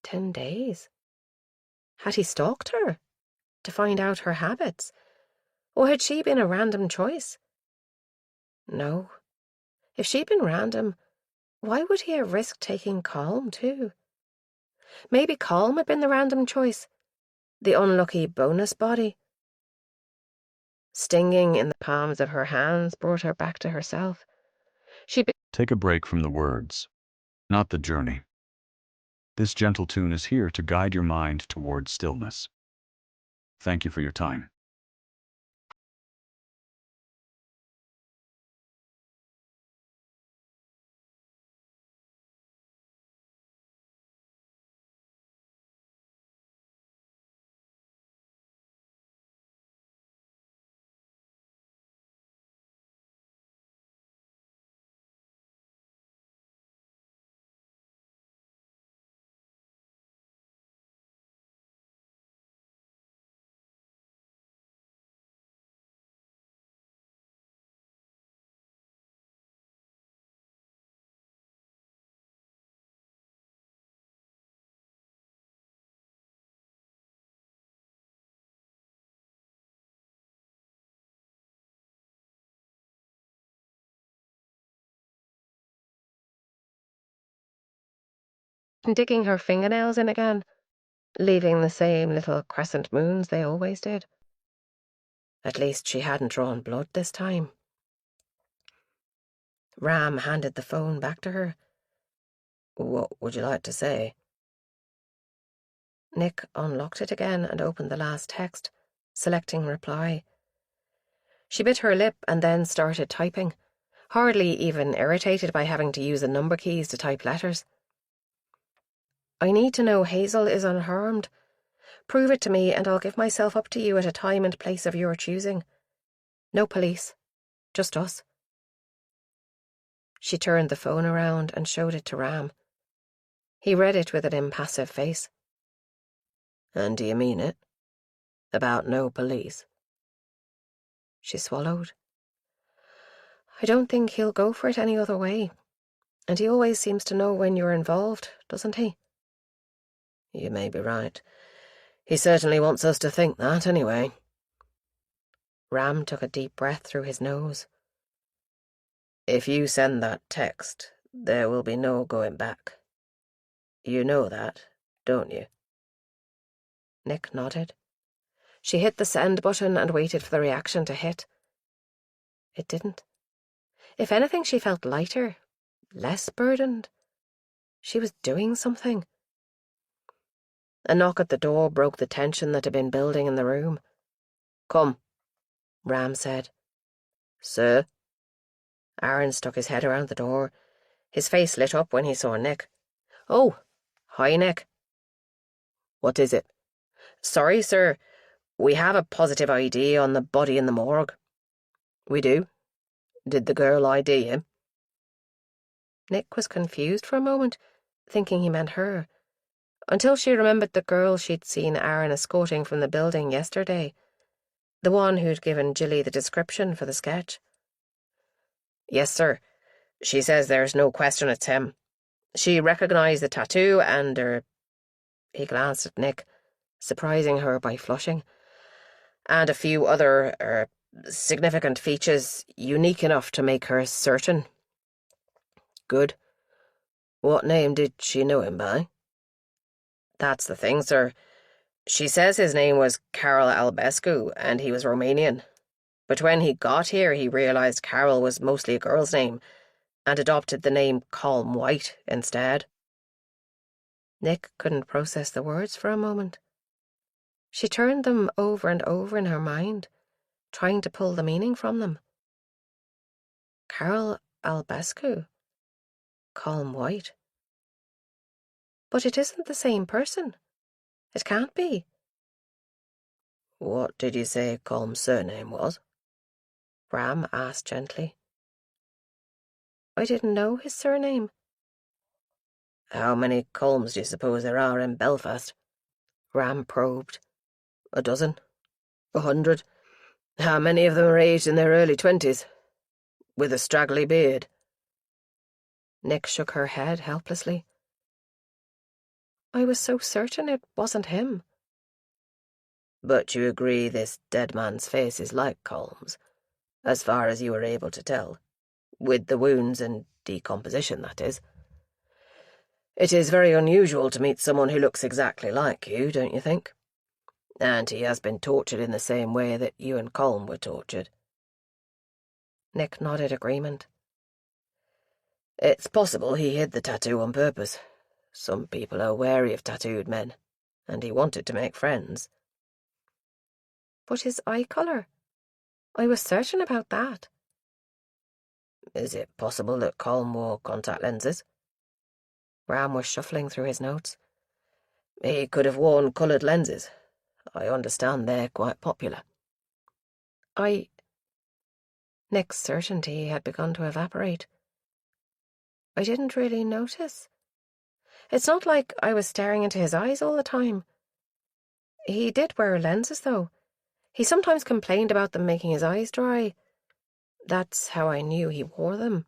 10 days? Had he stalked her? To find out her habits? Or had she been a random choice? No. If she'd been random, why would he have risked taking Colm, too? Maybe Colm had been the random choice. The unlucky bonus body. Stinging in the palms of her hands brought her back to herself. Take a break from the words, not the journey. This gentle tune is here to guide your mind towards stillness. Thank you for your time. Digging her fingernails in again, leaving the same little crescent moons they always did. At least she hadn't drawn blood this time. Ram handed the phone back to her. What would you like to say? Nick unlocked it again and opened the last text, selecting reply. She bit her lip and then started typing, hardly even irritated by having to use the number keys to type letters. I need to know Hazel is unharmed. Prove it to me and I'll give myself up to you at a time and place of your choosing. No police. Just us. She turned the phone around and showed it to Ram. He read it with an impassive face. And do you mean it? About no police? She swallowed. I don't think he'll go for it any other way. And he always seems to know when you're involved, doesn't he? You may be right. He certainly wants us to think that, anyway. Ram took a deep breath through his nose. If you send that text, there will be no going back. You know that, don't you? Nick nodded. She hit the send button and waited for the reaction to hit. It didn't. If anything, she felt lighter, less burdened. She was doing something. A knock at the door broke the tension that had been building in the room. "Come," Ram said. "Sir?" Aaron stuck his head around the door. His face lit up when he saw Nick. "Oh, hi, Nick." "What is it?" "Sorry, sir. We have a positive ID on the body in the morgue." "We do? Did the girl ID him?" Nick was confused for a moment, thinking he meant her, until she remembered the girl she'd seen Aaron escorting from the building yesterday, the one who'd given Jilly the description for the sketch. "Yes, sir. She says there's no question it's him. She recognised the tattoo and, He glanced at Nick, surprising her by flushing. "and a few other, significant features unique enough to make her certain." "Good. What name did she know him by?" "That's the thing, sir. She says his name was Carol Albescu, and he was Romanian. But when he got here, he realised Carol was mostly a girl's name, and adopted the name Colm White instead." Nick couldn't process the words for a moment. She turned them over and over in her mind, trying to pull the meaning from them. Carol Albescu. Colm White. But it isn't the same person. It can't be. "What did you say Colm's surname was?" Ram asked gently. "I didn't know his surname." "How many Colms do you suppose there are in Belfast?" Ram probed. "A dozen? 100? How many of them are aged in their early 20s? With a straggly beard?" Nick shook her head helplessly. "I was so certain it wasn't him." "But you agree this dead man's face is like Colm's, as far as you were able to tell? With the wounds and decomposition, that is. It is very unusual to meet someone who looks exactly like you, don't you think? And he has been tortured in the same way that you and Colm were tortured." Nick nodded agreement. "It's possible he hid the tattoo on purpose. Some people are wary of tattooed men, and he wanted to make friends." But his eye colour? I was certain about that. "Is it possible that Colm wore contact lenses?" Ram was shuffling through his notes. "He could have worn coloured lenses. I understand they're quite popular." Nick's certainty had begun to evaporate. "I didn't really notice. It's not like I was staring into his eyes all the time. He did wear lenses, though. He sometimes complained about them making his eyes dry. That's how I knew he wore them."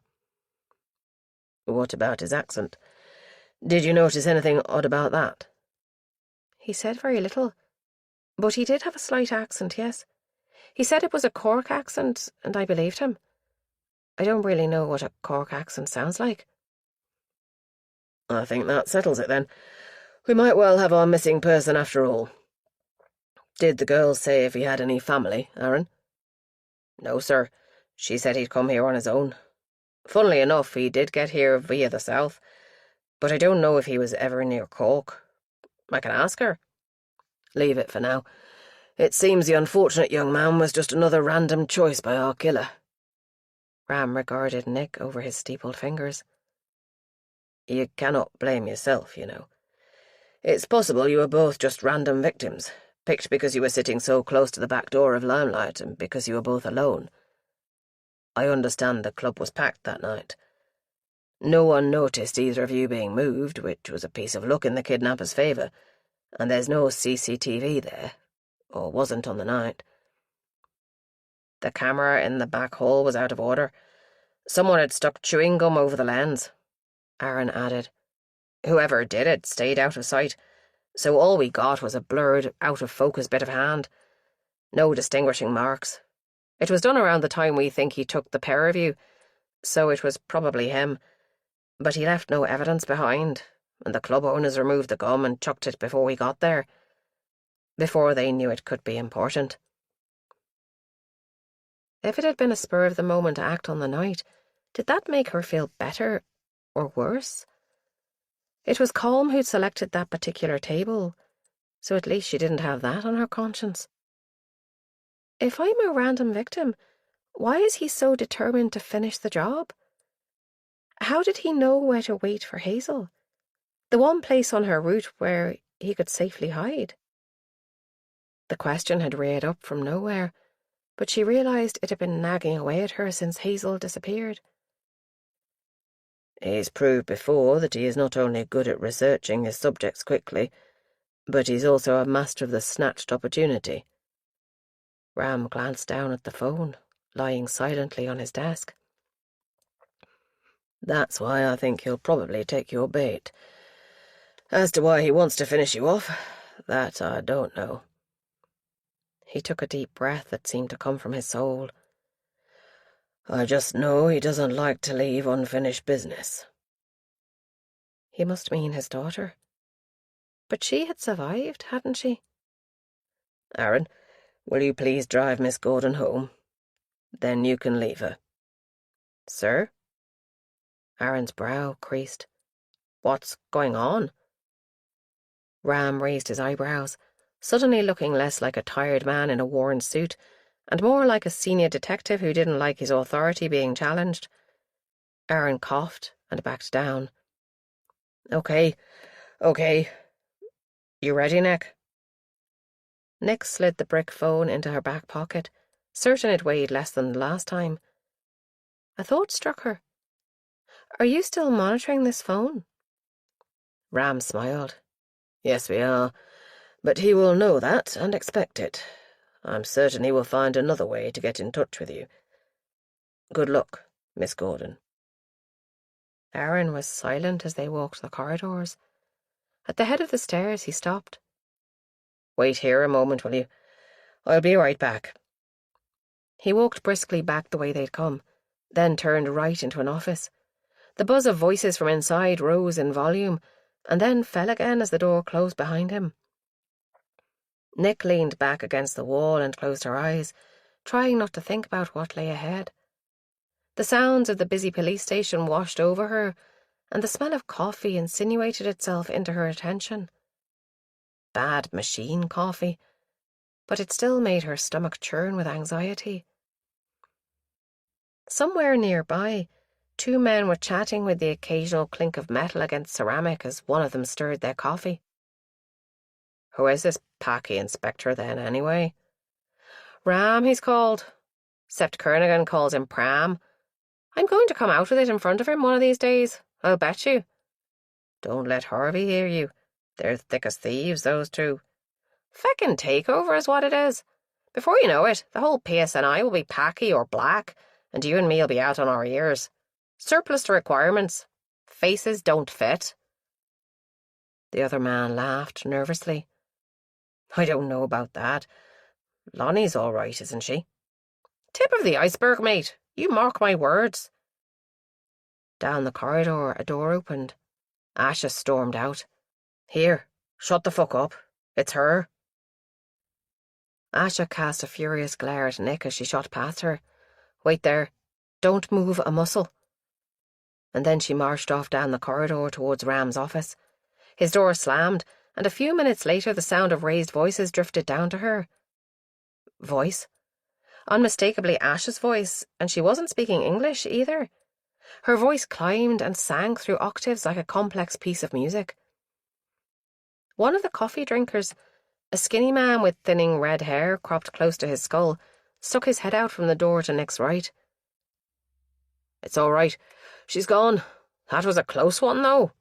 "What about his accent? Did you notice anything odd about that?" "He said very little, but he did have a slight accent, yes. He said it was a Cork accent, and I believed him. I don't really know what a Cork accent sounds like." "I think that settles it, then. We might well have our missing person after all. Did the girl say if he had any family, Aaron?" "No, sir. She said he'd come here on his own. Funnily enough, he did get here via the south, but I don't know if he was ever near Cork. I can ask her." "Leave it for now. It seems the unfortunate young man was just another random choice by our killer." Ram regarded Nick over his steepled fingers. "You cannot blame yourself, you know. It's possible you were both just random victims, picked because you were sitting so close to the back door of Limelight and because you were both alone. I understand the club was packed that night. No one noticed either of you being moved, which was a piece of luck in the kidnapper's favour, and there's no CCTV there, or wasn't on the night. The camera in the back hall was out of order. Someone had stuck chewing gum over the lens, Aaron added. Whoever did it stayed out of sight, so all we got was a blurred, out-of-focus bit of hand. No distinguishing marks. It was done around the time we think he took the pair of you, so it was probably him. But he left no evidence behind, and the club owners removed the gum and chucked it before we got there. Before they knew it could be important. If it had been a spur-of-the-moment act on the night, did that make her feel better or worse? It was Colm who'd selected that particular table, so at least she didn't have that on her conscience. If I'm a random victim, why is he so determined to finish the job? How did he know where to wait for Hazel? The one place on her route where he could safely hide? The question had reared up from nowhere, but she realised it had been nagging away at her since Hazel disappeared. He's proved before that he is not only good at researching his subjects quickly, but he's also a master of the snatched opportunity. Ram glanced down at the phone, lying silently on his desk. That's why I think he'll probably take your bait. As to why he wants to finish you off, that I don't know. He took a deep breath that seemed to come from his soul. I just know he doesn't like to leave unfinished business. He must mean his daughter. But she had survived, hadn't she? Aaron, will you please drive Miss Gordon home? Then you can leave her. Sir? Aaron's brow creased. What's going on? Ram raised his eyebrows, suddenly looking less like a tired man in a worn suit and more like a senior detective who didn't like his authority being challenged. Aaron coughed and backed down. Okay. You ready, Nick? Nick slid the brick phone into her back pocket, certain it weighed less than the last time. A thought struck her. Are you still monitoring this phone? Ram smiled. Yes, we are. But he will know that and expect it. I'm certain he will find another way to get in touch with you. Good luck, Miss Gordon. Aaron was silent as they walked the corridors. At the head of the stairs he stopped. Wait here a moment, will you? I'll be right back. He walked briskly back the way they'd come, then turned right into an office. The buzz of voices from inside rose in volume, and then fell again as the door closed behind him. Nick leaned back against the wall and closed her eyes, trying not to think about what lay ahead. The sounds of the busy police station washed over her, and the smell of coffee insinuated itself into her attention. Bad machine coffee, but it still made her stomach churn with anxiety. Somewhere nearby, two men were chatting with the occasional clink of metal against ceramic as one of them stirred their coffee. Who is this Packy inspector then, anyway? Ram, he's called. Sept Kernigan calls him Pram. I'm going to come out with it in front of him one of these days, I'll bet you. Don't let Harvey hear you. They're thick as thieves, those two. Feckin' takeover is what it is. Before you know it, the whole PSNI will be Packy or black, and you and me'll be out on our ears. Surplus to requirements. Faces don't fit. The other man laughed nervously. I don't know about that. Lonnie's all right, isn't she? Tip of the iceberg, mate. You mark my words. Down the corridor, a door opened. Asha stormed out. Here, shut the fuck up. It's her. Asha cast a furious glare at Nick as she shot past her. Wait there. Don't move a muscle. And then she marched off down the corridor towards Ram's office. His door slammed, and a few minutes later the sound of raised voices drifted down to her. Voice? Unmistakably Ash's voice, and she wasn't speaking English either. Her voice climbed and sank through octaves like a complex piece of music. One of the coffee drinkers, a skinny man with thinning red hair cropped close to his skull, stuck his head out from the door to Nick's right. It's all right. She's gone. That was a close one, though.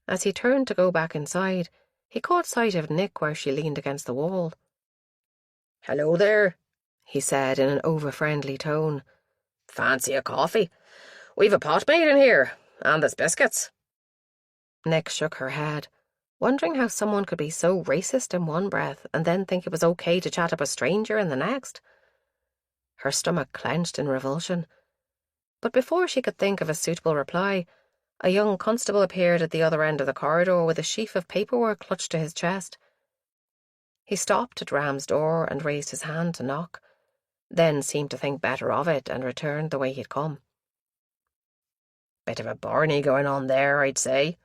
As he turned to go back inside, he caught sight of Nick where she leaned against the wall. Hello there, he said in an over-friendly tone. Fancy a coffee? We've a pot made in here, and there's biscuits. Nick shook her head, wondering how someone could be so racist in one breath and then think it was okay to chat up a stranger in the next. Her stomach clenched in revulsion. But before she could think of a suitable reply, a young constable appeared at the other end of the corridor with a sheaf of paperwork clutched to his chest. He stopped at Ram's door and raised his hand to knock, then seemed to think better of it and returned the way he'd come. Bit of a barney going on there, I'd say,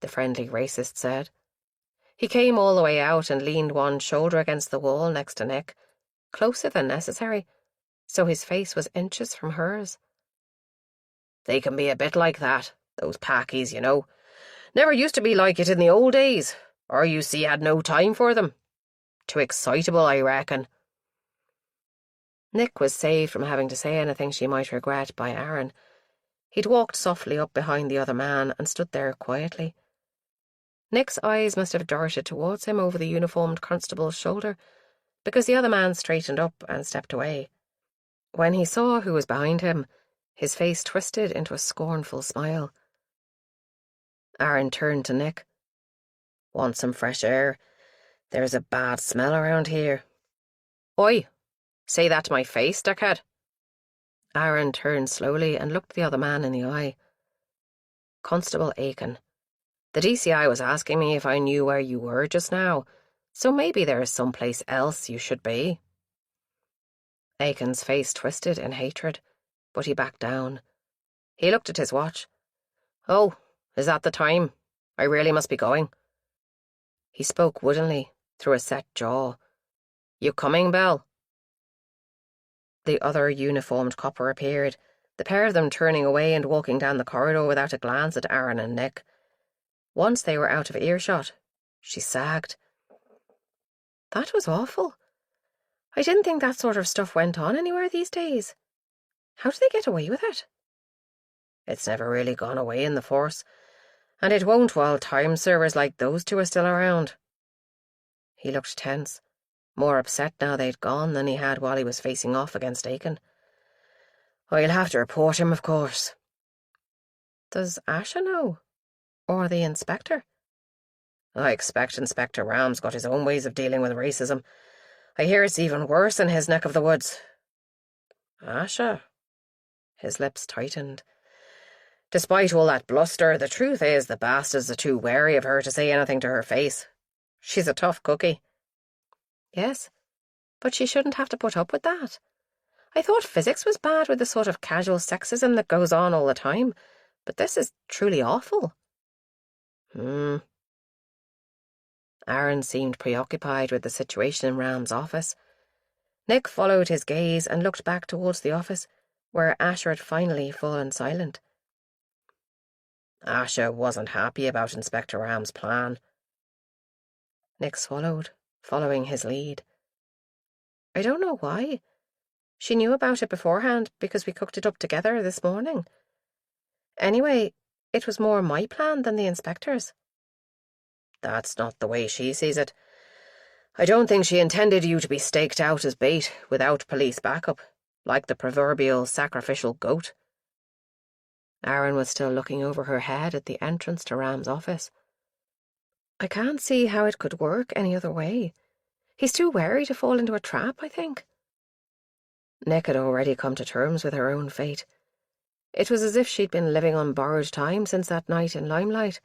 the friendly racist said. He came all the way out and leaned one shoulder against the wall next to Nick, closer than necessary, so his face was inches from hers. They can be a bit like that, those packies, you know. Never used to be like it in the old days. RUC had no time for them. Too excitable, I reckon. Nick was saved from having to say anything she might regret by Aaron. He'd walked softly up behind the other man and stood there quietly. Nick's eyes must have darted towards him over the uniformed constable's shoulder, because the other man straightened up and stepped away. When he saw who was behind him, his face twisted into a scornful smile. Aaron turned to Nick. Want some fresh air? There's a bad smell around here. Oi, say that to my face, dickhead. Aaron turned slowly and looked the other man in the eye. Constable Aiken, the DCI was asking me if I knew where you were just now, so maybe there is someplace else you should be. Aiken's face twisted in hatred, but he backed down. He looked at his watch. Oh, is that the time? I really must be going. He spoke woodenly, through a set jaw. You coming, Belle? The other uniformed copper appeared, the pair of them turning away and walking down the corridor without a glance at Aaron and Nick. Once they were out of earshot, she sagged. That was awful. I didn't think that sort of stuff went on anywhere these days. How do they get away with it? It's never really gone away in the force, and it won't while time servers like those two are still around. He looked tense, more upset now they'd gone than he had while he was facing off against Aiken. I'll have to report him, of course. Does Asha know? Or the inspector? I expect Inspector Ram's got his own ways of dealing with racism. I hear it's even worse in his neck of the woods. Asha? His lips tightened. Despite all that bluster, the truth is the bastards are too wary of her to say anything to her face. She's a tough cookie. Yes, but she shouldn't have to put up with that. I thought physics was bad with the sort of casual sexism that goes on all the time, but this is truly awful. Aaron seemed preoccupied with the situation in Ram's office. Nick followed his gaze and looked back towards the office, where Asher had finally fallen silent. Asha wasn't happy about Inspector Ram's plan. Nick swallowed, following his lead. I don't know why. She knew about it beforehand because we cooked it up together this morning. Anyway, it was more my plan than the inspector's. That's not the way she sees it. I don't think she intended you to be staked out as bait without police backup, like the proverbial sacrificial goat. Aaron was still looking over her head at the entrance to Ram's office. I can't see how it could work any other way. He's too wary to fall into a trap, I think. Nick had already come to terms with her own fate. It was as if she'd been living on borrowed time since that night in Limelight,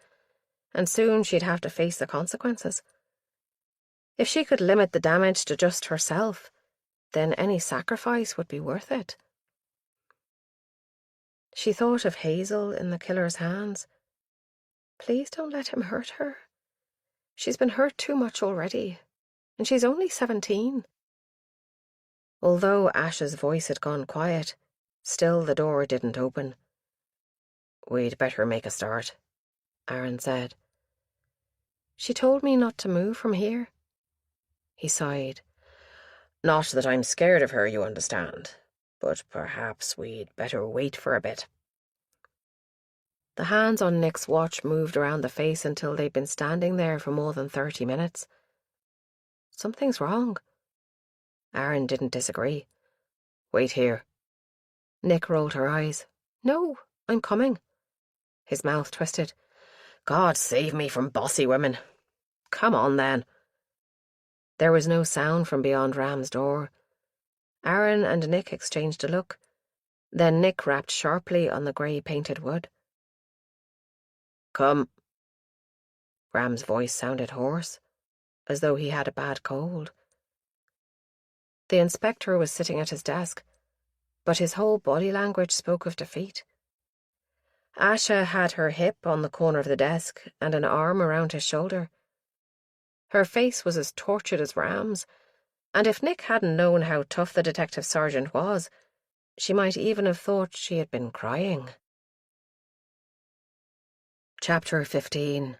and soon she'd have to face the consequences. If she could limit the damage to just herself, then any sacrifice would be worth it. She thought of Hazel in the killer's hands. Please don't let him hurt her. She's been hurt too much already, and she's only 17. Although Ash's voice had gone quiet, still the door didn't open. We'd better make a start, Aaron said. She told me not to move from here. He sighed. Not that I'm scared of her, you understand, but perhaps we'd better wait for a bit. The hands on Nick's watch moved around the face until they'd been standing there for more than 30 minutes. Something's wrong. Aaron didn't disagree. Wait here. Nick rolled her eyes. No, I'm coming. His mouth twisted. God save me from bossy women. Come on, then. There was no sound from beyond Ram's door. Aaron and Nick exchanged a look. Then Nick rapped sharply on the grey-painted wood. Come. Ram's voice sounded hoarse, as though he had a bad cold. The inspector was sitting at his desk, but his whole body language spoke of defeat. Asha had her hip on the corner of the desk and an arm around his shoulder. Her face was as tortured as Ram's, and if Nick hadn't known how tough the detective sergeant was, she might even have thought she had been crying. Chapter 15.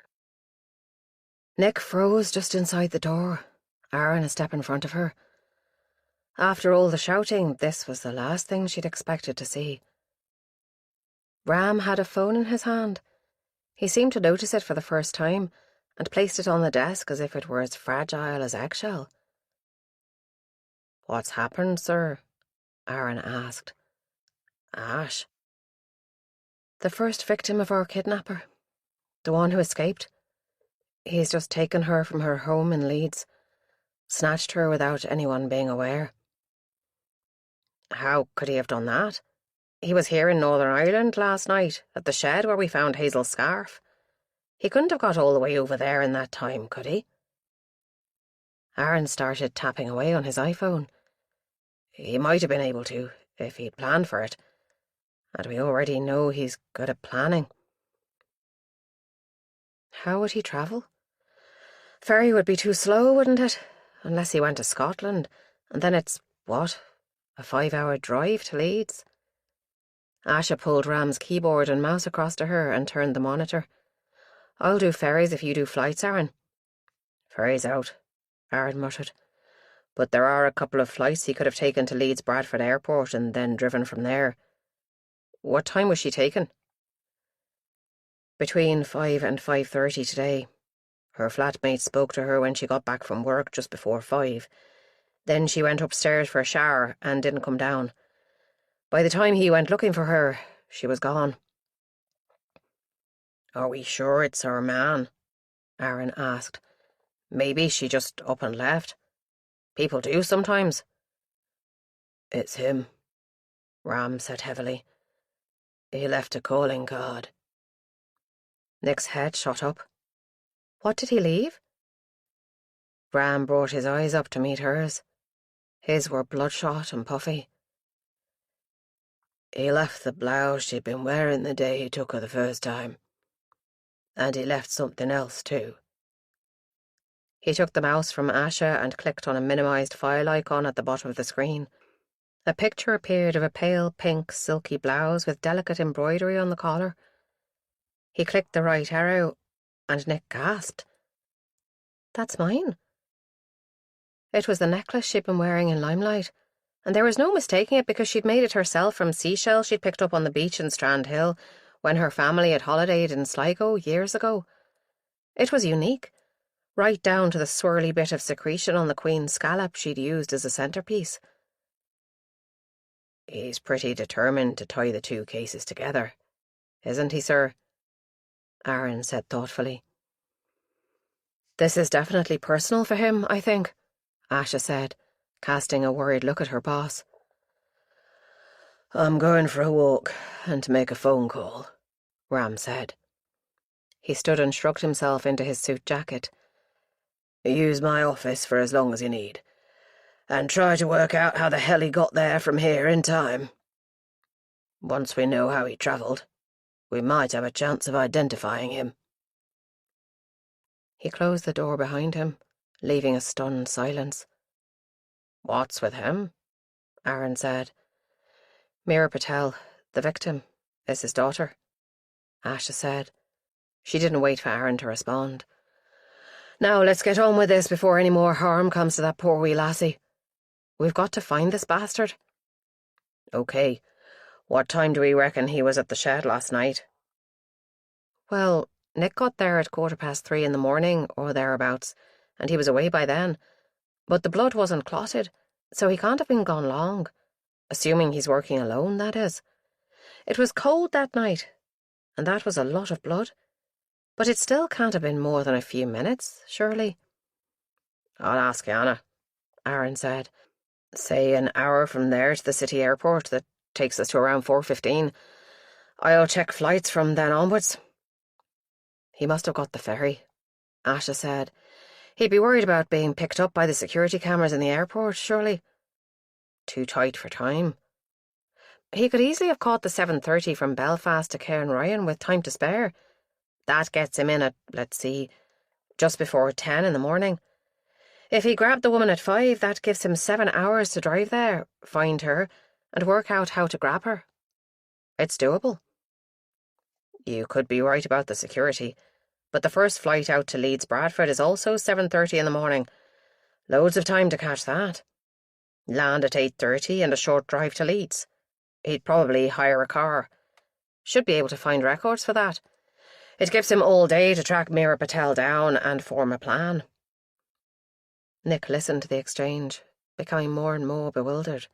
Nick froze just inside the door, Aaron a step in front of her. After all the shouting, this was the last thing she'd expected to see. Ram had a phone in his hand. He seemed to notice it for the first time and placed it on the desk as if it were as fragile as eggshell. What's happened, sir? Aaron asked. Ash. The first victim of our kidnapper. The one who escaped. He's just taken her from her home in Leeds. Snatched her without anyone being aware. How could he have done that? He was here in Northern Ireland last night, at the shed where we found Hazel's scarf. He couldn't have got all the way over there in that time, could he? Aaron started tapping away on his iPhone. He might have been able to, if he'd planned for it. And we already know he's good at planning. How would he travel? Ferry would be too slow, wouldn't it? Unless he went to Scotland, and then it's, what, a 5-hour drive to Leeds? Asha pulled Ram's keyboard and mouse across to her and turned the monitor. I'll do ferries if you do flights, Aaron. Ferry's out, Aaron muttered. But there are a couple of flights he could have taken to Leeds Bradford Airport and then driven from there. What time was she taken? Between 5 and 5:30 today. Her flatmate spoke to her when she got back from work just before 5. Then she went upstairs for a shower and didn't come down. By the time he went looking for her, she was gone. Are we sure it's her man? Aaron asked. Maybe she just up and left. People do sometimes. It's him, Ram said heavily. He left a calling card. Nick's head shot up. What did he leave? Ram brought his eyes up to meet hers. His were bloodshot and puffy. He left the blouse she'd been wearing the day he took her the first time. And he left something else too. He took the mouse from Asha and clicked on a minimised file icon at the bottom of the screen. A picture appeared of a pale pink silky blouse with delicate embroidery on the collar. He clicked the right arrow, and Nick gasped. That's mine. It was the necklace she'd been wearing in Limelight, and there was no mistaking it because she'd made it herself from seashells she'd picked up on the beach in Strand Hill when her family had holidayed in Sligo years ago. It was unique, right down to the swirly bit of secretion on the queen's scallop she'd used as a centrepiece. He's pretty determined to tie the two cases together, isn't he, sir? Aaron said thoughtfully. This is definitely personal for him, I think, Asha said, casting a worried look at her boss. I'm going for a walk and to make a phone call, Ram said. He stood and shrugged himself into his suit jacket. Use my office for as long as you need, and try to work out how the hell he got there from here in time. Once we know how he travelled, we might have a chance of identifying him. He closed the door behind him, leaving a stunned silence. What's with him? Aaron said. Meera Patel, the victim, is his daughter, Asha said. She didn't wait for Aaron to respond. Now let's get on with this before any more harm comes to that poor wee lassie. We've got to find this bastard. OK. What time do we reckon he was at the shed last night? Well, Nick got there at 3:15 in the morning, or thereabouts, and he was away by then. But the blood wasn't clotted, so he can't have been gone long. Assuming he's working alone, that is. It was cold that night, and that was a lot of blood. But it still can't have been more than a few minutes, surely. I'll ask Anna, Aaron said. Say an hour from there to the city airport. That takes us to around 4:15. I'll check flights from then onwards. He must have got the ferry, Asha said. He'd be worried about being picked up by the security cameras in the airport, surely. Too tight for time. He could easily have caught the 7:30 from Belfast to Cairnryan with time to spare. That gets him in at, let's see, just before 10 in the morning. If he grabbed the woman at 5, that gives him 7 hours to drive there, find her, and work out how to grab her. It's doable. You could be right about the security, but the first flight out to Leeds Bradford is also 7:30 in the morning. Loads of time to catch that. Land at 8:30 and a short drive to Leeds. He'd probably hire a car. Should be able to find records for that. It gives him all day to track Meera Patel down and form a plan. Nick listened to the exchange, becoming more and more bewildered.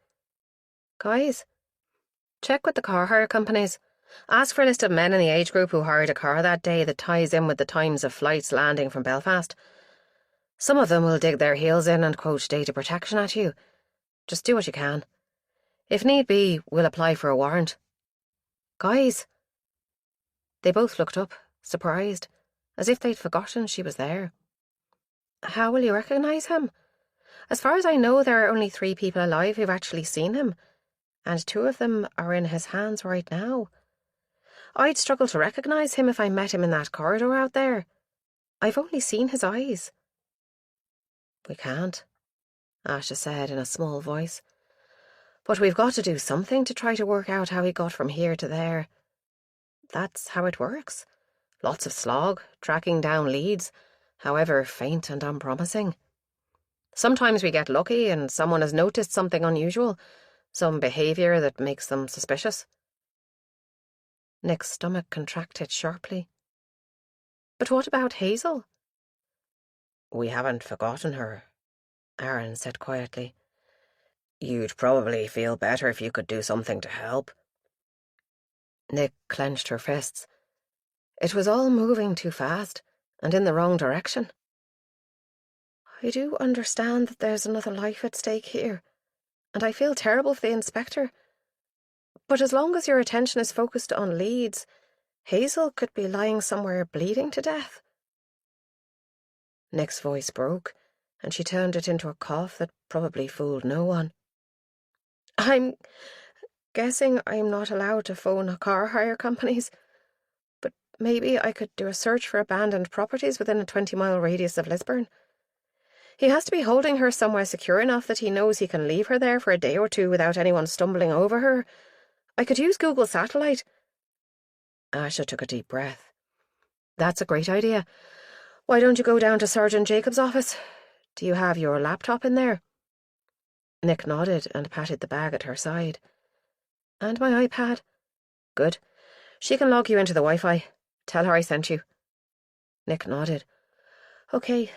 Guys, check with the car hire companies. Ask for a list of men in the age group who hired a car that day that ties in with the times of flights landing from Belfast. Some of them will dig their heels in and quote data protection at you. Just do what you can. If need be, we'll apply for a warrant. Guys. They both looked up, surprised, as if they'd forgotten she was there. How will you recognise him? As far as I know, there are only 3 people alive who've actually seen him, and 2 of them are in his hands right now. I'd struggle to recognise him if I met him in that corridor out there. I've only seen his eyes. We can't, Asha said in a small voice. But we've got to do something to try to work out how he got from here to there. That's how it works. Lots of slog, tracking down leads, however faint and unpromising. Sometimes we get lucky and someone has noticed something unusual, some behaviour that makes them suspicious. Nick's stomach contracted sharply. But what about Hazel? We haven't forgotten her, Aaron said quietly. You'd probably feel better if you could do something to help. Nick clenched her fists. It was all moving too fast, and in the wrong direction. I do understand that there's another life at stake here, and I feel terrible for the inspector. But as long as your attention is focused on Leeds, Hazel could be lying somewhere bleeding to death. Nick's voice broke, and she turned it into a cough that probably fooled no one. I'm guessing I'm not allowed to phone car hire companies, but maybe I could do a search for abandoned properties within a 20-mile radius of Lisburn. He has to be holding her somewhere secure enough that he knows he can leave her there for a day or 2 without anyone stumbling over her. I could use Google Satellite. Asha took a deep breath. That's a great idea. Why don't you go down to Sergeant Jacob's office? Do you have your laptop in there? Nick nodded and patted the bag at her side. And my iPad. Good. She can log you into the Wi-Fi. Tell her I sent you. Nick nodded. Okay.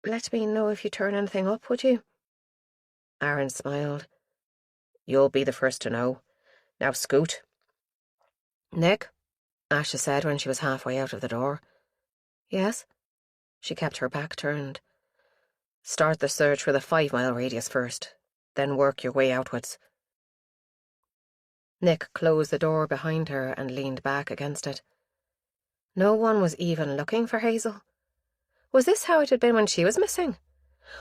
Let me know if you turn anything up, would you? Aaron smiled. You'll be the first to know. Now scoot. Nick, Asha said when she was halfway out of the door. Yes? She kept her back turned. Start the search with a 5-mile radius first, then work your way outwards. Nick closed the door behind her and leaned back against it. No one was even looking for Hazel. Was this how it had been when she was missing?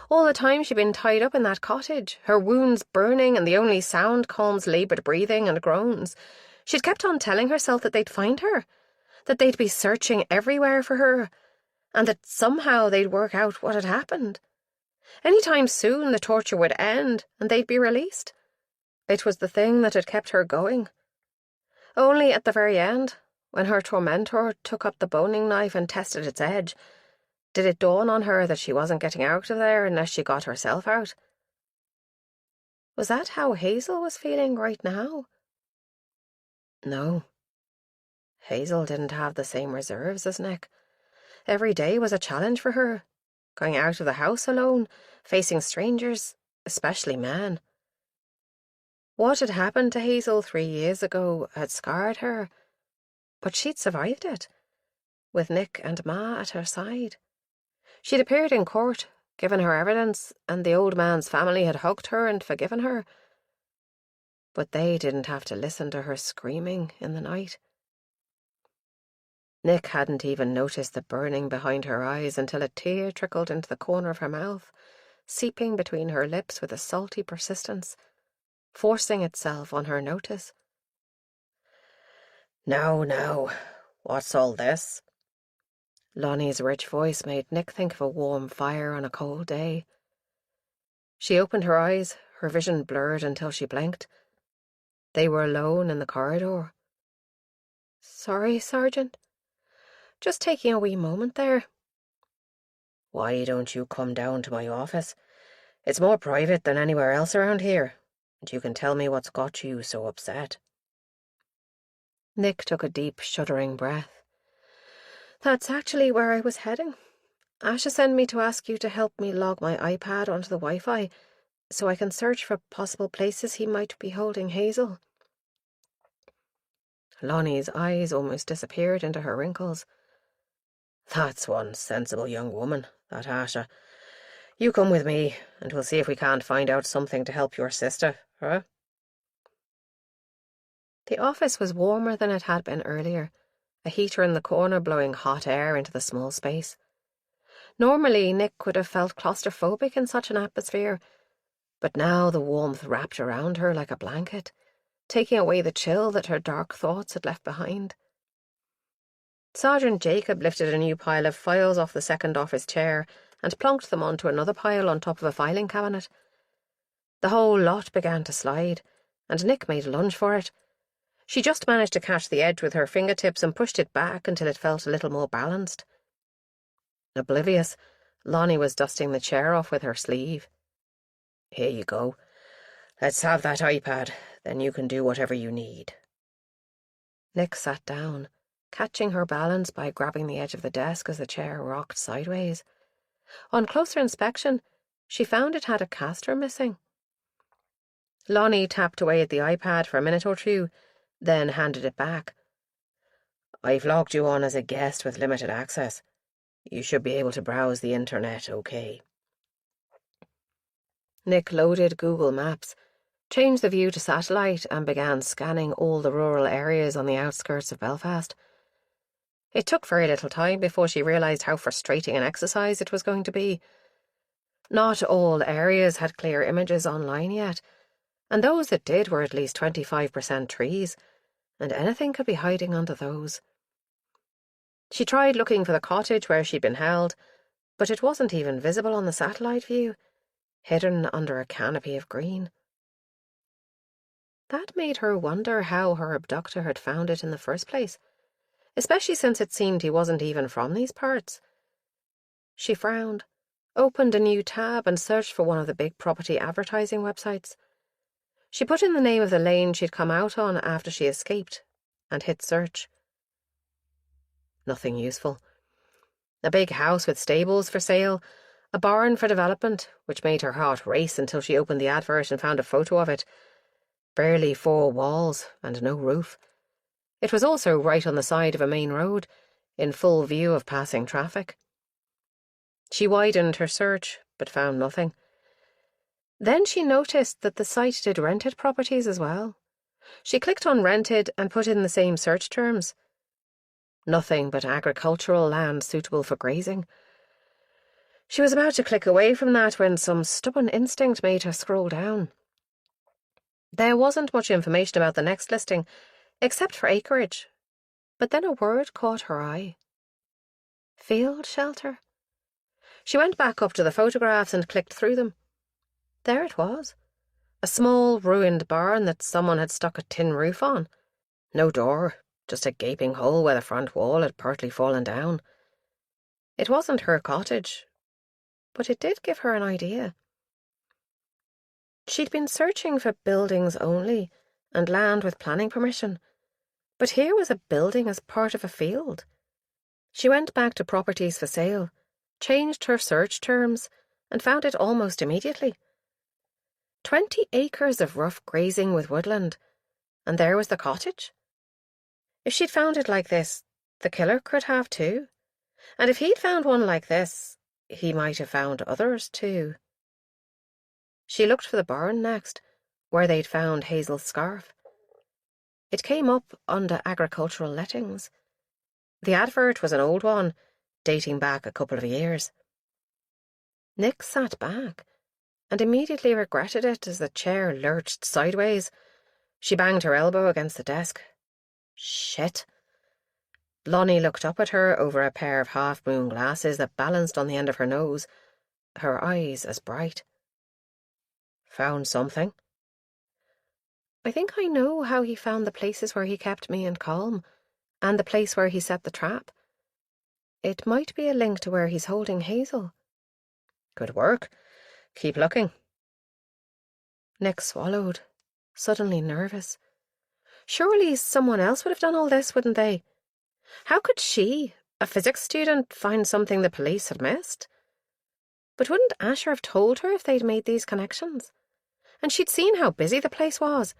All the time she'd been tied up in that cottage, her wounds burning and the only sound Colm's laboured breathing and groans. She'd kept on telling herself that they'd find her, that they'd be searching everywhere for her, and that somehow they'd work out what had happened. Any time soon the torture would end and they'd be released. It was the thing that had kept her going. Only at the very end, when her tormentor took up the boning knife and tested its edge, did it dawn on her that she wasn't getting out of there unless she got herself out. Was that how Hazel was feeling right now? No. Hazel didn't have the same reserves as Nick. Every day was a challenge for her. Going out of the house alone, facing strangers, especially men. What had happened to Hazel 3 years ago had scarred her, but she'd survived it, with Nick and Ma at her side. She'd appeared in court, given her evidence, and the old man's family had hugged her and forgiven her. But they didn't have to listen to her screaming in the night. Nick hadn't even noticed the burning behind her eyes until a tear trickled into the corner of her mouth, seeping between her lips with a salty persistence, forcing itself on her notice. Now, what's all this? Lonnie's rich voice made Nick think of a warm fire on a cold day. She opened her eyes, her vision blurred until she blinked. They were alone in the corridor. "Sorry, Sergeant. Just taking a wee moment there." Why don't you come down to my office? It's more private than anywhere else around here, and you can tell me what's got you so upset. Nick took a deep, shuddering breath. "That's actually where I was heading. Asha sent me to ask you to help me log my iPad onto the Wi-Fi so I can search for possible places he might be holding Hazel." Lonnie's eyes almost disappeared into her wrinkles. That's one sensible young woman, that Asha. You come with me, and we'll see if we can't find out something to help your sister, huh? The office was warmer than it had been earlier, a heater in the corner blowing hot air into the small space. Normally, Nick would have felt claustrophobic in such an atmosphere, but now the warmth wrapped around her like a blanket, taking away the chill that her dark thoughts had left behind. Sergeant Jacob lifted a new pile of files off the second office chair and plonked them onto another pile on top of a filing cabinet. The whole lot began to slide, and Nick made a lunge for it. She just managed to catch the edge with her fingertips and pushed it back until it felt a little more balanced. Oblivious, Lonnie was dusting the chair off with her sleeve. Here you go. Let's have that iPad, then you can do whatever you need. Nick sat down, catching her balance by grabbing the edge of the desk as the chair rocked sideways. On closer inspection, she found it had a caster missing. Lonnie tapped away at the iPad for a minute or two, then handed it back. I've logged you on as a guest with limited access. You should be able to browse the internet okay. Nick loaded Google Maps, changed the view to satellite, and began scanning all the rural areas on the outskirts of Belfast. It took very little time before she realised how frustrating an exercise it was going to be. Not all areas had clear images online yet, and those that did were at least 25% trees, and anything could be hiding under those. She tried looking for the cottage where she'd been held, but it wasn't even visible on the satellite view, hidden under a canopy of green. That made her wonder how her abductor had found it in the first place, especially since it seemed he wasn't even from these parts. She frowned, opened a new tab and searched for one of the big property advertising websites. She put in the name of the lane she'd come out on after she escaped and hit search. Nothing useful. A big house with stables for sale, a barn for development, which made her heart race until she opened the advert and found a photo of it. Barely 4 walls and no roof. It was also right on the side of a main road, in full view of passing traffic. She widened her search, but found nothing. Then she noticed that the site did rented properties as well. She clicked on rented and put in the same search terms. Nothing but agricultural land suitable for grazing. She was about to click away from that when some stubborn instinct made her scroll down. There wasn't much information about the next listing, except for acreage. But then a word caught her eye. Field shelter. She went back up to the photographs and clicked through them. There it was. A small, ruined barn that someone had stuck a tin roof on. No door, just a gaping hole where the front wall had partly fallen down. It wasn't her cottage, but it did give her an idea. She'd been searching for buildings only and land with planning permission, but here was a building as part of a field. She went back to properties for sale, changed her search terms, and found it almost immediately. 20 acres of rough grazing with woodland, and there was the cottage. If she'd found it like this, the killer could have too. And if he'd found one like this, he might have found others too. She looked for the barn next, where they'd found Hazel's scarf. It came up under agricultural lettings. The advert was an old one, dating back a couple of years. Nick sat back and immediately regretted it as the chair lurched sideways. She banged her elbow against the desk. Shit. Lonnie looked up at her over a pair of half-moon glasses that balanced on the end of her nose, her eyes as bright. Found something? I think I know how he found the places where he kept me and Colm, and the place where he set the trap. It might be a link to where he's holding Hazel. Good work. Keep looking. Nick swallowed, suddenly nervous. Surely someone else would have done all this, wouldn't they? How could she, a physics student, find something the police had missed? But wouldn't Asher have told her if they'd made these connections? And she'd seen how busy the place was.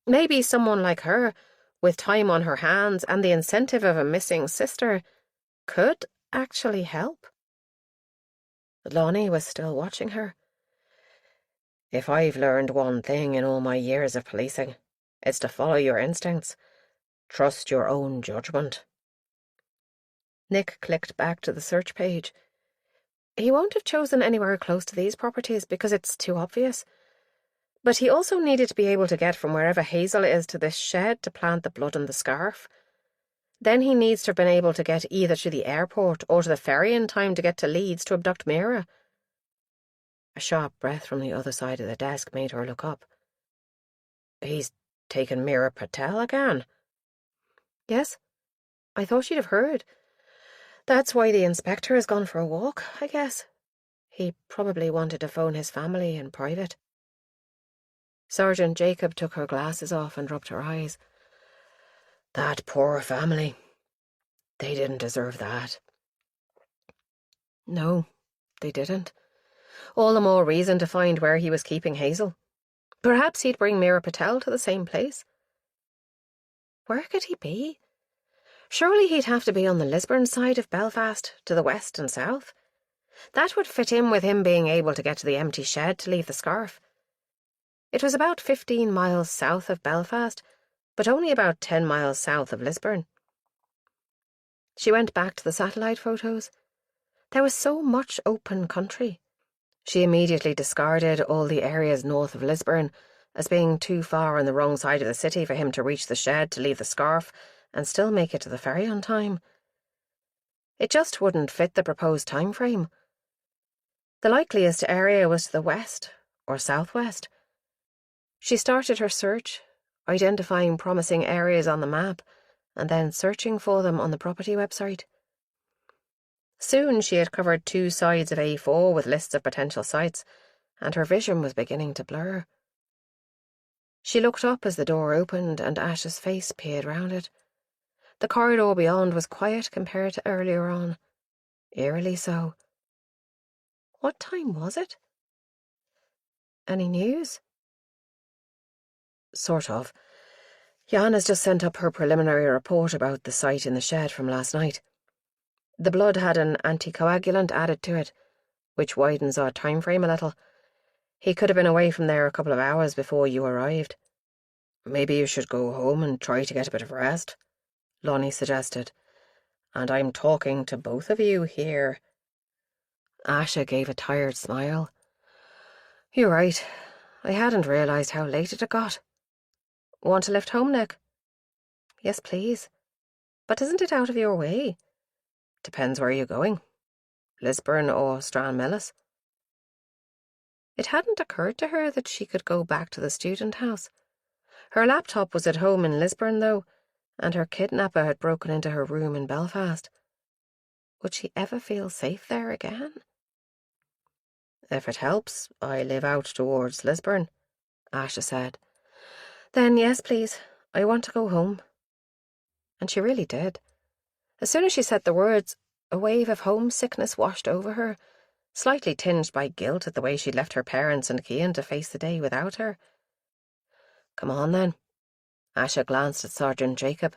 Maybe someone like her, with time on her hands and the incentive of a missing sister, could actually help. Lonnie was still watching her. If I've learned one thing in all my years of policing, it's to follow your instincts. Trust your own judgment. Nick clicked back to the search page. He won't have chosen anywhere close to these properties because it's too obvious. But he also needed to be able to get from wherever Hazel is to this shed to plant the blood on the scarf. Then he needs to have been able to get either to the airport or to the ferry in time to get to Leeds to abduct Mira. A sharp breath from the other side of the desk made her look up. He's taken Mira Patel again? Yes, I thought you'd have heard. That's why the inspector has gone for a walk, I guess. He probably wanted to phone his family in private. Sergeant Jacob took her glasses off and rubbed her eyes. That poor family. They didn't deserve that. No, they didn't. All the more reason to find where he was keeping Hazel. Perhaps he'd bring Mira Patel to the same place. Where could he be? Surely he'd have to be on the Lisburn side of Belfast, to the west and south. That would fit in with him being able to get to the empty shed to leave the scarf. It was about 15 miles south of Belfast, but only about 10 miles south of Lisburn. She went back to the satellite photos. There was so much open country. She immediately discarded all the areas north of Lisburn as being too far on the wrong side of the city for him to reach the shed to leave the scarf and still make it to the ferry on time. It just wouldn't fit the proposed time frame. The likeliest area was to the west or southwest. She started her search, identifying promising areas on the map and then searching for them on the property website. Soon she had covered 2 sides of A4 with lists of potential sites, and her vision was beginning to blur. She looked up as the door opened and Ash's face peered round it. The corridor beyond was quiet compared to earlier on, eerily so. What time was it? Any news? Sort of. Jan has just sent up her preliminary report about the site in the shed from last night. The blood had an anticoagulant added to it, which widens our time frame a little. He could have been away from there a couple of hours before you arrived. Maybe you should go home and try to get a bit of rest, Lonnie suggested. And I'm talking to both of you here. Asha gave a tired smile. You're right. I hadn't realised how late it had got. Want to lift home, Nick? Yes, please. But isn't it out of your way? Depends where you're going. Lisburn or Stranmillis. It hadn't occurred to her that she could go back to the student house. Her laptop was at home in Lisburn, though, and her kidnapper had broken into her room in Belfast. Would she ever feel safe there again? If it helps, I live out towards Lisburn, Asha said. Then yes, please. I want to go home. And she really did. As soon as she said the words, a wave of homesickness washed over her, slightly tinged by guilt at the way she'd left her parents and Cian to face the day without her. "Come on, then." Asha glanced at Sergeant Jacob.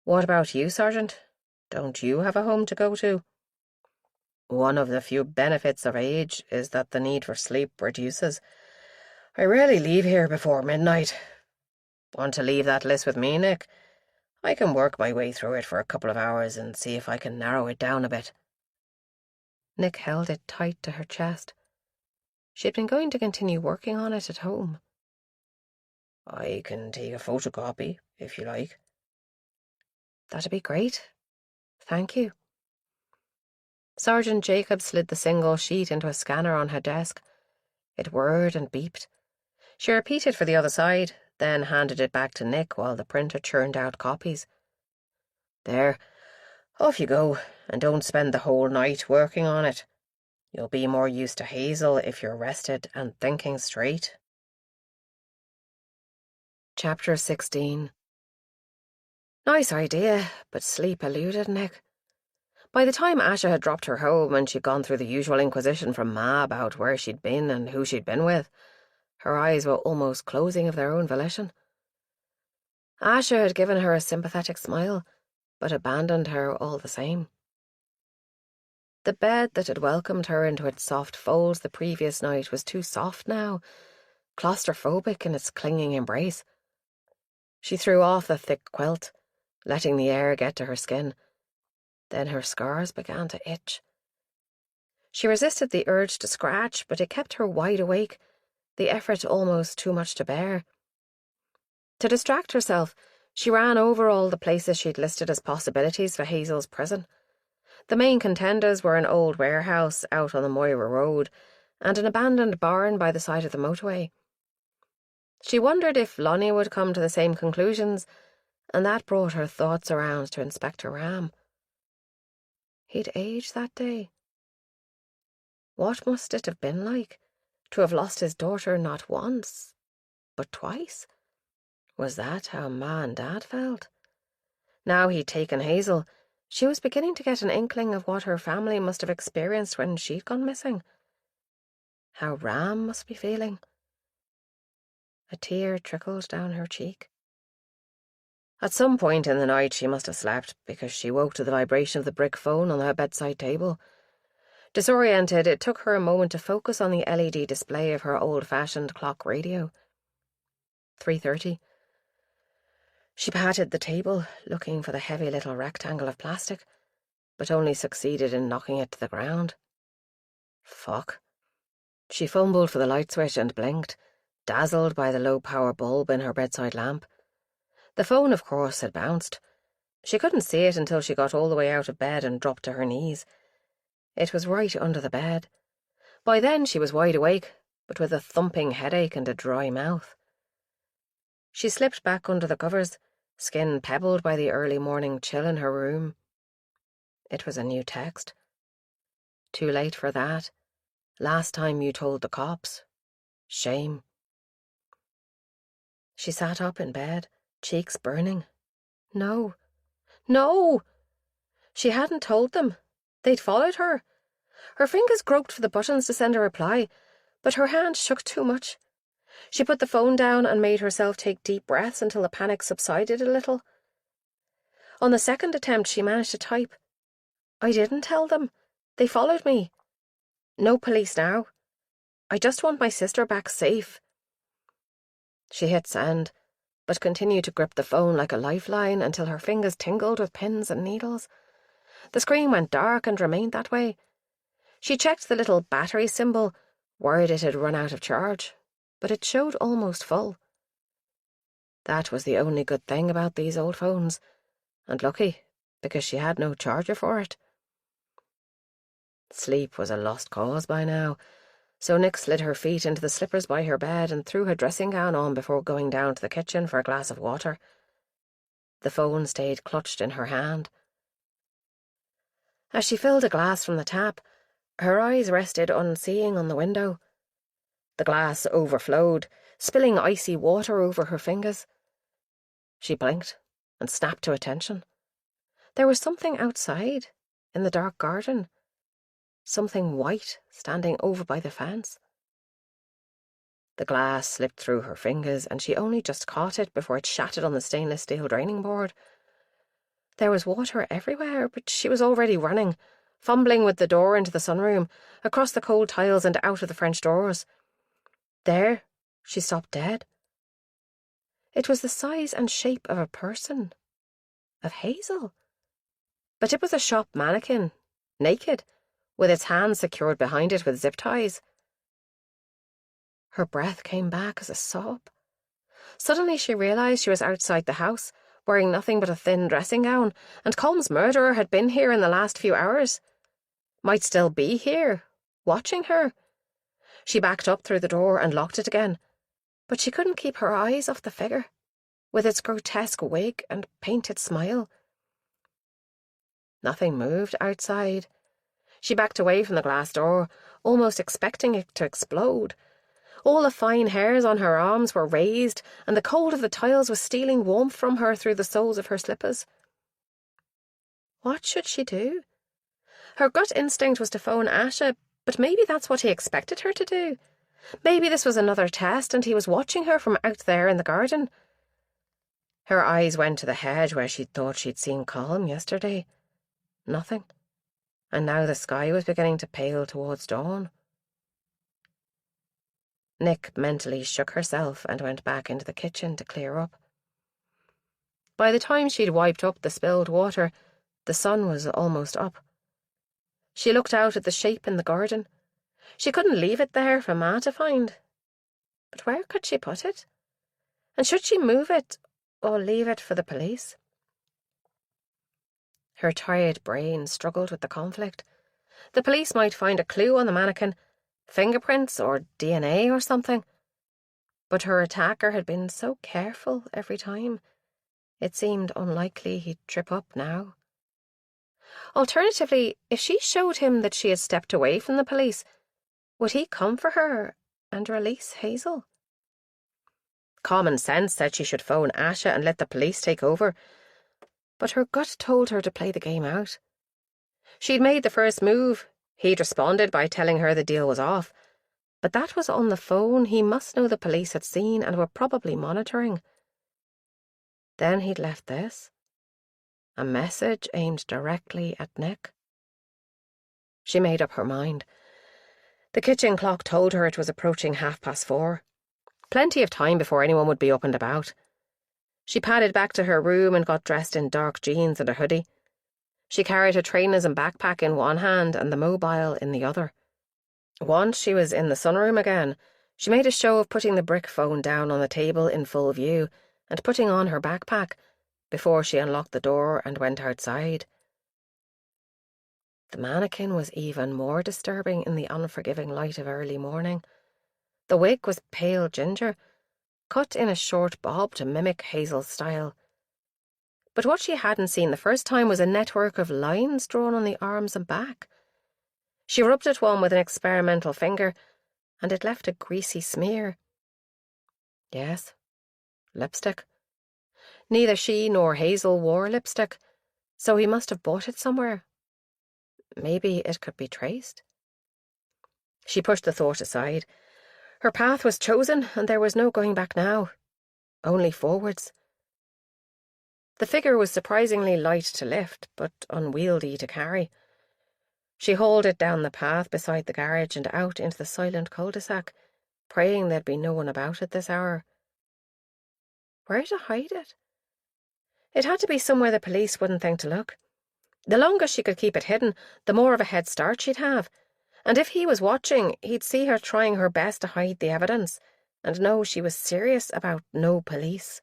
"What about you, Sergeant? Don't you have a home to go to?" "One of the few benefits of age is that the need for sleep reduces. I rarely leave here before midnight. Want to leave that list with me, Nick? I can work my way through it for a couple of hours and see if I can narrow it down a bit." Nick held it tight to her chest. She'd been going to continue working on it at home. "I can take a photocopy, if you like." "That'd be great. Thank you." Sergeant Jacob slid the single sheet into a scanner on her desk. It whirred and beeped. She repeated for the other side, then handed it back to Nick while the printer churned out copies. "There, off you go, and don't spend the whole night working on it. You'll be more used to Hazel if you're rested and thinking straight." Chapter 16. Nice idea, but sleep eluded Nick. By the time Asha had dropped her home and she'd gone through the usual inquisition from Ma about where she'd been and who she'd been with, her eyes were almost closing of their own volition. Asha had given her a sympathetic smile, but abandoned her all the same. The bed that had welcomed her into its soft folds the previous night was too soft now, claustrophobic in its clinging embrace. She threw off the thick quilt, letting the air get to her skin. Then her scars began to itch. She resisted the urge to scratch, but it kept her wide awake, the effort almost too much to bear. To distract herself, she ran over all the places she'd listed as possibilities for Hazel's prison. The main contenders were an old warehouse out on the Moira Road and an abandoned barn by the side of the motorway. She wondered if Lonnie would come to the same conclusions, and that brought her thoughts around to Inspector Ram. He'd aged that day. What must it have been like to have lost his daughter not once, but twice? Was that how Ma and Dad felt? Now he'd taken Hazel, she was beginning to get an inkling of what her family must have experienced when she'd gone missing. How Ram must be feeling. A tear trickled down her cheek. At some point in the night she must have slept, because she woke to the vibration of the brick phone on her bedside table. Disoriented, it took her a moment to focus on the LED display of her old-fashioned clock radio. 3:30. She patted the table, looking for the heavy little rectangle of plastic, but only succeeded in knocking it to the ground. Fuck. She fumbled for the light switch and blinked, dazzled by the low-power bulb in her bedside lamp. The phone, of course, had bounced. She couldn't see it until she got all the way out of bed and dropped to her knees. It was right under the bed. By then she was wide awake, but with a thumping headache and a dry mouth. She slipped back under the covers, skin pebbled by the early morning chill in her room. It was a new text. "Too late for that. Last time you told the cops. Shame." She sat up in bed, cheeks burning. No. No! She hadn't told them. They'd followed her. Her fingers groped for the buttons to send a reply, but her hand shook too much. She put the phone down and made herself take deep breaths until the panic subsided a little. On the second attempt, she managed to type, "I didn't tell them. They followed me. No police now. I just want my sister back safe." She hit send, but continued to grip the phone like a lifeline until her fingers tingled with pins and needles. The screen went dark and remained that way. She checked the little battery symbol, worried it had run out of charge, but it showed almost full. That was the only good thing about these old phones, and lucky, because she had no charger for it. Sleep was a lost cause by now, so Nick slid her feet into the slippers by her bed and threw her dressing gown on before going down to the kitchen for a glass of water. The phone stayed clutched in her hand. As she filled a glass from the tap, her eyes rested unseeing on the window. The glass overflowed, spilling icy water over her fingers. She blinked and snapped to attention. There was something outside, in the dark garden. something white standing over by the fence. The glass slipped through her fingers, and she only just caught it before it shattered on the stainless steel draining board. There was water everywhere, but she was already running, fumbling with the door into the sunroom, across the cold tiles and out of the French doors. There, she stopped dead. It was the size and shape of a person, of Hazel. But it was a shop mannequin, naked, with its hands secured behind it with zip ties. Her breath came back as a sob. Suddenly she realised she was outside the house, wearing nothing but a thin dressing gown, and Colm's murderer had been here in the last few hours. Might still be here, watching her. She backed up through the door and locked it again, but she couldn't keep her eyes off the figure, with its grotesque wig and painted smile. Nothing moved outside. She backed away from the glass door, almost expecting it to explode. All the fine hairs on her arms were raised, and the cold of the tiles was stealing warmth from her through the soles of her slippers. What should she do? Her gut instinct was to phone Asha, but maybe that's what he expected her to do. Maybe this was another test, and he was watching her from out there in the garden. Her eyes went to the hedge where she'd thought she'd seen Colm yesterday. Nothing. And now the sky was beginning to pale towards dawn. Nick mentally shook herself and went back into the kitchen to clear up. By the time she'd wiped up the spilled water, the sun was almost up. She looked out at the shape in the garden. She couldn't leave it there for Ma to find. But where could she put it? And should she move it or leave it for the police? Her tired brain struggled with the conflict. The police might find a clue on the mannequin, fingerprints or DNA or something. But her attacker had been so careful every time. It seemed unlikely he'd trip up now. Alternatively, if she showed him that she had stepped away from the police, would he come for her and release Hazel? Common sense said she should phone Asha and let the police take over, but her gut told her to play the game out. She'd made the first move. He'd responded by telling her the deal was off. But that was on the phone. He must know the police had seen and were probably monitoring. Then he'd left this. A message aimed directly at Nick. She made up her mind. The kitchen clock told her it was approaching 4:30. Plenty of time before anyone would be up and about. She padded back to her room and got dressed in dark jeans and a hoodie. She carried her trainers and backpack in one hand and the mobile in the other. Once she was in the sunroom again, she made a show of putting the brick phone down on the table in full view and putting on her backpack before she unlocked the door and went outside. The mannequin was even more disturbing in the unforgiving light of early morning. The wig was pale ginger, cut in a short bob to mimic Hazel's style. But what she hadn't seen the first time was a network of lines drawn on the arms and back. She rubbed at one with an experimental finger, and it left a greasy smear. Yes, lipstick. Neither she nor Hazel wore lipstick, so he must have bought it somewhere. Maybe it could be traced. She pushed the thought aside. Her path was chosen, and there was no going back now. Only forwards. The figure was surprisingly light to lift, but unwieldy to carry. She hauled it down the path beside the garage and out into the silent cul-de-sac, praying there'd be no one about at this hour. Where to hide it? It had to be somewhere the police wouldn't think to look. The longer she could keep it hidden, the more of a head start she'd have. And if he was watching, he'd see her trying her best to hide the evidence, and know she was serious about no police.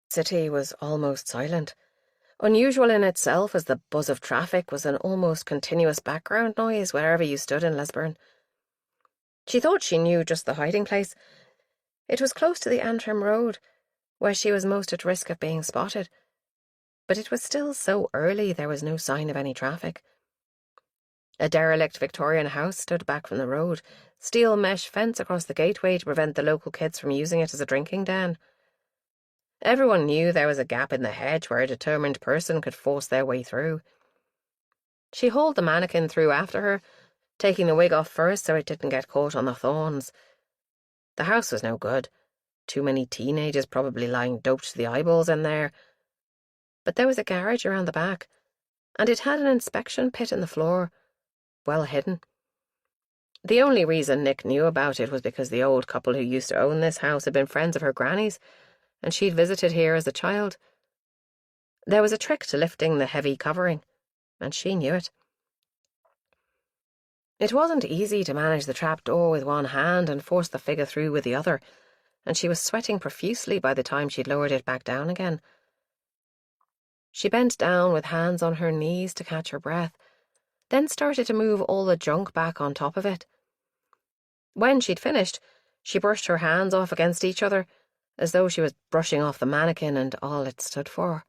The city was almost silent, unusual in itself as the buzz of traffic was an almost continuous background noise wherever you stood in Lisburn. She thought she knew just the hiding place. It was close to the Antrim Road, where she was most at risk of being spotted. But it was still so early there was no sign of any traffic. A derelict Victorian house stood back from the road, steel mesh fence across the gateway to prevent the local kids from using it as a drinking den. Everyone knew there was a gap in the hedge where a determined person could force their way through. She hauled the mannequin through after her taking the wig off first so it didn't get caught on the thorns. The house was no good. Too many teenagers probably lying doped to the eyeballs in there. But there was a garage around the back, and it had an inspection pit in the floor, well hidden. The only reason Nick knew about it was because the old couple who used to own this house had been friends of her granny's, and she'd visited here as a child. There was a trick to lifting the heavy covering, and she knew it. It wasn't easy to manage the trapdoor with one hand and force the figure through with the other, and she was sweating profusely by the time she'd lowered it back down again. She bent down with hands on her knees to catch her breath, then started to move all the junk back on top of it. When she'd finished, she brushed her hands off against each other, as though she was brushing off the mannequin and all it stood for.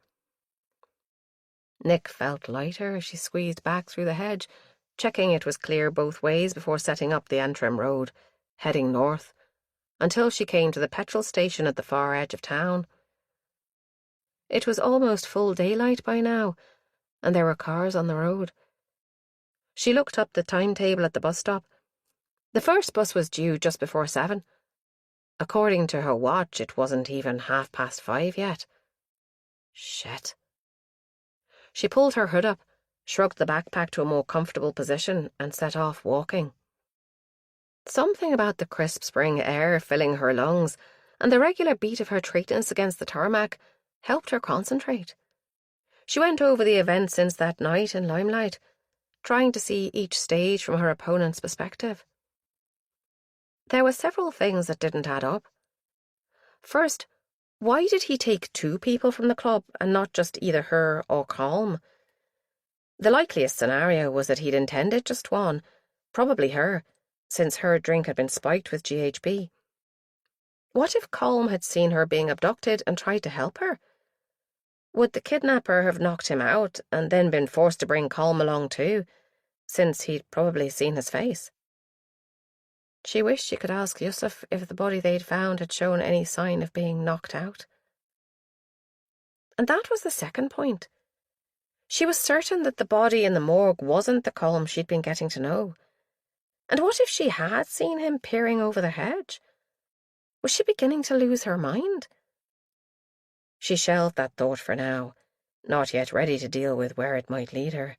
Nick felt lighter as she squeezed back through the hedge, checking it was clear both ways before setting up the Antrim road, heading north, until she came to the petrol station at the far edge of town. It was almost full daylight by now, and there were cars on the road. She looked up the timetable at the bus stop. The first bus was due just before 7. According to her watch, it wasn't even 5:30 yet. Shit. She pulled her hood up, shrugged the backpack to a more comfortable position, and set off walking. Something about the crisp spring air filling her lungs and the regular beat of her treatments against the tarmac helped her concentrate. She went over the events since that night in Limelight, trying to see each stage from her opponent's perspective. There were several things that didn't add up. First, why did he take 2 people from the club and not just either her or Colm? The likeliest scenario was that he'd intended just one, probably her, since her drink had been spiked with GHB. What if Colm had seen her being abducted and tried to help her? Would the kidnapper have knocked him out and then been forced to bring Colm along too, since he'd probably seen his face? She wished she could ask Yusuf if the body they'd found had shown any sign of being knocked out. And that was the second point. She was certain that the body in the morgue wasn't the Colm she'd been getting to know. And what if she had seen him peering over the hedge? Was she beginning to lose her mind? She shelved that thought for now, not yet ready to deal with where it might lead her.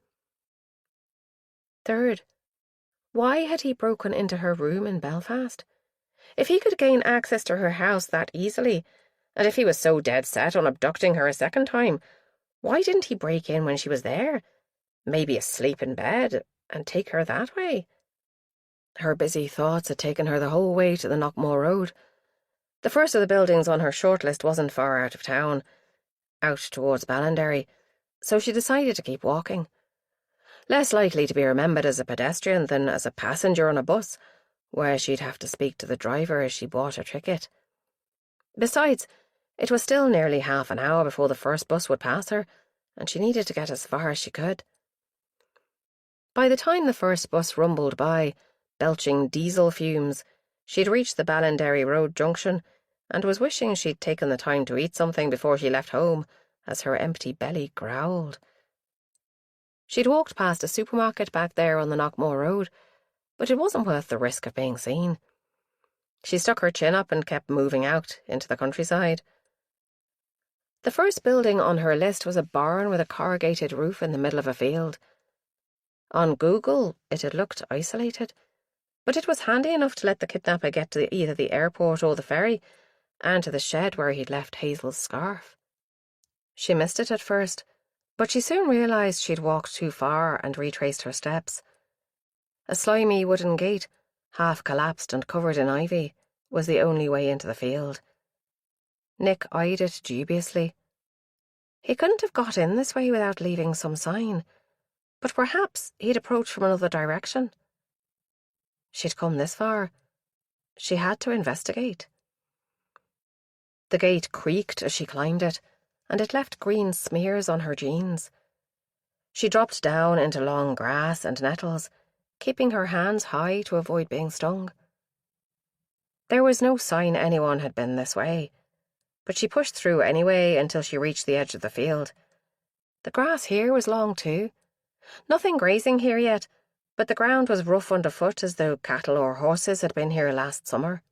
Third, why had he broken into her room in Belfast? If he could gain access to her house that easily, and if he was so dead set on abducting her a second time, why didn't he break in when she was there, maybe asleep in bed, and take her that way? Her busy thoughts had taken her the whole way to the Knockmore Road. The first of the buildings on her shortlist wasn't far out of town, out towards Ballinderry, so she decided to keep walking. Less likely to be remembered as a pedestrian than as a passenger on a bus, where she'd have to speak to the driver as she bought her ticket. Besides, it was still nearly half an hour before the first bus would pass her, and she needed to get as far as she could. By the time the first bus rumbled by, belching diesel fumes, she'd reached the Ballinderry Road junction and was wishing she'd taken the time to eat something before she left home, as her empty belly growled. She'd walked past a supermarket back there on the Knockmore Road, but it wasn't worth the risk of being seen. She stuck her chin up and kept moving out into the countryside. The first building on her list was a barn with a corrugated roof in the middle of a field. On Google, it had looked isolated, but it was handy enough to let the kidnapper get to either the airport or the ferry, and to the shed where he'd left Hazel's scarf. She missed it at first, but she soon realised she'd walked too far and retraced her steps. A slimy wooden gate, half collapsed and covered in ivy, was the only way into the field. Nick eyed it dubiously. He couldn't have got in this way without leaving some sign, but perhaps he'd approached from another direction. She'd come this far. She had to investigate. The gate creaked as she climbed it, and it left green smears on her jeans. She dropped down into long grass and nettles, keeping her hands high to avoid being stung. There was no sign anyone had been this way, but she pushed through anyway until she reached the edge of the field. The grass here was long too. Nothing grazing here yet, but the ground was rough underfoot as though cattle or horses had been here last summer.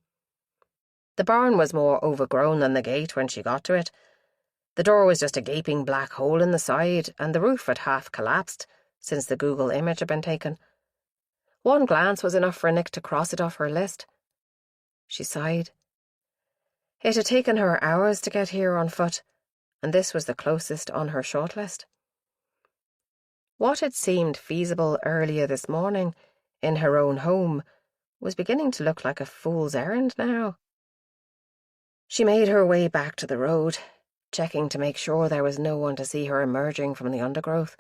The barn was more overgrown than the gate when she got to it. The door was just a gaping black hole in the side, and the roof had half collapsed since the Google image had been taken. One glance was enough for Nick to cross it off her list. She sighed. It had taken her hours to get here on foot, and this was the closest on her shortlist. What had seemed feasible earlier this morning, in her own home, was beginning to look like a fool's errand now. She made her way back to the road, checking to make sure there was no one to see her emerging from the undergrowth.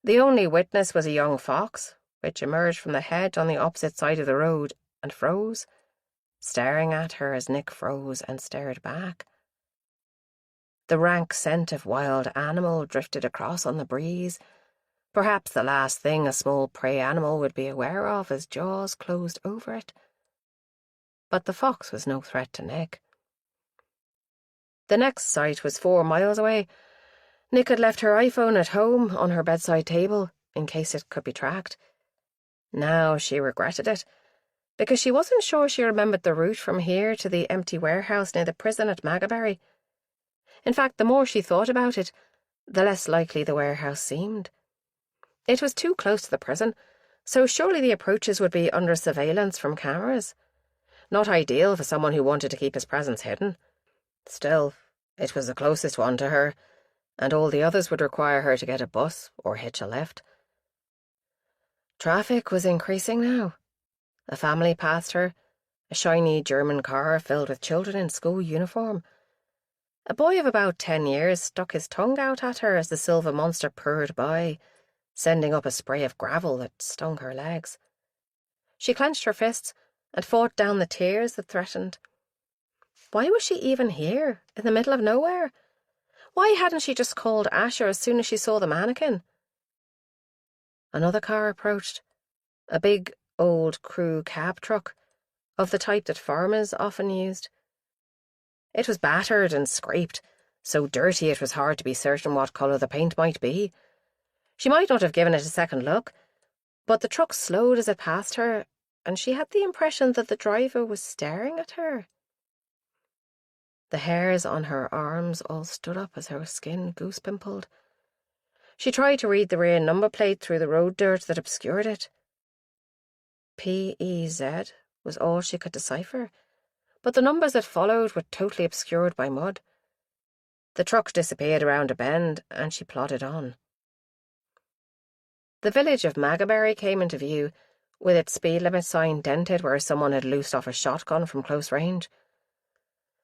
The only witness was a young fox, which emerged from the hedge on the opposite side of the road and froze, staring at her as Nick froze and stared back. The rank scent of wild animal drifted across on the breeze, perhaps the last thing a small prey animal would be aware of as jaws closed over it. But the fox was no threat to Nick. The next site was 4 miles away. Nick had left her iPhone at home on her bedside table in case it could be tracked. Now she regretted it, because she wasn't sure she remembered the route from here to the empty warehouse near the prison at Magaberry. In fact, the more she thought about it, the less likely the warehouse seemed. It was too close to the prison, so surely the approaches would be under surveillance from cameras. Not ideal for someone who wanted to keep his presence hidden. Still, it was the closest one to her, and all the others would require her to get a bus or hitch a lift. Traffic was increasing now. A family passed her, a shiny German car filled with children in school uniform. A boy of about 10 years stuck his tongue out at her as the silver monster purred by, sending up a spray of gravel that stung her legs. She clenched her fists and fought down the tears that threatened. Why was she even here, in the middle of nowhere? Why hadn't she just called Asher as soon as she saw the mannequin? Another car approached, a big, old crew cab truck, of the type that farmers often used. It was battered and scraped, so dirty it was hard to be certain what colour the paint might be. She might not have given it a second look, but the truck slowed as it passed her, and she had the impression that the driver was staring at her. The hairs on her arms all stood up as her skin goose-pimpled. She tried to read the rear number plate through the road dirt that obscured it. PEZ was all she could decipher, but the numbers that followed were totally obscured by mud. The truck disappeared around a bend, and she plodded on. The village of Magaberry came into view, with its speed limit sign dented where someone had loosed off a shotgun from close range.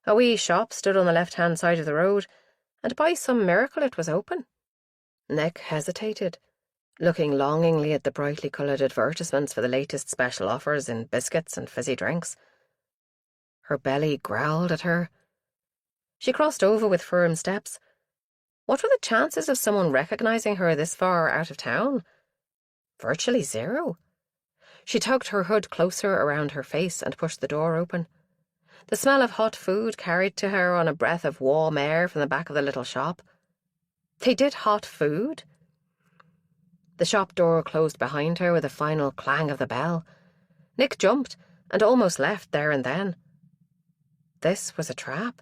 A wee shop stood on the left-hand side of the road, and by some miracle it was open. Nick hesitated, looking longingly at the brightly coloured advertisements for the latest special offers in biscuits and fizzy drinks. Her belly growled at her. She crossed over with firm steps. What were the chances of someone recognising her this far out of town? Virtually zero. She tugged her hood closer around her face and pushed the door open. The smell of hot food carried to her on a breath of warm air from the back of the little shop. They did hot food? The shop door closed behind her with a final clang of the bell. Nick jumped and almost left there and then. This was a trap.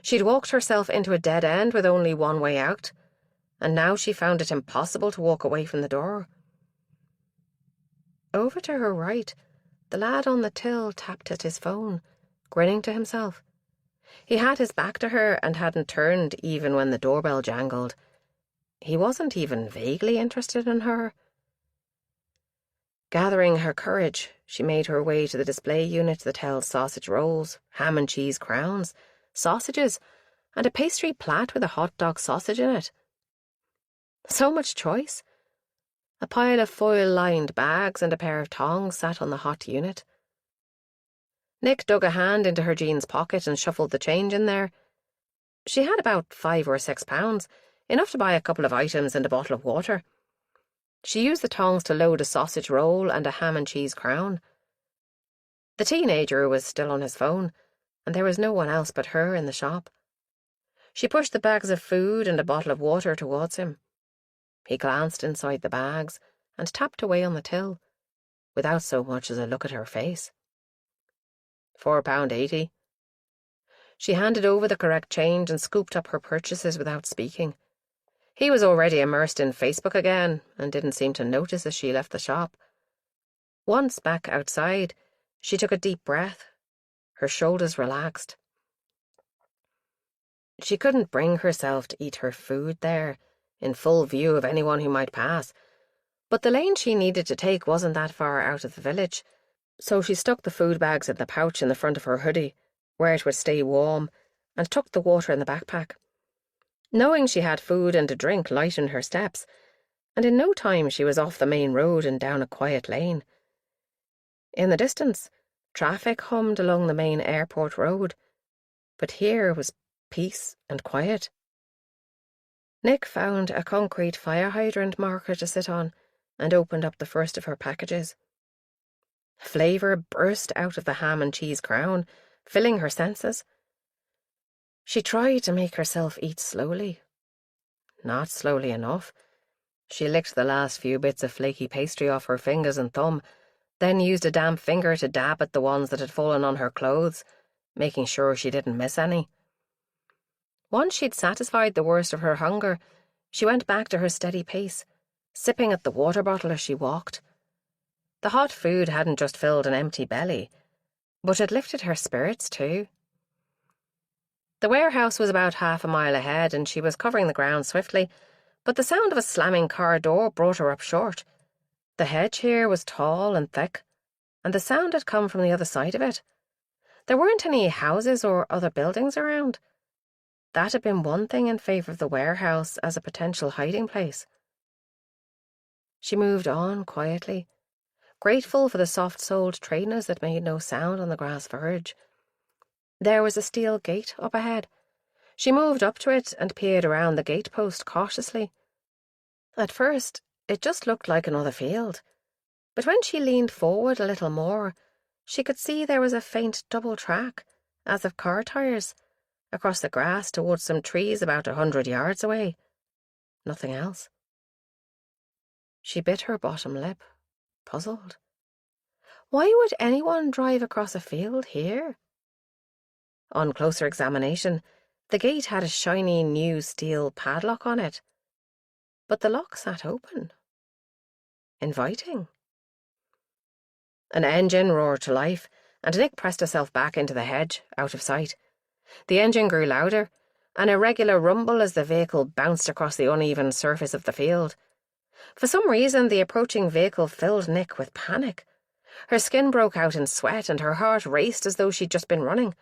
She'd walked herself into a dead end with only one way out, and now she found it impossible to walk away from the door. Over to her right, the lad on the till tapped at his phone, grinning to himself. He had his back to her and hadn't turned even when the doorbell jangled. He wasn't even vaguely interested in her. Gathering her courage, she made her way to the display unit that held sausage rolls, ham and cheese crowns, sausages, and a pastry plat with a hot dog sausage in it. So much choice. A pile of foil-lined bags and a pair of tongs sat on the hot unit. Nick dug a hand into her jeans pocket and shuffled the change in there. She had about £5 or £6, enough to buy a couple of items and a bottle of water. She used the tongs to load a sausage roll and a ham and cheese crown. The teenager was still on his phone, and there was no one else but her in the shop. She pushed the bags of food and a bottle of water towards him. He glanced inside the bags and tapped away on the till, without so much as a look at her face. £4.80. She handed over the correct change and scooped up her purchases without speaking. He was already immersed in Facebook again and didn't seem to notice as she left the shop. Once back outside, she took a deep breath. Her shoulders relaxed. She couldn't bring herself to eat her food there, in full view of anyone who might pass, but the lane she needed to take wasn't that far out of the village, so she stuck the food bags in the pouch in the front of her hoodie, where it would stay warm, and tucked the water in the backpack. Knowing she had food and a drink lightened her steps, and in no time she was off the main road and down a quiet lane. In the distance, traffic hummed along the main airport road, but here was peace and quiet. Nick found a concrete fire hydrant marker to sit on and opened up the first of her packages. Flavour burst out of the ham and cheese crown, filling her senses. She tried to make herself eat slowly. Not slowly enough. She licked the last few bits of flaky pastry off her fingers and thumb, then used a damp finger to dab at the ones that had fallen on her clothes, making sure she didn't miss any. Once she'd satisfied the worst of her hunger, she went back to her steady pace, sipping at the water bottle as she walked. The hot food hadn't just filled an empty belly, but it lifted her spirits too. The warehouse was about half a mile ahead, and she was covering the ground swiftly, but the sound of a slamming car door brought her up short. The hedge here was tall and thick, and the sound had come from the other side of it. There weren't any houses or other buildings around. That had been one thing in favour of the warehouse as a potential hiding place. She moved on quietly, grateful for the soft-soled trainers that made no sound on the grass verge. There was a steel gate up ahead. She moved up to it and peered around the gatepost cautiously. At first, it just looked like another field, but when she leaned forward a little more, she could see there was a faint double track, as of car tyres, across the grass towards some trees about 100 yards away. Nothing else. She bit her bottom lip, puzzled. Why would anyone drive across a field here? On closer examination, the gate had a shiny new steel padlock on it, but the lock sat open. Inviting. An engine roared to life, and Nick pressed herself back into the hedge, out of sight. The engine grew louder, an irregular rumble as the vehicle bounced across the uneven surface of the field. For some reason, the approaching vehicle filled Nick with panic. Her skin broke out in sweat, and her heart raced as though she'd just been running.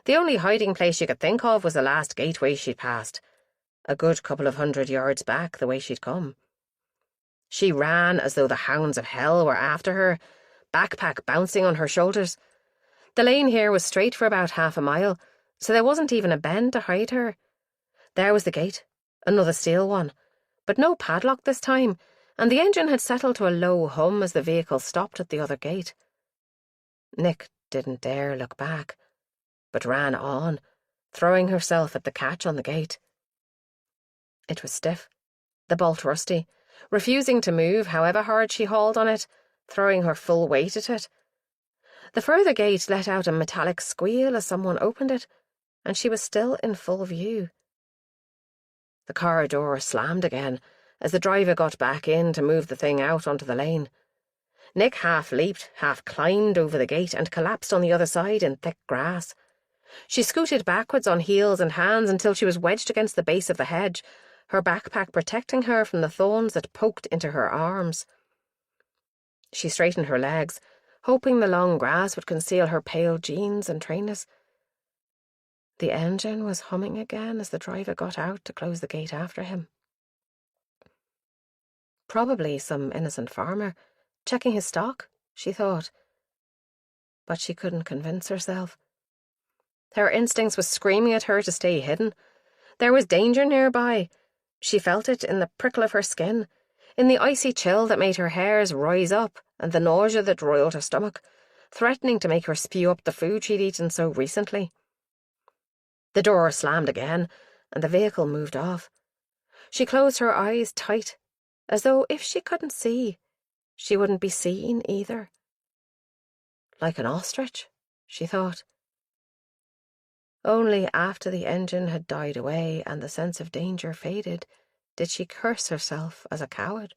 The only hiding place she could think of was the last gateway she'd passed, a good couple of 100 yards back the way she'd come. She ran as though the hounds of hell were after her, backpack bouncing on her shoulders. The lane here was straight for about half a mile, so there wasn't even a bend to hide her. There was the gate, another steel one, but no padlock this time, and the engine had settled to a low hum as the vehicle stopped at the other gate. Nick didn't dare look back, but ran on, throwing herself at the catch on the gate. It was stiff, the bolt rusty, refusing to move however hard she hauled on it, throwing her full weight at it. The further gate let out a metallic squeal as someone opened it, and she was still in full view. The car door slammed again as the driver got back in to move the thing out onto the lane. Nick half leaped, half climbed over the gate and collapsed on the other side in thick grass. She scooted backwards on heels and hands until she was wedged against the base of the hedge, her backpack protecting her from the thorns that poked into her arms. She straightened her legs, hoping the long grass would conceal her pale jeans and trainers. The engine was humming again as the driver got out to close the gate after him. Probably some innocent farmer, checking his stock, she thought. But she couldn't convince herself. Her instincts were screaming at her to stay hidden. There was danger nearby. She felt it in the prickle of her skin, in the icy chill that made her hairs rise up and the nausea that roiled her stomach, threatening to make her spew up the food she'd eaten so recently. The door slammed again, and the vehicle moved off. She closed her eyes tight, as though if she couldn't see, she wouldn't be seen either. Like an ostrich, she thought. Only after the engine had died away and the sense of danger faded did she curse herself as a coward.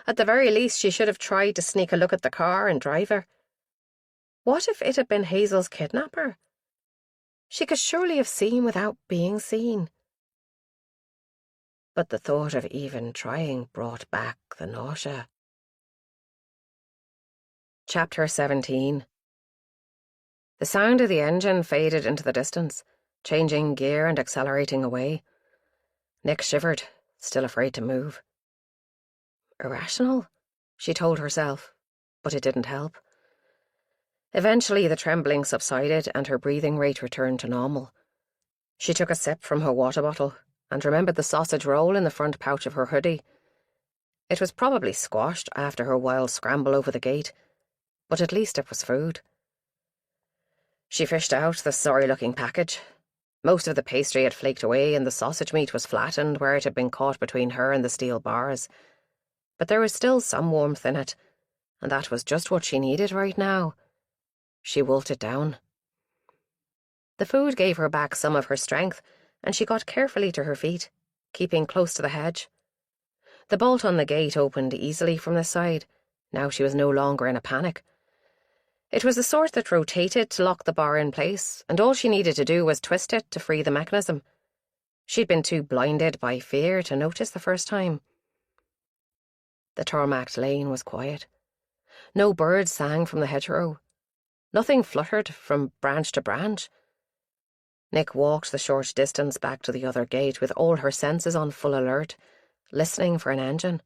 At the very least, she should have tried to sneak a look at the car and driver. What if it had been Hazel's kidnapper? She could surely have seen without being seen. But the thought of even trying brought back the nausea. Chapter 17. The sound of the engine faded into the distance, changing gear and accelerating away. Nick shivered, still afraid to move. Irrational, she told herself, but it didn't help. Eventually the trembling subsided and her breathing rate returned to normal. She took a sip from her water bottle and remembered the sausage roll in the front pouch of her hoodie. It was probably squashed after her wild scramble over the gate, but at least it was food. She fished out the sorry-looking package. Most of the pastry had flaked away and the sausage meat was flattened where it had been caught between her and the steel bars. But there was still some warmth in it, and that was just what she needed right now. She wolfed it down. The food gave her back some of her strength, and she got carefully to her feet, keeping close to the hedge. The bolt on the gate opened easily from this side. Now she was no longer in a panic. It was the sort that rotated to lock the bar in place, and all she needed to do was twist it to free the mechanism. She'd been too blinded by fear to notice the first time. The tarmacked lane was quiet. No birds sang from the hedgerow. Nothing fluttered from branch to branch. Nick walked the short distance back to the other gate with all her senses on full alert, listening for an engine.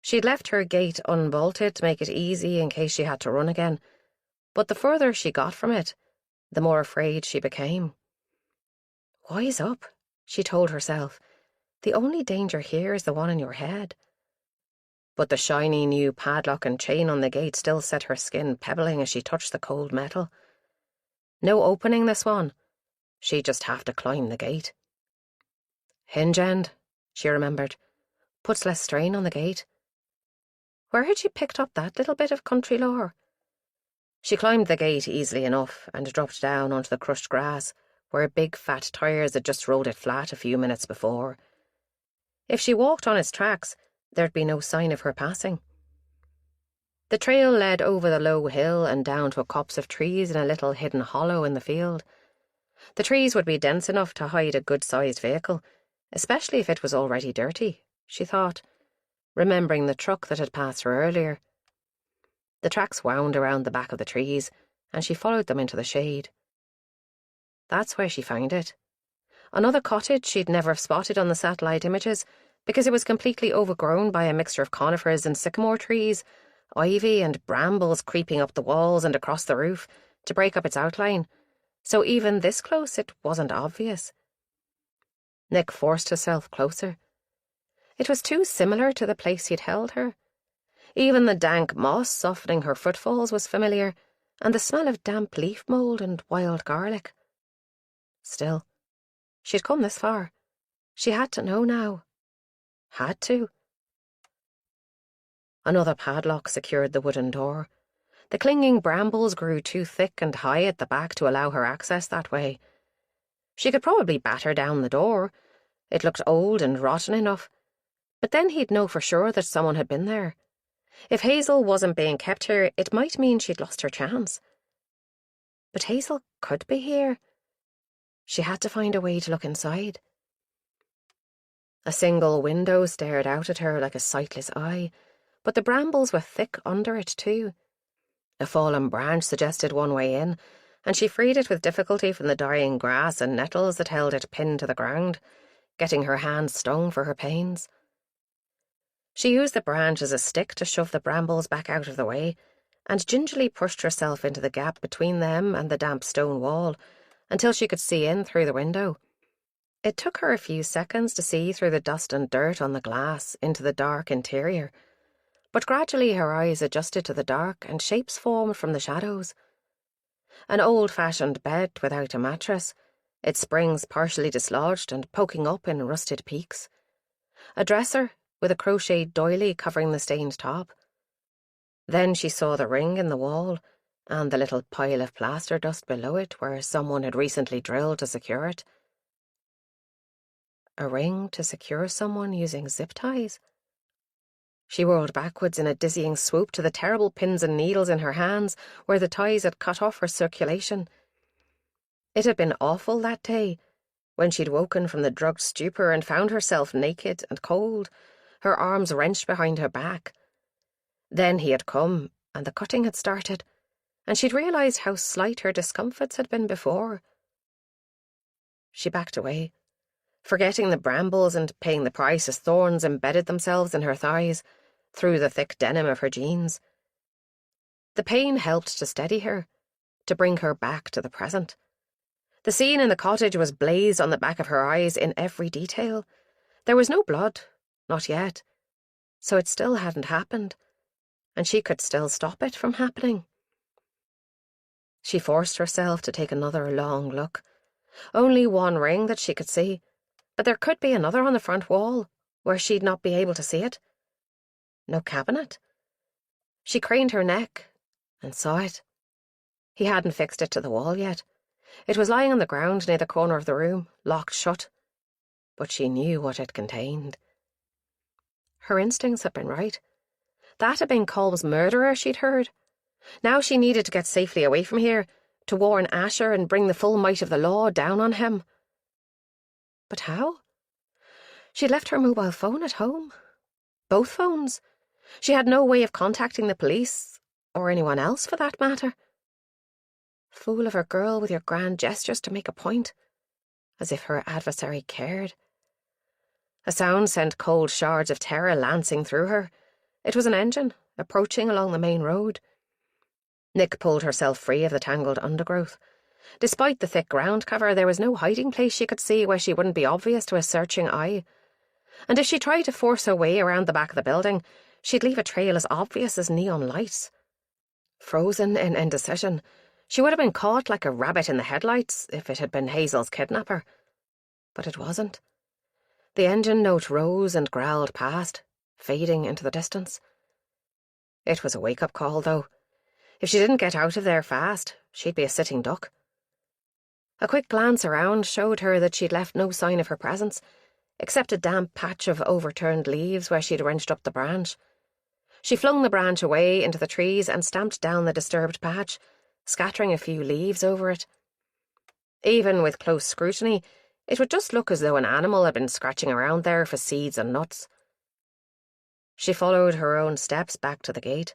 She'd left her gate unbolted to make it easy in case she had to run again, but the further she got from it, the more afraid she became. Wise up, she told herself. The only danger here is the one in your head. But the shiny new padlock and chain on the gate still set her skin pebbling as she touched the cold metal. No opening this one. She'd just have to climb the gate. Hinge end, she remembered. Puts less strain on the gate. Where had she picked up that little bit of country lore? She climbed the gate easily enough and dropped down onto the crushed grass, where big fat tyres had just rolled it flat a few minutes before. If she walked on its tracks, there'd be no sign of her passing. The trail led over the low hill and down to a copse of trees in a little hidden hollow in the field. The trees would be dense enough to hide a good-sized vehicle, especially if it was already dirty, she thought, remembering the truck that had passed her earlier. The tracks wound around the back of the trees, and she followed them into the shade. That's where she found it. Another cottage she'd never have spotted on the satellite images, because it was completely overgrown by a mixture of conifers and sycamore trees, ivy and brambles creeping up the walls and across the roof to break up its outline, so even this close it wasn't obvious. Nick forced herself closer. It was too similar to the place he'd held her. Even the dank moss softening her footfalls was familiar, and the smell of damp leaf mould and wild garlic. Still, she'd come this far. She had to know now. Had to. Another padlock secured the wooden door. The clinging brambles grew too thick and high at the back to allow her access that way. She could probably batter down the door. It looked old and rotten enough. But then he'd know for sure that someone had been there. If Hazel wasn't being kept here, it might mean she'd lost her chance. But Hazel could be here. She had to find a way to look inside. A single window stared out at her like a sightless eye, but the brambles were thick under it too. A fallen branch suggested one way in, and she freed it with difficulty from the dying grass and nettles that held it pinned to the ground, getting her hands stung for her pains. She used the branch as a stick to shove the brambles back out of the way, and gingerly pushed herself into the gap between them and the damp stone wall, until she could see in through the window. It took her a few seconds to see through the dust and dirt on the glass into the dark interior, but gradually her eyes adjusted to the dark and shapes formed from the shadows. An old-fashioned bed without a mattress, its springs partially dislodged and poking up in rusted peaks. A dresser, with a crocheted doily covering the stained top. Then she saw the ring in the wall and the little pile of plaster dust below it where someone had recently drilled to secure it. A ring to secure someone using zip ties? She whirled backwards in a dizzying swoop to the terrible pins and needles in her hands where the ties had cut off her circulation. It had been awful that day, when she'd woken from the drugged stupor and found herself naked and cold, her arms wrenched behind her back. Then he had come, and the cutting had started, and she'd realised how slight her discomforts had been before. She backed away, forgetting the brambles and paying the price as thorns embedded themselves in her thighs, through the thick denim of her jeans. The pain helped to steady her, to bring her back to the present. The scene in the cottage was blazed on the back of her eyes in every detail. There was no blood, not yet, so it still hadn't happened, and she could still stop it from happening. She forced herself to take another long look. Only one ring that she could see, but there could be another on the front wall, where she'd not be able to see it. No cabinet. She craned her neck and saw it. He hadn't fixed it to the wall yet. It was lying on the ground near the corner of the room, locked shut. But she knew what it contained. Her instincts had been right. That had been Colm's murderer she'd heard. Now she needed to get safely away from here, to warn Asher and bring the full might of the law down on him. But how? She'd left her mobile phone at home. Both phones. She had no way of contacting the police, or anyone else for that matter. Fool of a girl with your grand gestures to make a point, as if her adversary cared. A sound sent cold shards of terror lancing through her. It was an engine, approaching along the main road. Nick pulled herself free of the tangled undergrowth. Despite the thick ground cover, there was no hiding place she could see where she wouldn't be obvious to a searching eye. And if she tried to force her way around the back of the building, she'd leave a trail as obvious as neon lights. Frozen in indecision, she would have been caught like a rabbit in the headlights if it had been Hazel's kidnapper. But it wasn't. The engine note rose and growled past, fading into the distance. It was a wake-up call, though. If she didn't get out of there fast, she'd be a sitting duck. A quick glance around showed her that she'd left no sign of her presence, except a damp patch of overturned leaves where she'd wrenched up the branch. She flung the branch away into the trees and stamped down the disturbed patch, scattering a few leaves over it. Even with close scrutiny, it would just look as though an animal had been scratching around there for seeds and nuts. She followed her own steps back to the gate,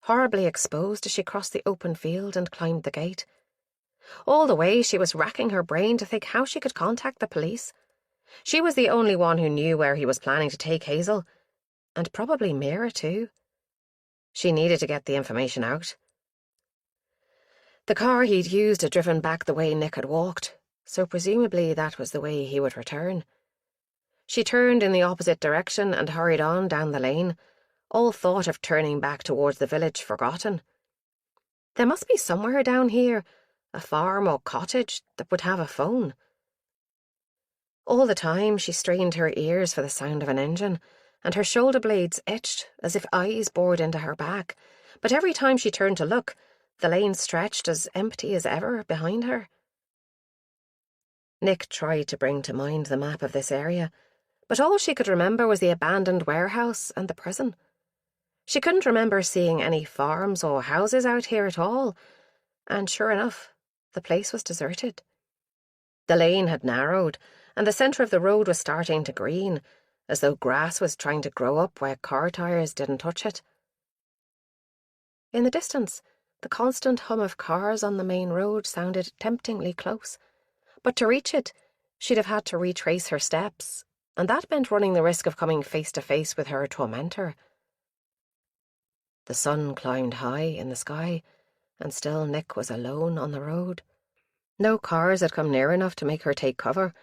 horribly exposed as she crossed the open field and climbed the gate. All the way she was racking her brain to think how she could contact the police. She was the only one who knew where he was planning to take Hazel, and probably Mira too. She needed to get the information out. The car he'd used had driven back the way Nick had walked, so presumably that was the way he would return. She turned in the opposite direction and hurried on down the lane, all thought of turning back towards the village forgotten. There must be somewhere down here, a farm or cottage that would have a phone. All the time she strained her ears for the sound of an engine, and her shoulder blades itched as if eyes bored into her back, but every time she turned to look, the lane stretched as empty as ever behind her. Nick tried to bring to mind the map of this area, but all she could remember was the abandoned warehouse and the prison. She couldn't remember seeing any farms or houses out here at all, and sure enough, the place was deserted. The lane had narrowed, and the centre of the road was starting to green, as though grass was trying to grow up where car tyres didn't touch it. In the distance, the constant hum of cars on the main road sounded temptingly close, but to reach it, she'd have had to retrace her steps, and that meant running the risk of coming face to face with her tormentor. The sun climbed high in the sky, and still Nick was alone on the road. No cars had come near enough to make her take cover,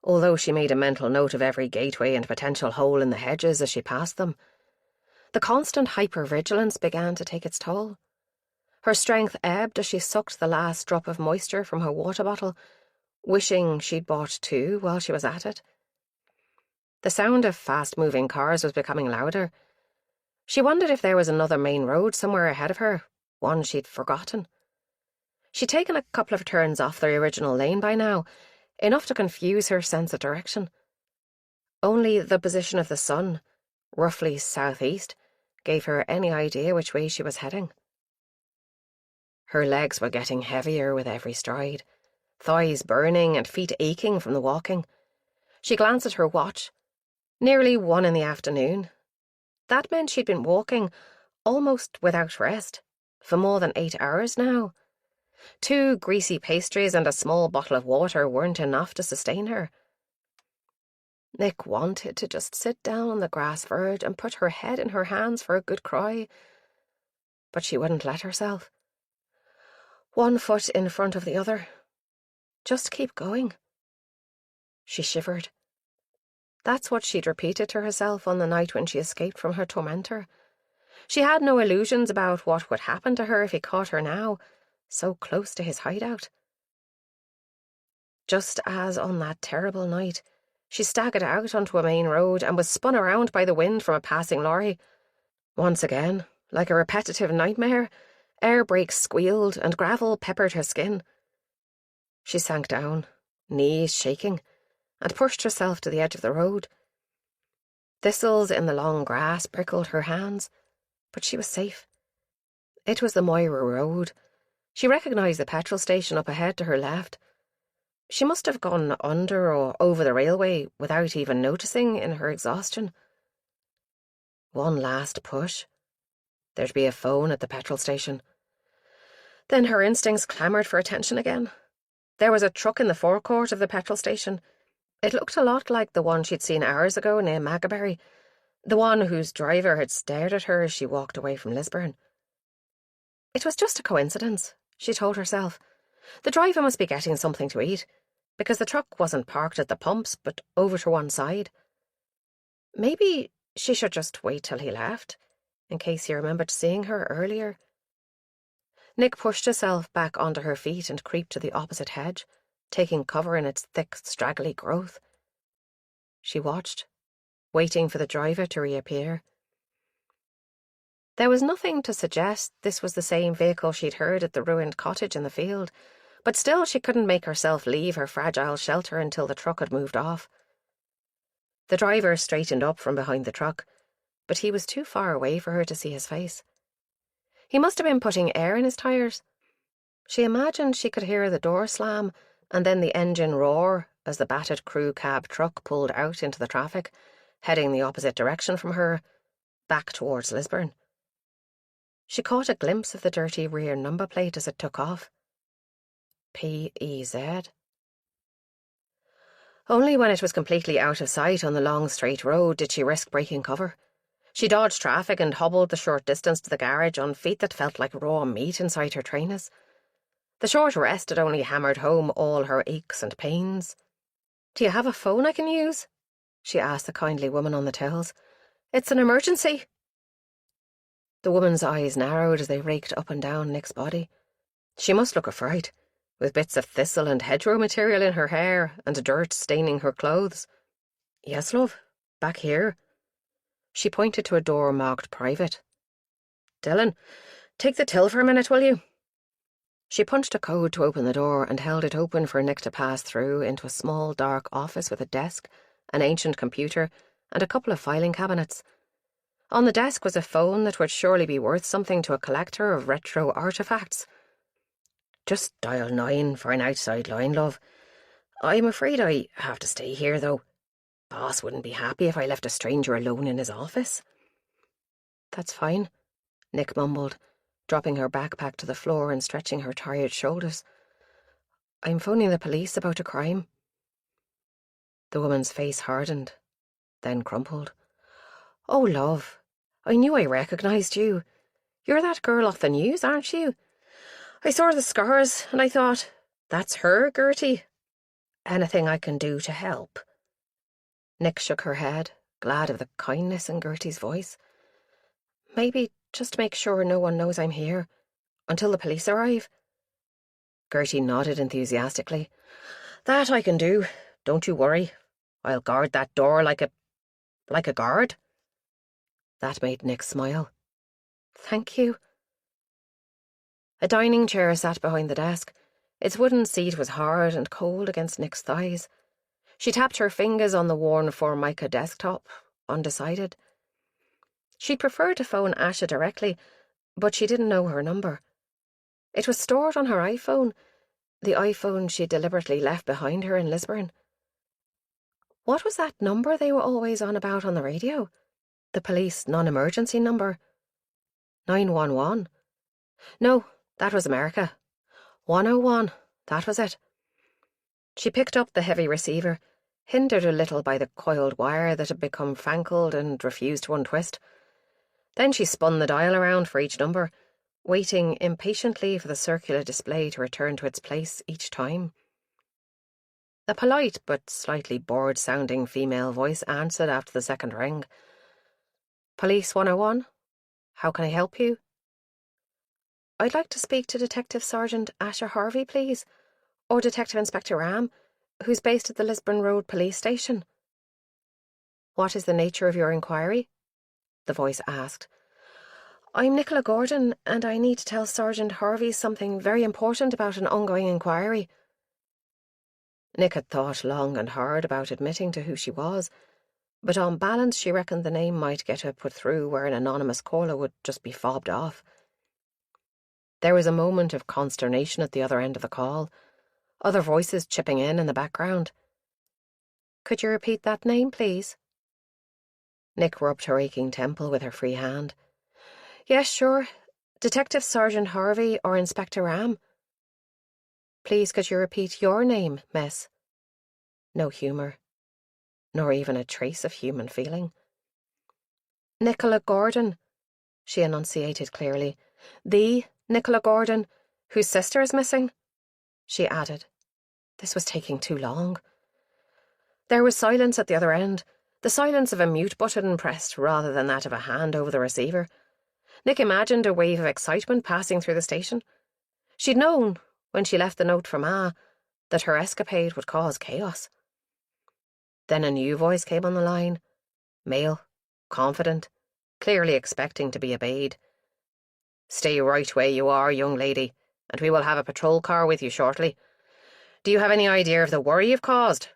although she made a mental note of every gateway and potential hole in the hedges as she passed them. The constant hypervigilance began to take its toll. Her strength ebbed as she sucked the last drop of moisture from her water bottle, wishing she'd bought two while she was at it. The sound of fast-moving cars was becoming louder. She wondered if there was another main road somewhere ahead of her, one she'd forgotten. She'd taken a couple of turns off the original lane by now, enough to confuse her sense of direction. Only the position of the sun, roughly southeast, gave her any idea which way she was heading. Her legs were getting heavier with every stride, thighs burning and feet aching from the walking. She glanced at her watch. Nearly 1 in the afternoon. That meant she'd been walking, almost without rest, for more than 8 hours now. 2 greasy pastries and a small bottle of water weren't enough to sustain her. Nick wanted to just sit down on the grass verge and put her head in her hands for a good cry, but she wouldn't let herself. 1 foot in front of the other. Just keep going. She shivered. That's what she'd repeated to herself on the night when she escaped from her tormentor. She had no illusions about what would happen to her if he caught her now, so close to his hideout. Just as on that terrible night, she staggered out onto a main road and was spun around by the wind from a passing lorry. Once again, like a repetitive nightmare, air brakes squealed and gravel peppered her skin. She sank down, knees shaking, and pushed herself to the edge of the road. Thistles in the long grass prickled her hands, but she was safe. It was the Moira Road. She recognised the petrol station up ahead to her left. She must have gone under or over the railway without even noticing in her exhaustion. One last push. There'd be a phone at the petrol station. Then her instincts clamoured for attention again. There was a truck in the forecourt of the petrol station. It looked a lot like the one she'd seen hours ago near Magaberry, the one whose driver had stared at her as she walked away from Lisburn. It was just a coincidence, she told herself. The driver must be getting something to eat, because the truck wasn't parked at the pumps, but over to one side. Maybe she should just wait till he left, in case he remembered seeing her earlier. Nick pushed herself back onto her feet and creeped to the opposite hedge, taking cover in its thick, straggly growth. She watched, waiting for the driver to reappear. There was nothing to suggest this was the same vehicle she'd heard at the ruined cottage in the field, but still she couldn't make herself leave her fragile shelter until the truck had moved off. The driver straightened up from behind the truck, but he was too far away for her to see his face. He must have been putting air in his tyres. She imagined she could hear the door slam and then the engine roar as the battered crew cab truck pulled out into the traffic, heading the opposite direction from her, back towards Lisburn. She caught a glimpse of the dirty rear number plate as it took off. P.E.Z. Only when it was completely out of sight on the long straight road did she risk breaking cover. She dodged traffic and hobbled the short distance to the garage on feet that felt like raw meat inside her trainers. The short rest had only hammered home all her aches and pains. "Do you have a phone I can use?" she asked the kindly woman on the tills. "It's an emergency." The woman's eyes narrowed as they raked up and down Nick's body. She must look a fright, with bits of thistle and hedgerow material in her hair and dirt staining her clothes. "Yes, love, back here." She pointed to a door marked private. "Dylan, take the till for a minute, will you?" She punched a code to open the door and held it open for Nick to pass through into a small dark office with a desk, an ancient computer, and a couple of filing cabinets. On the desk was a phone that would surely be worth something to a collector of retro artifacts. "Just dial 9 for an outside line, love. I'm afraid I have to stay here, though. Boss wouldn't be happy if I left a stranger alone in his office." "That's fine," Nick mumbled, dropping her backpack to the floor and stretching her tired shoulders. "I'm phoning the police about a crime." The woman's face hardened, then crumpled. "Oh, love, I knew I recognised you. You're that girl off the news, aren't you? I saw the scars and I thought, that's her, Gertie. Anything I can do to help?" Nick shook her head, glad of the kindness in Gertie's voice. "Maybe just make sure no one knows I'm here, until the police arrive." Gertie nodded enthusiastically. "That I can do. Don't you worry. I'll guard that door like a..." Like a guard? That made Nick smile. Thank you. A dining chair sat behind the desk. Its wooden seat was hard and cold against Nick's thighs. She tapped her fingers on the worn Formica desktop, undecided. She'd prefer to phone Asha directly, but she didn't know her number. It was stored on her iPhone, the iPhone she'd deliberately left behind her in Lisburn. What was that number they were always on about on the radio? The police non-emergency number? 911? No, that was America. 101, that was it. She picked up the heavy receiver, hindered a little by the coiled wire that had become fangled and refused to untwist. Then she spun the dial around for each number, waiting impatiently for the circular display to return to its place each time. A polite but slightly bored-sounding female voice answered after the second ring. Police 101? How can I help you? I'd like to speak to Detective Sergeant Asher Harvey, please, or Detective Inspector Ram, who's based at the Lisburn Road Police Station. What is the nature of your inquiry? The voice asked. I'm Nicola Gordon, and I need to tell Sergeant Harvey something very important about an ongoing inquiry. Nick had thought long and hard about admitting to who she was, but on balance she reckoned the name might get her put through where an anonymous caller would just be fobbed off. There was a moment of consternation at the other end of the call, other voices chipping in the background. Could you repeat that name, please? Nick rubbed her aching temple with her free hand. Yes, sure. Detective Sergeant Harvey or Inspector Ram. Please could you repeat your name, miss? No humour, nor even a trace of human feeling. Nicola Gordon, she enunciated clearly. The Nicola Gordon, whose sister is missing, she added. This was taking too long. There was silence at the other end, the silence of a mute button pressed rather than that of a hand over the receiver. Nick imagined a wave of excitement passing through the station. She'd known, when she left the note for Ma, that her escapade would cause chaos. Then a new voice came on the line, male, confident, clearly expecting to be obeyed. Stay right where you are, young lady, and we will have a patrol car with you shortly. Do you have any idea of the worry you've caused?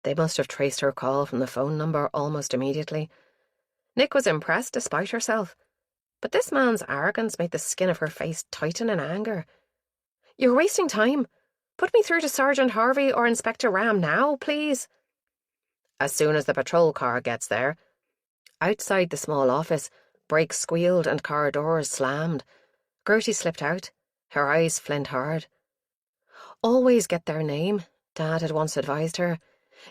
They must have traced her call from the phone number almost immediately. Nick was impressed despite herself, but this man's arrogance made the skin of her face tighten in anger. You're wasting time. Put me through to Sergeant Harvey or Inspector Ram now, please. As soon as the patrol car gets there. Outside the small office, brakes squealed and car doors slammed. Gertie slipped out, her eyes flint hard. Always get their name, Dad had once advised her.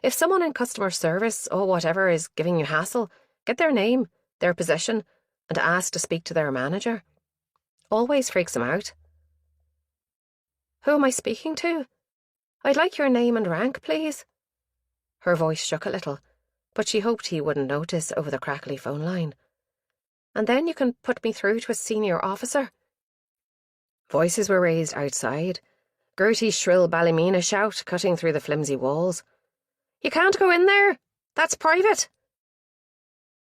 If someone in customer service or whatever is giving you hassle, get their name, their position, and ask to speak to their manager. Always freaks them out. Who am I speaking to? I'd like your name and rank, please. Her voice shook a little, but she hoped he wouldn't notice over the crackly phone line. And then you can put me through to a senior officer. Voices were raised outside, Gertie's shrill Ballymena shout cutting through the flimsy walls. You can't go in there! That's private!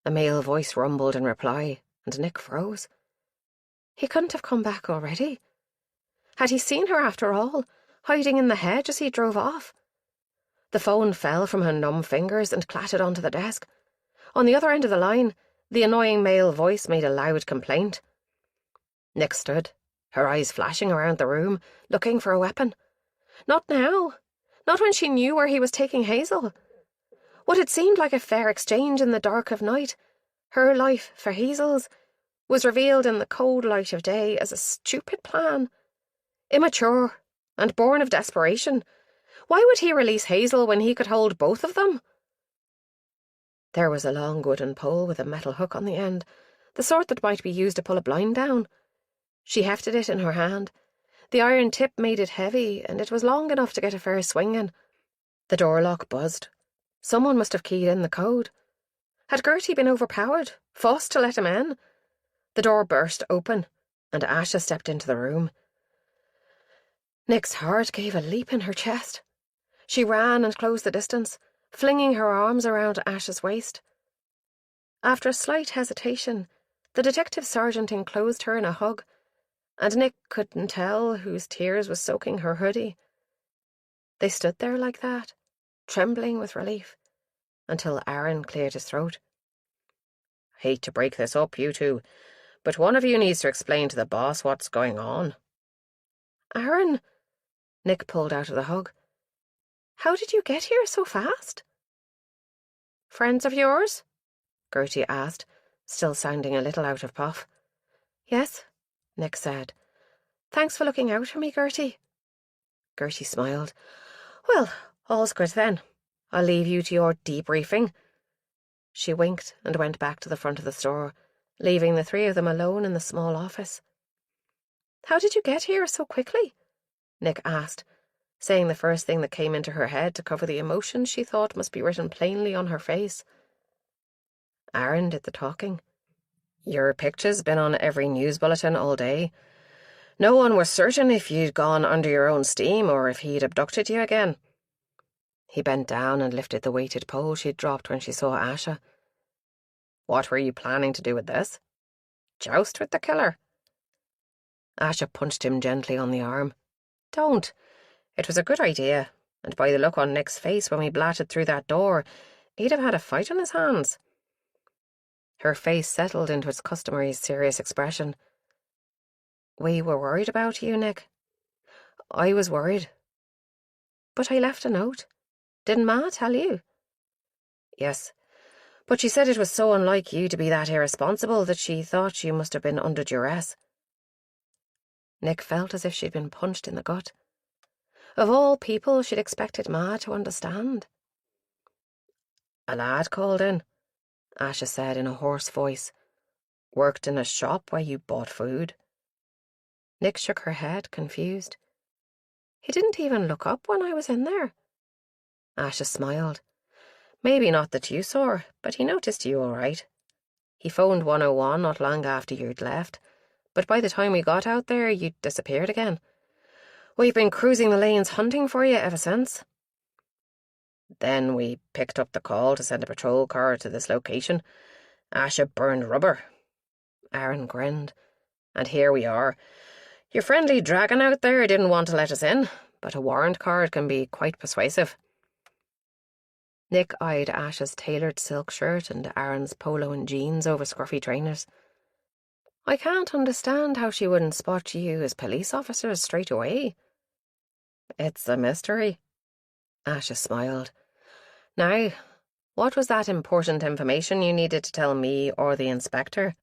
A male voice rumbled in reply, and Nick froze. He couldn't have come back already. Had he seen her after all, hiding in the hedge as he drove off? The phone fell from her numb fingers and clattered onto the desk. On the other end of the line, the annoying male voice made a loud complaint. Nick stood, her eyes flashing around the room, looking for a weapon. Not now. Not when she knew where he was taking Hazel. What had seemed like a fair exchange in the dark of night, her life for Hazel's, was revealed in the cold light of day as a stupid plan. Immature and born of desperation. Why would he release Hazel when he could hold both of them? There was a long wooden pole with a metal hook on the end, the sort that might be used to pull a blind down. She hefted it in her hand. The iron tip made it heavy, and it was long enough to get a fair swing in. The door lock buzzed. Someone must have keyed in the code. Had Gertie been overpowered, forced to let him in? The door burst open, and Asha stepped into the room. Nick's heart gave a leap in her chest. She ran and closed the distance, flinging her arms around Asha's waist. After a slight hesitation, the detective sergeant enclosed her in a hug, and Nick couldn't tell whose tears was soaking her hoodie. They stood there like that, trembling with relief, until Aaron cleared his throat. Hate to break this up, you two, but one of you needs to explain to the boss what's going on. Aaron, Nick pulled out of the hug. How did you get here so fast? Friends of yours? Gertie asked, still sounding a little out of puff. Yes, Nick said. Thanks for looking out for me, Gertie. Gertie smiled. Well, all's good then. I'll leave you to your debriefing. She winked and went back to the front of the store, leaving the three of them alone in the small office. How did you get here so quickly? Nick asked, saying the first thing that came into her head to cover the emotion she thought must be written plainly on her face. Aaron did the talking. Your picture's been on every news bulletin all day. No one was certain if you'd gone under your own steam or if he'd abducted you again. He bent down and lifted the weighted pole she'd dropped when she saw Asha. What were you planning to do with this? Joust with the killer? Asha punched him gently on the arm. Don't. It was a good idea, and by the look on Nick's face when we blatted through that door, he'd have had a fight on his hands. Her face settled into its customary serious expression. We were worried about you, Nick. I was worried. But I left a note. Didn't Ma tell you? Yes, but she said it was so unlike you to be that irresponsible that she thought you must have been under duress. Nick felt as if she'd been punched in the gut. Of all people, she'd expected Ma to understand. A lad called in, Asha said in a hoarse voice. Worked in a shop where you bought food. Nick shook her head, confused. He didn't even look up when I was in there. Asha smiled. Maybe not that you saw, but he noticed you all right. He phoned 101 not long after you'd left, but by the time we got out there, you'd disappeared again. We've been cruising the lanes hunting for you ever since. Then we picked up the call to send a patrol car to this location. Asha burned rubber. Aaron grinned. And here we are. Your friendly dragon out there didn't want to let us in, but a warrant card can be quite persuasive. Nick eyed Asha's tailored silk shirt and Aaron's polo and jeans over scruffy trainers. I can't understand how she wouldn't spot you as police officers straight away. It's a mystery. Asha smiled. Now, what was that important information you needed to tell me or the inspector?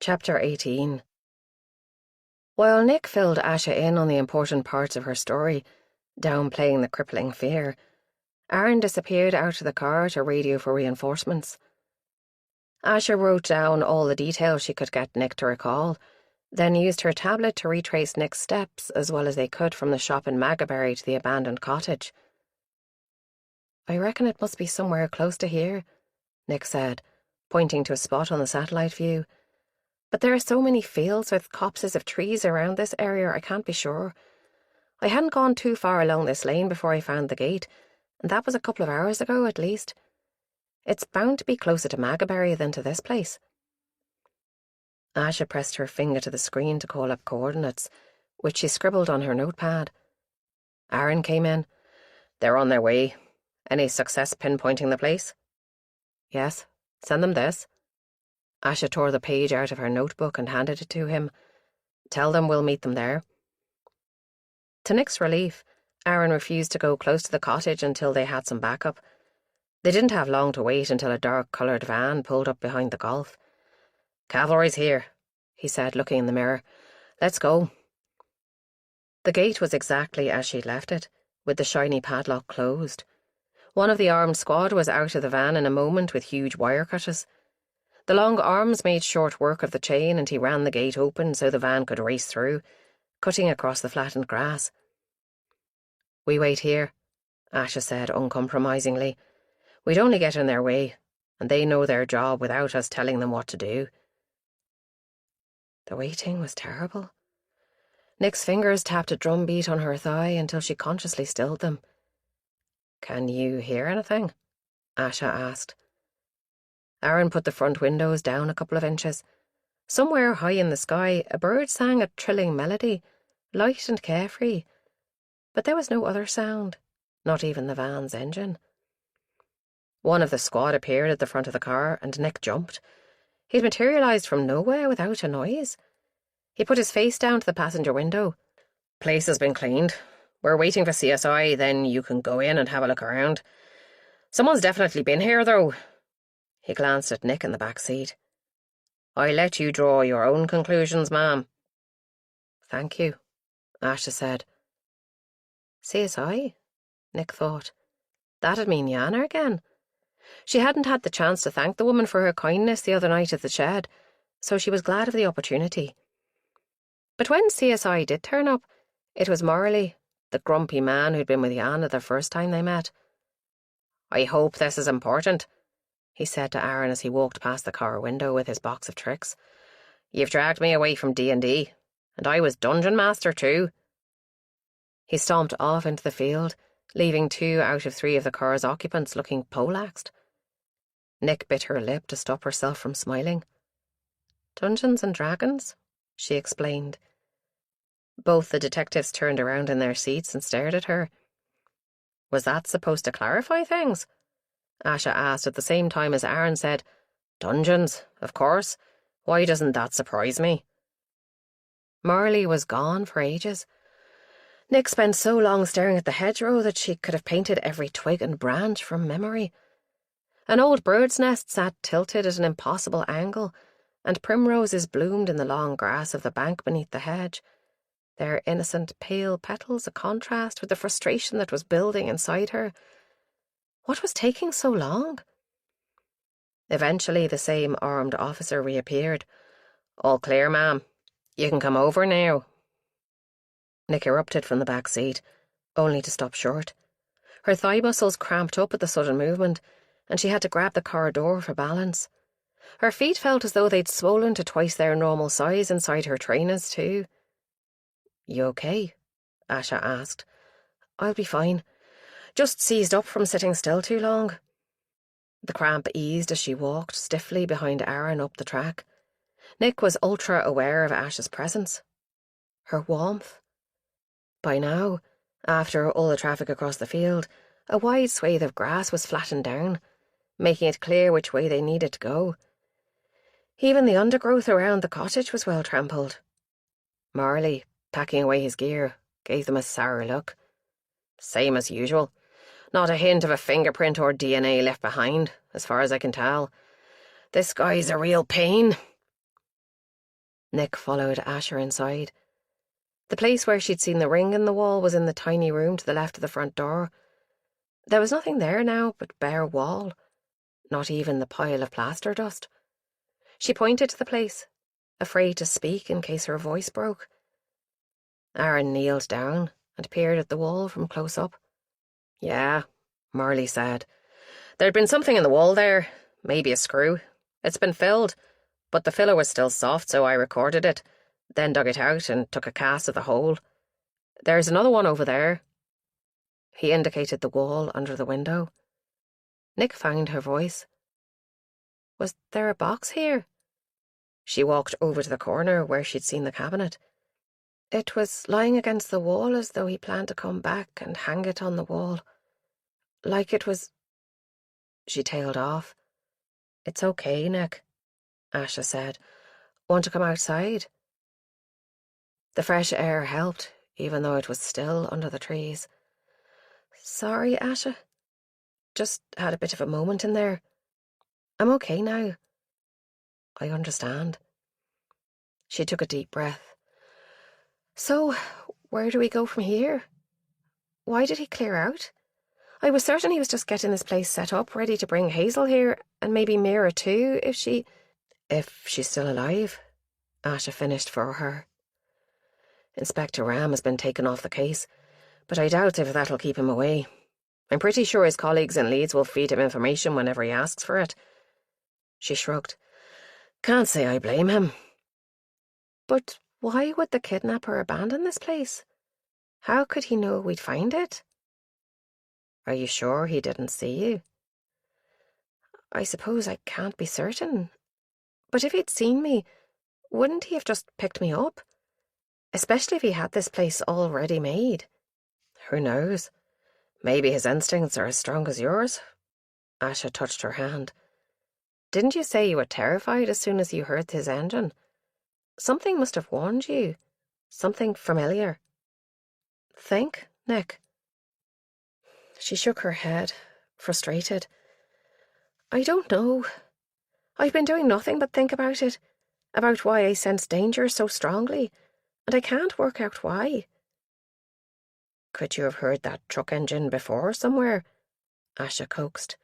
Chapter 18. While Nick filled Asha in on the important parts of her story, downplaying the crippling fear, Aaron disappeared out of the car to radio for reinforcements. Asha wrote down all the details she could get Nick to recall, then used her tablet to retrace Nick's steps as well as they could from the shop in Magaberry to the abandoned cottage. I reckon it must be somewhere close to here, Nick said, pointing to a spot on the satellite view. But there are so many fields with copses of trees around this area I can't be sure. I hadn't gone too far along this lane before I found the gate, and that was a couple of hours ago at least. It's bound to be closer to Magaberry than to this place. Asha pressed her finger to the screen to call up coordinates, which she scribbled on her notepad. Aaron came in. They're on their way. Any success pinpointing the place? Yes. Send them this. Asha tore the page out of her notebook and handed it to him. Tell them we'll meet them there. To Nick's relief, Aaron refused to go close to the cottage until they had some backup. They didn't have long to wait until a dark-coloured van pulled up behind the golf. Cavalry's here, he said, looking in the mirror. Let's go. The gate was exactly as she'd left it, with the shiny padlock closed. One of the armed squad was out of the van in a moment with huge wire cutters. The long arms made short work of the chain and he ran the gate open so the van could race through, cutting across the flattened grass. We wait here, Asha said uncompromisingly. We'd only get in their way, and they know their job without us telling them what to do. The waiting was terrible. Nick's fingers tapped a drumbeat on her thigh until she consciously stilled them. Can you hear anything? Asha asked. Aaron put the front windows down a couple of inches. Somewhere high in the sky, a bird sang a trilling melody, light and carefree. But there was no other sound, not even the van's engine. One of the squad appeared at the front of the car, and Nick jumped. He'd materialised from nowhere without a noise. He put his face down to the passenger window. "Place has been cleaned. We're waiting for CSI, then you can go in and have a look around. Someone's definitely been here, though." He glanced at Nick in the back seat. "I let you draw your own conclusions, ma'am." "Thank you," Asha said. CSI? Nick thought. That'd mean Yana again. She hadn't had the chance to thank the woman for her kindness the other night at the shed, so she was glad of the opportunity. But when CSI did turn up, it was Morley, the grumpy man who'd been with Yana the first time they met. "I hope this is important," he said to Aaron as he walked past the car window with his box of tricks. "You've dragged me away from D&D, and I was dungeon master too." He stomped off into the field, leaving 2 out of 3 of the car's occupants looking poleaxed. Nick bit her lip to stop herself from smiling. "Dungeons and Dragons," she explained. Both the detectives turned around in their seats and stared at her. "Was that supposed to clarify things?" Asha asked at the same time as Aaron said, "Dungeons, of course. Why doesn't that surprise me?" Marley was gone for ages. Nick spent so long staring at the hedgerow that she could have painted every twig and branch from memory. An old bird's nest sat tilted at an impossible angle, and primroses bloomed in the long grass of the bank beneath the hedge, their innocent pale petals a contrast with the frustration that was building inside her. What was taking so long? Eventually the same armed officer reappeared. "All clear, ma'am. You can come over now." Nick erupted from the back seat, only to stop short. Her thigh muscles cramped up at the sudden movement, and she had to grab the car door for balance. Her feet felt as though they'd swollen to twice their normal size inside her trainers, too. "You okay?" Asha asked. "I'll be fine. Just seized up from sitting still too long." The cramp eased as she walked stiffly behind Aaron up the track. Nick was ultra-aware of Asha's presence. Her warmth. By now, after all the traffic across the field, a wide swathe of grass was flattened down, making it clear which way they needed to go. Even the undergrowth around the cottage was well trampled. Marley, packing away his gear, gave them a sour look. "Same as usual. Not a hint of a fingerprint or DNA left behind, as far as I can tell. This guy's a real pain." Nick followed Asher inside. The place where she'd seen the ring in the wall was in the tiny room to the left of the front door. There was nothing there now but bare wall, not even the pile of plaster dust. She pointed to the place, afraid to speak in case her voice broke. Aaron kneeled down and peered at the wall from close up. "Yeah," Marley said. "There'd been something in the wall there, maybe a screw. It's been filled, but the filler was still soft, so I recorded it, then dug it out and took a cast of the hole. There's another one over there." He indicated the wall under the window. Nick found her voice. "Was there a box here?" She walked over to the corner where she'd seen the cabinet. It was lying against the wall as though he planned to come back and hang it on the wall. Like it was... She tailed off. "It's okay, Nick," Asha said. "Want to come outside?" The fresh air helped, even though it was still under the trees. "Sorry, Asha. Just had a bit of a moment in there. I'm okay now." "I understand." She took a deep breath. "So, where do we go from here? Why did he clear out? I was certain he was just getting this place set up, ready to bring Hazel here, and maybe Mira too, if she's still alive," Asha finished for her. "Inspector Ram has been taken off the case, but I doubt if that'll keep him away. I'm pretty sure his colleagues in Leeds will feed him information whenever he asks for it." She shrugged. "Can't say I blame him." "But why would the kidnapper abandon this place? How could he know we'd find it?" "Are you sure he didn't see you?" I suppose I can't be certain. But if he'd seen me, wouldn't he have just picked me up? Especially if he had this place already made. Who knows? Maybe his instincts are as strong as yours. Asha touched her hand. Didn't you say you were terrified as soon as you heard his engine? Something must have warned you. Something familiar. Think, Nick. She shook her head, frustrated. I don't know. I've been doing nothing but think about it, about why I sense danger so strongly, and I can't work out why. Could you have heard that truck engine before somewhere? Asha coaxed.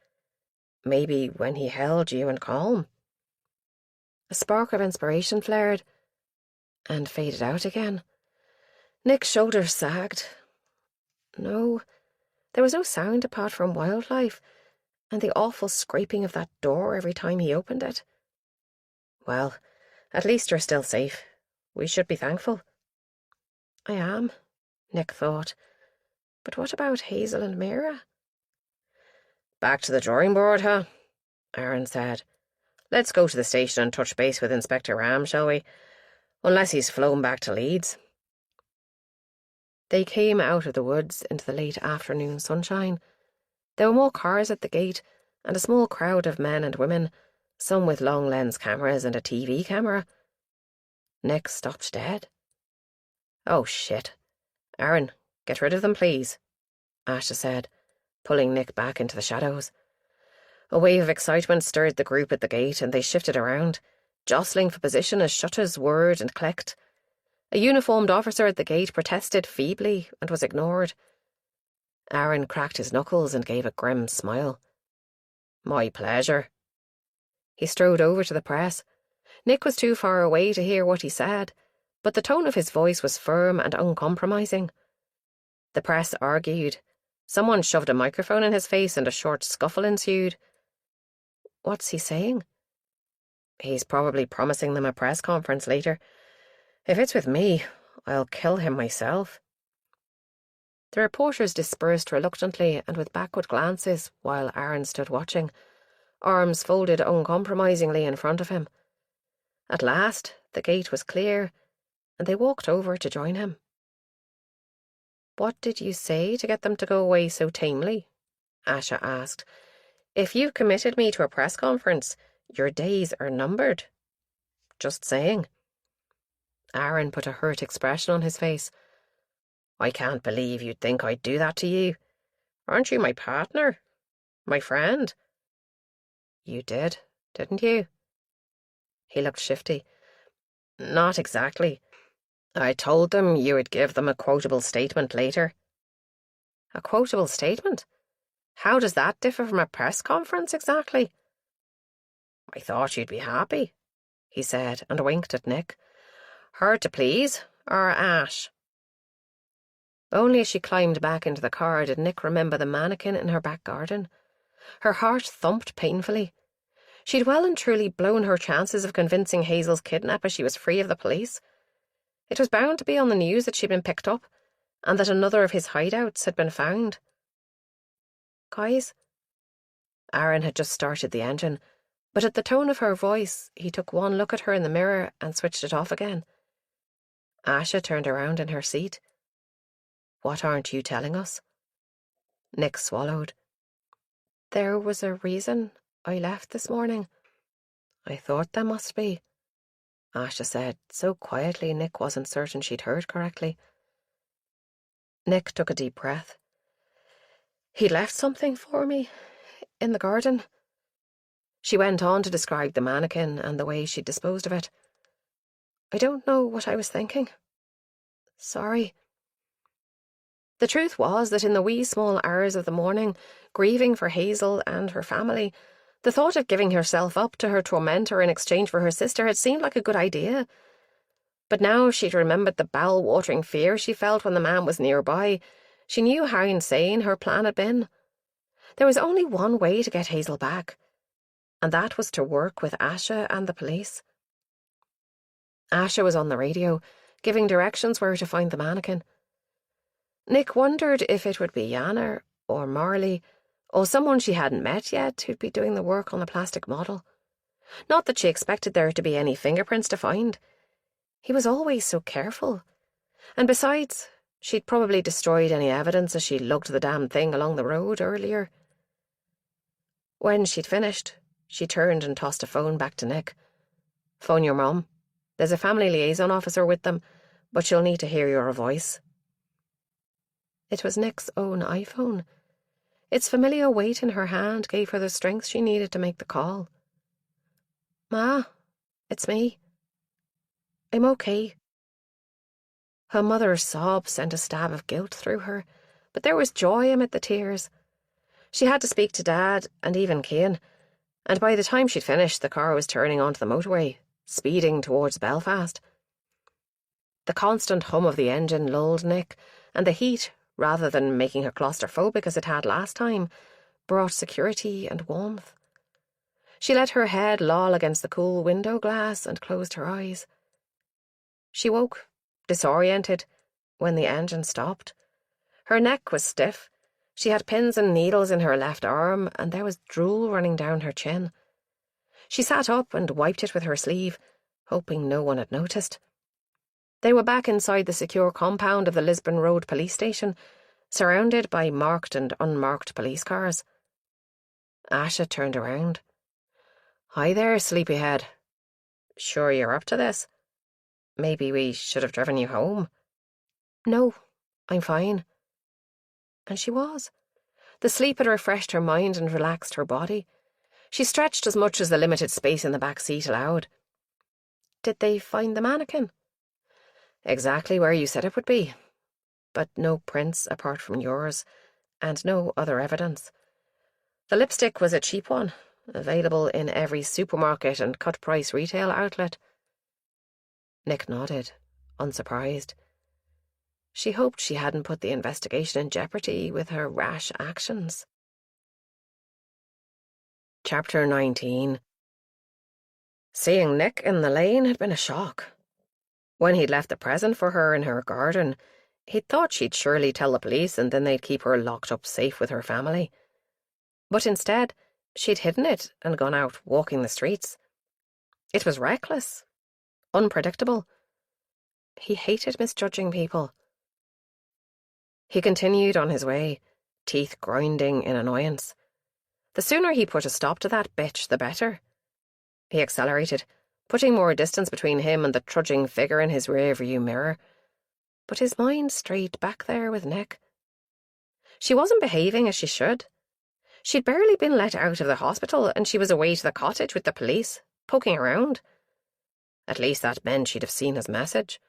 Maybe when he held you in calm. A spark of inspiration flared and faded out again. Nick's shoulders sagged. No, there was no sound apart from wildlife and the awful scraping of that door every time he opened it. Well, at least you're still safe. We should be thankful. I am, Nick thought. But what about Hazel and Mira? Back to the drawing board, huh? Aaron said. Let's go to the station and touch base with Inspector Ram, shall we? Unless he's flown back to Leeds. They came out of the woods into the late afternoon sunshine. There were more cars at the gate, and a small crowd of men and women, some with long lens cameras and a TV camera. Nick stopped dead. Oh, shit. Aaron, get rid of them, please, Asha said, pulling Nick back into the shadows. A wave of excitement stirred the group at the gate, and they shifted around, jostling for position as shutters whirred and clicked. A uniformed officer at the gate protested feebly and was ignored. Aaron cracked his knuckles and gave a grim smile. My pleasure. He strode over to the press. Nick was too far away to hear what he said, but the tone of his voice was firm and uncompromising. The press argued. Someone shoved a microphone in his face and a short scuffle ensued. What's he saying? He's probably promising them a press conference later. If it's with me, I'll kill him myself. The reporters dispersed reluctantly and with backward glances while Aaron stood watching, arms folded uncompromisingly in front of him. At last, the gate was clear, and they walked over to join him. What did you say to get them to go away so tamely? Asha asked. If you've committed me to a press conference, your days are numbered. Just saying. Aaron put a hurt expression on his face. I can't believe you'd think I'd do that to you. Aren't you my partner? My friend? You did, didn't you? He looked shifty. Not exactly. I told them you would give them a quotable statement later. A quotable statement? How does that differ from a press conference exactly? I thought you'd be happy, he said, and winked at Nick. Hard to please, or Ash? Only as she climbed back into the car did Nick remember the mannequin in her back garden. Her heart thumped painfully. She'd well and truly blown her chances of convincing Hazel's kidnapper she was free of the police. It was bound to be on the news that she'd been picked up, and that another of his hideouts had been found. Guys? Aaron had just started the engine, but at the tone of her voice, he took one look at her in the mirror and switched it off again. Asha turned around in her seat. What aren't you telling us? Nick swallowed. There was a reason I left this morning. I thought there must be, Asha said, so quietly Nick wasn't certain she'd heard correctly. Nick took a deep breath. He left something for me in the garden. She went on to describe the mannequin and the way she'd disposed of it. I don't know what I was thinking. Sorry. The truth was that in the wee small hours of the morning, grieving for Hazel and her family, the thought of giving herself up to her tormentor in exchange for her sister had seemed like a good idea. But now she'd remembered the bowel-watering fear she felt when the man was nearby. She knew how insane her plan had been. There was only one way to get Hazel back, and that was to work with Asha and the police. Asha was on the radio, giving directions where to find the mannequin. Nick wondered if it would be Yana or Marley or someone she hadn't met yet who'd be doing the work on the plastic model. Not that she expected there to be any fingerprints to find. He was always so careful. And besides, she'd probably destroyed any evidence as she lugged the damn thing along the road earlier. When she'd finished, she turned and tossed a phone back to Nick. "Phone your mum. There's a family liaison officer with them, but she'll need to hear your voice." It was Nick's own iPhone. Its familiar weight in her hand gave her the strength she needed to make the call. "Ma, it's me. I'm okay." Her mother's sob sent a stab of guilt through her, but there was joy amid the tears. She had to speak to Dad and even Cian, and by the time she'd finished, the car was turning onto the motorway, speeding towards Belfast. The constant hum of the engine lulled Nick, and the heat, rather than making her claustrophobic as it had last time, brought security and warmth. She let her head loll against the cool window glass and closed her eyes. She woke, disoriented, when the engine stopped. Her neck was stiff. She had pins and needles in her left arm, and there was drool running down her chin. She sat up and wiped it with her sleeve, hoping no one had noticed. They were back inside the secure compound of the Lisbon Road police station, surrounded by marked and unmarked police cars. Asha turned around. "Hi there, sleepyhead. Sure you're up to this? Maybe we should have driven you home." "No, I'm fine." And she was. The sleep had refreshed her mind and relaxed her body. She stretched as much as the limited space in the back seat allowed. "Did they find the mannequin?" "Exactly where you said it would be. But no prints apart from yours, and no other evidence. The lipstick was a cheap one, available in every supermarket and cut-price retail outlet." Nick nodded, unsurprised. She hoped she hadn't put the investigation in jeopardy with her rash actions. Chapter 19. Seeing Nick in the lane had been a shock. When he'd left the present for her in her garden, he'd thought she'd surely tell the police and then they'd keep her locked up safe with her family. But instead, she'd hidden it and gone out walking the streets. It was reckless, unpredictable. He hated misjudging people. He continued on his way, teeth grinding in annoyance. The sooner he put a stop to that bitch, the better. He accelerated, putting more distance between him and the trudging figure in his rearview mirror. But his mind strayed back there with Nick. She wasn't behaving as she should. She'd barely been let out of the hospital, and she was away to the cottage with the police, poking around. At least that meant she'd have seen his message.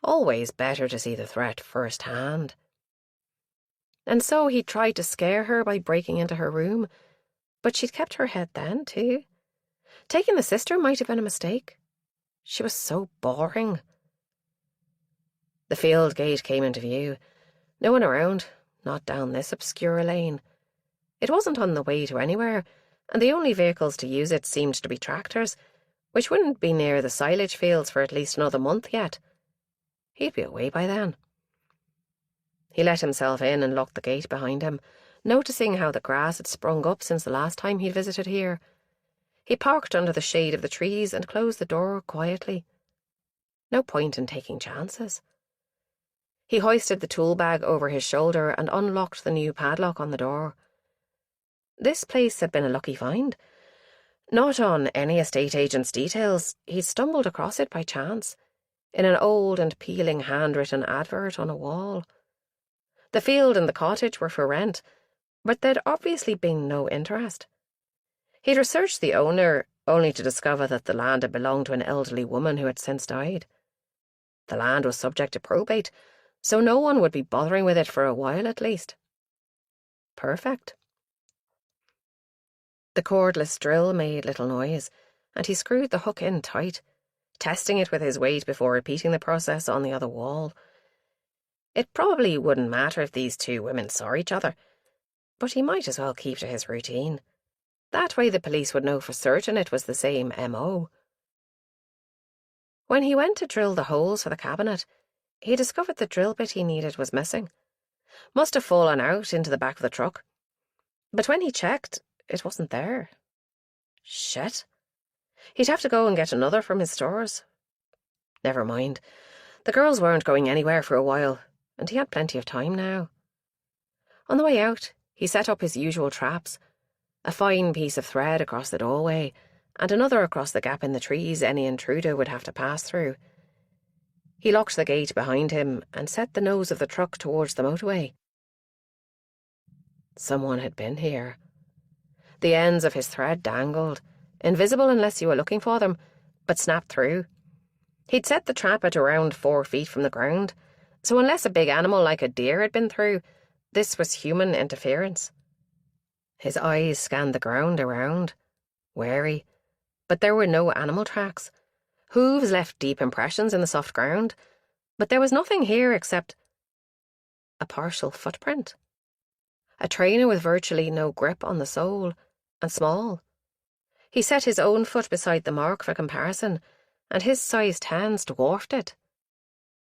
Always better to see the threat firsthand. And so he tried to scare her by breaking into her room, but she'd kept her head then, too. Taking the sister might have been a mistake. She was so boring. The field gate came into view. No one around, not down this obscure lane. It wasn't on the way to anywhere, and the only vehicles to use it seemed to be tractors, which wouldn't be near the silage fields for at least another month yet. He'd be away by then. He let himself in and locked the gate behind him, noticing how the grass had sprung up since the last time he'd visited here. He parked under the shade of the trees and closed the door quietly. No point in taking chances. He hoisted the tool bag over his shoulder and unlocked the new padlock on the door. This place had been a lucky find. Not on any estate agent's details, he'd stumbled across it by chance, in an old and peeling handwritten advert on a wall. The field and the cottage were for rent, but there'd obviously been no interest. He'd researched the owner, only to discover that the land had belonged to an elderly woman who had since died. The land was subject to probate, so no one would be bothering with it for a while at least. Perfect. The cordless drill made little noise, and he screwed the hook in tight, testing it with his weight before repeating the process on the other wall. It probably wouldn't matter if these two women saw each other, but he might as well keep to his routine. That way the police would know for certain it was the same M.O. When he went to drill the holes for the cabinet, he discovered the drill bit he needed was missing. Must have fallen out into the back of the truck. But when he checked, it wasn't there. Shit. He'd have to go and get another from his stores. Never mind. The girls weren't going anywhere for a while, and he had plenty of time now. On the way out, he set up his usual traps, a fine piece of thread across the doorway, and another across the gap in the trees any intruder would have to pass through. He locked the gate behind him and set the nose of the truck towards the motorway. Someone had been here. The ends of his thread dangled, invisible unless you were looking for them, but snapped through. He'd set the trap at around 4 feet from the ground, so unless a big animal like a deer had been through, this was human interference. His eyes scanned the ground around, wary, but there were no animal tracks. Hooves left deep impressions in the soft ground, but there was nothing here except a partial footprint. A trainer with virtually no grip on the sole, and small. He set his own foot beside the mark for comparison, and his size 10s dwarfed it.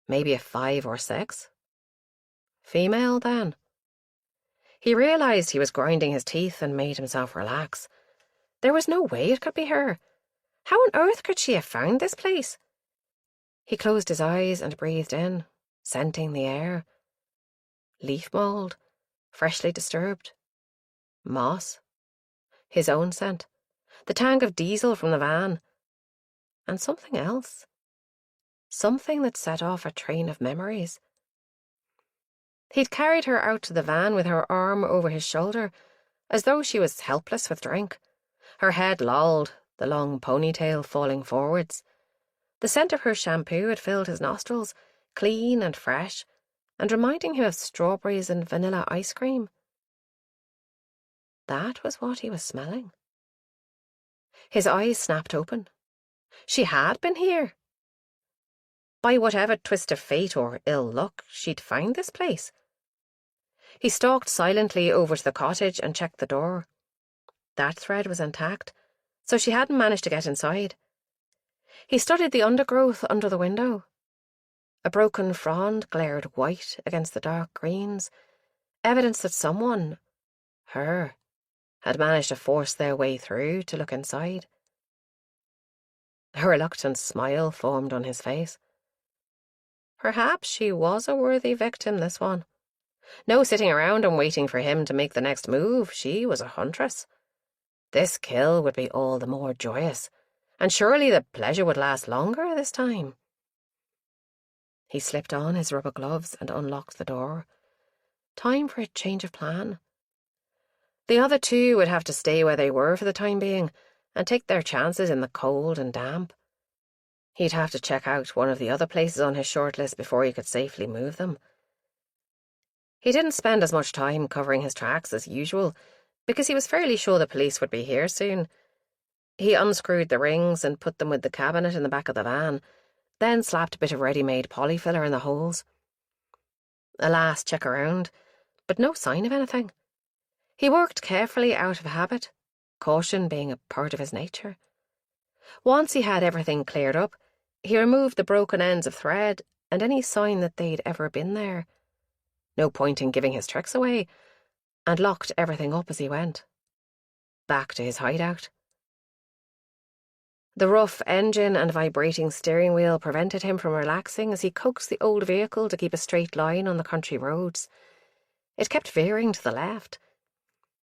Maybe a 5 or 6. Female, then. He realised he was grinding his teeth and made himself relax. There was no way it could be her. How on earth could she have found this place? He closed his eyes and breathed in, scenting the air. Leaf mould, freshly disturbed. Moss. His own scent. The tank of diesel from the van. And something else. Something that set off a train of memories. He'd carried her out to the van with her arm over his shoulder, as though she was helpless with drink. Her head lolled, the long ponytail falling forwards. The scent of her shampoo had filled his nostrils, clean and fresh, and reminding him of strawberries and vanilla ice cream. That was what he was smelling. His eyes snapped open. She had been here. By whatever twist of fate or ill luck, she'd found this place. He stalked silently over to the cottage and checked the door. That thread was intact, so she hadn't managed to get inside. He studied the undergrowth under the window. A broken frond glared white against the dark greens, evidence that someone, her, had managed to force their way through to look inside. A reluctant smile formed on his face. Perhaps she was a worthy victim, this one. No sitting around and waiting for him to make the next move. She was a huntress. This kill would be all the more joyous, and surely the pleasure would last longer this time. He slipped on his rubber gloves and unlocked the door. Time for a change of plan. The other two would have to stay where they were for the time being and take their chances in the cold and damp. He'd have to check out one of the other places on his shortlist before he could safely move them. He didn't spend as much time covering his tracks as usual, because he was fairly sure the police would be here soon. He unscrewed the rings and put them with the cabinet in the back of the van, then slapped a bit of ready-made polyfiller in the holes. A last check around, but no sign of anything. He worked carefully out of habit, caution being a part of his nature. Once he had everything cleared up, he removed the broken ends of thread and any sign that they'd ever been there. No point in giving his tricks away, and locked everything up as he went. Back to his hideout. The rough engine and vibrating steering wheel prevented him from relaxing as he coaxed the old vehicle to keep a straight line on the country roads. It kept veering to the left.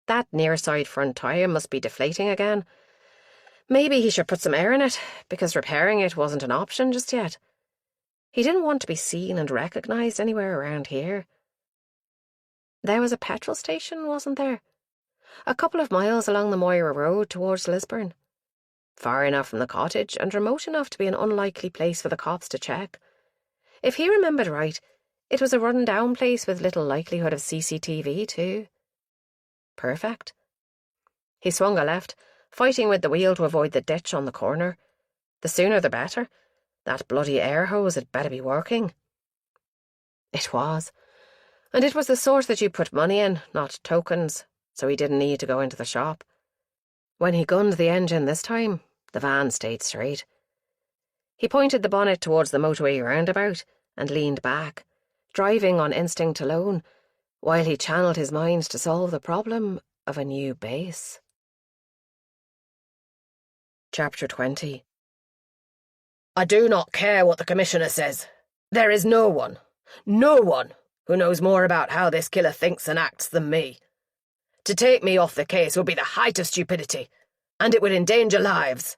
That near side front tyre must be deflating again. Maybe he should put some air in it, because repairing it wasn't an option just yet. He didn't want to be seen and recognised anywhere around here. There was a petrol station, wasn't there? A couple of miles along the Moira Road towards Lisburn. Far enough from the cottage and remote enough to be an unlikely place for the cops to check. If he remembered right, it was a run-down place with little likelihood of CCTV too. Perfect. He swung a left, fighting with the wheel to avoid the ditch on the corner. The sooner the better. That bloody air hose had better be working. It was. And it was the sort that you put money in, not tokens, so he didn't need to go into the shop. When he gunned the engine this time, the van stayed straight. He pointed the bonnet towards the motorway roundabout and leaned back, driving on instinct alone, while he channeled his mind to solve the problem of a new base. Chapter 20. I do not care what the Commissioner says. There is no one who knows more about how this killer thinks and acts than me. To take me off the case would be the height of stupidity, and it would endanger lives.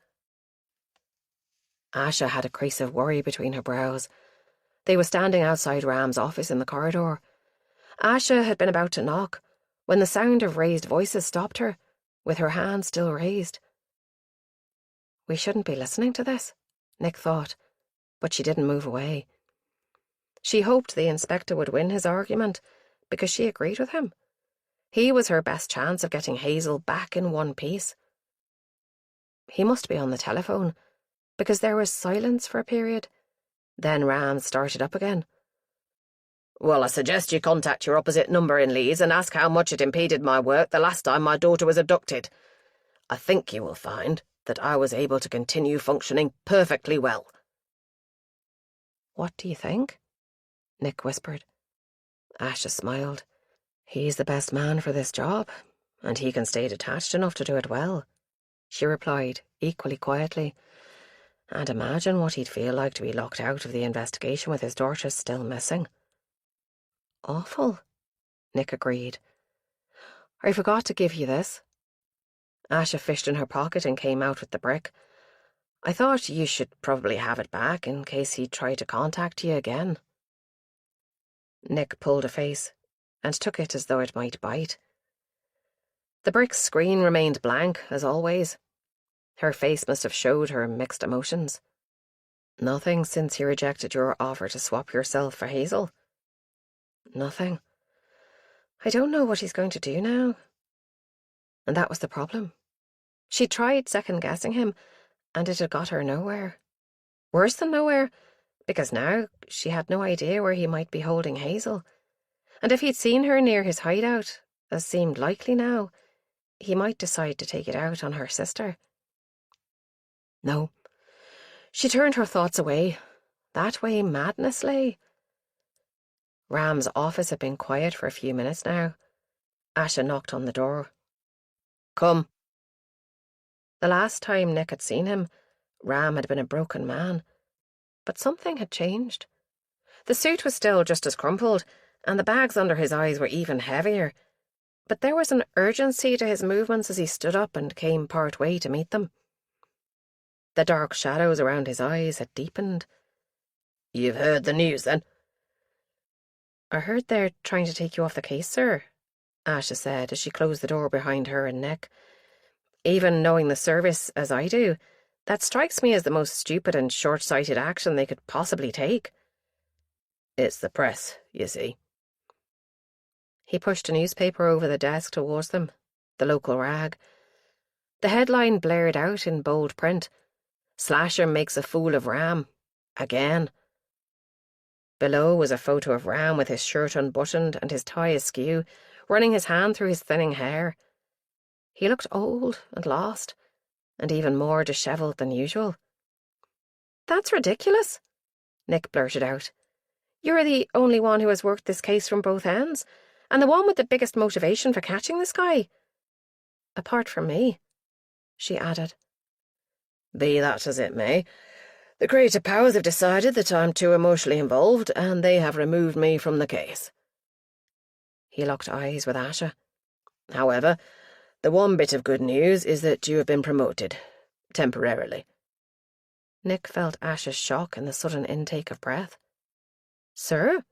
Asha had a crease of worry between her brows. They were standing outside Ram's office in the corridor. Asha had been about to knock when the sound of raised voices stopped her, with her hand still raised. We shouldn't be listening to this, Nick thought, but she didn't move away. She hoped the inspector would win his argument, because she agreed with him. He was her best chance of getting Hazel back in one piece. He must be on the telephone, because there was silence for a period. Then Ram started up again. Well, I suggest you contact your opposite number in Leeds and ask how much it impeded my work the last time my daughter was abducted. I think you will find that I was able to continue functioning perfectly well. What do you think? Nick whispered. Asha smiled. He's the best man for this job, and he can stay detached enough to do it well, she replied, equally quietly. And imagine what he'd feel like to be locked out of the investigation with his daughter still missing. Awful, Nick agreed. I forgot to give you this. Asha fished in her pocket and came out with the brick. I thought you should probably have it back in case he tried to contact you again. Nick pulled a face and took it as though it might bite. The brick's screen remained blank, as always. Her face must have showed her mixed emotions. Nothing since he rejected your offer to swap yourself for Hazel? Nothing. I don't know what he's going to do now. And that was the problem. She tried second-guessing him, and it had got her nowhere. Worse than nowhere, because now she had no idea where he might be holding Hazel. And if he'd seen her near his hideout, as seemed likely now, he might decide to take it out on her sister. No. She turned her thoughts away. That way madness lay. Ram's office had been quiet for a few minutes now. Asha knocked on the door. Come. The last time Nick had seen him, Ram had been a broken man. But something had changed. The suit was still just as crumpled, and the bags under his eyes were even heavier. But there was an urgency to his movements as he stood up and came part way to meet them. The dark shadows around his eyes had deepened. You've heard the news, then? I heard they're trying to take you off the case, sir, Asha said as she closed the door behind her and Nick. Even knowing the service as I do, that strikes me as the most stupid and short-sighted action they could possibly take. It's the press, you see. He pushed a newspaper over the desk towards them, the local rag. The headline blared out in bold print. Slasher makes a fool of Ram. Again. Below was a photo of Ram with his shirt unbuttoned and his tie askew, running his hand through his thinning hair. He looked old and lost, and even more dishevelled than usual. That's ridiculous, Nick blurted out. You're the only one who has worked this case from both ends, and the one with the biggest motivation for catching this guy. Apart from me, she added. Be that as it may, the greater powers have decided that I'm too emotionally involved, and they have removed me from the case. He locked eyes with Asha. However, the one bit of good news is that you have been promoted, temporarily. Nick felt Asha's shock in the sudden intake of breath. Sir?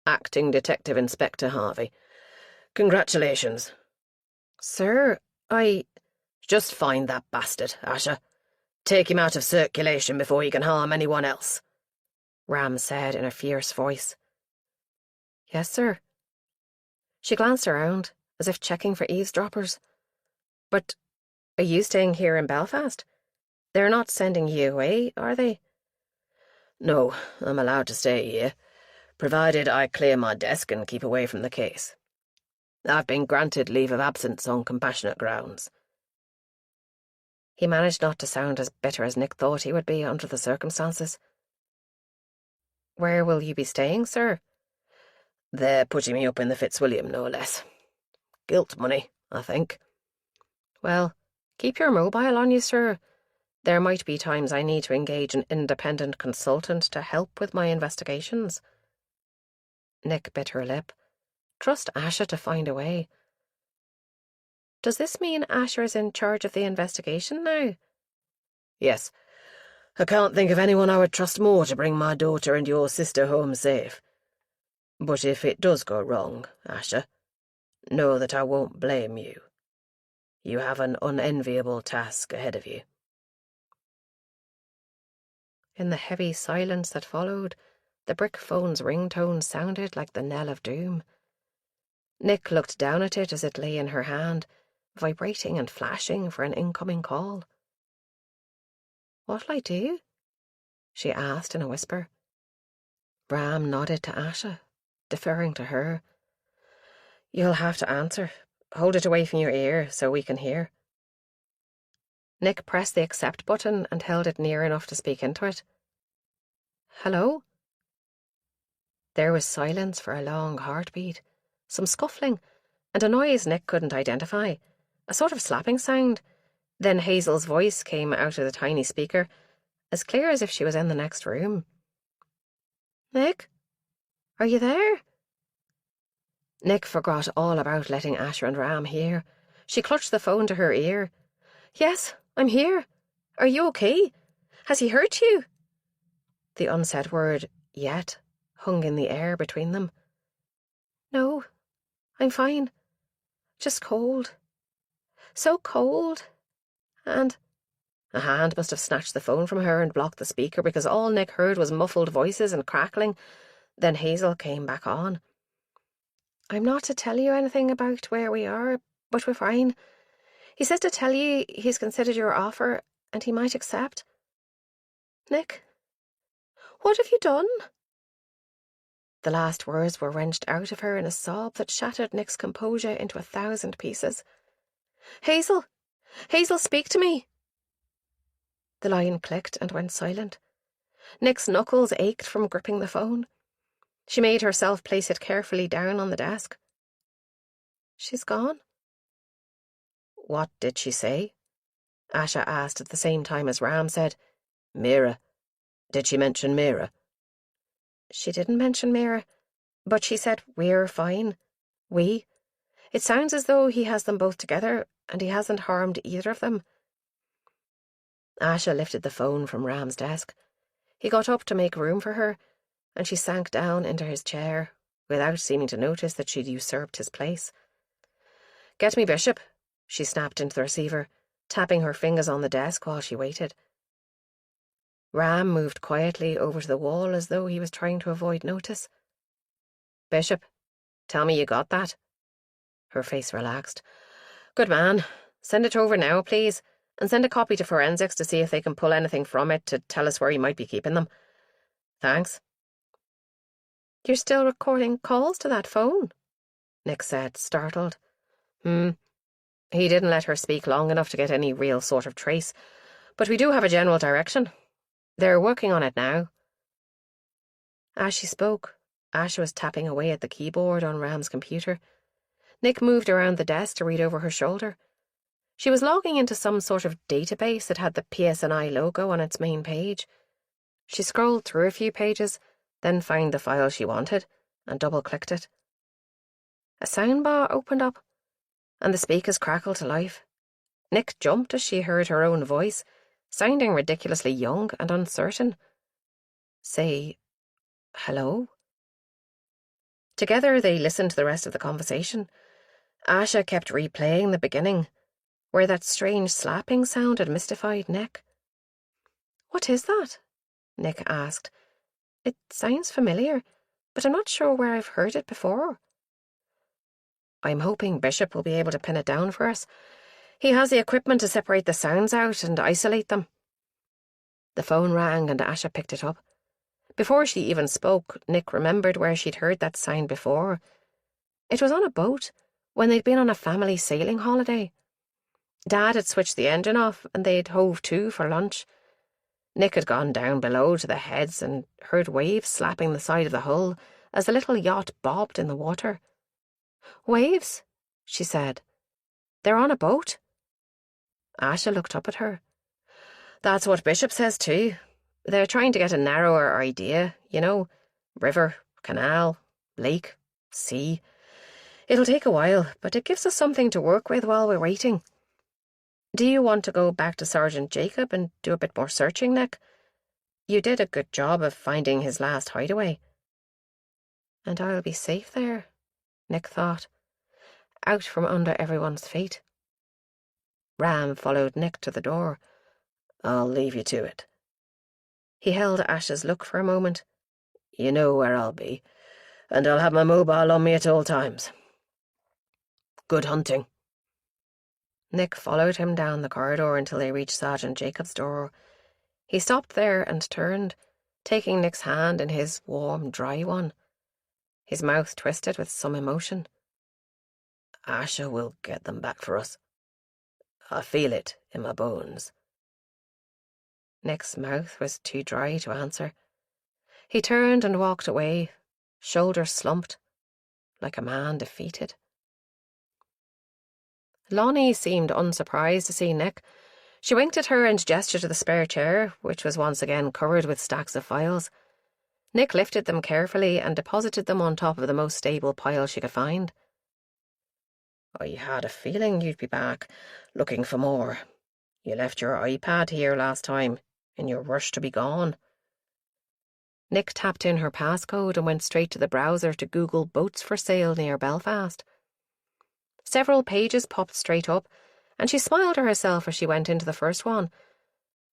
Acting Detective Inspector Harvey. Congratulations. Sir, Just find that bastard, Asha. Take him out of circulation before he can harm anyone else, Ram said in a fierce voice. Yes, sir. She glanced around, as if checking for eavesdroppers. But are you staying here in Belfast? They're not sending you away, are they? No, I'm allowed to stay here, provided I clear my desk and keep away from the case. I've been granted leave of absence on compassionate grounds. He managed not to sound as bitter as Nick thought he would be under the circumstances. Where will you be staying, sir? They're putting me up in the Fitzwilliam, no less. Guilt money, I think. Well, keep your mobile on you, sir. There might be times I need to engage an independent consultant to help with my investigations. Nick bit her lip. Trust Asha to find a way. Does this mean Asher's in charge of the investigation now? Yes. I can't think of anyone I would trust more to bring my daughter and your sister home safe. But if it does go wrong, Asha, know that I won't blame you. You have an unenviable task ahead of you. In the heavy silence that followed, the brick phone's ringtone sounded like the knell of doom. Nick looked down at it as it lay in her hand, vibrating and flashing for an incoming call. What'll I do? She asked in a whisper. Ram nodded to Asha, deferring to her. You'll have to answer. Hold it away from your ear so we can hear. Nick pressed the accept button and held it near enough to speak into it. Hello? There was silence for a long heartbeat, some scuffling, and a noise Nick couldn't identify, a sort of slapping sound. Then Hazel's voice came out of the tiny speaker, as clear as if she was in the next room. Nick? Are you there? Nick forgot all about letting Asher and Ram hear. She clutched the phone to her ear. Yes, I'm here. Are you okay? Has he hurt you? The unsaid word, yet, hung in the air between them. No, I'm fine. Just cold. So cold. And a hand must have snatched the phone from her and blocked the speaker because all Nick heard was muffled voices and crackling. Then Hazel came back on. I'm not to tell you anything about where we are, but we're fine. He says to tell you he's considered your offer and he might accept. Nick, what have you done? The last words were wrenched out of her in a sob that shattered Nick's composure into 1,000 pieces. Hazel! Hazel, speak to me! The line clicked and went silent. Nick's knuckles ached from gripping the phone. She made herself place it carefully down on the desk. She's gone. What did she say? Asha asked at the same time as Ram said, Mira. Did she mention Mira? She didn't mention Mira, but she said we're fine. We. It sounds as though he has them both together and he hasn't harmed either of them. Asha lifted the phone from Ram's desk. He got up to make room for her, and she sank down into his chair, without seeming to notice that she'd usurped his place. Get me Bishop, she snapped into the receiver, tapping her fingers on the desk while she waited. Ram moved quietly over to the wall as though he was trying to avoid notice. Bishop, tell me you got that. Her face relaxed. Good man. Send it over now, please, and send a copy to forensics to see if they can pull anything from it to tell us where he might be keeping them. Thanks. You're still recording calls to that phone? Nick said, startled. He didn't let her speak long enough to get any real sort of trace, but we do have a general direction. They're working on it now. As she spoke, Asha was tapping away at the keyboard on Ram's computer. Nick moved around the desk to read over her shoulder. She was logging into some sort of database that had the PSNI logo on its main page. She scrolled through a few pages, then found the file she wanted and double-clicked it. A soundbar opened up, and the speakers crackled to life. Nick jumped as she heard her own voice, sounding ridiculously young and uncertain. Say, hello? Together they listened to the rest of the conversation. Asha kept replaying the beginning, where that strange slapping sound had mystified Nick. What is that? Nick asked. It sounds familiar, but I'm not sure where I've heard it before. I'm hoping Bishop will be able to pin it down for us. He has the equipment to separate the sounds out and isolate them. The phone rang and Asha picked it up. Before she even spoke, Nick remembered where she'd heard that sound before. It was on a boat, when they'd been on a family sailing holiday. Dad had switched the engine off and they'd hove to for lunch. Nick had gone down below to the heads and heard waves slapping the side of the hull as the little yacht bobbed in the water. Waves? She said. They're on a boat. Asha looked up at her. That's what Bishop says too. They're trying to get a narrower idea, river, canal, lake, sea. It'll take a while, but it gives us something to work with while we're waiting. Do you want to go back to Sergeant Jacob and do a bit more searching, Nick? You did a good job of finding his last hideaway. And I'll be safe there, Nick thought, out from under everyone's fate. Ram followed Nick to the door. I'll leave you to it. He held Ash's look for a moment. You know where I'll be, and I'll have my mobile on me at all times. Good hunting. Nick followed him down the corridor until they reached Sergeant Jacob's door. He stopped there and turned, taking Nick's hand in his warm, dry one. His mouth twisted with some emotion. Asha will get them back for us. I feel it in my bones. Nick's mouth was too dry to answer. He turned and walked away, shoulders slumped, like a man defeated. Lonnie seemed unsurprised to see Nick. She winked at her and gestured to the spare chair, which was once again covered with stacks of files. Nick lifted them carefully and deposited them on top of the most stable pile she could find. I had a feeling you'd be back, looking for more. You left your iPad here last time, in your rush to be gone. Nick tapped in her passcode and went straight to the browser to Google boats for sale near Belfast. Several pages popped straight up, and she smiled to herself as she went into the first one.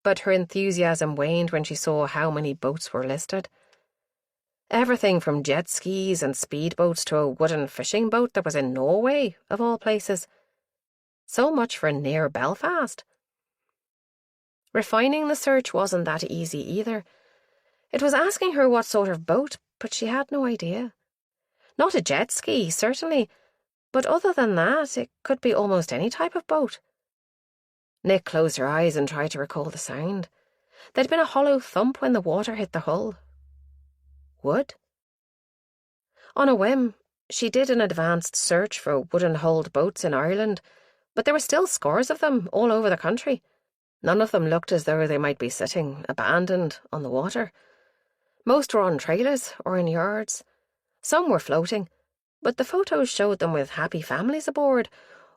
But her enthusiasm waned when she saw how many boats were listed. Everything from jet skis and speedboats to a wooden fishing boat that was in Norway, of all places. So much for near Belfast. Refining the search wasn't that easy either. It was asking her what sort of boat, but she had no idea. Not a jet ski, certainly, but other than that, it could be almost any type of boat. Nick closed her eyes and tried to recall the sound. There'd been a hollow thump when the water hit the hull. Wood? On a whim, she did an advanced search for wooden-hulled boats in Ireland, but there were still scores of them all over the country. None of them looked as though they might be sitting, abandoned, on the water. Most were on trailers or in yards. Some were floating, but the photos showed them with happy families aboard,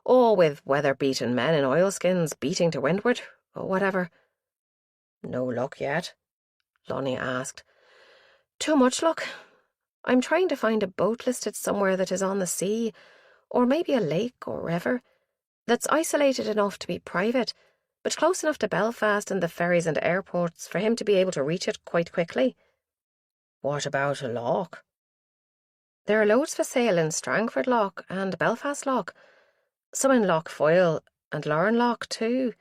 all with weather-beaten men in oilskins beating to windward, or whatever. No luck yet? Lonnie asked. Too much luck. I'm trying to find a boat listed somewhere that is on the sea, or maybe a lake or river, that's isolated enough to be private, but close enough to Belfast and the ferries and airports for him to be able to reach it quite quickly. What about a loch? There are loads for sale in Strangford Loch and Belfast Loch, some in Loch Foyle and Lauren Loch too,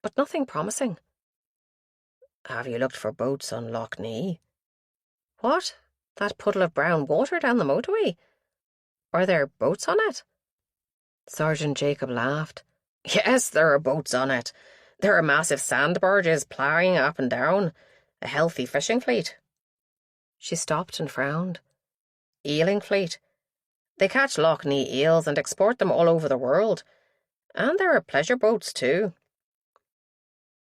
but nothing promising. Have you looked for boats on Loch Nee? What? That puddle of brown water down the motorway? Are there boats on it? Sergeant Jacob laughed. Yes, there are boats on it. There are massive sand barges ploughing up and down. A healthy fishing fleet. She stopped and frowned. Eeling fleet. They catch Loch Nee eels and export them all over the world. And there are pleasure boats too.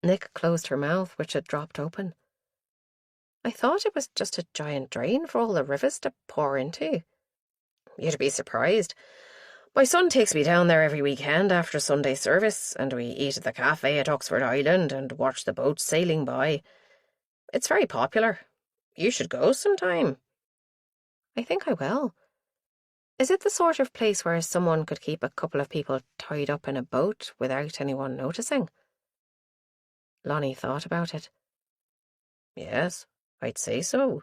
Nick closed her mouth, which had dropped open. I thought it was just a giant drain for all the rivers to pour into. You'd be surprised. My son takes me down there every weekend after Sunday service, and we eat at the cafe at Oxford Island and watch the boats sailing by. It's very popular. You should go sometime. I think I will. Is it the sort of place where someone could keep a couple of people tied up in a boat without anyone noticing? Lonnie thought about it. Yes, I'd say so.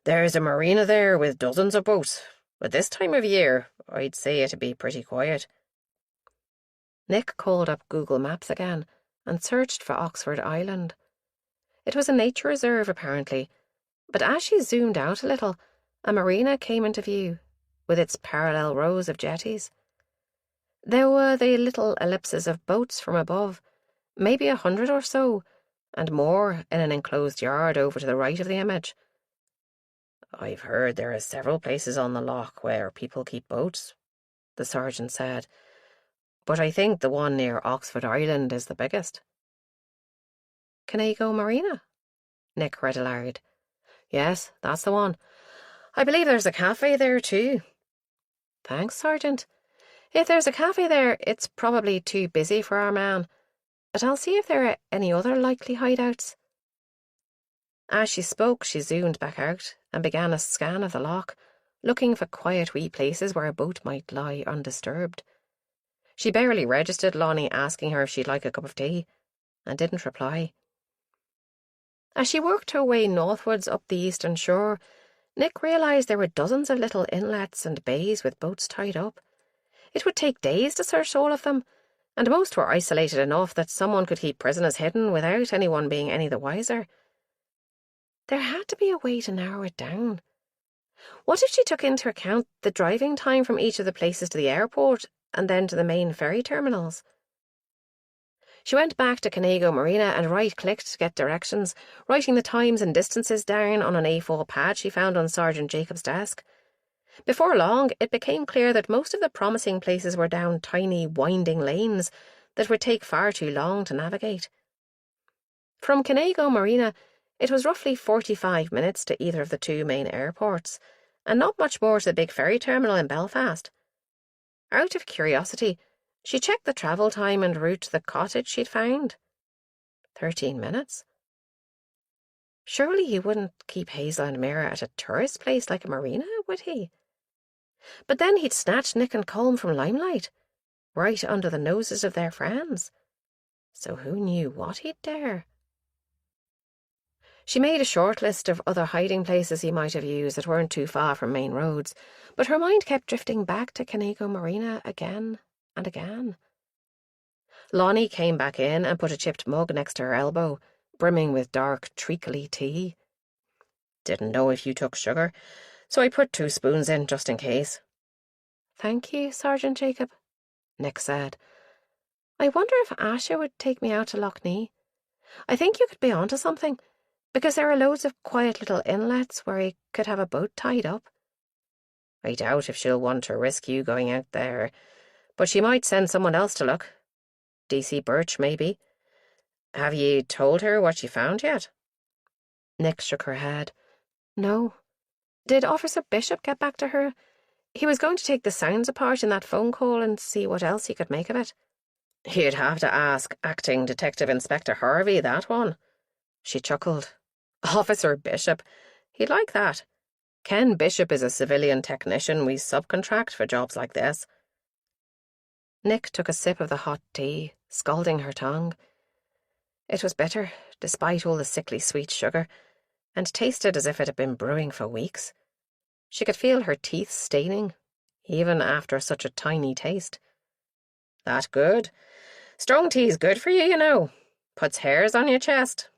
There's a marina there with dozens of boats. At this time of year, I'd say it'd be pretty quiet. Nick called up Google Maps again and searched for Oxford Island. It was a nature reserve, apparently, but as she zoomed out a little, a marina came into view, with its parallel rows of jetties. There were the little ellipses of boats from above, maybe 100 or so, and more in an enclosed yard over to the right of the image. I've heard there are several places on the loch where people keep boats, the sergeant said. but I think the one near Oxford Island is the biggest. Canego Marina? Nick read aloud. Yes, that's the one. I believe there's a cafe there too. Thanks, Sergeant. If there's a cafe there, it's probably too busy for our man. But I'll see if there are any other likely hideouts. As she spoke, she zoomed back out and began a scan of the loch, looking for quiet wee places where a boat might lie undisturbed. She barely registered Lonnie asking her if she'd like a cup of tea, and didn't reply. As she worked her way northwards up the eastern shore, Nick realised there were dozens of little inlets and bays with boats tied up. It would take days to search all of them, and most were isolated enough that someone could keep prisoners hidden without anyone being any the wiser. There had to be a way to narrow it down. What if she took into account the driving time from each of the places to the airport and then to the main ferry terminals? She went back to Canego Marina and right-clicked to get directions, writing the times and distances down on an A4 pad she found on Sergeant Jacob's desk. Before long, it became clear that most of the promising places were down tiny, winding lanes that would take far too long to navigate. From Canego Marina, it was roughly 45 minutes to either of the two main airports, and not much more to the big ferry terminal in Belfast. Out of curiosity, she checked the travel time and route to the cottage she'd found. 13 minutes. Surely he wouldn't keep Hazel and Mira at a tourist place like a marina, would he? But then he'd snatched Nick and Colm from limelight, right under the noses of their friends. So who knew what he'd dare? She made a short list of other hiding places he might have used that weren't too far from main roads, but her mind kept drifting back to Canego Marina again and again. Lonnie came back in and put a chipped mug next to her elbow, brimming with dark, treacly tea. Didn't know if you took sugar, so I put 2 spoons in just in case. Thank you, Sergeant Jacob, Nick said. I wonder if Asha would take me out to Lough Neagh. I think you could be onto something, because there are loads of quiet little inlets where he could have a boat tied up. I doubt if she'll want to risk you going out there, but she might send someone else to look. DC Birch, maybe. Have you told her what you found yet? Nick shook her head. No. Did Officer Bishop get back to her? He was going to take the sounds apart in that phone call and see what else he could make of it. You'd have to ask Acting Detective Inspector Harvey that one. She chuckled. Officer Bishop. He'd like that. Ken Bishop is a civilian technician we subcontract for jobs like this. Nick took a sip of the hot tea, scalding her tongue. It was bitter, despite all the sickly sweet sugar, and tasted as if it had been brewing for weeks. She could feel her teeth staining, even after such a tiny taste. That good? Strong tea's good for you, you know. Puts hairs on your chest.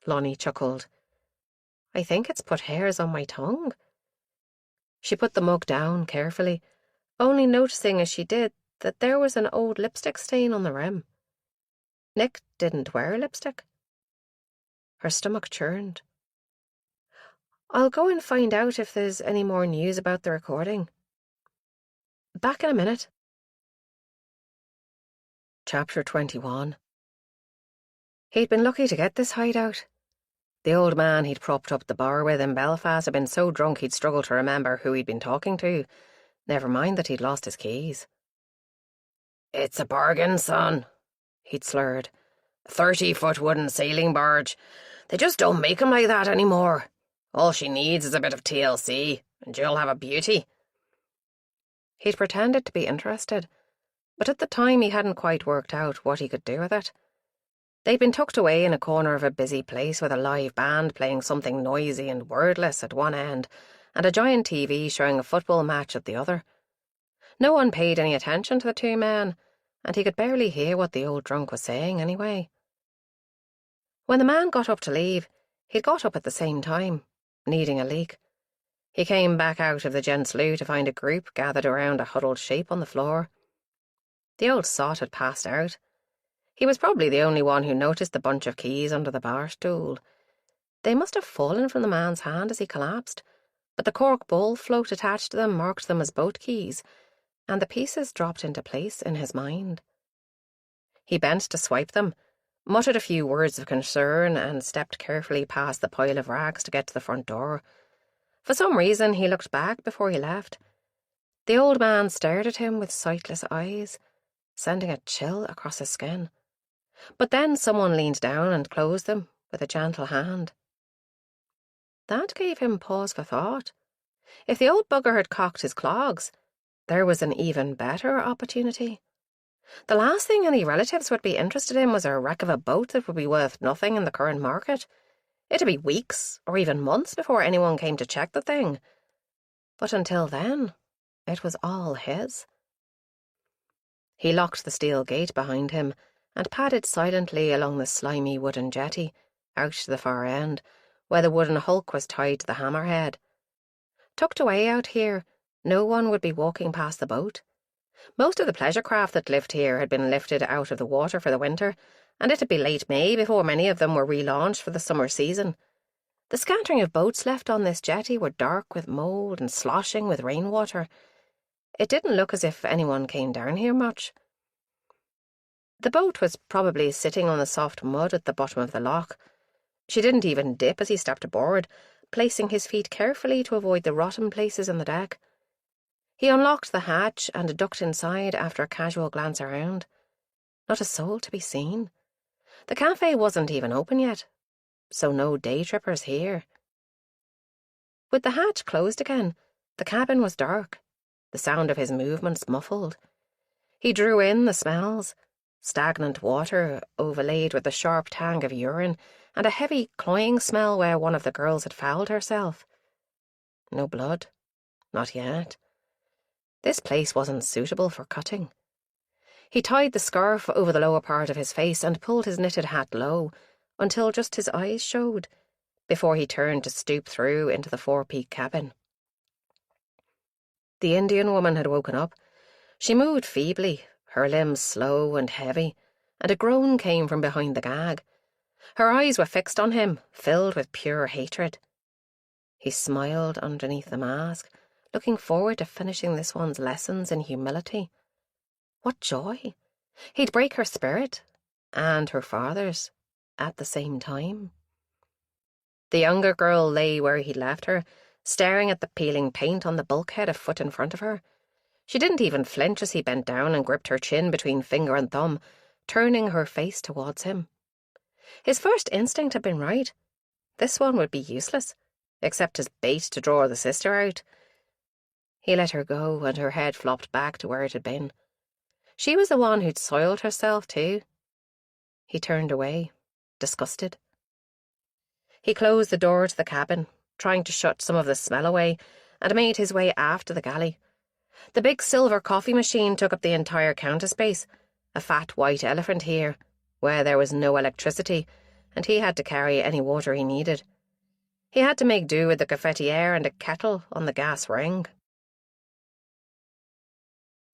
Lonnie chuckled. I think it's put hairs on my tongue. She put the mug down carefully, only noticing as she did that there was an old lipstick stain on the rim. Nick didn't wear lipstick. Her stomach churned. I'll go and find out if there's any more news about the recording. Back in a minute. Chapter 21. He'd been lucky to get this hideout. The old man he'd propped up the bar with in Belfast had been so drunk he'd struggled to remember who he'd been talking to, never mind that he'd lost his keys. It's a bargain, son, he'd slurred. 30-foot wooden sailing barge. They just don't make 'em like that anymore. All she needs is a bit of TLC, and you'll have a beauty. He'd pretended to be interested, but at the time he hadn't quite worked out what he could do with it. They'd been tucked away in a corner of a busy place with a live band playing something noisy and wordless at one end, and a giant TV showing a football match at the other. No one paid any attention to the two men, and he could barely hear what the old drunk was saying anyway. When the man got up to leave, he'd got up at the same time, needing a leak. He came back out of the gents' loo to find a group gathered around a huddled shape on the floor. The old sot had passed out. He was probably the only one who noticed the bunch of keys under the bar stool. They must have fallen from the man's hand as he collapsed, but the cork ball float attached to them marked them as boat keys, and the pieces dropped into place in his mind. He bent to swipe them, muttered a few words of concern, and stepped carefully past the pile of rags to get to the front door. For some reason, he looked back before he left. The old man stared at him with sightless eyes, sending a chill across his skin. But then someone leaned down and closed them with a gentle hand. That gave him pause for thought. If the old bugger had cocked his clogs, there was an even better opportunity. The last thing any relatives would be interested in was a wreck of a boat that would be worth nothing in the current market. It'd be weeks or even months before anyone came to check the thing. But until then, it was all his. He locked the steel gate behind him and padded silently along the slimy wooden jetty, out to the far end, where the wooden hulk was tied to the hammerhead. Tucked away out here, no one would be walking past the boat. Most of the pleasure craft that lived here had been lifted out of the water for the winter, and it'd be late May before many of them were relaunched for the summer season. The scattering of boats left on this jetty were dark with mould and sloshing with rainwater. It didn't look as if anyone came down here much. The boat was probably sitting on the soft mud at the bottom of the loch. She didn't even dip as he stepped aboard, placing his feet carefully to avoid the rotten places in the deck. He unlocked the hatch and ducked inside after a casual glance around. Not a soul to be seen. The cafe wasn't even open yet, so no day trippers here. With the hatch closed again, the cabin was dark, the sound of his movements muffled. He drew in the smells, stagnant water overlaid with the sharp tang of urine, and a heavy, cloying smell where one of the girls had fouled herself. No blood. Not yet. This place wasn't suitable for cutting. He tied the scarf over the lower part of his face and pulled his knitted hat low, until just his eyes showed, before he turned to stoop through into the four-peak cabin. The Indian woman had woken up. She moved feebly, her limbs slow and heavy, and a groan came from behind the gag. Her eyes were fixed on him, filled with pure hatred. He smiled underneath the mask, looking forward to finishing this one's lessons in humility. What joy! He'd break her spirit, and her father's, at the same time. The younger girl lay where he'd left her, staring at the peeling paint on the bulkhead a foot in front of her. She didn't even flinch as he bent down and gripped her chin between finger and thumb, turning her face towards him. His first instinct had been right. This one would be useless, except as bait to draw the sister out. He let her go, and her head flopped back to where it had been. She was the one who'd soiled herself, too. He turned away, disgusted. He closed the door to the cabin, trying to shut some of the smell away, and made his way aft to the galley. The big silver coffee machine took up the entire counter space, a fat white elephant here, where there was no electricity, and he had to carry any water he needed. He had to make do with the cafetiere and a kettle on the gas ring.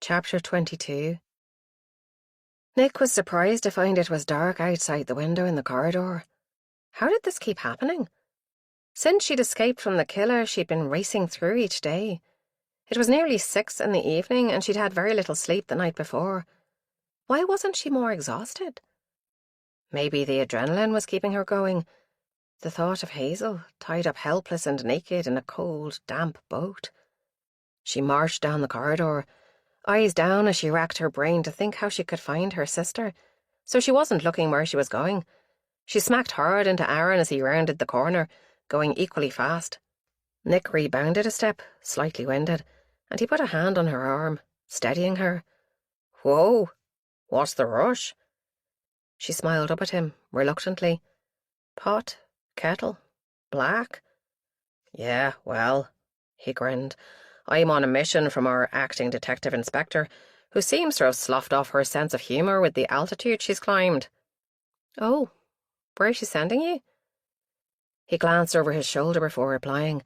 Chapter 22. Nick was surprised to find it was dark outside the window in the corridor. How did this keep happening? Since she'd escaped from the killer, she'd been racing through each day. It was nearly 6 in the evening, and she'd had very little sleep the night before. Why wasn't she more exhausted? Maybe the adrenaline was keeping her going. The thought of Hazel, tied up helpless and naked in a cold, damp boat. She marched down the corridor, eyes down as she racked her brain to think how she could find her sister, so she wasn't looking where she was going. She smacked hard into Aaron as he rounded the corner, going equally fast. Nick rebounded a step, slightly winded, and he put a hand on her arm, steadying her. "Whoa, what's the rush?" She smiled up at him, reluctantly. "Pot, kettle, black?" "Yeah, well," he grinned. "I'm on a mission from our acting detective inspector, who seems to have sloughed off her sense of humour with the altitude she's climbed." "Oh, where is she sending you?" He glanced over his shoulder before replying,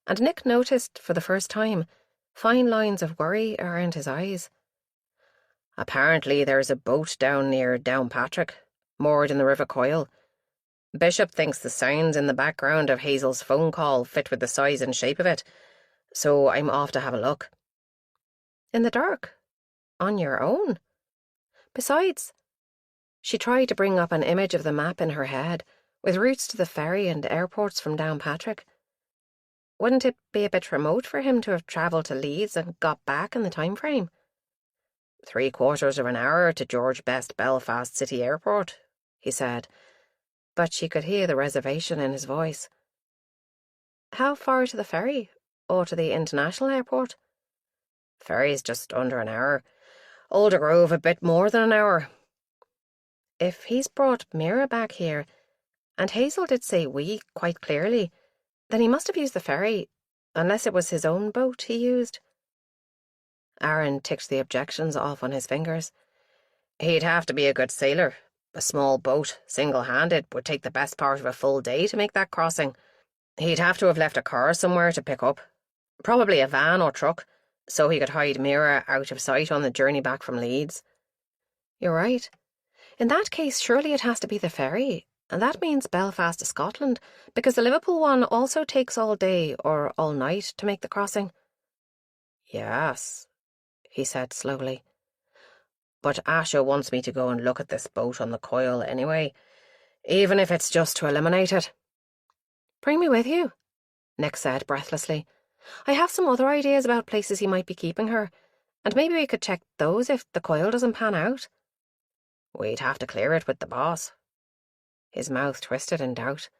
and Nick noticed, for the first time, fine lines of worry around his eyes. "Apparently there's a boat down near Downpatrick, moored in the River Coyle. Bishop thinks the sounds in the background of Hazel's phone call fit with the size and shape of it, so I'm off to have a look." In the dark? On your own? Besides, she tried to bring up an image of the map in her head, with routes to the ferry and airports from Downpatrick. Wouldn't it be a bit remote for him to have travelled to Leeds and got back in the time frame? 3/4 of an hour to George Best Belfast City Airport, he said, but she could hear the reservation in his voice. How far to the ferry, or to the international airport? Ferry's just under an hour. Aldergrove a bit more than an hour. If he's brought Mira back here, and Hazel did say we quite clearly, then he must have used the ferry, unless it was his own boat he used. Aaron ticked the objections off on his fingers. He'd have to be a good sailor. A small boat, single-handed, would take the best part of a full day to make that crossing. He'd have to have left a car somewhere to pick up. Probably a van or truck, so he could hide Mira out of sight on the journey back from Leeds. You're right. In that case, surely it has to be the ferry, and that means Belfast to Scotland, because the Liverpool one also takes all day or all night to make the crossing. Yes, he said slowly. But Asha wants me to go and look at this boat on the coil anyway, even if it's just to eliminate it. Bring me with you, Nick said breathlessly. I have some other ideas about places he might be keeping her, and maybe we could check those if the coil doesn't pan out. We'd have to clear it with the boss. His mouth twisted in doubt.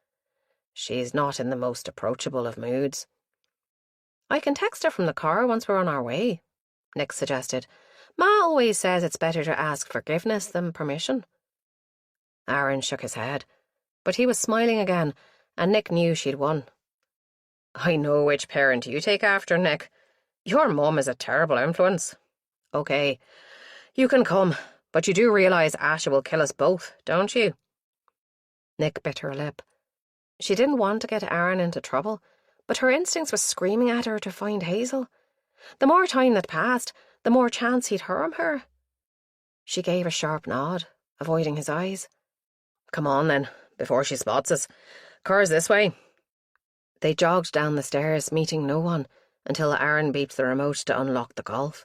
She's not in the most approachable of moods. I can text her from the car once we're on our way, Nick suggested. Ma always says it's better to ask forgiveness than permission. Aaron shook his head, but he was smiling again, and Nick knew she'd won. I know which parent you take after, Nick. Your mum is a terrible influence. OK, you can come, but you do realise Asha will kill us both, don't you? Nick bit her lip. She didn't want to get Aaron into trouble, but her instincts were screaming at her to find Hazel. The more time that passed, the more chance he'd harm her. She gave a sharp nod, avoiding his eyes. Come on then, before she spots us. Car's this way. They jogged down the stairs, meeting no one, until Aaron beeped the remote to unlock the Golf.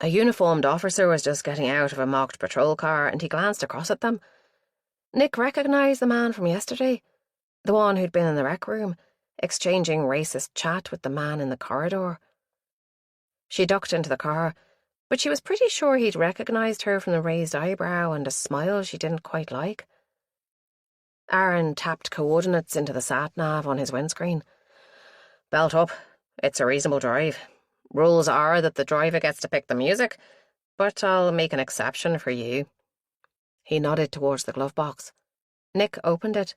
A uniformed officer was just getting out of a mocked patrol car, and he glanced across at them. Nick recognised the man from yesterday, the one who'd been in the rec room, exchanging racist chat with the man in the corridor. She ducked into the car, but she was pretty sure he'd recognised her from the raised eyebrow and a smile she didn't quite like. Aaron tapped coordinates into the sat-nav on his windscreen. Belt up. It's a reasonable drive. Rules are that the driver gets to pick the music, but I'll make an exception for you. He nodded towards the glove box. Nick opened it,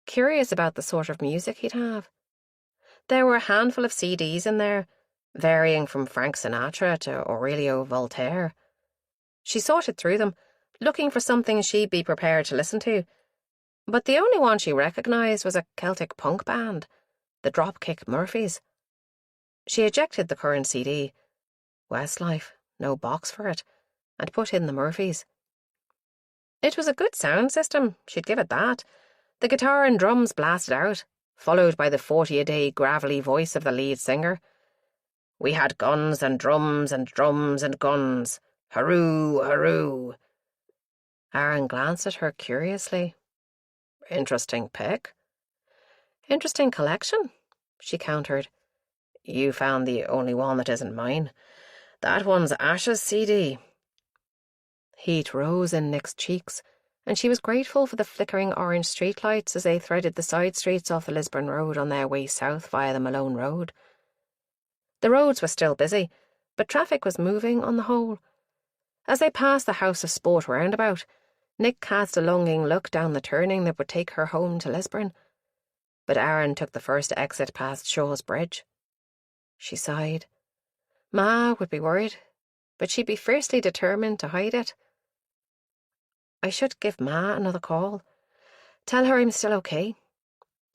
curious about the sort of music he'd have. There were a handful of CDs in there, varying from Frank Sinatra to Aurelio Voltaire. She sorted through them, looking for something she'd be prepared to listen to, but the only one she recognised was a Celtic punk band, the Dropkick Murphys. She ejected the current CD, Westlife, no box for it, and put in the Murphys. It was a good sound system, she'd give it that. The guitar and drums blasted out, followed by the 40-a-day gravelly voice of the lead singer. We had guns and drums and drums and guns. Hurroo, hurroo. Aaron glanced at her curiously. Interesting pick. Interesting collection, she countered. You found the only one that isn't mine. That one's Asha's CD. Heat rose in Nick's cheeks, and she was grateful for the flickering orange streetlights as they threaded the side streets off the Lisburn Road on their way south via the Malone Road. The roads were still busy, but traffic was moving on the whole. As they passed the House of Sport roundabout, Nick cast a longing look down the turning that would take her home to Lisburn. But Aaron took the first exit past Shaw's Bridge. She sighed. Ma would be worried, but she'd be fiercely determined to hide it. I should give Ma another call. Tell her I'm still okay,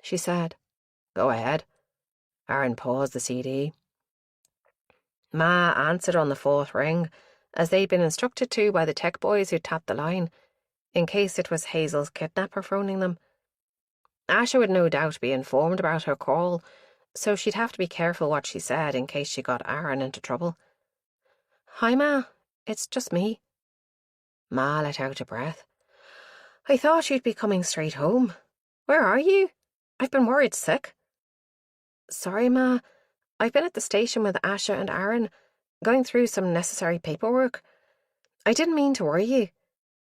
she said. Go ahead. Aaron paused the CD. Ma answered on the 4th ring, as they'd been instructed to by the tech boys who tapped the line, in case it was Hazel's kidnapper phoning them. Asha would no doubt be informed about her call, so she'd have to be careful what she said in case she got Aaron into trouble. Hi, Ma. It's just me. Ma let out a breath. I thought you'd be coming straight home. Where are you? I've been worried sick. Sorry, Ma. I've been at the station with Asha and Aaron, going through some necessary paperwork. I didn't mean to worry you.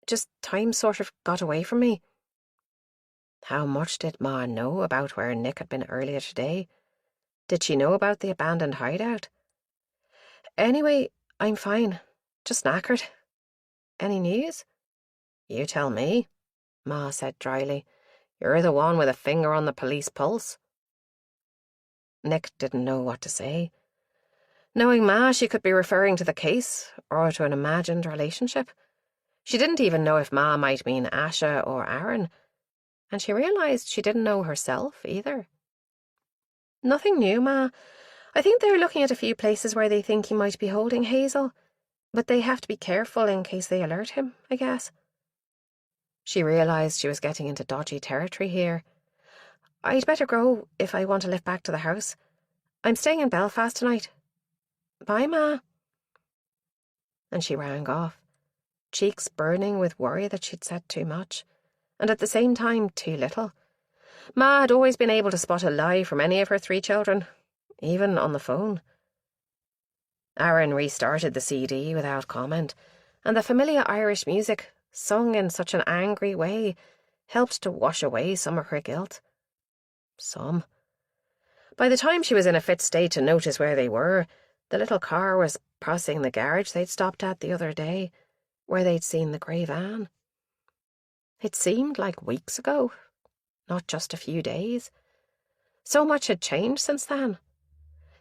Just time sort of got away from me. How much did Ma know about where Nick had been earlier today? Did she know about the abandoned hideout? Anyway, I'm fine. Just knackered. Any news? You tell me, Ma said dryly. You're the one with a finger on the police pulse. Nick didn't know what to say. Knowing Ma, she could be referring to the case or to an imagined relationship. She didn't even know if Ma might mean Asha or Aaron, and she realised she didn't know herself either. Nothing new, Ma. I think they're looking at a few places where they think he might be holding Hazel, but they have to be careful in case they alert him, I guess. She realised she was getting into dodgy territory here. I'd better go if I want to lift back to the house. I'm staying in Belfast tonight. Bye, Ma. And she rang off, cheeks burning with worry that she'd said too much, and at the same time too little. Ma had always been able to spot a lie from any of her 3 children, even on the phone. Aaron restarted the CD without comment, and the familiar Irish music, sung in such an angry way, helped to wash away some of her guilt. Some. By the time she was in a fit state to notice where they were, the little car was passing the garage they'd stopped at the other day, where they'd seen the grey van. It seemed like weeks ago, not just a few days. So much had changed since then.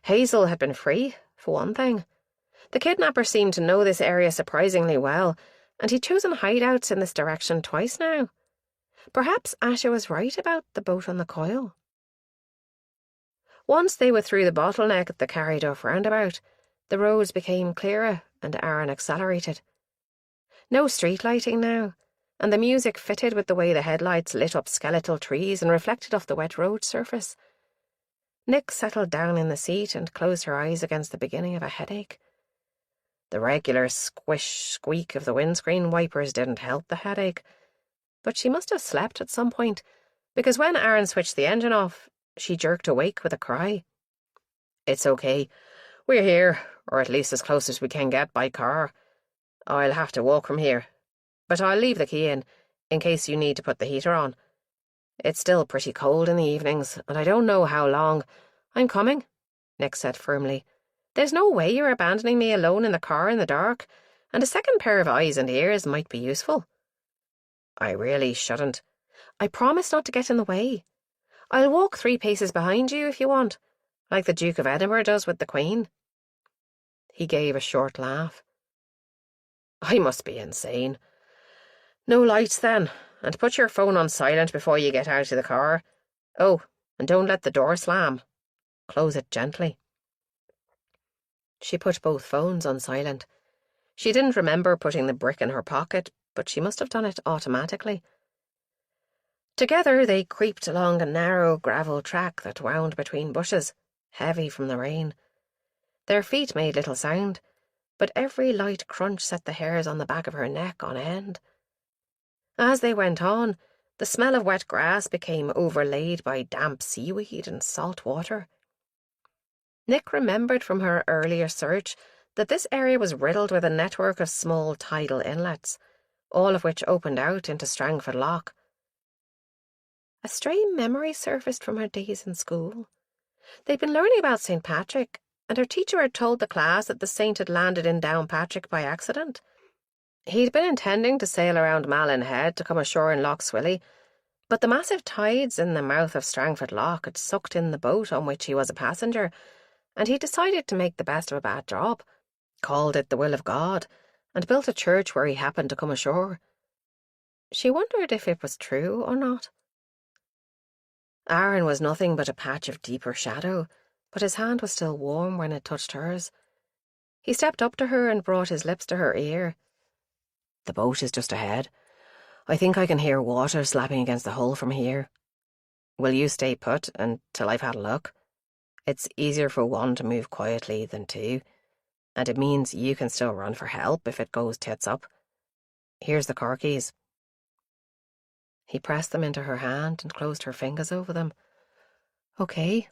Hazel had been free, for one thing. The kidnapper seemed to know this area surprisingly well, and he'd chosen hideouts in this direction twice now. Perhaps Asha was right about the boat on the coil. Once they were through the bottleneck at the Carryduff roundabout, the roads became clearer and Aaron accelerated. No street lighting now, and the music fitted with the way the headlights lit up skeletal trees and reflected off the wet road surface. Nick settled down in the seat and closed her eyes against the beginning of a headache. The regular squish-squeak of the windscreen wipers didn't help the headache, but she must have slept at some point, because when Aaron switched the engine off, she jerked awake with a cry. It's okay. We're here, or at least as close as we can get by car. I'll have to walk from here, but I'll leave the key in case you need to put the heater on. It's still pretty cold in the evenings, and I don't know how long. I'm coming, Nick said firmly. There's no way you're abandoning me alone in the car in the dark, and a second pair of eyes and ears might be useful. I really shouldn't. I promise not to get in the way. I'll walk 3 paces behind you if you want, like the Duke of Edinburgh does with the Queen. He gave a short laugh. I must be insane. No lights then, and put your phone on silent before you get out of the car. Oh, and don't let the door slam. Close it gently. She put both phones on silent. She didn't remember putting the brick in her pocket, but she must have done it automatically. Together they creeped along a narrow gravel track that wound between bushes, heavy from the rain. Their feet made little sound, but every light crunch set the hairs on the back of her neck on end. As they went on, the smell of wet grass became overlaid by damp seaweed and salt water. Nick remembered from her earlier search that this area was riddled with a network of small tidal inlets, all of which opened out into Strangford Lough. A stray memory surfaced from her days in school. They'd been learning about St. Patrick, and her teacher had told the class that the saint had landed in Downpatrick by accident. He'd been intending to sail around Malin Head to come ashore in Lough Swilly, but the massive tides in the mouth of Strangford Lough had sucked in the boat on which he was a passenger, and he decided to make the best of a bad job, called it the will of God, and built a church where he happened to come ashore. She wondered if it was true or not. Aaron was nothing but a patch of deeper shadow, but his hand was still warm when it touched hers. He stepped up to her and brought his lips to her ear. The boat is just ahead. I think I can hear water slapping against the hull from here. Will you stay put until I've had a look? It's easier for one to move quietly than 2. And it means you can still run for help if it goes tits up. Here's the car keys. He pressed them into her hand and closed her fingers over them. Okay,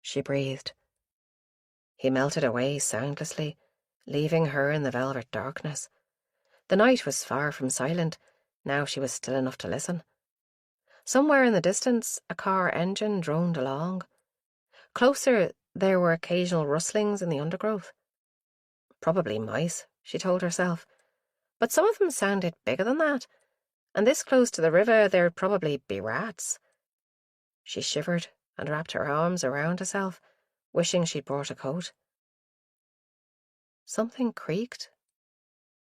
she breathed. He melted away soundlessly, leaving her in the velvet darkness. The night was far from silent. Now she was still enough to listen. Somewhere in the distance, a car engine droned along. Closer, there were occasional rustlings in the undergrowth. Probably mice, she told herself. But some of them sounded bigger than that, and this close to the river there'd probably be rats. She shivered and wrapped her arms around herself, wishing she'd brought a coat. Something creaked.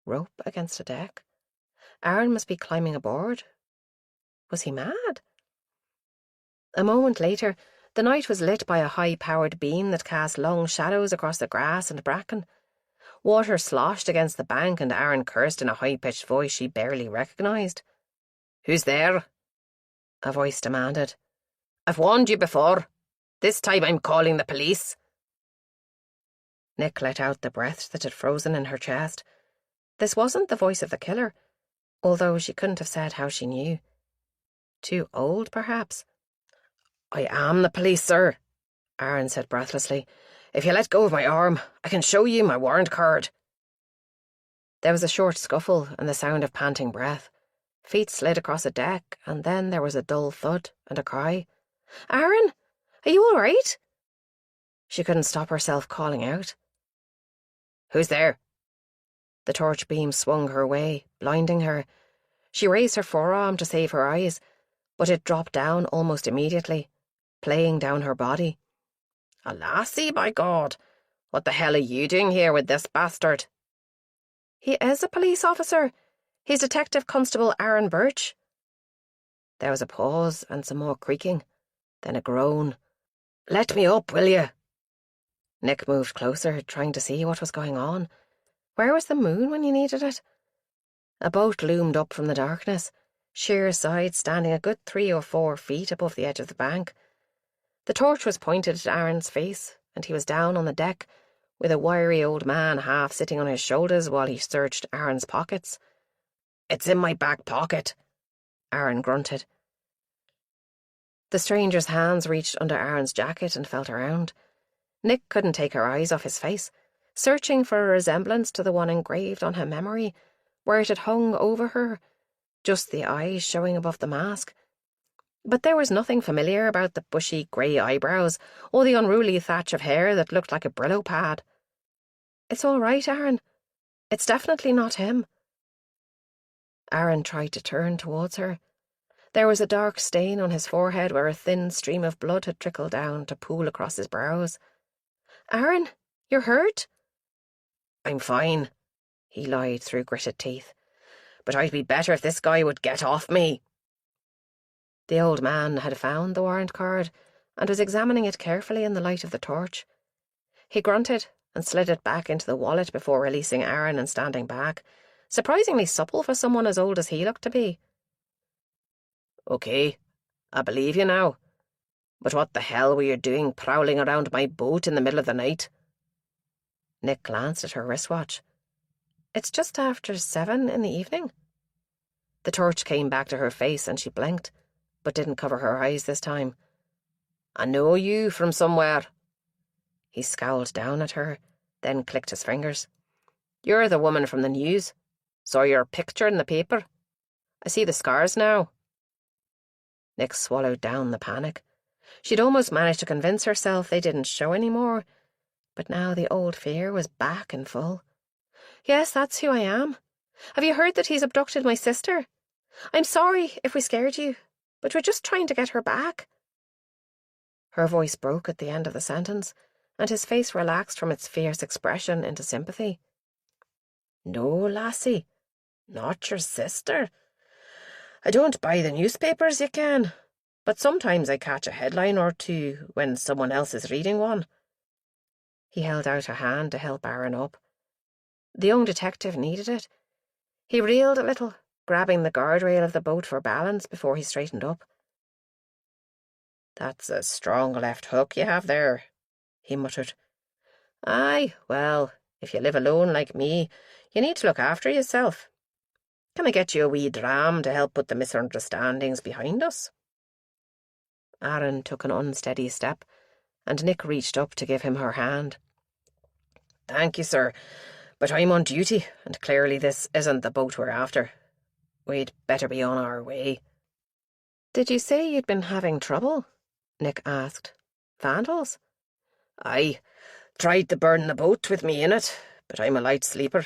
Rope against a deck. Aaron must be climbing aboard. Was he mad? A moment later, the night was lit by a high-powered beam that cast long shadows across the grass and bracken. Water sloshed against the bank, and Aaron cursed in a high-pitched voice she barely recognised. "Who's there?" a voice demanded. "I've warned you before. This time I'm calling the police." Nick let out the breath that had frozen in her chest. This wasn't the voice of the killer, although she couldn't have said how she knew. Too old, perhaps? "I am the police, sir," Aaron said breathlessly. "If you let go of my arm, I can show you my warrant card." There was a short scuffle and the sound of panting breath. Feet slid across a deck, and then there was a dull thud and a cry. "Aaron, are you all right?" She couldn't stop herself calling out. "Who's there?" The torch beam swung her way, blinding her. She raised her forearm to save her eyes, but it dropped down almost immediately, playing down her body. "A lassie, by God! What the hell are you doing here with this bastard?" "He is a police officer. He's Detective Constable Aaron Birch." There was a pause and some more creaking, then a groan. "Let me up, will you?" Nick moved closer, trying to see what was going on. Where was the moon when you needed it? A boat loomed up from the darkness, sheer sides standing a good 3 or 4 feet above the edge of the bank. The torch was pointed at Aaron's face, and he was down on the deck, with a wiry old man half sitting on his shoulders while he searched Aaron's pockets. "It's in my back pocket," Aaron grunted. The stranger's hands reached under Aaron's jacket and felt around. Nick couldn't take her eyes off his face, searching for a resemblance to the one engraved on her memory, where it had hung over her, just the eyes showing above the mask. But there was nothing familiar about the bushy grey eyebrows or the unruly thatch of hair that looked like a Brillo pad. "It's all right, Aaron. It's definitely not him." Aaron tried to turn towards her. There was a dark stain on his forehead where a thin stream of blood had trickled down to pool across his brows. "Aaron, you're hurt?" "I'm fine," he lied through gritted teeth. "But I'd be better if this guy would get off me." The old man had found the warrant card and was examining it carefully in the light of the torch. He grunted and slid it back into the wallet before releasing Aaron and standing back, surprisingly supple for someone as old as he looked to be. "Okay, I believe you now. But what the hell were you doing prowling around my boat in the middle of the night?" Nick glanced at her wristwatch. "It's just after 7 in the evening." The torch came back to her face and she blinked, but didn't cover her eyes this time. "I know you from somewhere." He scowled down at her, then clicked his fingers. "You're the woman from the news. Saw your picture in the paper. I see the scars now." Nick swallowed down the panic. She'd almost managed to convince herself they didn't show any more, but now the old fear was back in full. "Yes, that's who I am. Have you heard that he's abducted my sister? I'm sorry if we scared you, but we're just trying to get her back." Her voice broke at the end of the sentence, and his face relaxed from its fierce expression into sympathy. "No, lassie, not your sister. I don't buy the newspapers, you can, but sometimes I catch a headline or two when someone else is reading one." He held out a hand to help Aaron up. The young detective needed it. He reeled a little, grabbing the guardrail of the boat for balance before he straightened up. "That's a strong left hook you have there," he muttered. "Aye, well, If you live alone like me, you need to look after yourself. Can I get you a wee dram to help put the misunderstandings behind us?" Aaron took an unsteady step, and Nick reached up to give him her hand. "Thank you, sir, but I'm on duty, and clearly this isn't the boat we're after. We'd better be on our way." "Did you say you'd been having trouble?" Nick asked. "Vandals?" "Aye, tried to burn the boat with me in it, but I'm a light sleeper.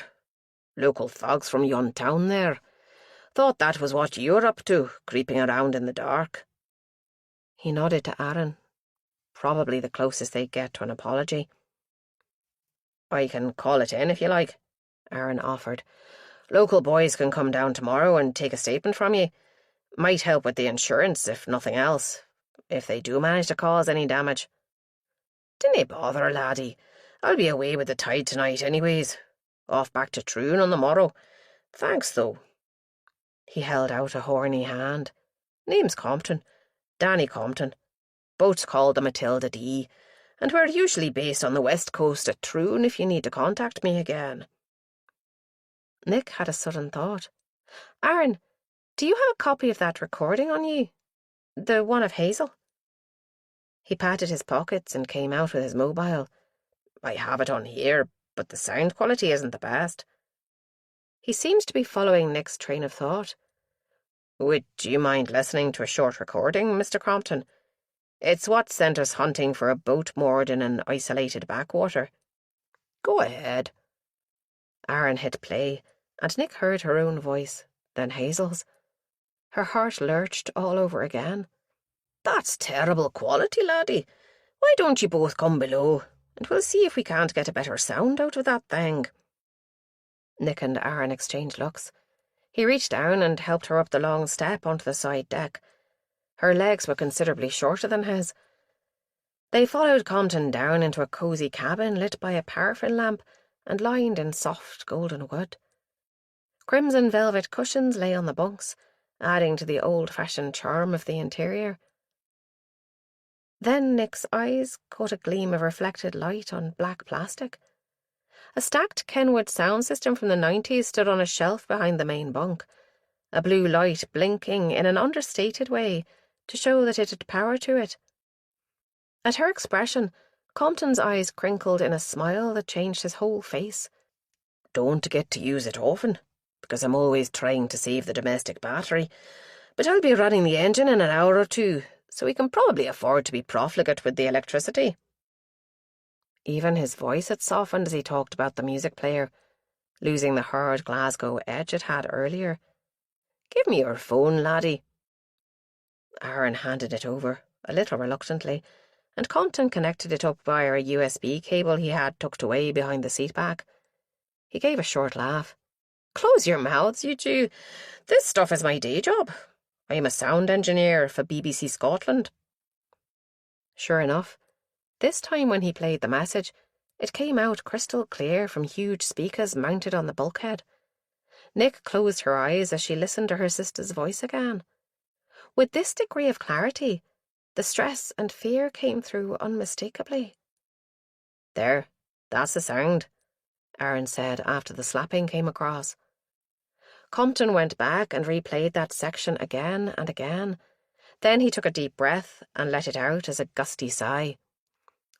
Local thugs from yon town there. Thought that was what you were up to, creeping around in the dark." He nodded to Aaron. Probably the closest they'd get to an apology. "I can call it in if you like," Aaron offered. "Local boys can come down tomorrow and take a statement from you. Might help with the insurance, if nothing else, if they do manage to cause any damage." "Dinna bother, laddie. I'll be away with the tide tonight anyways. Off back to Troon on the morrow. Thanks, though." He held out a horny hand. "Name's Compton. Danny Compton. Boat's called the Matilda D, and we're usually based on the west coast at Troon if you need to contact me again." Nick had a sudden thought. "Aaron, do you have a copy of that recording on you? The one of Hazel?" He patted his pockets and came out with his mobile. "I have it on here, but the sound quality isn't the best." He seemed to be following Nick's train of thought. "Would you mind listening to a short recording, Mr. Crompton? It's what sent us hunting for a boat moored in an isolated backwater." "Go ahead." Aaron hit play, and Nick heard her own voice, then Hazel's. Her heart lurched all over again. "That's terrible quality, laddie. Why don't you both come below, and we'll see if we can't get a better sound out of that thing." Nick and Aaron exchanged looks. He reached down and helped her up the long step onto the side deck. Her legs were considerably shorter than his. They followed Compton down into a cosy cabin lit by a paraffin lamp and lined in soft golden wood. Crimson velvet cushions lay on the bunks, adding to the old-fashioned charm of the interior. Then Nick's eyes caught a gleam of reflected light on black plastic. A stacked Kenwood sound system from the 90s stood on a shelf behind the main bunk, a blue light blinking in an understated way to show that it had power to it. At her expression, Compton's eyes crinkled in a smile that changed his whole face. "Don't get to use it often, because I'm always trying to save the domestic battery, but I'll be running the engine in an hour or two, so we can probably afford to be profligate with the electricity." Even his voice had softened as he talked about the music player, losing the hard Glasgow edge it had earlier. "Give me your phone, laddie." Aaron handed it over, a little reluctantly, and Compton connected it up via a USB cable he had tucked away behind the seat back. He gave a short laugh. "Close your mouths, you two. This stuff is my day job. I'm a sound engineer for BBC Scotland." Sure enough, this time when he played the message, it came out crystal clear from huge speakers mounted on the bulkhead. Nick closed her eyes as she listened to her sister's voice again. With this degree of clarity, the stress and fear came through unmistakably. "There, that's the sound," Aaron said after the slapping came across. Compton went back and replayed that section again and again. Then he took a deep breath and let it out as a gusty sigh.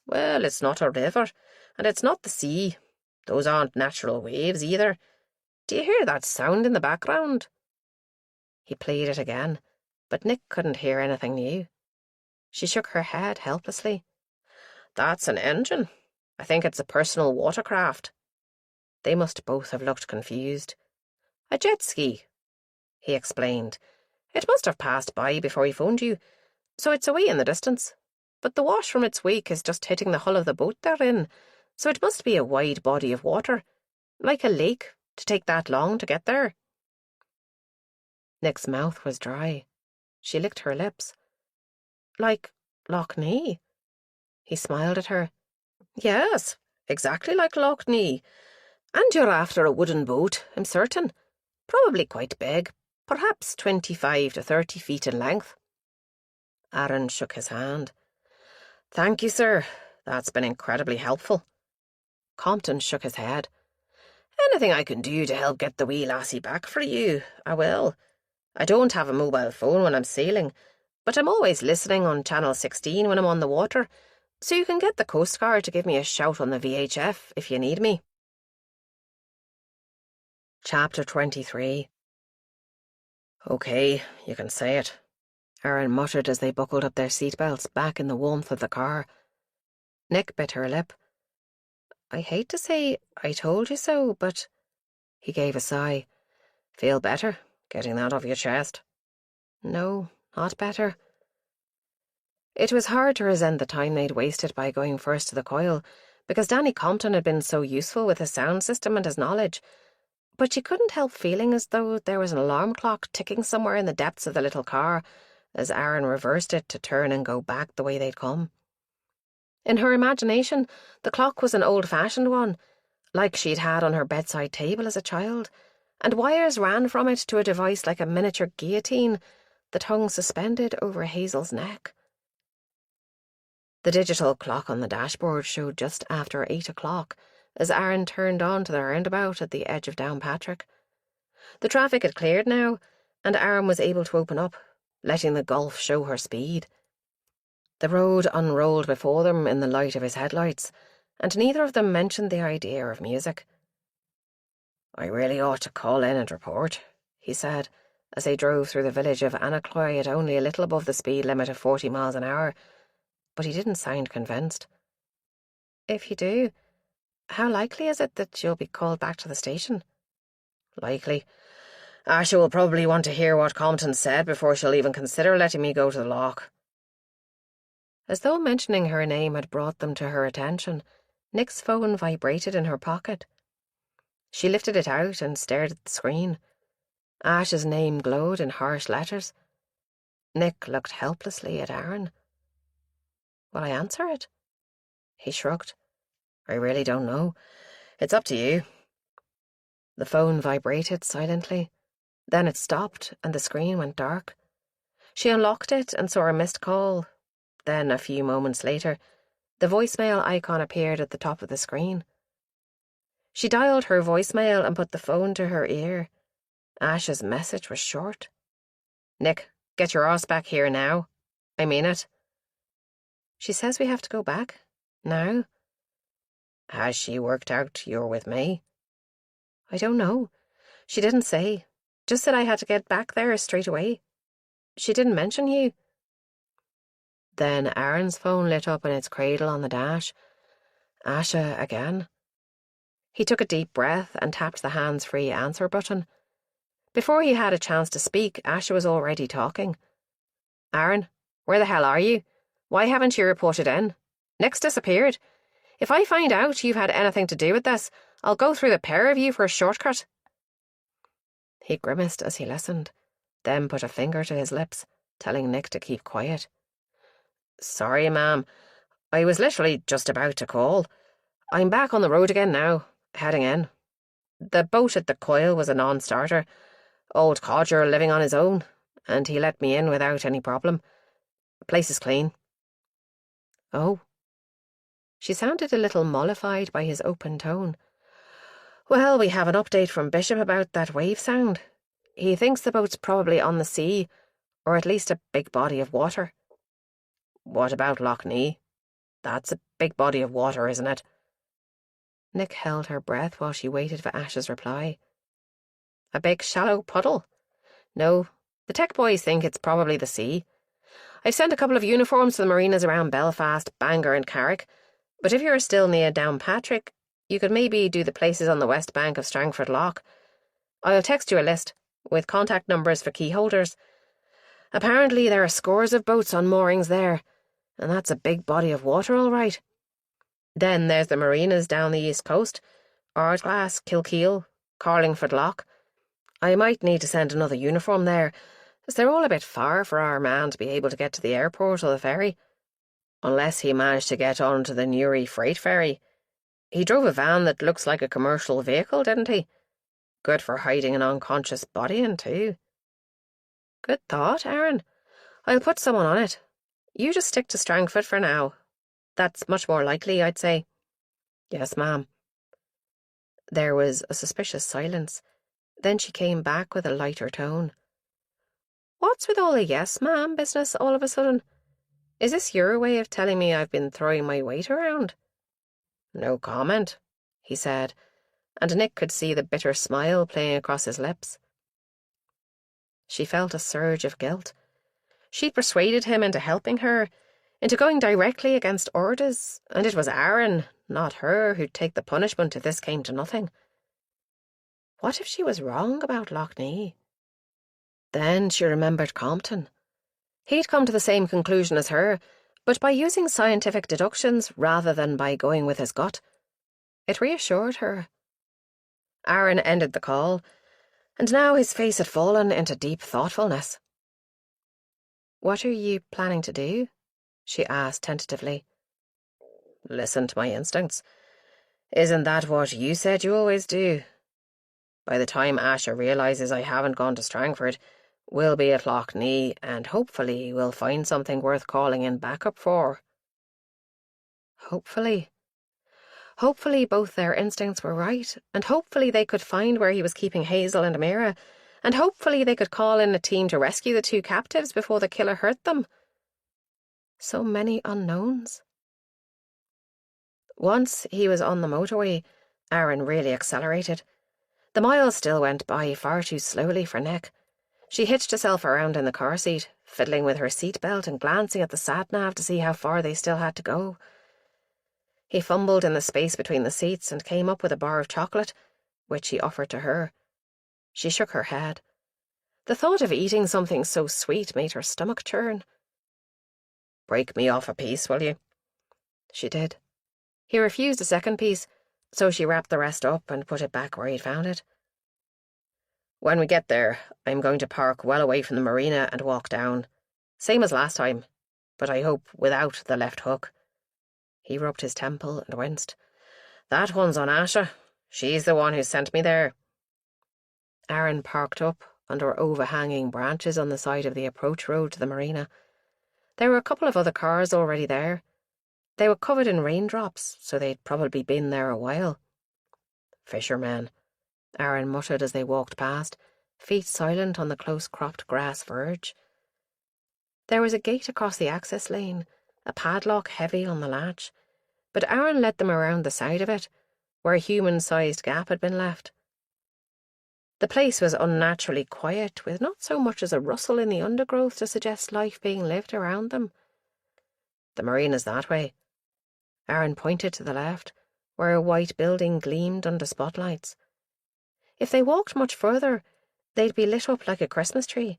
"Well, it's not a river, and it's not the sea. Those aren't natural waves either. Do you hear that sound in the background?" He played it again, but Nick couldn't hear anything new. She shook her head helplessly. "That's an engine. I think it's a personal watercraft." They must both have looked confused. "A jet ski," he explained. "It must have passed by before he phoned you, so it's away in the distance. But the wash from its wake is just hitting the hull of the boat they're in, so it must be a wide body of water, like a lake, to take that long to get there." Nick's mouth was dry. She licked her lips. "Like Loch Nee?" He smiled at her. "Yes, exactly like Loch Nee. And you're after a wooden boat, I'm certain. Probably quite big, perhaps 25 to 30 feet in length." Aaron shook his hand. "Thank you, sir. That's been incredibly helpful." Compton shook his head. Anything I can do to help get the wee lassie back for you, I will. I don't have a mobile phone when I'm sailing, but I'm always listening on Channel 16 when I'm on the water, so you can get the Coast Guard to give me a shout on the VHF if you need me. Chapter 23. Okay, you can say it, Aaron muttered as they buckled up their seatbelts back in the warmth of the car. Nick bit her lip. I hate to say I told you so, but... He gave a sigh. Feel better, getting that off your chest? No, not better. It was hard to resent the time they'd wasted by going first to the coil, because Danny Compton had been so useful with his sound system and his knowledge, but she couldn't help feeling as though there was an alarm clock ticking somewhere in the depths of the little car, as Aaron reversed it to turn and go back the way they'd come. In her imagination, the clock was an old-fashioned one, like she'd had on her bedside table as a child, and wires ran from it to a device like a miniature guillotine that hung suspended over Hazel's neck. The digital clock on the dashboard showed just after 8 o'clock as Aaron turned onto the roundabout at the edge of Downpatrick. The traffic had cleared now, and Aaron was able to open up, letting the Gulf show her speed. The road unrolled before them in the light of his headlights, and neither of them mentioned the idea of music. I really ought to call in and report, he said, as they drove through the village of Annacloy at only a little above the speed limit of 40 miles an hour, but he didn't sound convinced. If you do, how likely is it that you'll be called back to the station? Likely. Asha will probably want to hear what Compton said before she'll even consider letting me go to the loch. As though mentioning her name had brought them to her attention, Nick's phone vibrated in her pocket. She lifted it out and stared at the screen. Ash's name glowed in harsh letters. Nick looked helplessly at Aaron. Will I answer it? He shrugged. I really don't know. It's up to you. The phone vibrated silently. Then it stopped and the screen went dark. She unlocked it and saw a missed call. Then, a few moments later, the voicemail icon appeared at the top of the screen. She dialed her voicemail and put the phone to her ear. Ash's message was short. Nick, get your ass back here now. I mean it. She says we have to go back. Now? Has she worked out you're with me? I don't know. She didn't say. Just said I had to get back there straight away. She didn't mention you. Then Aaron's phone lit up in its cradle on the dash. Asha again. He took a deep breath and tapped the hands-free answer button. Before he had a chance to speak, Asha was already talking. Aaron, where the hell are you? Why haven't you reported in? Nick's disappeared. If I find out you've had anything to do with this, I'll go through the pair of you for a shortcut. He grimaced as he listened, then put a finger to his lips, telling Nick to keep quiet. Sorry, ma'am. I was literally just about to call. I'm back on the road again now, heading in. The boat at the coil was a non-starter. Old codger living on his own, and he let me in without any problem. The place is clean. Oh. She sounded a little mollified by his open tone. Well, we have an update from Bishop about that wave sound. He thinks the boat's probably on the sea, or at least a big body of water. What about Loch Nee? That's a big body of water, isn't it? Nick held her breath while she waited for Ash's reply. A big shallow puddle? No, the tech boys think it's probably the sea. I've sent a couple of uniforms to the marinas around Belfast, Bangor and Carrick, but if you're still near Downpatrick, you could maybe do the places on the west bank of Strangford Loch. I'll text you a list, with contact numbers for key holders. Apparently there are scores of boats on moorings there, and that's a big body of water all right. Then there's the marinas down the east coast, Ardglass, Kilkeel, Carlingford Loch. I might need to send another uniform there, as they're all a bit far for our man to be able to get to the airport or the ferry. Unless he managed to get onto the Newry freight ferry. He drove a van that looks like a commercial vehicle, didn't he? Good for hiding an unconscious body in, too. Good thought, Aaron. I'll put someone on it. You just stick to Strangford for now. That's much more likely, I'd say. Yes, ma'am. There was a suspicious silence. Then she came back with a lighter tone. "What's with all the yes, ma'am business all of a sudden? Is this your way of telling me I've been throwing my weight around?" "No comment," he said, and Nick could see the bitter smile playing across his lips. She felt a surge of guilt. She'd persuaded him into helping her, into going directly against orders, and it was Aaron, not her, who'd take the punishment if this came to nothing. What if she was wrong about Lough Neagh? Then she remembered Compton. He'd come to the same conclusion as her, but by using scientific deductions rather than by going with his gut. It reassured her. Aaron ended the call, and now his face had fallen into deep thoughtfulness. "What are you planning to do?" she asked tentatively. "Listen to my instincts. Isn't that what you said you always do? By the time Asher realises I haven't gone to Strangford, we'll be at Lough Neagh, and hopefully we'll find something worth calling in backup for." Hopefully. Hopefully both their instincts were right, and hopefully they could find where he was keeping Hazel and Amira, and hopefully they could call in a team to rescue the two captives before the killer hurt them. So many unknowns. Once he was on the motorway, Aaron really accelerated. The miles still went by far too slowly for Nick. She hitched herself around in the car seat, fiddling with her seatbelt and glancing at the sat-nav to see how far they still had to go. He fumbled in the space between the seats and came up with a bar of chocolate, which he offered to her. She shook her head. The thought of eating something so sweet made her stomach churn. "Break me off a piece, will you?" She did. He refused a second piece, so she wrapped the rest up and put it back where he'd found it. "When we get there, I'm going to park well away from the marina and walk down. Same as last time, but I hope without the left hook." He rubbed his temple and winced. "That one's on Asha. She's the one who sent me there." Aaron parked up under overhanging branches on the side of the approach road to the marina. There were a couple of other cars already there. They were covered in raindrops, so they'd probably been there a while. "Fishermen," Aaron muttered as they walked past, feet silent on the close-cropped grass verge. There was a gate across the access lane, a padlock heavy on the latch, but Aaron led them around the side of it, where a human-sized gap had been left. The place was unnaturally quiet, with not so much as a rustle in the undergrowth to suggest life being lived around them. "The marina's that way." Aaron pointed to the left, where a white building gleamed under spotlights. If they walked much further, they'd be lit up like a Christmas tree,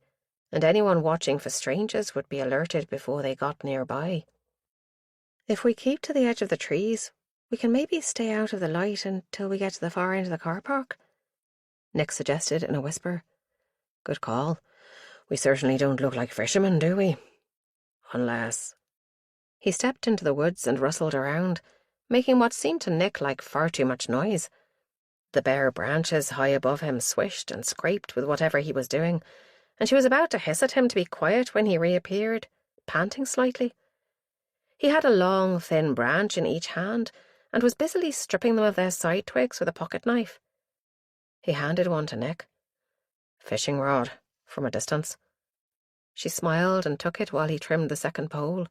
and anyone watching for strangers would be alerted before they got nearby. "If we keep to the edge of the trees, we can maybe stay out of the light until we get to the far end of the car park," Nick suggested in a whisper. "Good call. We certainly don't look like fishermen, do we? Unless—" He stepped into the woods and rustled around, making what seemed to Nick like far too much noise. The bare branches high above him swished and scraped with whatever he was doing, and she was about to hiss at him to be quiet when he reappeared, panting slightly. He had a long, thin branch in each hand and was busily stripping them of their side twigs with a pocket knife. He handed one to Nick. "Fishing rod, from a distance." She smiled and took it while he trimmed the second pole.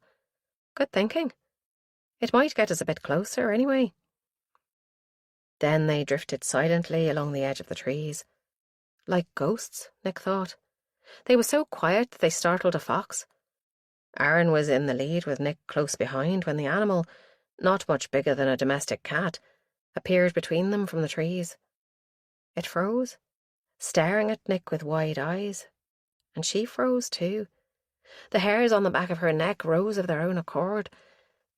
Good thinking. It might get us a bit closer, anyway. Then they drifted silently along the edge of the trees. Like ghosts, Nick thought. They were so quiet that they startled a fox. Aaron was in the lead with Nick close behind when the animal, not much bigger than a domestic cat, appeared between them from the trees. It froze, staring at Nick with wide eyes, and she froze too. The hairs on the back of her neck rose of their own accord.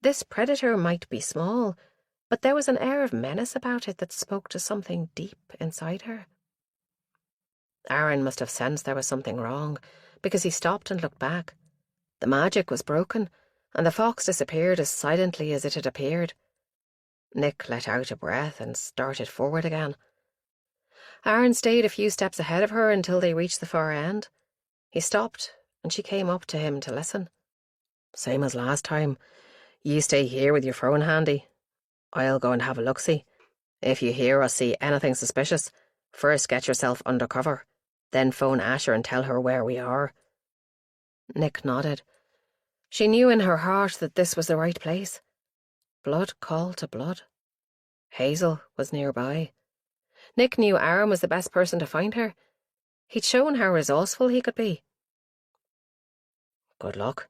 This predator might be small, but there was an air of menace about it that spoke to something deep inside her. Aaron must have sensed there was something wrong, because he stopped and looked back. The magic was broken, and the fox disappeared as silently as it had appeared. Nick let out a breath and started forward again. Aaron stayed a few steps ahead of her until they reached the far end. He stopped, and she came up to him to listen. "Same as last time. You stay here with your phone handy. I'll go and have a look-see. If you hear or see anything suspicious, first get yourself under cover, then phone Asher and tell her where we are." Nick nodded. She knew in her heart that this was the right place. Blood called to blood. Hazel was nearby. Nick knew Aaron was the best person to find her. He'd shown how resourceful he could be. "Good luck."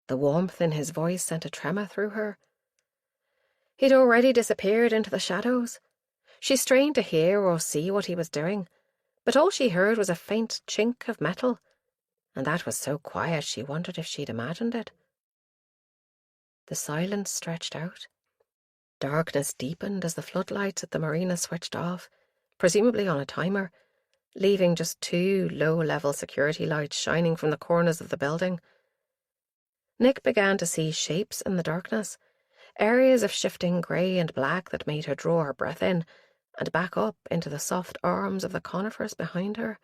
The warmth in his voice sent a tremor through her. He'd already disappeared into the shadows. She strained to hear or see what he was doing, but all she heard was a faint chink of metal, and that was so quiet she wondered if she'd imagined it. The silence stretched out. Darkness deepened as the floodlights at the marina switched off, presumably on a timer, leaving just 2 low-level security lights shining from the corners of the building. Nick began to see shapes in the darkness, areas of shifting grey and black that made her draw her breath in and back up into the soft arms of the conifers behind her.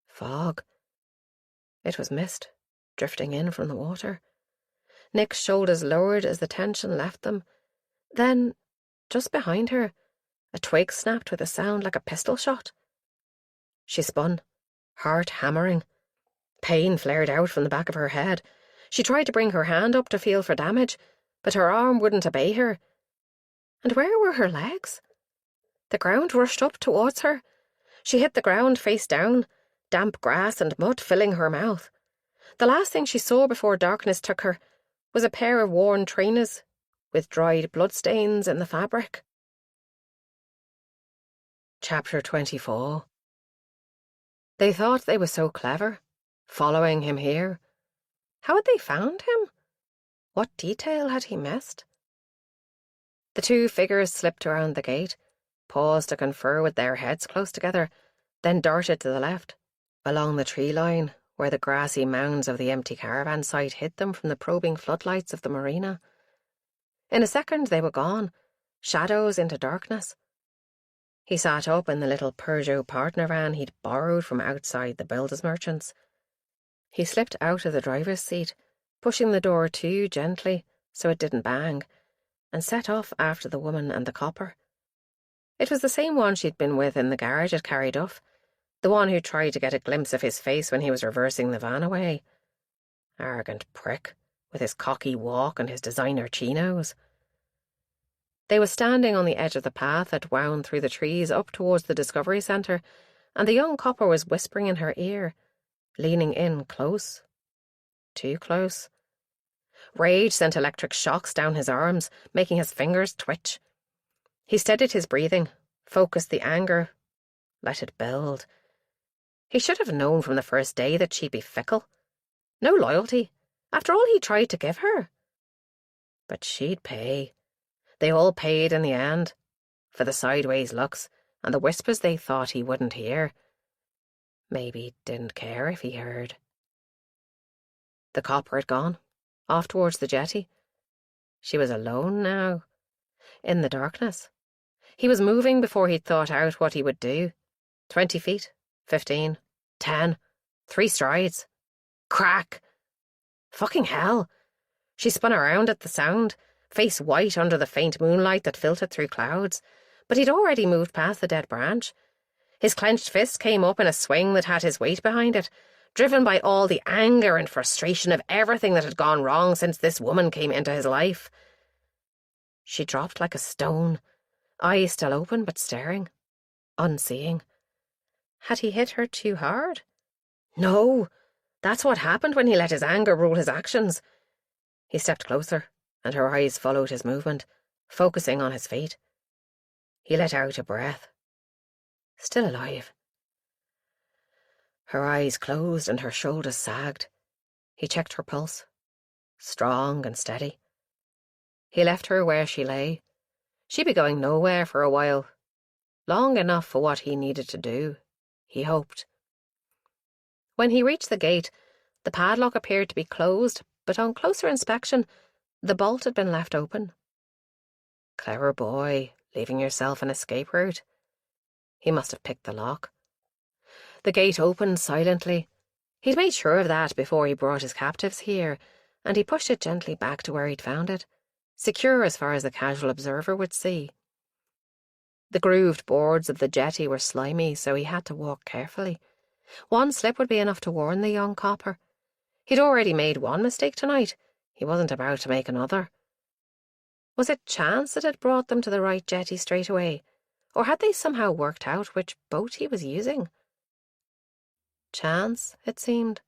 Fog. It was mist, drifting in from the water. Nick's shoulders lowered as the tension left them. Then, just behind her, a twig snapped with a sound like a pistol shot. She spun, heart hammering. Pain flared out from the back of her head. She tried to bring her hand up to feel for damage, but her arm wouldn't obey her. And where were her legs? The ground rushed up towards her. She hit the ground face down, damp grass and mud filling her mouth. The last thing she saw before darkness took her was a pair of worn trainers with dried bloodstains in the fabric. Chapter 24. They thought they were so clever, following him here. How had they found him? What detail had he missed? The 2 figures slipped around the gate, paused to confer with their heads close together, then darted to the left, along the tree line where the grassy mounds of the empty caravan site hid them from the probing floodlights of the marina. In a second they were gone, shadows into darkness. He sat up in the little Peugeot partner van he'd borrowed from outside the builders merchants. He slipped out of the driver's seat, pushing the door to gently so it didn't bang, and set off after the woman and the copper. It was the same one she'd been with in the garage at Carryduff, the one who tried to get a glimpse of his face when he was reversing the van away. Arrogant prick, with his cocky walk and his designer chinos. They were standing on the edge of the path that wound through the trees up towards the Discovery Centre, and the young copper was whispering in her ear, leaning in close. Too close. Rage sent electric shocks down his arms, making his fingers twitch. He steadied his breathing, focused the anger, let it build. He should have known from the first day that she'd be fickle. No loyalty, after all he tried to give her. But she'd pay. They all paid in the end, for the sideways looks and the whispers they thought he wouldn't hear. Maybe didn't care if he heard. The copper had gone, off towards the jetty. She was alone now, in the darkness. He was moving before he'd thought out what he would do. 20 feet, 15, 10, 3 strides. Crack! Fucking hell! She spun around at the sound, face white under the faint moonlight that filtered through clouds, but he'd already moved past the dead branch. His clenched fist came up in a swing that had his weight behind it, driven by all the anger and frustration of everything that had gone wrong since this woman came into his life. She dropped like a stone, eyes still open but staring, unseeing. Had he hit her too hard? No! That's what happened when he let his anger rule his actions. He stepped closer, and her eyes followed his movement, focusing on his feet. He let out a breath. Still alive. Her eyes closed and her shoulders sagged. He checked her pulse. Strong and steady. He left her where she lay. She'd be going nowhere for a while. Long enough for what he needed to do, he hoped. When he reached the gate, the padlock appeared to be closed, but on closer inspection, the bolt had been left open. Clever boy, leaving yourself an escape route. He must have picked the lock. The gate opened silently. He'd made sure of that before he brought his captives here, and he pushed it gently back to where he'd found it, secure as far as the casual observer would see. The grooved boards of the jetty were slimy, so he had to walk carefully. One slip would be enough to warn the young copper. He'd already made one mistake tonight. He wasn't about to make another. Was it chance that had brought them to the right jetty straight away, or had they somehow worked out which boat he was using? Chance, it seemed.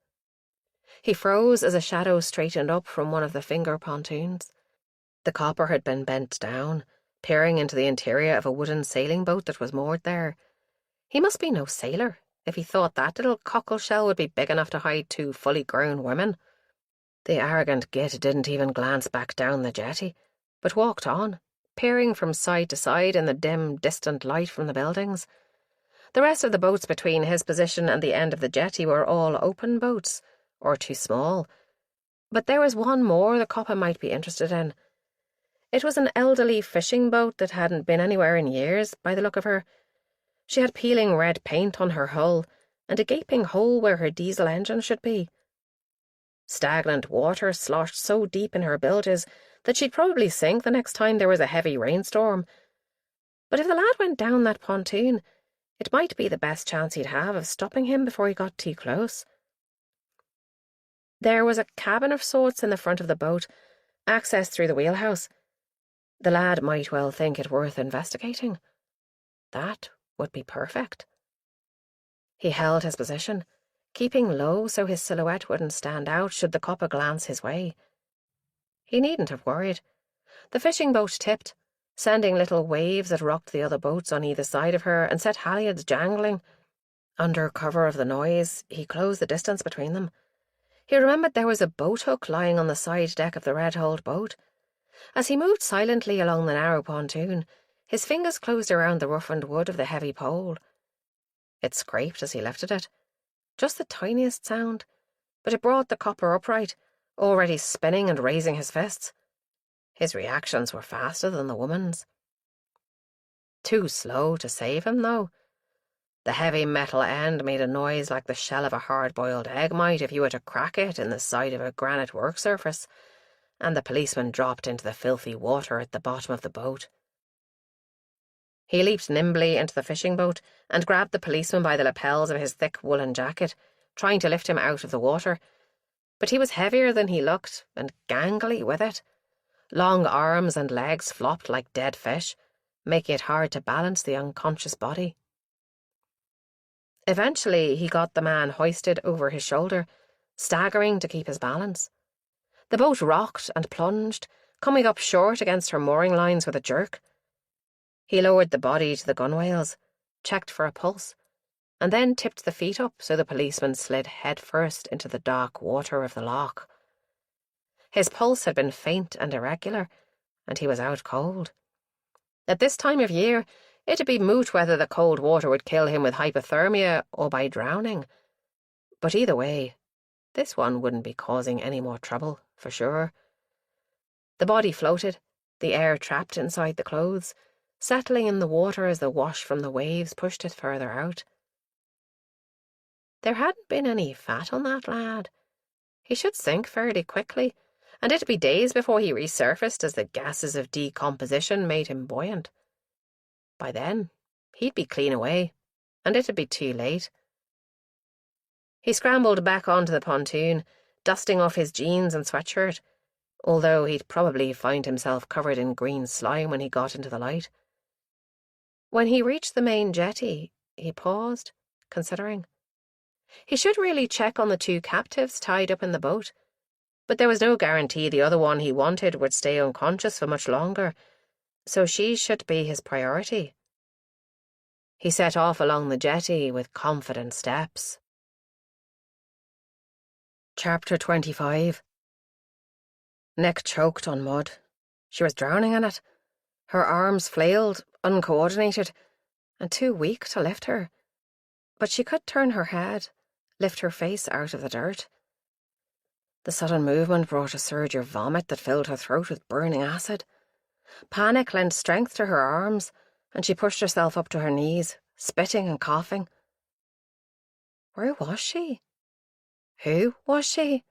He froze as a shadow straightened up from one of the finger pontoons. The copper had been bent down, peering into the interior of a wooden sailing boat that was moored there. He must be no sailor if he thought that little cockle shell would be big enough to hide two fully grown women. The arrogant git didn't even glance back down the jetty, but walked on, peering from side to side in the dim, distant light from the buildings. The rest of the boats between his position and the end of the jetty were all open boats, or too small. But there was one more the copper might be interested in. It was an elderly fishing boat that hadn't been anywhere in years, by the look of her. She had peeling red paint on her hull, and a gaping hole where her diesel engine should be. Stagnant water sloshed so deep in her bilges that she'd probably sink the next time there was a heavy rainstorm. But if the lad went down that pontoon, it might be the best chance he'd have of stopping him before he got too close. There was a cabin of sorts in the front of the boat, access through the wheelhouse. The lad might well think it worth investigating. That would be perfect. He held his position, keeping low so his silhouette wouldn't stand out should the copper glance his way. He needn't have worried. The fishing boat tipped, sending little waves that rocked the other boats on either side of her and set halyards jangling. Under cover of the noise, he closed the distance between them. He remembered there was a boat hook lying on the side deck of the red-hulled boat. As he moved silently along the narrow pontoon, his fingers closed around the roughened wood of the heavy pole. It scraped as he lifted it. Just the tiniest sound, but it brought the copper upright, already spinning and raising his fists. His reactions were faster than the woman's. Too slow to save him, though. The heavy metal end made a noise like the shell of a hard-boiled egg might if you were to crack it in the side of a granite work surface, and the policeman dropped into the filthy water at the bottom of the boat. He leaped nimbly into the fishing boat and grabbed the policeman by the lapels of his thick woolen jacket, trying to lift him out of the water. But he was heavier than he looked, and gangly with it. Long arms and legs flopped like dead fish, making it hard to balance the unconscious body. Eventually, he got the man hoisted over his shoulder, staggering to keep his balance. The boat rocked and plunged, coming up short against her mooring lines with a jerk. He lowered the body to the gunwales, checked for a pulse, and then tipped the feet up so the policeman slid headfirst into the dark water of the loch. His pulse had been faint and irregular, and he was out cold. At this time of year, it'd be moot whether the cold water would kill him with hypothermia or by drowning. But either way, this one wouldn't be causing any more trouble, for sure. The body floated, the air trapped inside the clothes, settling in the water as the wash from the waves pushed it further out. There hadn't been any fat on that lad. He should sink fairly quickly, and it'd be days before he resurfaced as the gases of decomposition made him buoyant. By then, he'd be clean away, and it'd be too late. He scrambled back onto the pontoon, dusting off his jeans and sweatshirt, although he'd probably find himself covered in green slime when he got into the light. When he reached the main jetty, he paused, considering. He should really check on the two captives tied up in the boat, but there was no guarantee the other one he wanted would stay unconscious for much longer, so she should be his priority. He set off along the jetty with confident steps. Chapter 25. Neck choked on mud. She was drowning in it. Her arms flailed, uncoordinated, and too weak to lift her. But she could turn her head, lift her face out of the dirt. The sudden movement brought a surge of vomit that filled her throat with burning acid. Panic lent strength to her arms, and she pushed herself up to her knees, spitting and coughing. Where was she? Who was she?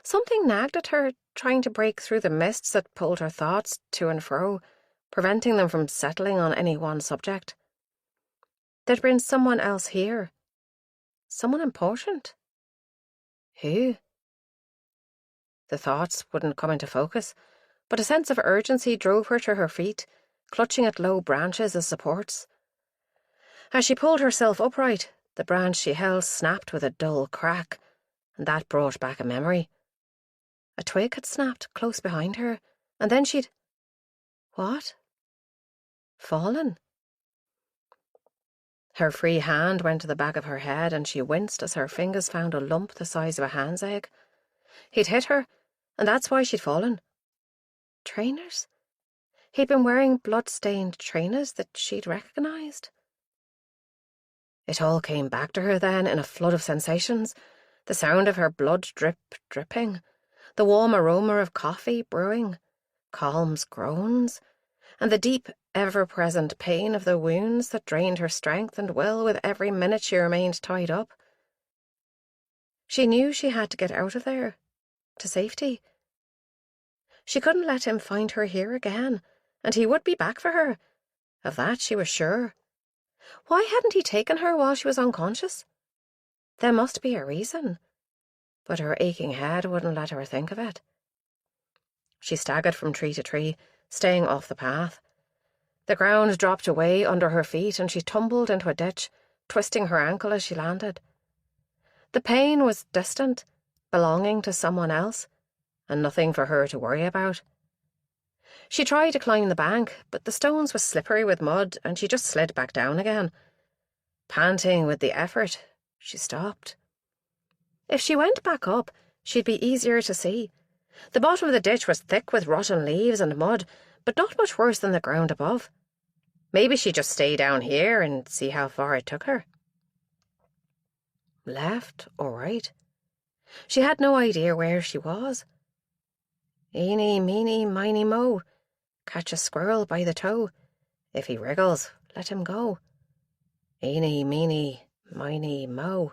Something nagged at her trying to break through the mists that pulled her thoughts to and fro, preventing them from settling on any one subject. There'd been someone else here. Someone important. Who? The thoughts wouldn't come into focus, but a sense of urgency drove her to her feet, clutching at low branches as supports. As she pulled herself upright, the branch she held snapped with a dull crack, and that brought back a memory. A twig had snapped close behind her, and then she'd... What? Fallen? Her free hand went to the back of her head, and she winced as her fingers found a lump the size of a hand's egg. He'd hit her, and that's why she'd fallen. Trainers? He'd been wearing blood-stained trainers that she'd recognised. It all came back to her then in a flood of sensations. The sound of her blood dripping, the warm aroma of coffee brewing, Calm's groans, and the deep, ever-present pain of the wounds that drained her strength and will with every minute she remained tied up. She knew she had to get out of there, to safety. She couldn't let him find her here again, and he would be back for her. Of that she was sure. Why hadn't he taken her while she was unconscious? There must be a reason, but her aching head wouldn't let her think of it. She staggered from tree to tree, staying off the path. The ground dropped away under her feet and she tumbled into a ditch, twisting her ankle as she landed. The pain was distant, belonging to someone else, and nothing for her to worry about. She tried to climb the bank, but the stones were slippery with mud and she just slid back down again. Panting with the effort, she stopped. If she went back up, she'd be easier to see. The bottom of the ditch was thick with rotten leaves and mud, but not much worse than the ground above. Maybe she'd just stay down here and see how far it took her. Left or right? She had no idea where she was. Eeny, meeny, miny, mo. Catch a squirrel by the toe. If he wriggles, let him go. Eeny, meeny, miny, mo.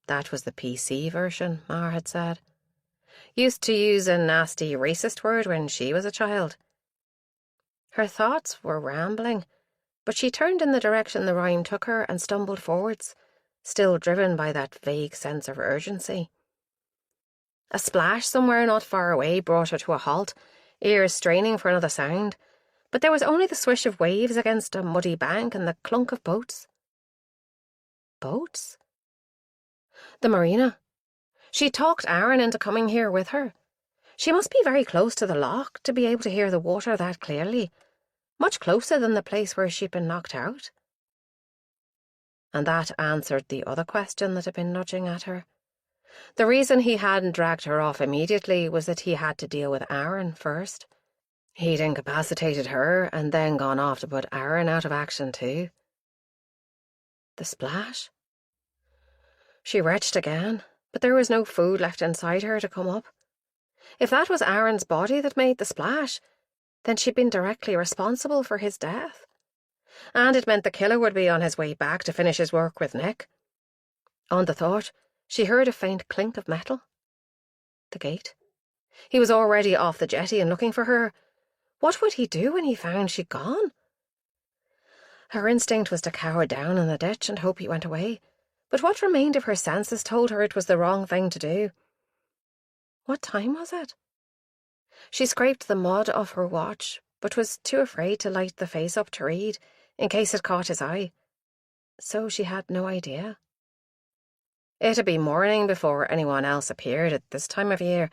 That was the PC version, Mar had said. Used to use a nasty racist word when she was a child. Her thoughts were rambling, but she turned in the direction the rhyme took her and stumbled forwards, still driven by that vague sense of urgency. A splash somewhere not far away brought her to a halt, ears straining for another sound, but there was only the swish of waves against a muddy bank and the clunk of boats. Boats? The marina. She talked Aaron into coming here with her. She must be very close to the loch to be able to hear the water that clearly, much closer than the place where she'd been knocked out. And that answered the other question that had been nudging at her. The reason he hadn't dragged her off immediately was that he had to deal with Aaron first. He'd incapacitated her and then gone off to put Aaron out of action too. The splash? She retched again, but there was no food left inside her to come up. If that was Aaron's body that made the splash, then she'd been directly responsible for his death. And it meant the killer would be on his way back to finish his work with Nick. On the thought, she heard a faint clink of metal. The gate. He was already off the jetty and looking for her. What would he do when he found she'd gone? Her instinct was to cower down in the ditch and hope he went away, but what remained of her senses told her it was the wrong thing to do. What time was it? She scraped the mud off her watch, but was too afraid to light the face up to read, in case it caught his eye. So she had no idea. It'd be morning before anyone else appeared at this time of year,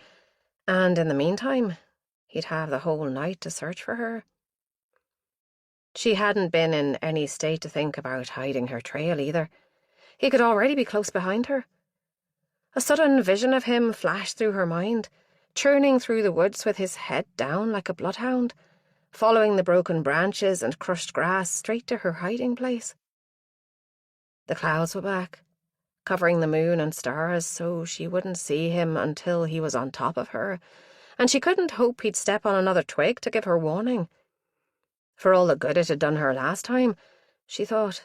and in the meantime, he'd have the whole night to search for her. She hadn't been in any state to think about hiding her trail either. He could already be close behind her. A sudden vision of him flashed through her mind, churning through the woods with his head down like a bloodhound, following the broken branches and crushed grass straight to her hiding place. The clouds were back, covering the moon and stars so she wouldn't see him until he was on top of her, and she couldn't hope he'd step on another twig to give her warning. For all the good it had done her last time, she thought,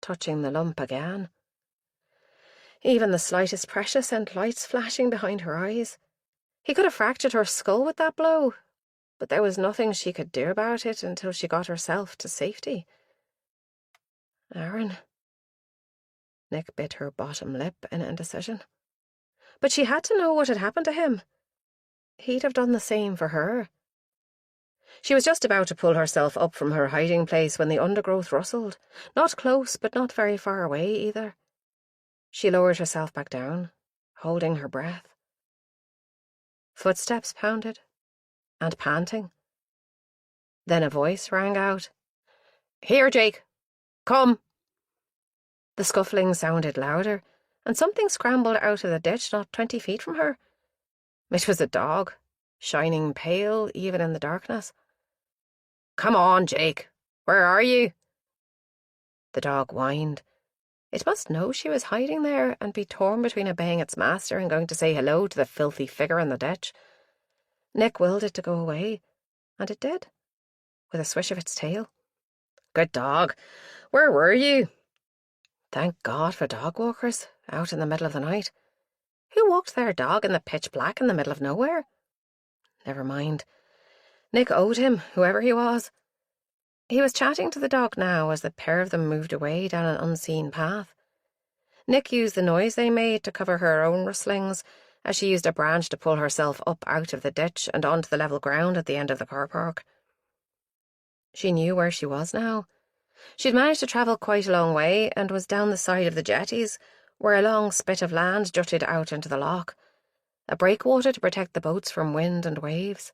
touching the lump again. Even the slightest pressure sent lights flashing behind her eyes. He could have fractured her skull with that blow, but there was nothing she could do about it until she got herself to safety. Aaron. Nick bit her bottom lip in indecision. But she had to know what had happened to him. He'd have done the same for her. She was just about to pull herself up from her hiding place when the undergrowth rustled, not close but not very far away either. She lowered herself back down, holding her breath. Footsteps pounded, and panting. Then a voice rang out. "Here, Jake! Come!" The scuffling sounded louder, and something scrambled out of the ditch not 20 feet from her. It was a dog, shining pale even in the darkness. "Come on, Jake! Where are you?" The dog whined. It must know she was hiding there and be torn between obeying its master and going to say hello to the filthy figure in the ditch. Nick willed it to go away, and it did, with a swish of its tail. "Good dog. Where were you?" Thank God for dog walkers, out in the middle of the night. Who walked their dog in the pitch black in the middle of nowhere? Never mind. Nick owed him, whoever he was. He was chatting to the dog now as the pair of them moved away down an unseen path. Nick used the noise they made to cover her own rustlings, as she used a branch to pull herself up out of the ditch and onto the level ground at the end of the car park. She knew where she was now. She'd managed to travel quite a long way and was down the side of the jetties, where a long spit of land jutted out into the loch, a breakwater to protect the boats from wind and waves.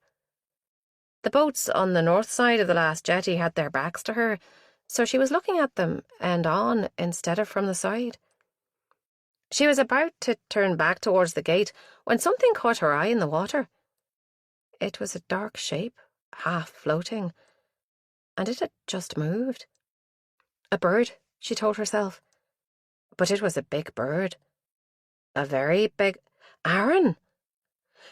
The boats on the north side of the last jetty had their backs to her, so she was looking at them end on instead of from the side. She was about to turn back towards the gate when something caught her eye in the water. It was a dark shape, half floating, and it had just moved. A bird, she told herself. But it was a big bird. A very big... Aaron!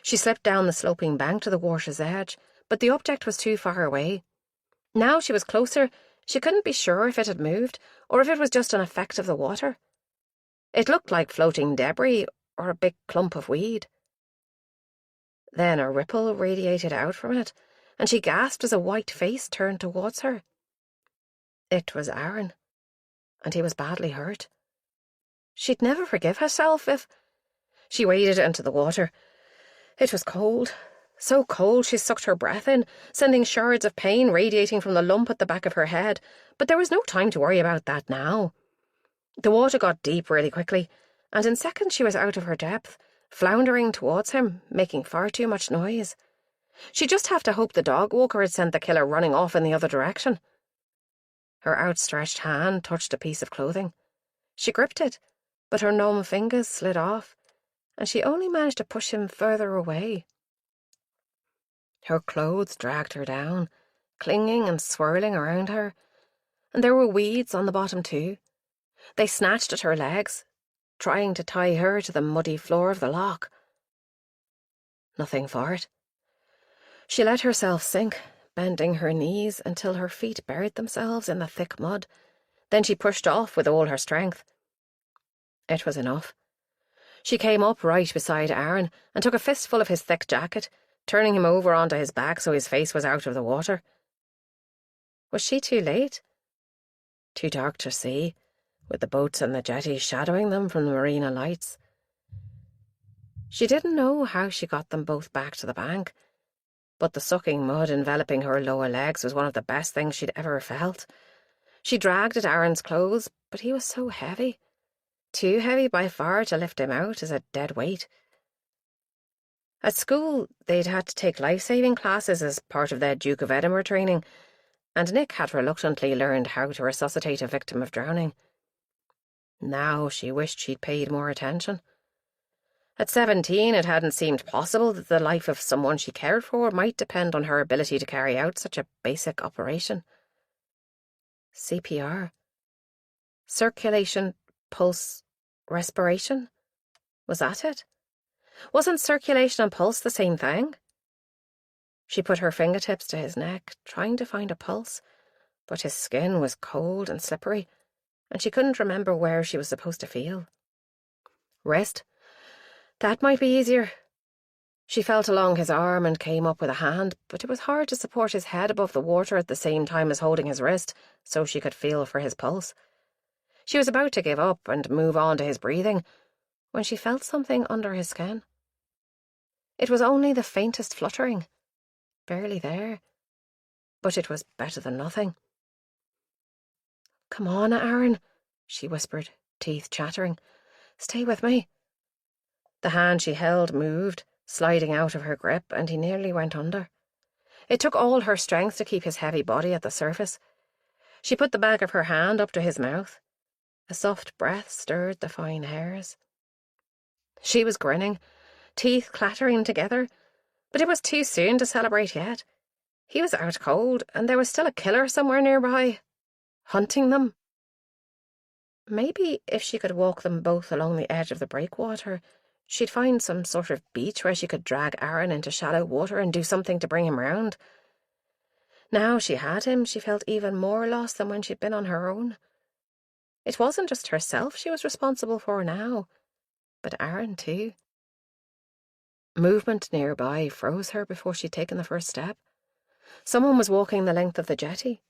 She slipped down the sloping bank to the water's edge, but the object was too far away. Now she was closer, she couldn't be sure if it had moved, or if it was just an effect of the water. It looked like floating debris, or a big clump of weed. Then a ripple radiated out from it, and she gasped as a white face turned towards her. It was Aaron, and he was badly hurt. She'd never forgive herself if... She waded into the water. It was cold, so cold she sucked her breath in, sending shards of pain radiating from the lump at the back of her head, but there was no time to worry about that now. The water got deep really quickly, and in seconds she was out of her depth, floundering towards him, making far too much noise. She'd just have to hope the dog walker had sent the killer running off in the other direction. Her outstretched hand touched a piece of clothing. She gripped it, but her numb fingers slid off, and she only managed to push him further away. Her clothes dragged her down, clinging and swirling around her, and there were weeds on the bottom too. They snatched at her legs, trying to tie her to the muddy floor of the loch. Nothing for it. She let herself sink, bending her knees until her feet buried themselves in the thick mud. Then she pushed off with all her strength. It was enough. She came up right beside Aaron and took a fistful of his thick jacket, turning him over onto his back so his face was out of the water. Was she too late? Too dark to see, with the boats and the jetty shadowing them from the marina lights. She didn't know how she got them both back to the bank, but the sucking mud enveloping her lower legs was one of the best things she'd ever felt. She dragged at Aaron's clothes, but he was so heavy. Too heavy by far to lift him out as a dead weight. At school, they'd had to take life-saving classes as part of their Duke of Edinburgh training, and Nick had reluctantly learned how to resuscitate a victim of drowning. Now she wished she'd paid more attention. At 17, it hadn't seemed possible that the life of someone she cared for might depend on her ability to carry out such a basic operation. CPR. Circulation, pulse, respiration? Was that it? Wasn't circulation and pulse the same thing? She put her fingertips to his neck, trying to find a pulse, but his skin was cold and slippery, and she couldn't remember where she was supposed to feel. Wrist? That might be easier. She felt along his arm and came up with a hand, but it was hard to support his head above the water at the same time as holding his wrist so she could feel for his pulse. She was about to give up and move on to his breathing when she felt something under his skin. It was only the faintest fluttering, barely there, but it was better than nothing. "Come on, Aaron," she whispered, teeth chattering. "Stay with me." The hand she held moved, sliding out of her grip, and he nearly went under. It took all her strength to keep his heavy body at the surface. She put the back of her hand up to his mouth. A soft breath stirred the fine hairs. She was grinning, teeth clattering together, but it was too soon to celebrate yet. He was out cold, and there was still a killer somewhere nearby, hunting them. Maybe if she could walk them both along the edge of the breakwater, she'd find some sort of beach where she could drag Aaron into shallow water and do something to bring him round. Now she had him, she felt even more lost than when she'd been on her own. It wasn't just herself she was responsible for now, but Aaron too. Movement nearby froze her before she'd taken the first step. Someone was walking the length of the jetty.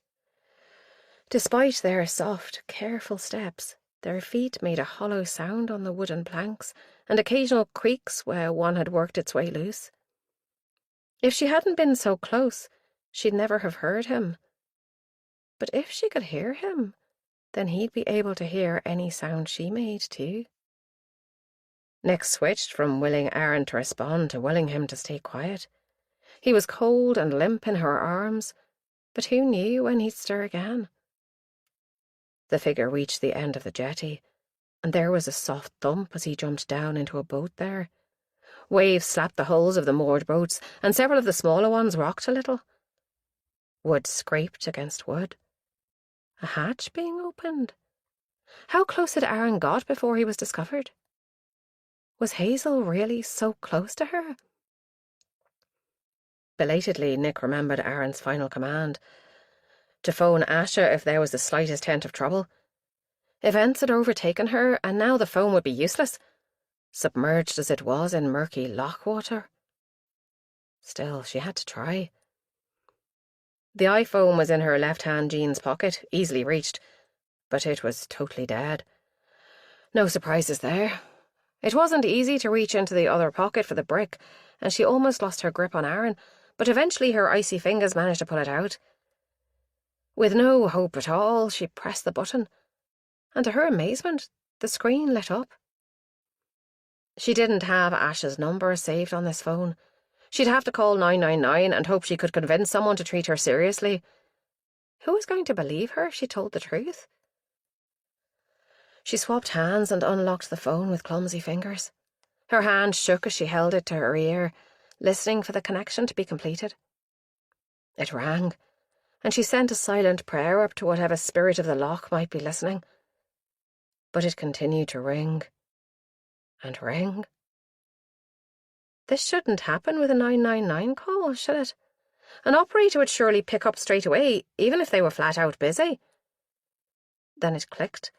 Despite their soft, careful steps, their feet made a hollow sound on the wooden planks, and occasional creaks where one had worked its way loose. If she hadn't been so close, she'd never have heard him. But if she could hear him, then he'd be able to hear any sound she made too. Nick switched from willing Aaron to respond to willing him to stay quiet. He was cold and limp in her arms, but who knew when he'd stir again? The figure reached the end of the jetty, and there was a soft thump as he jumped down into a boat there. Waves slapped the hulls of the moored boats, and several of the smaller ones rocked a little. Wood scraped against wood. A hatch being opened. How close had Aaron got before he was discovered? Was Hazel really so close to her? Belatedly, Nick remembered Aaron's final command. To phone Asha if there was the slightest hint of trouble. Events had overtaken her, and now the phone would be useless, submerged as it was in murky loch water. Still, she had to try. The iPhone was in her left-hand jeans pocket, easily reached, but it was totally dead. No surprises there. It wasn't easy to reach into the other pocket for the brick, and she almost lost her grip on Aaron, but eventually her icy fingers managed to pull it out. With no hope at all, she pressed the button, and to her amazement, the screen lit up. She didn't have Ash's number saved on this phone. She'd have to call 999 and hope she could convince someone to treat her seriously. Who was going to believe her if she told the truth? She swapped hands and unlocked the phone with clumsy fingers. Her hand shook as she held it to her ear, listening for the connection to be completed. It rang, and she sent a silent prayer up to whatever spirit of the loch might be listening. But it continued to ring and ring. This shouldn't happen with a 999 call, should it? An operator would surely pick up straight away, even if they were flat out busy. Then it clicked,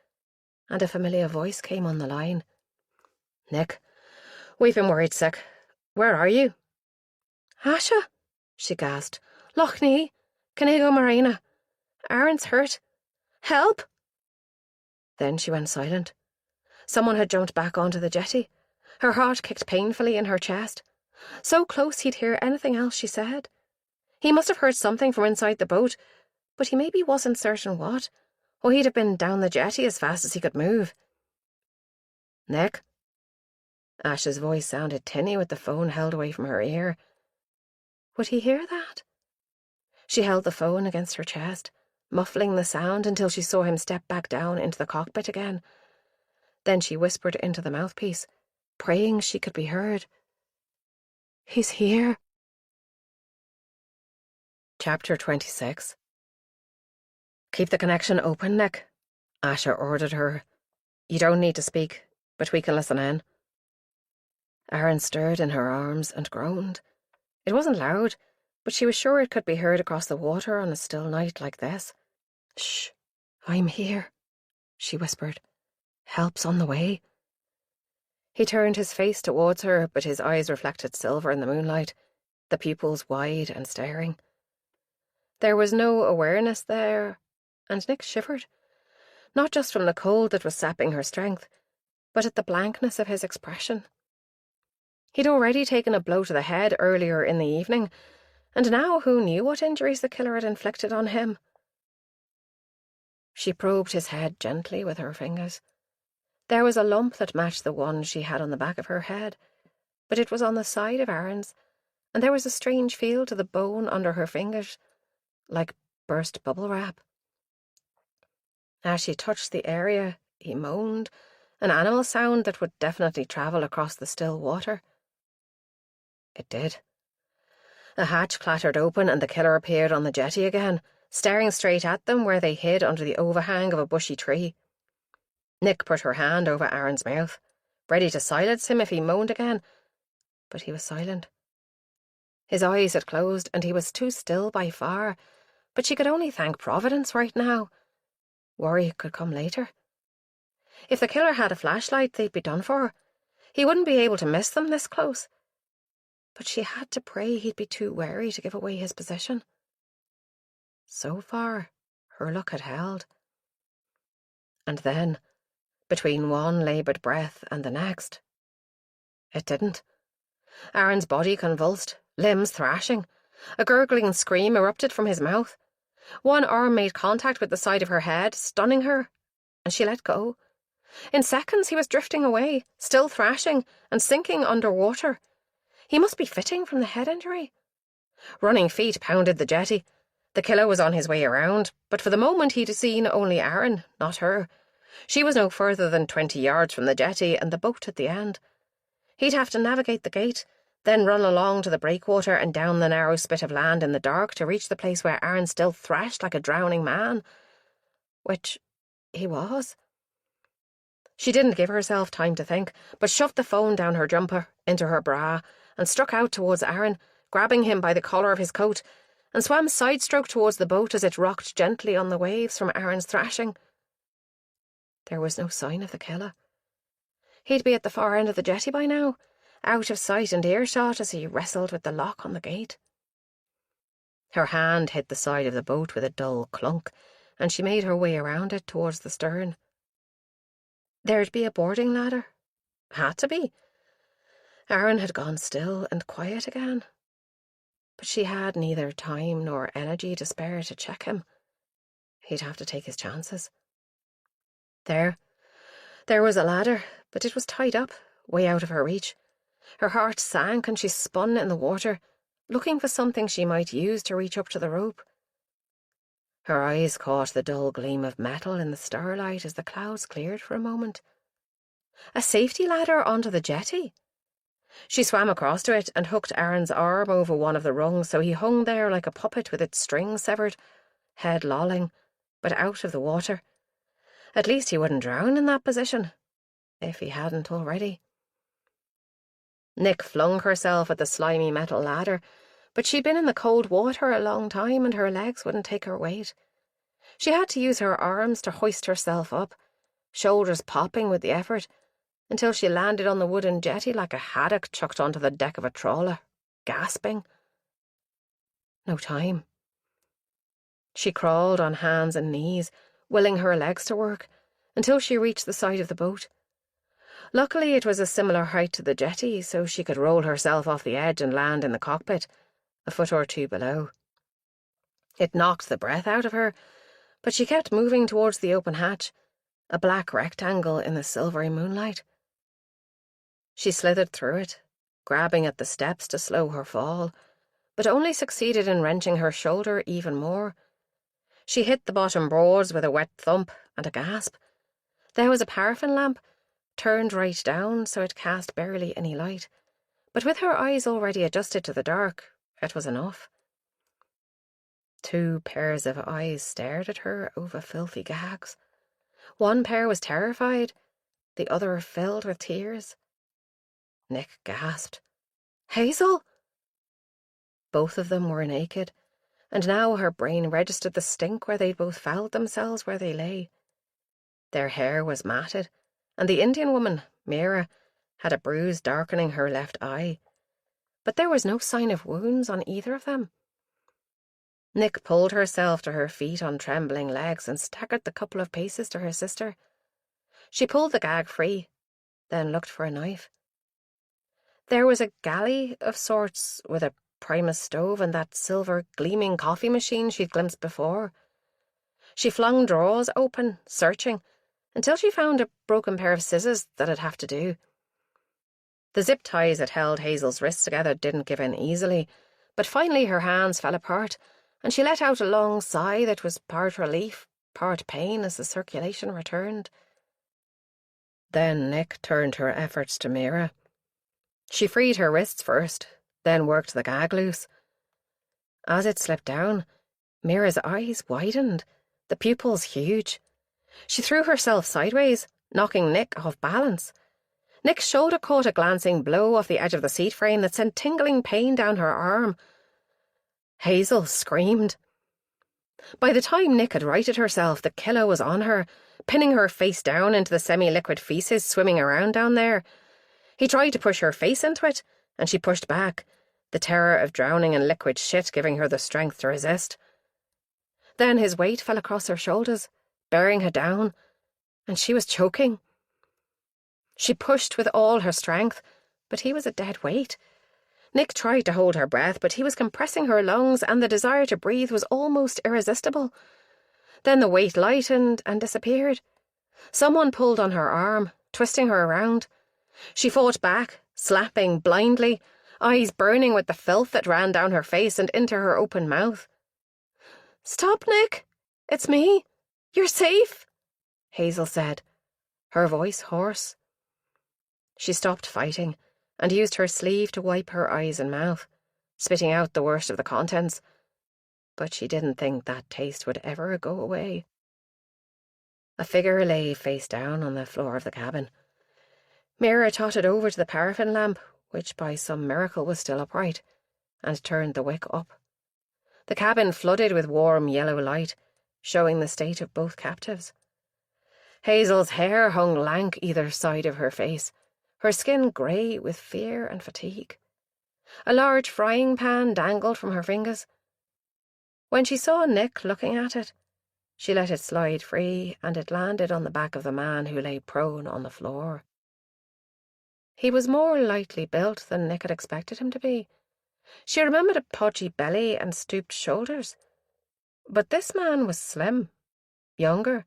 and a familiar voice came on the line. "Nick, we've been worried sick. Where are you?" "Asha," she gasped. "Loch Nee, Canigo Marina. Aaron's hurt. Help!" Then she went silent. Someone had jumped back onto the jetty. Her heart kicked painfully in her chest. So close he'd hear anything else she said. He must have heard something from inside the boat, but he maybe wasn't certain what, or he'd have been down the jetty as fast as he could move. "Nick?" Ash's voice sounded tinny with the phone held away from her ear. Would he hear that? She held the phone against her chest, muffling the sound until she saw him step back down into the cockpit again. Then she whispered into the mouthpiece, praying she could be heard. "He's here." Chapter 26. "Keep the connection open, Nick," Asha ordered her. "You don't need to speak, but we can listen in." Aaron stirred in her arms and groaned. It wasn't loud, but she was sure it could be heard across the water on a still night like this. "Shh, I'm here," she whispered. "Help's on the way." He turned his face towards her, but his eyes reflected silver in the moonlight, the pupils wide and staring. There was no awareness there, and Nick shivered, not just from the cold that was sapping her strength, but at the blankness of his expression. He'd already taken a blow to the head earlier in the evening, and now who knew what injuries the killer had inflicted on him? She probed his head gently with her fingers. There was a lump that matched the one she had on the back of her head, but it was on the side of Aaron's, and there was a strange feel to the bone under her fingers, like burst bubble wrap. As she touched the area, he moaned, an animal sound that would definitely travel across the still water. It did. The hatch clattered open and the killer appeared on the jetty again, staring straight at them where they hid under the overhang of a bushy tree. Nick put her hand over Aaron's mouth, ready to silence him if he moaned again, but he was silent. His eyes had closed and he was too still by far, but she could only thank Providence right now. Worry could come later. If the killer had a flashlight, they'd be done for. He wouldn't be able to miss them this close. But she had to pray he'd be too wary to give away his position. So far, her luck had held. And then, between one laboured breath and the next, it didn't. Aaron's body convulsed, limbs thrashing. A gurgling scream erupted from his mouth. One arm made contact with the side of her head, stunning her, and she let go. In seconds he was drifting away, still thrashing and sinking under water. He must be fitting from the head injury. Running feet pounded the jetty. The killer was on his way around, but for the moment he'd seen only Aaron, not her. She was no further than 20 yards from the jetty and the boat at the end. He'd have to navigate the gate, then run along to the breakwater and down the narrow spit of land in the dark to reach the place where Aaron still thrashed like a drowning man. Which he was. She didn't give herself time to think, but shoved the phone down her jumper, into her bra, and struck out towards Aaron, grabbing him by the collar of his coat, and swam side-stroke towards the boat as it rocked gently on the waves from Aaron's thrashing. There was no sign of the killer. He'd be at the far end of the jetty by now, out of sight and earshot as he wrestled with the lock on the gate. Her hand hit the side of the boat with a dull clunk, and she made her way around it towards the stern. There'd be a boarding ladder. Had to be. Aaron had gone still and quiet again. But she had neither time nor energy to spare to check him. He'd have to take his chances. There was a ladder, but it was tied up, way out of her reach. Her heart sank and she spun in the water, looking for something she might use to reach up to the rope. Her eyes caught the dull gleam of metal in the starlight as the clouds cleared for a moment. A safety ladder onto the jetty? She swam across to it and hooked Aaron's arm over one of the rungs so he hung there like a puppet with its string severed, head lolling, but out of the water. At least he wouldn't drown in that position, if he hadn't already. Nick flung herself at the slimy metal ladder, but she'd been in the cold water a long time and her legs wouldn't take her weight. She had to use her arms to hoist herself up, shoulders popping with the effort, until she landed on the wooden jetty like a haddock chucked onto the deck of a trawler, gasping. No time. She crawled on hands and knees, willing her legs to work, until she reached the side of the boat. Luckily it was a similar height to the jetty, so she could roll herself off the edge and land in the cockpit, a foot or two below. It knocked the breath out of her, but she kept moving towards the open hatch, a black rectangle in the silvery moonlight. She slithered through it, grabbing at the steps to slow her fall, but only succeeded in wrenching her shoulder even more. She hit the bottom boards with a wet thump and a gasp. There was a paraffin lamp, turned right down so it cast barely any light, but with her eyes already adjusted to the dark, it was enough. 2 pairs of eyes stared at her over filthy gags. One pair was terrified, the other filled with tears. Nick gasped. Hazel? Both of them were naked, and now her brain registered the stink where they'd both fouled themselves where they lay. Their hair was matted, and the Indian woman, Mira, had a bruise darkening her left eye, but there was no sign of wounds on either of them. Nick pulled herself to her feet on trembling legs and staggered the couple of paces to her sister. She pulled the gag free, then looked for a knife. There was a galley of sorts with a Primus stove and that silver gleaming coffee machine she'd glimpsed before. She flung drawers open, searching, until she found a broken pair of scissors that'd have to do. The zip ties that held Hazel's wrists together didn't give in easily, but finally her hands fell apart, and she let out a long sigh that was part relief, part pain as the circulation returned. Then Nick turned her efforts to Mira. She freed her wrists first, then worked the gag loose. As it slipped down, Mira's eyes widened, the pupils huge. She threw herself sideways, knocking Nick off balance. Nick's shoulder caught a glancing blow off the edge of the seat frame that sent tingling pain down her arm. Hazel screamed. By the time Nick had righted herself, the killer was on her, pinning her face down into the semi-liquid feces swimming around down there. He tried to push her face into it, and she pushed back, the terror of drowning in liquid shit giving her the strength to resist. Then his weight fell across her shoulders, bearing her down, and she was choking. She pushed with all her strength, but he was a dead weight. Nick tried to hold her breath, but he was compressing her lungs, and the desire to breathe was almost irresistible. Then the weight lightened and disappeared. Someone pulled on her arm, twisting her around. She fought back, slapping blindly, eyes burning with the filth that ran down her face and into her open mouth. "Stop, Nick! It's me! You're safe!" Hazel said, her voice hoarse. She stopped fighting and used her sleeve to wipe her eyes and mouth, spitting out the worst of the contents. But she didn't think that taste would ever go away. A figure lay face down on the floor of the cabin. Mira totted over to the paraffin lamp, which by some miracle was still upright, and turned the wick up. The cabin flooded with warm yellow light, showing the state of both captives. Hazel's hair hung lank either side of her face, her skin grey with fear and fatigue. A large frying pan dangled from her fingers. When she saw Nick looking at it, she let it slide free, and it landed on the back of the man who lay prone on the floor. He was more lightly built than Nick had expected him to be. She remembered a podgy belly and stooped shoulders. But this man was slim, younger.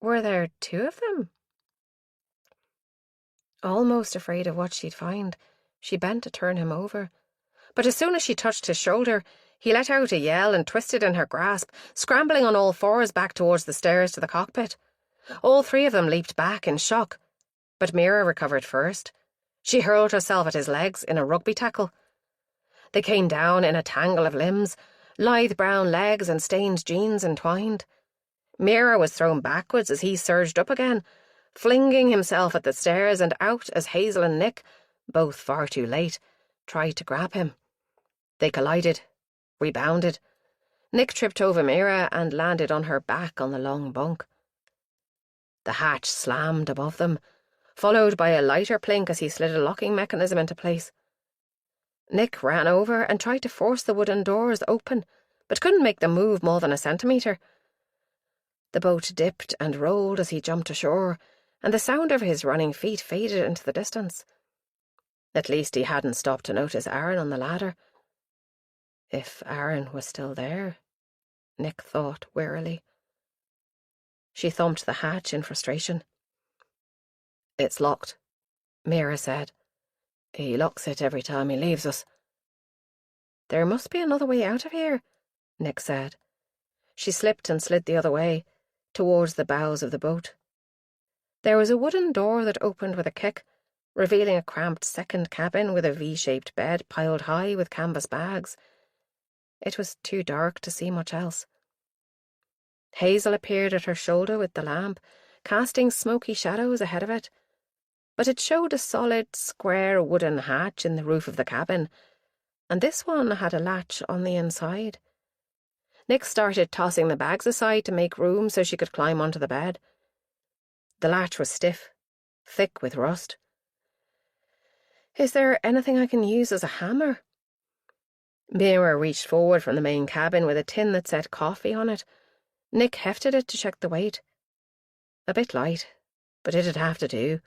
Were there two of them? Almost afraid of what she'd find, she bent to turn him over. But as soon as she touched his shoulder, he let out a yell and twisted in her grasp, scrambling on all fours back towards the stairs to the cockpit. All three of them leaped back in shock, but Mira recovered first. She hurled herself at his legs in a rugby tackle. They came down in a tangle of limbs, lithe brown legs and stained jeans entwined. Mira was thrown backwards as he surged up again, flinging himself at the stairs and out as Hazel and Nick, both far too late, tried to grab him. They collided, rebounded. Nick tripped over Mira and landed on her back on the long bunk. The hatch slammed above them, followed by a lighter plink as he slid a locking mechanism into place. Nick ran over and tried to force the wooden doors open, but couldn't make them move more than a centimetre. The boat dipped and rolled as he jumped ashore, and the sound of his running feet faded into the distance. At least he hadn't stopped to notice Aaron on the ladder. If Aaron was still there, Nick thought wearily. She thumped the hatch in frustration. "It's locked," Mira said. "He locks it every time he leaves us." "There must be another way out of here," Nick said. She slipped and slid the other way, towards the bows of the boat. There was a wooden door that opened with a kick, revealing a cramped second cabin with a V-shaped bed piled high with canvas bags. It was too dark to see much else. Hazel appeared at her shoulder with the lamp, casting smoky shadows ahead of it, but it showed a solid, square wooden hatch in the roof of the cabin, and this one had a latch on the inside. Nick started tossing the bags aside to make room so she could climb onto the bed. The latch was stiff, thick with rust. Is there anything I can use as a hammer? Mira reached forward from the main cabin with a tin that said coffee on it. Nick hefted it to check the weight. A bit light, but it'd have to do.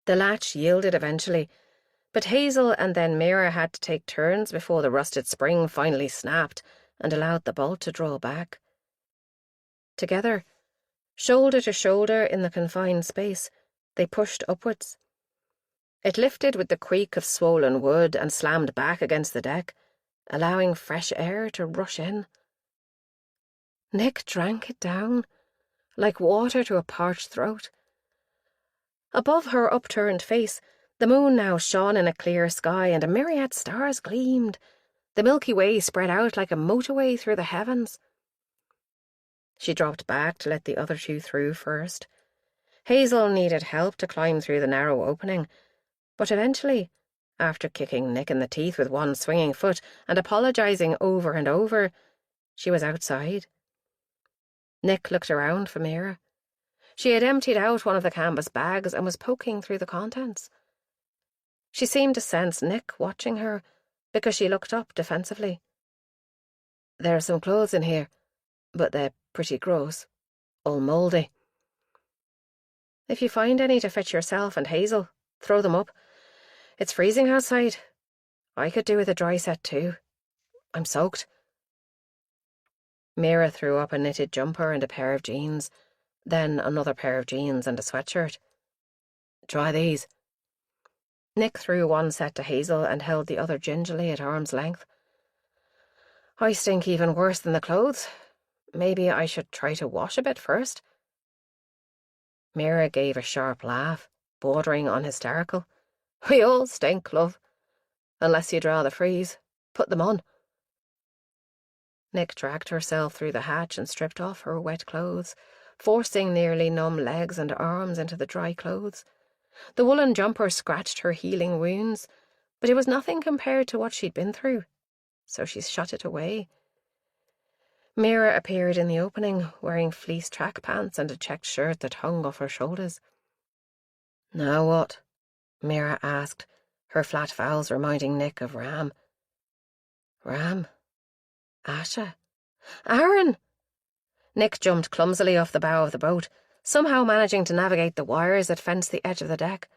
The latch yielded eventually, but Hazel and then Mira had to take turns before the rusted spring finally snapped and allowed the bolt to draw back. Together, shoulder to shoulder in the confined space, they pushed upwards. It lifted with the creak of swollen wood and slammed back against the deck, allowing fresh air to rush in. Nick drank it down, like water to a parched throat. Above her upturned face, the moon now shone in a clear sky and a myriad stars gleamed. The Milky Way spread out like a motorway through the heavens. She dropped back to let the other two through first. Hazel needed help to climb through the narrow opening, but eventually, after kicking Nick in the teeth with one swinging foot and apologising over and over, she was outside. Nick looked around for Mira. She had emptied out one of the canvas bags and was poking through the contents. She seemed to sense Nick watching her because she looked up defensively. There are some clothes in here, but they're pretty gross, all mouldy. If you find any to fit yourself and Hazel, throw them up. It's freezing outside. I could do with a dry set too. I'm soaked. Mira threw up a knitted jumper and a pair of jeans, then another pair of jeans and a sweatshirt. Try these. Nick threw one set to Hazel and held the other gingerly at arm's length. I stink even worse than the clothes. Maybe I should try to wash a bit first. Mira gave a sharp laugh, bordering on hysterical. We all stink, love. Unless you'd rather freeze. Put them on. Nick dragged herself through the hatch and stripped off her wet clothes, forcing nearly numb legs and arms into the dry clothes. The woolen jumper scratched her healing wounds, but it was nothing compared to what she'd been through, so she shut it away. Mira appeared in the opening, wearing fleece track pants and a checked shirt that hung off her shoulders. Now what? Mira asked, her flat vowels reminding Nick of Ram. Ram? Asha? Aaron! Nick jumped clumsily off the bow of the boat, somehow managing to navigate the wires that fenced the edge of the deck.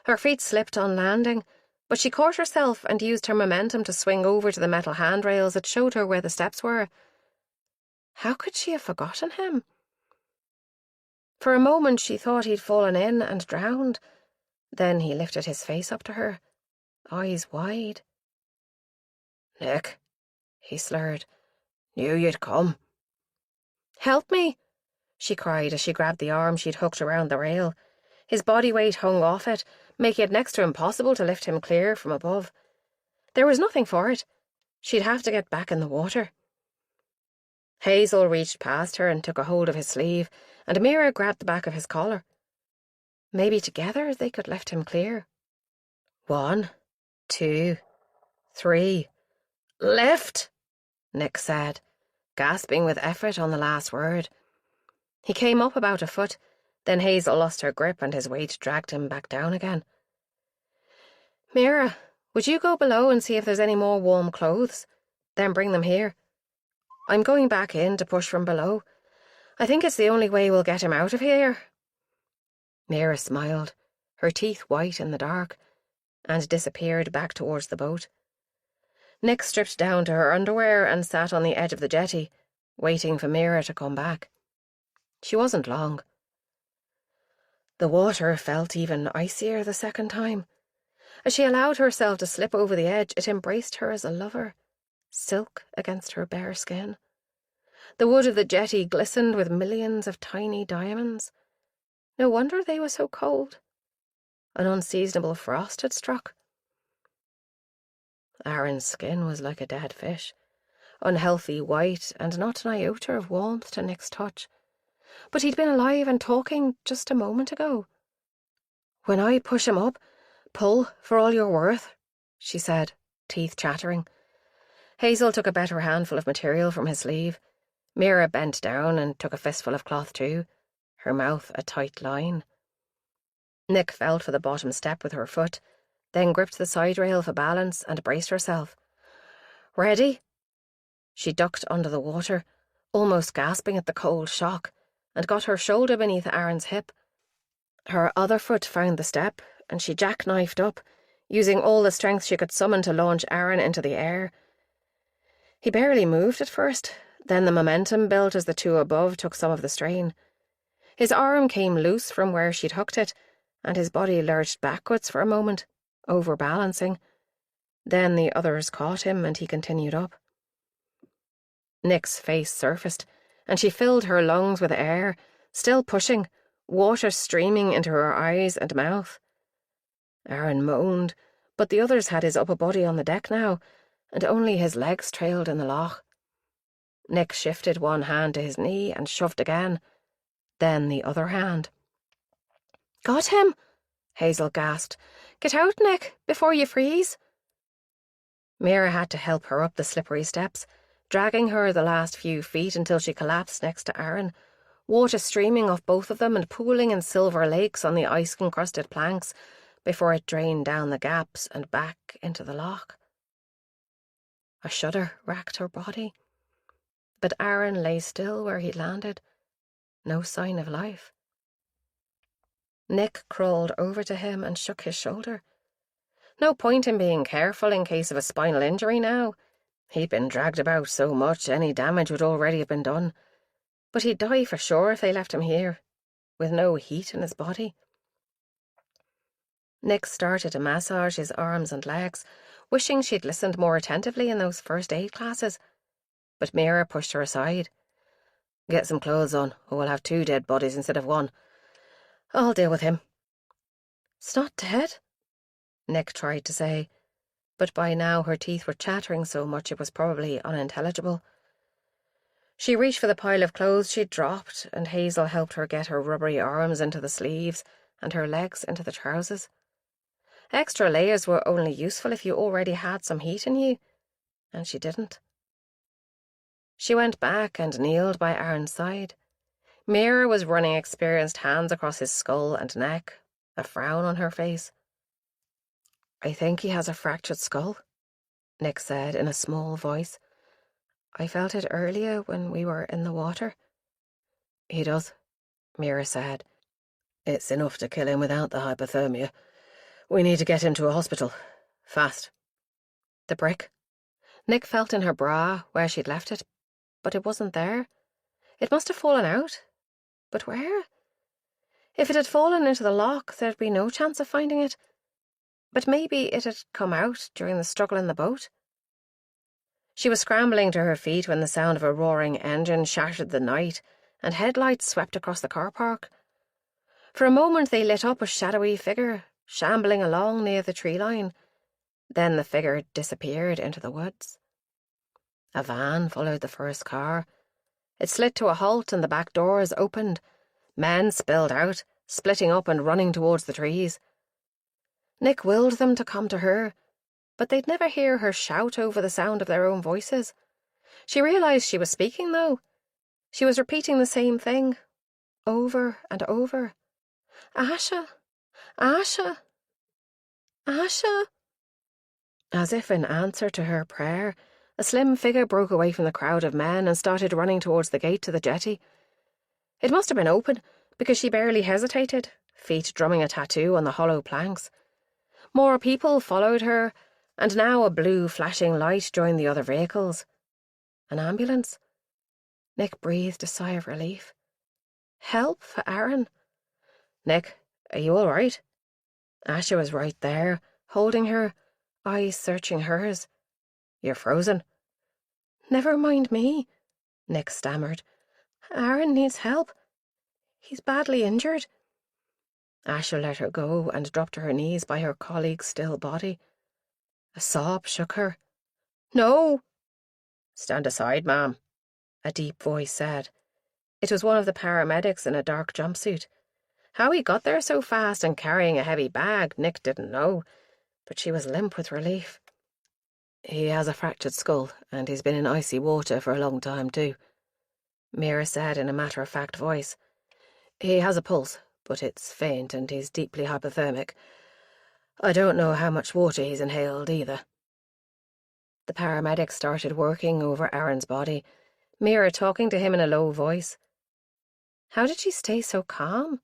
Her feet slipped on landing, but she caught herself and used her momentum to swing over to the metal handrails that showed her where the steps were. How could she have forgotten him? For a moment she thought he'd fallen in and drowned. Then he lifted his face up to her, eyes wide. Nick, he slurred. Knew you'd come. Help me, she cried as she grabbed the arm she'd hooked around the rail. His body weight hung off it, making it next to impossible to lift him clear from above. There was nothing for it. She'd have to get back in the water. Hazel reached past her and took a hold of his sleeve, and Mira grabbed the back of his collar. Maybe together they could lift him clear. 1, 2, 3. Lift, Nick said, gasping with effort on the last word. He came up about a foot, then Hazel lost her grip and his weight dragged him back down again. Mira, would you go below and see if there's any more warm clothes? Then bring them here. I'm going back in to push from below. I think it's the only way we'll get him out of here. Mira smiled, her teeth white in the dark, and disappeared back towards the boat. Nick stripped down to her underwear and sat on the edge of the jetty, waiting for Mira to come back. She wasn't long. The water felt even icier the second time. As she allowed herself to slip over the edge, it embraced her as a lover, silk against her bare skin. The wood of the jetty glistened with millions of tiny diamonds. No wonder they were so cold. An unseasonable frost had struck. Aaron's skin was like a dead fish, unhealthy white and not an iota of warmth to Nick's touch. But he'd been alive and talking just a moment ago. When I push him up, pull for all you're worth, she said, teeth chattering. Hazel took a better handful of material from his sleeve. Mira bent down and took a fistful of cloth too, her mouth a tight line. Nick felt for the bottom step with her foot, then gripped the side rail for balance and braced herself. Ready? She ducked under the water, almost gasping at the cold shock, and got her shoulder beneath Aaron's hip. Her other foot found the step, and she jackknifed up, using all the strength she could summon to launch Aaron into the air. He barely moved at first, then the momentum built as the two above took some of the strain. His arm came loose from where she'd hooked it, and his body lurched backwards for a moment, overbalancing. Then the others caught him, and he continued up. Nick's face surfaced, and she filled her lungs with air, still pushing, water streaming into her eyes and mouth. Aaron moaned, but the others had his upper body on the deck now, and only his legs trailed in the loch. Nick shifted one hand to his knee and shoved again, then the other hand. "Got him!" Hazel gasped. "Get out, Nick, before you freeze." Mira had to help her up the slippery steps, dragging her the last few feet until she collapsed next to Aaron, water streaming off both of them and pooling in silver lakes on the ice-encrusted planks before it drained down the gaps and back into the loch. A shudder racked her body, but Aaron lay still where he'd landed, no sign of life. Nick crawled over to him and shook his shoulder. No point in being careful in case of a spinal injury now. He'd been dragged about so much any damage would already have been done. But he'd die for sure if they left him here, with no heat in his body. Nick started to massage his arms and legs, wishing she'd listened more attentively in those first aid classes. But Mira pushed her aside. "Get some clothes on, or we'll have 2 dead bodies instead of 1. I'll deal with him." "It's not dead," Nick tried to say, but by now her teeth were chattering so much it was probably unintelligible. She reached for the pile of clothes she'd dropped, and Hazel helped her get her rubbery arms into the sleeves and her legs into the trousers. Extra layers were only useful if you already had some heat in you, and she didn't. She went back and kneeled by Aaron's side. Mira was running experienced hands across his skull and neck, a frown on her face. "I think he has a fractured skull," Nick said in a small voice. "I felt it earlier when we were in the water." "He does," Mira said. "It's enough to kill him without the hypothermia. We need to get him to a hospital. Fast." The brick. Nick felt in her bra where she'd left it, but it wasn't there. It must have fallen out. But where? If it had fallen into the loch, there'd be no chance of finding it. But maybe it had come out during the struggle in the boat. She was scrambling to her feet when the sound of a roaring engine shattered the night, and headlights swept across the car park. For a moment they lit up a shadowy figure, shambling along near the tree line. Then the figure disappeared into the woods. A van followed the first car. It slid to a halt and the back doors opened. Men spilled out, splitting up and running towards the trees. Nick willed them to come to her, but they'd never hear her shout over the sound of their own voices. She realised she was speaking, though. She was repeating the same thing, over and over. "Asha! Asha! Asha!" As if in answer to her prayer, a slim figure broke away from the crowd of men and started running towards the gate to the jetty. It must have been open, because she barely hesitated, feet drumming a tattoo on the hollow planks. More people followed her, and now a blue flashing light joined the other vehicles. An ambulance. Nick breathed a sigh of relief. Help for Aaron. "Nick, are you all right?" Asha was right there, holding her, eyes searching hers. "You're frozen." "Never mind me," Nick stammered. "Aaron needs help. He's badly injured." Asha let her go and dropped to her knees by her colleague's still body. A sob shook her. "No!" "Stand aside, ma'am," a deep voice said. It was one of the paramedics in a dark jumpsuit. How he got there so fast and carrying a heavy bag, Nick didn't know, but she was limp with relief. "He has a fractured skull, and he's been in icy water for a long time, too," Mira said in a matter-of-fact voice. "He has a pulse, but it's faint and he's deeply hypothermic. I don't know how much water he's inhaled either." The paramedic started working over Aaron's body, Mira talking to him in a low voice. How did she stay so calm?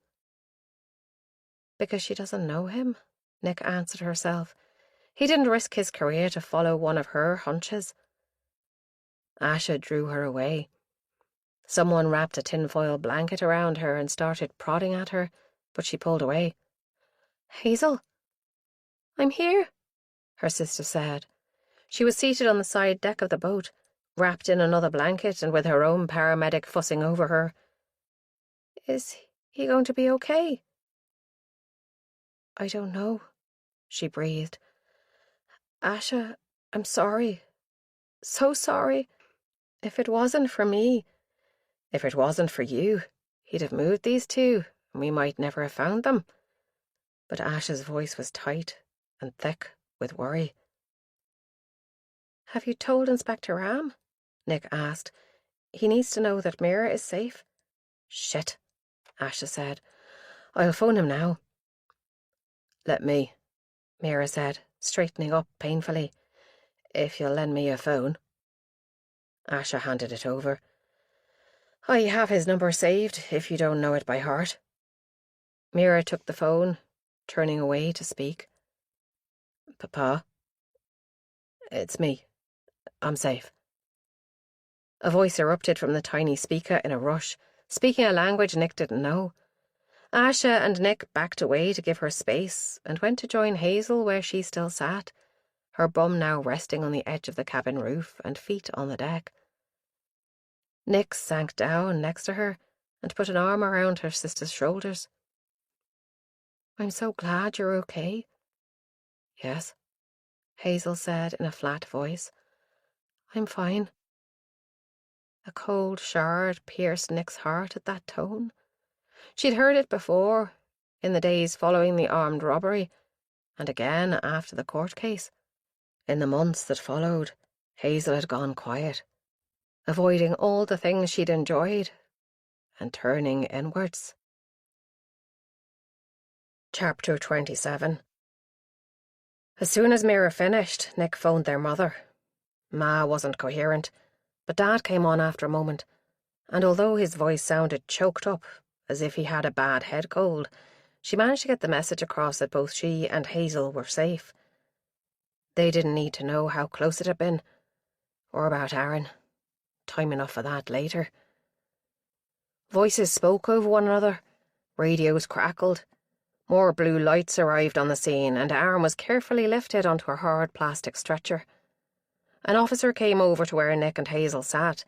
Because she doesn't know him, Nick answered herself. He didn't risk his career to follow one of her hunches. Asha drew her away. Someone wrapped a tinfoil blanket around her and started prodding at her, but she pulled away. "Hazel, I'm here," her sister said. She was seated on the side deck of the boat, wrapped in another blanket and with her own paramedic fussing over her. "Is he going to be okay?" "I don't know," she breathed. "Asha, I'm sorry. So sorry. If it wasn't for me, if it wasn't for you, he'd have moved these two, and we might never have found them." But Asha's voice was tight and thick with worry. "Have you told Inspector Ram?" Nick asked. "He needs to know that Mira is safe." "Shit," Asha said. "I'll phone him now." "Let me," Mira said, straightening up painfully. "If you'll lend me your phone." Asha handed it over. "I have his number saved, if you don't know it by heart." Mira took the phone, turning away to speak. "Papa?" "It's me. I'm safe." A voice erupted from the tiny speaker in a rush, speaking a language Nick didn't know. Asha and Nick backed away to give her space and went to join Hazel where she still sat, her bum now resting on the edge of the cabin roof and feet on the deck. Nick sank down next to her and put an arm around her sister's shoulders. "I'm so glad you're okay." "Yes," Hazel said in a flat voice. "I'm fine." A cold shard pierced Nick's heart at that tone. She'd heard it before, in the days following the armed robbery, and again after the court case. In the months that followed, Hazel had gone quiet, avoiding all the things she'd enjoyed and turning inwards. Chapter 27. As soon as Mira finished, Nick phoned their mother. Ma wasn't coherent, but Dad came on after a moment, and although his voice sounded choked up, as if he had a bad head cold, she managed to get the message across that both she and Hazel were safe. They didn't need to know how close it had been, or about Aaron. Time enough for that later. Voices spoke over one another, radios crackled, more blue lights arrived on the scene, and Aaron was carefully lifted onto a hard plastic stretcher. An officer came over to where Nick and Hazel sat,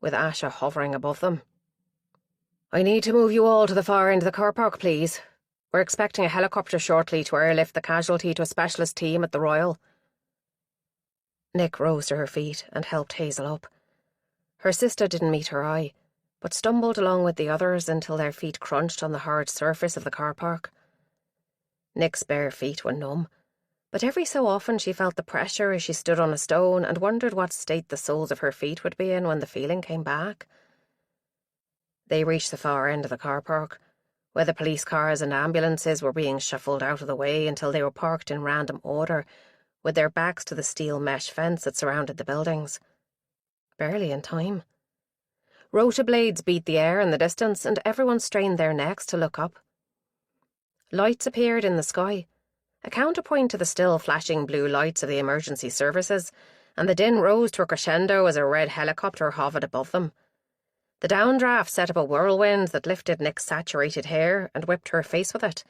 with Asha hovering above them. "I need to move you all to the far end of the car park, please. We're expecting a helicopter shortly to airlift the casualty to a specialist team at the Royal." Nick rose to her feet and helped Hazel up. Her sister didn't meet her eye, but stumbled along with the others until their feet crunched on the hard surface of the car park. Nick's bare feet were numb, but every so often she felt the pressure as she stood on a stone and wondered what state the soles of her feet would be in when the feeling came back. They reached the far end of the car park, where the police cars and ambulances were being shuffled out of the way until they were parked in random order, with their backs to the steel mesh fence that surrounded the buildings. Barely in time. Rotor blades beat the air in the distance, and everyone strained their necks to look up. Lights appeared in the sky, a counterpoint to the still flashing blue lights of the emergency services, and the din rose to a crescendo as a red helicopter hovered above them. The downdraft set up a whirlwind that lifted Nick's saturated hair and whipped her face with it.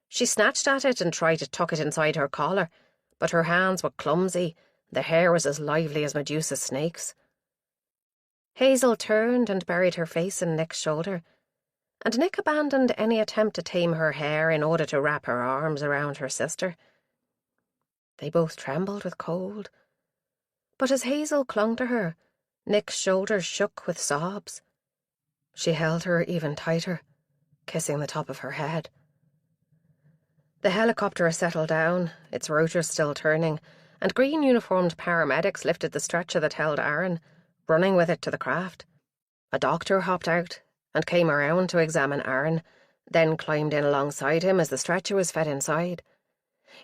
She snatched at it and tried to tuck it inside her collar, but her hands were clumsy, the hair was as lively as Medusa's snakes. Hazel turned and buried her face in Nick's shoulder, and Nick abandoned any attempt to tame her hair in order to wrap her arms around her sister. They both trembled with cold, but as Hazel clung to her, Nick's shoulders shook with sobs. She held her even tighter, kissing the top of her head. The helicopter settled down, its rotors still turning, and green-uniformed paramedics lifted the stretcher that held Aaron, running with it to the craft. A doctor hopped out and came around to examine Aaron, then climbed in alongside him as the stretcher was fed inside.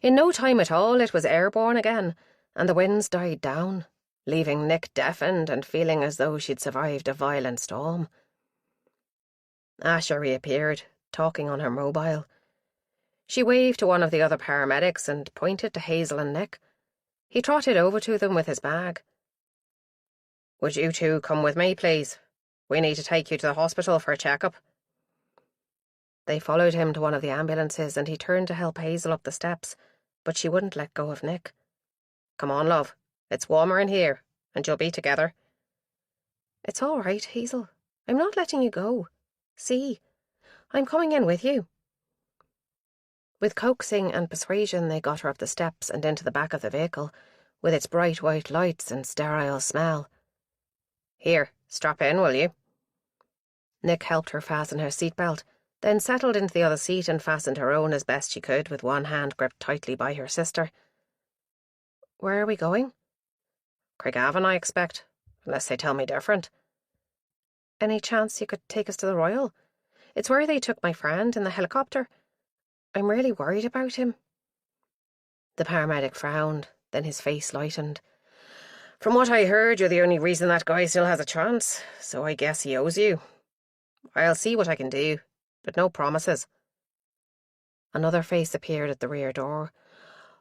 In no time at all it was airborne again, and the winds died down, leaving Nick deafened and feeling as though she'd survived a violent storm. Asha reappeared, talking on her mobile. She waved to one of the other paramedics and pointed to Hazel and Nick. He trotted over to them with his bag. "Would you two come with me, please? We need to take you to the hospital for a checkup." They followed him to one of the ambulances and he turned to help Hazel up the steps, but she wouldn't let go of Nick. "Come on, love. It's warmer in here, and you'll be together." "It's all right, Hazel. I'm not letting you go. See, I'm coming in with you." With coaxing and persuasion, they got her up the steps and into the back of the vehicle, with its bright white lights and sterile smell. "Here, strap in, will you?" Nick helped her fasten her seatbelt, then settled into the other seat and fastened her own as best she could with one hand gripped tightly by her sister. "Where are we going?" "Craigavon, I expect, unless they tell me different." "Any chance you could take us to the Royal? It's where they took my friend in the helicopter. I'm really worried about him." The paramedic frowned, then his face lightened. "From what I heard, you're the only reason that guy still has a chance, so I guess he owes you. I'll see what I can do, but no promises." Another face appeared at the rear door.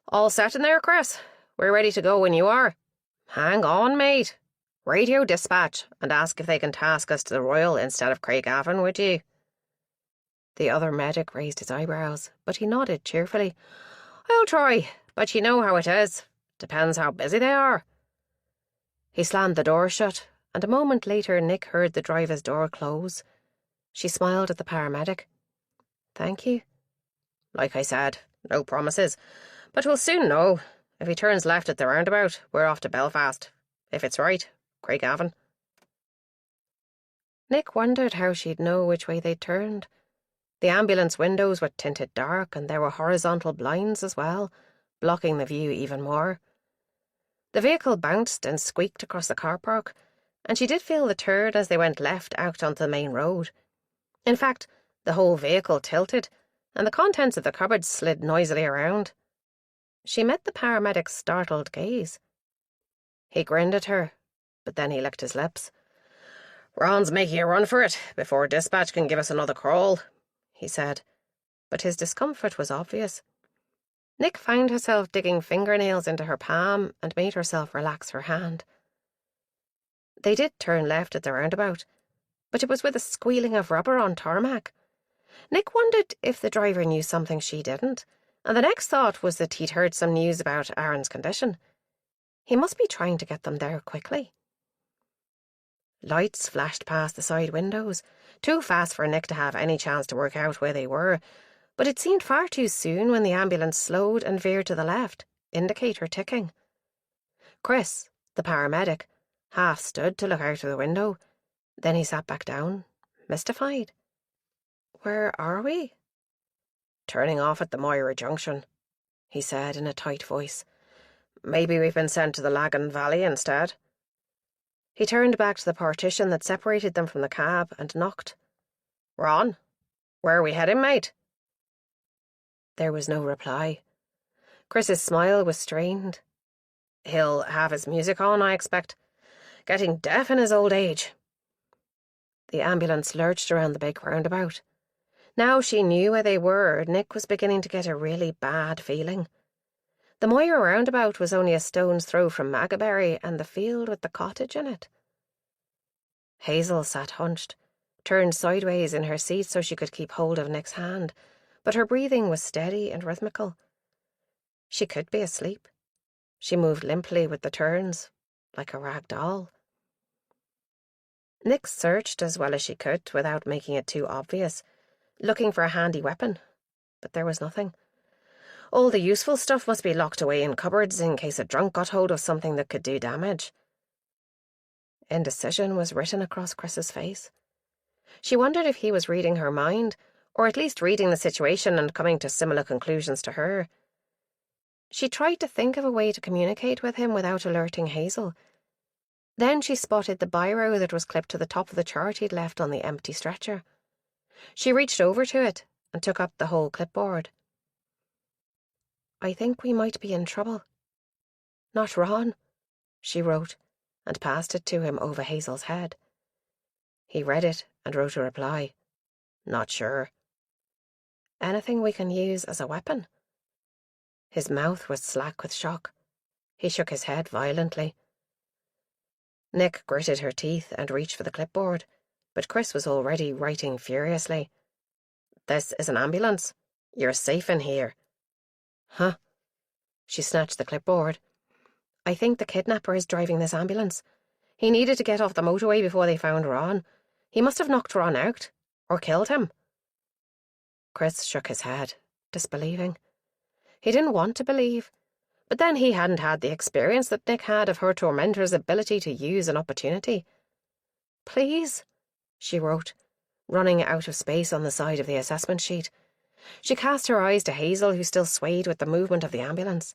"All set in there, Chris? We're ready to go when you are. Hang on, mate. Radio dispatch and ask if they can task us to the Royal instead of Craigavon, would you?" The other medic raised his eyebrows, but he nodded cheerfully. "I'll try, but you know how it is. Depends how busy they are." He slammed the door shut, and a moment later Nick heard the driver's door close. She smiled at the paramedic. "Thank you." "Like I said, no promises, but we'll soon know. If he turns left at the roundabout, we're off to Belfast. If it's right, Craigavon." Nick wondered how she'd know which way they'd turned. The ambulance windows were tinted dark, and there were horizontal blinds as well, blocking the view even more. The vehicle bounced and squeaked across the car park, and she did feel the turn as they went left out onto the main road. In fact, the whole vehicle tilted, and the contents of the cupboard slid noisily around. She met the paramedic's startled gaze. He grinned at her, but then he licked his lips. "Ron's making a run for it before dispatch can give us another call," he said, but his discomfort was obvious. Nick found herself digging fingernails into her palm and made herself relax her hand. They did turn left at the roundabout, but it was with a squealing of rubber on tarmac. Nick wondered if the driver knew something she didn't, and the next thought was that he'd heard some news about Aaron's condition. He must be trying to get them there quickly. Lights flashed past the side windows, too fast for Nick to have any chance to work out where they were, but it seemed far too soon when the ambulance slowed and veered to the left, indicator ticking. Chris, the paramedic, half stood to look out of the window. Then he sat back down, mystified. "Where are we?" "Turning off at the Moira Junction," he said in a tight voice. "Maybe we've been sent to the Lagan Valley instead." He turned back to the partition that separated them from the cab and knocked. "Ron, where are we heading, mate?" There was no reply. Chris's smile was strained. "He'll have his music on, I expect. Getting deaf in his old age." The ambulance lurched around the big roundabout. Now she knew where they were, Nick was beginning to get a really bad feeling. The Moira roundabout was only a stone's throw from Magaberry and the field with the cottage in it. Hazel sat hunched, turned sideways in her seat so she could keep hold of Nick's hand, but her breathing was steady and rhythmical. She could be asleep. She moved limply with the turns, like a rag doll. Nick searched as well as she could without making it too obvious, looking for a handy weapon, but there was nothing. All the useful stuff must be locked away in cupboards in case a drunk got hold of something that could do damage. Indecision was written across Chris's face. She wondered if he was reading her mind, or at least reading the situation and coming to similar conclusions to her. She tried to think of a way to communicate with him without alerting Hazel. Then she spotted the biro that was clipped to the top of the chart he'd left on the empty stretcher. She reached over to it, and took up the whole clipboard. "I think we might be in trouble." "Not Ron," she wrote, and passed it to him over Hazel's head. He read it and wrote a reply. "Not sure." "Anything we can use as a weapon?" His mouth was slack with shock. He shook his head violently. Nick gritted her teeth and reached for the clipboard, but Chris was already writing furiously. "This is an ambulance. You're safe in here." "Huh?" She snatched the clipboard. "I think the kidnapper is driving this ambulance. He needed to get off the motorway before they found Ron. He must have knocked Ron out, or killed him." Chris shook his head, disbelieving. He didn't want to believe, but then he hadn't had the experience that Nick had of her tormentor's ability to use an opportunity. "Please," she wrote, running out of space on the side of the assessment sheet. She cast her eyes to Hazel, who still swayed with the movement of the ambulance.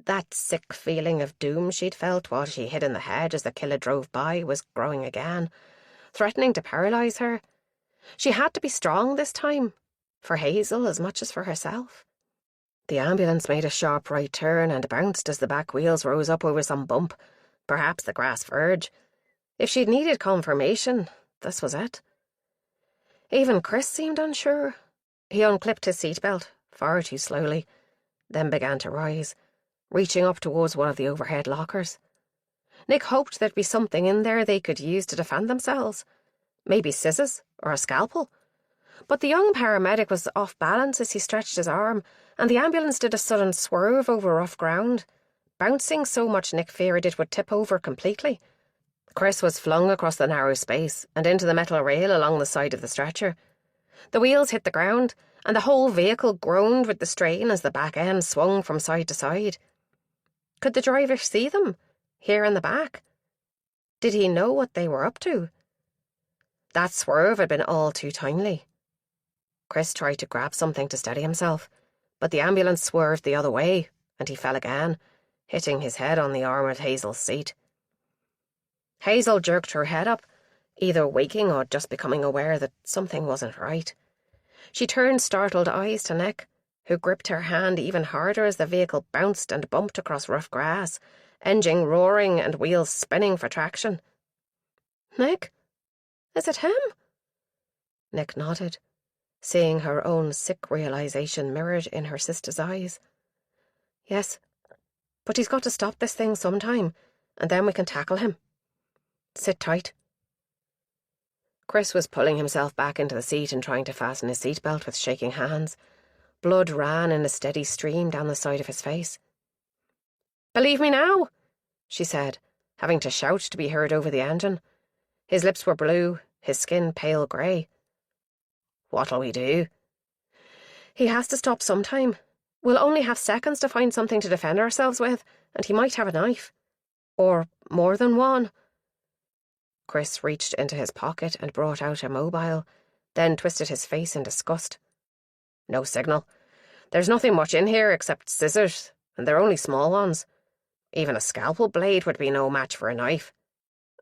That sick feeling of doom she'd felt while she hid in the hedge as the killer drove by was growing again, threatening to paralyse her. She had to be strong this time, for Hazel as much as for herself. The ambulance made a sharp right turn and bounced as the back wheels rose up over some bump, perhaps the grass verge. If she'd needed confirmation, this was it. Even Chris seemed unsure. He unclipped his seatbelt, far too slowly, then began to rise, reaching up towards one of the overhead lockers. Nick hoped there'd be something in there they could use to defend themselves. Maybe scissors or a scalpel. But the young paramedic was off balance as he stretched his arm, and the ambulance did a sudden swerve over rough ground, bouncing so much Nick feared it would tip over completely. Chris was flung across the narrow space and into the metal rail along the side of the stretcher. The wheels hit the ground, and the whole vehicle groaned with the strain as the back end swung from side to side. Could the driver see them, here in the back? Did he know what they were up to? That swerve had been all too timely. Chris tried to grab something to steady himself, but the ambulance swerved the other way, and he fell again, hitting his head on the arm of Hazel's seat. Hazel jerked her head up, either waking or just becoming aware that something wasn't right. She turned startled eyes to Nick, who gripped her hand even harder as the vehicle bounced and bumped across rough grass, engine roaring and wheels spinning for traction. "Nick? Is it him?" Nick nodded, seeing her own sick realisation mirrored in her sister's eyes. "Yes, but he's got to stop this thing sometime, and then we can tackle him. Sit tight." Chris was pulling himself back into the seat and trying to fasten his seatbelt with shaking hands. Blood ran in a steady stream down the side of his face. "Believe me now," she said, having to shout to be heard over the engine. His lips were blue, his skin pale grey. "What'll we do?" "He has to stop sometime. We'll only have seconds to find something to defend ourselves with, and he might have a knife. Or more than one." Chris reached into his pocket and brought out a mobile, then twisted his face in disgust. "No signal. There's nothing much in here except scissors, and they're only small ones. Even a scalpel blade would be no match for a knife.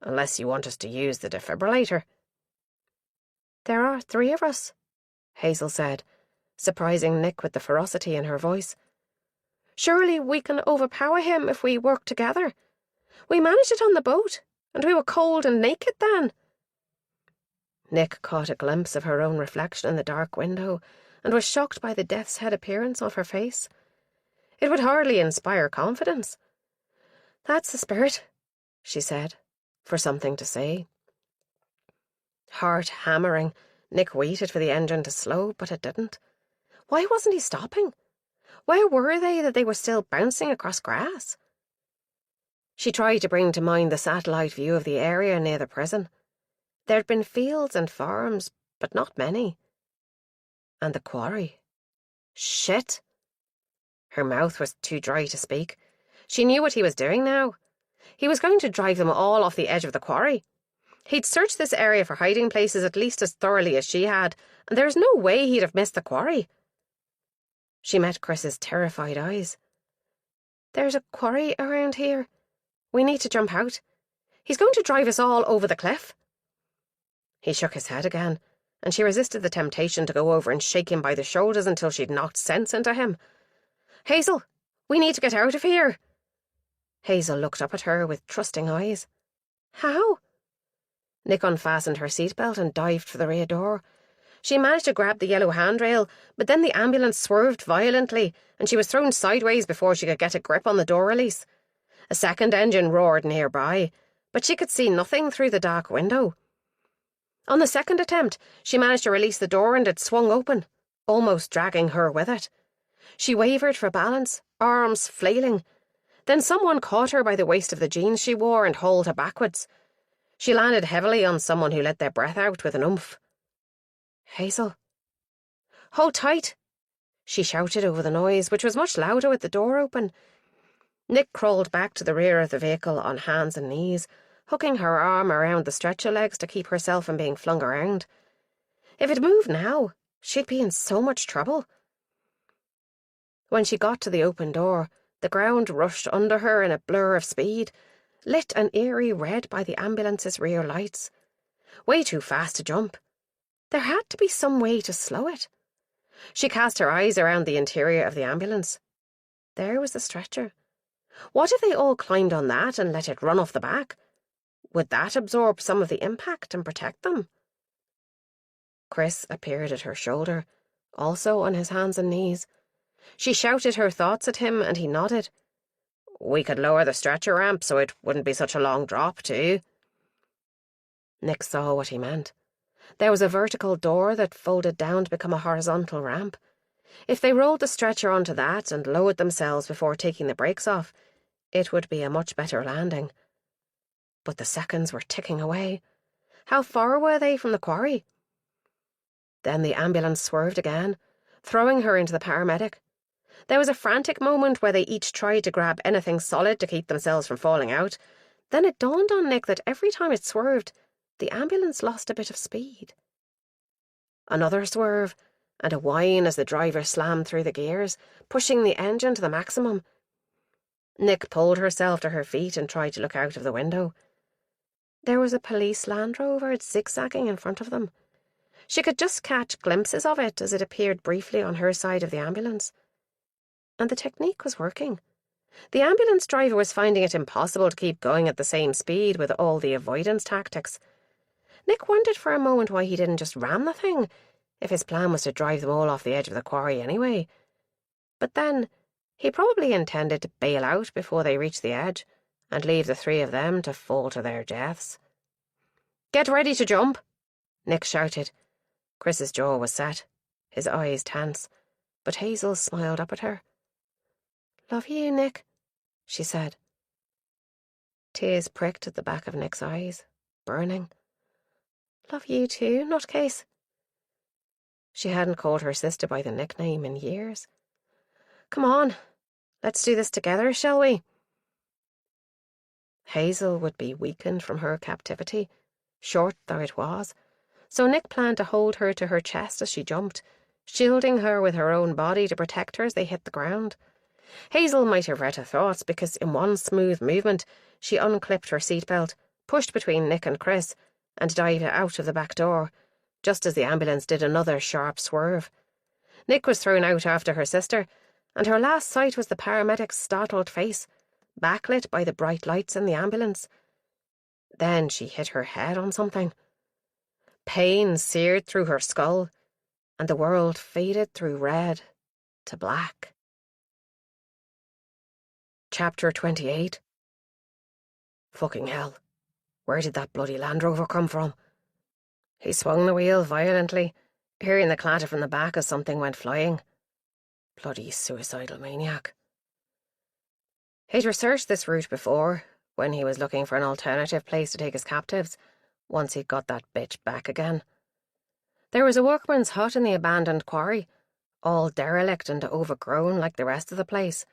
Unless you want us to use the defibrillator." "There are 3 of us," Hazel said, surprising Nick with the ferocity in her voice. "Surely we can overpower him if we work together. We managed it on the boat, and we were cold and naked then." Nick caught a glimpse of her own reflection in the dark window and was shocked by the death's head appearance of her face. It would hardly inspire confidence. "That's the spirit," she said, for something to say. Heart hammering, Nick waited for the engine to slow, but it didn't. Why wasn't he stopping? Where were they that they were still bouncing across grass? She tried to bring to mind the satellite view of the area near the prison. There'd been fields and farms, but not many. And the quarry. Shit! Her mouth was too dry to speak. She knew what he was doing now. He was going to drive them all off the edge of the quarry. He'd searched this area for hiding places at least as thoroughly as she had, and there's no way he'd have missed the quarry. She met Chris's terrified eyes. "There's a quarry around here. We need to jump out. He's going to drive us all over the cliff." He shook his head again, and she resisted the temptation to go over and shake him by the shoulders until she'd knocked sense into him. "Hazel, we need to get out of here." Hazel looked up at her with trusting eyes. "How?" Nick unfastened her seatbelt and dived for the rear door. She managed to grab the yellow handrail, but then the ambulance swerved violently, and she was thrown sideways before she could get a grip on the door release. A second engine roared nearby, but she could see nothing through the dark window. On the second attempt, she managed to release the door and it swung open, almost dragging her with it. She wavered for balance, arms flailing. Then someone caught her by the waist of the jeans she wore and hauled her backwards. She landed heavily on someone who let their breath out with an oomph. "Hazel." "Hold tight," she shouted over the noise, which was much louder with the door open. Nick crawled back to the rear of the vehicle on hands and knees, hooking her arm around the stretcher legs to keep herself from being flung around. If it moved now, she'd be in so much trouble. When she got to the open door, the ground rushed under her in a blur of speed, lit an eerie red by the ambulance's rear lights. Way too fast to jump. There had to be some way to slow it. She cast her eyes around the interior of the ambulance. There was the stretcher. What if they all climbed on that and let it run off the back? Would that absorb some of the impact and protect them? Chris appeared at her shoulder, also on his hands and knees. She shouted her thoughts at him and he nodded. "We could lower the stretcher ramp so it wouldn't be such a long drop, too." Nick saw what he meant. There was a vertical door that folded down to become a horizontal ramp. If they rolled the stretcher onto that and lowered themselves before taking the brakes off, it would be a much better landing. But the seconds were ticking away. How far were they from the quarry? Then the ambulance swerved again, throwing her into the paramedic. There was a frantic moment where they each tried to grab anything solid to keep themselves from falling out. Then it dawned on Nick that every time it swerved, the ambulance lost a bit of speed. Another swerve, and a whine as the driver slammed through the gears, pushing the engine to the maximum. Nick pulled herself to her feet and tried to look out of the window. There was a police Land Rover zigzagging in front of them. She could just catch glimpses of it as it appeared briefly on her side of the ambulance. And the technique was working. The ambulance driver was finding it impossible to keep going at the same speed with all the avoidance tactics. Nick wondered for a moment why he didn't just ram the thing, if his plan was to drive them all off the edge of the quarry anyway. But then, he probably intended to bail out before they reached the edge, and leave the three of them to fall to their deaths. "Get ready to jump," Nick shouted. Chris's jaw was set, his eyes tense, but Hazel smiled up at her. "Love you, Nick," she said. Tears pricked at the back of Nick's eyes, burning. "Love you too, nutcase." She hadn't called her sister by the nickname in years. "Come on, let's do this together, shall we?" Hazel would be weakened from her captivity, short though it was, so Nick planned to hold her to her chest as she jumped, shielding her with her own body to protect her as they hit the ground. Hazel might have read her thoughts because in one smooth movement she unclipped her seatbelt, pushed between Nick and Chris, and dived out of the back door, just as the ambulance did another sharp swerve. Nick was thrown out after her sister, and her last sight was the paramedic's startled face, backlit by the bright lights in the ambulance. Then she hit her head on something. Pain seared through her skull, and the world faded through red to black. Chapter 28. Fucking hell. Where did that bloody Land Rover come from? He swung the wheel violently, hearing the clatter from the back as something went flying. Bloody suicidal maniac. He'd researched this route before, when he was looking for an alternative place to take his captives, once he'd got that bitch back again. There was a workman's hut in the abandoned quarry, all derelict and overgrown like the rest of the place.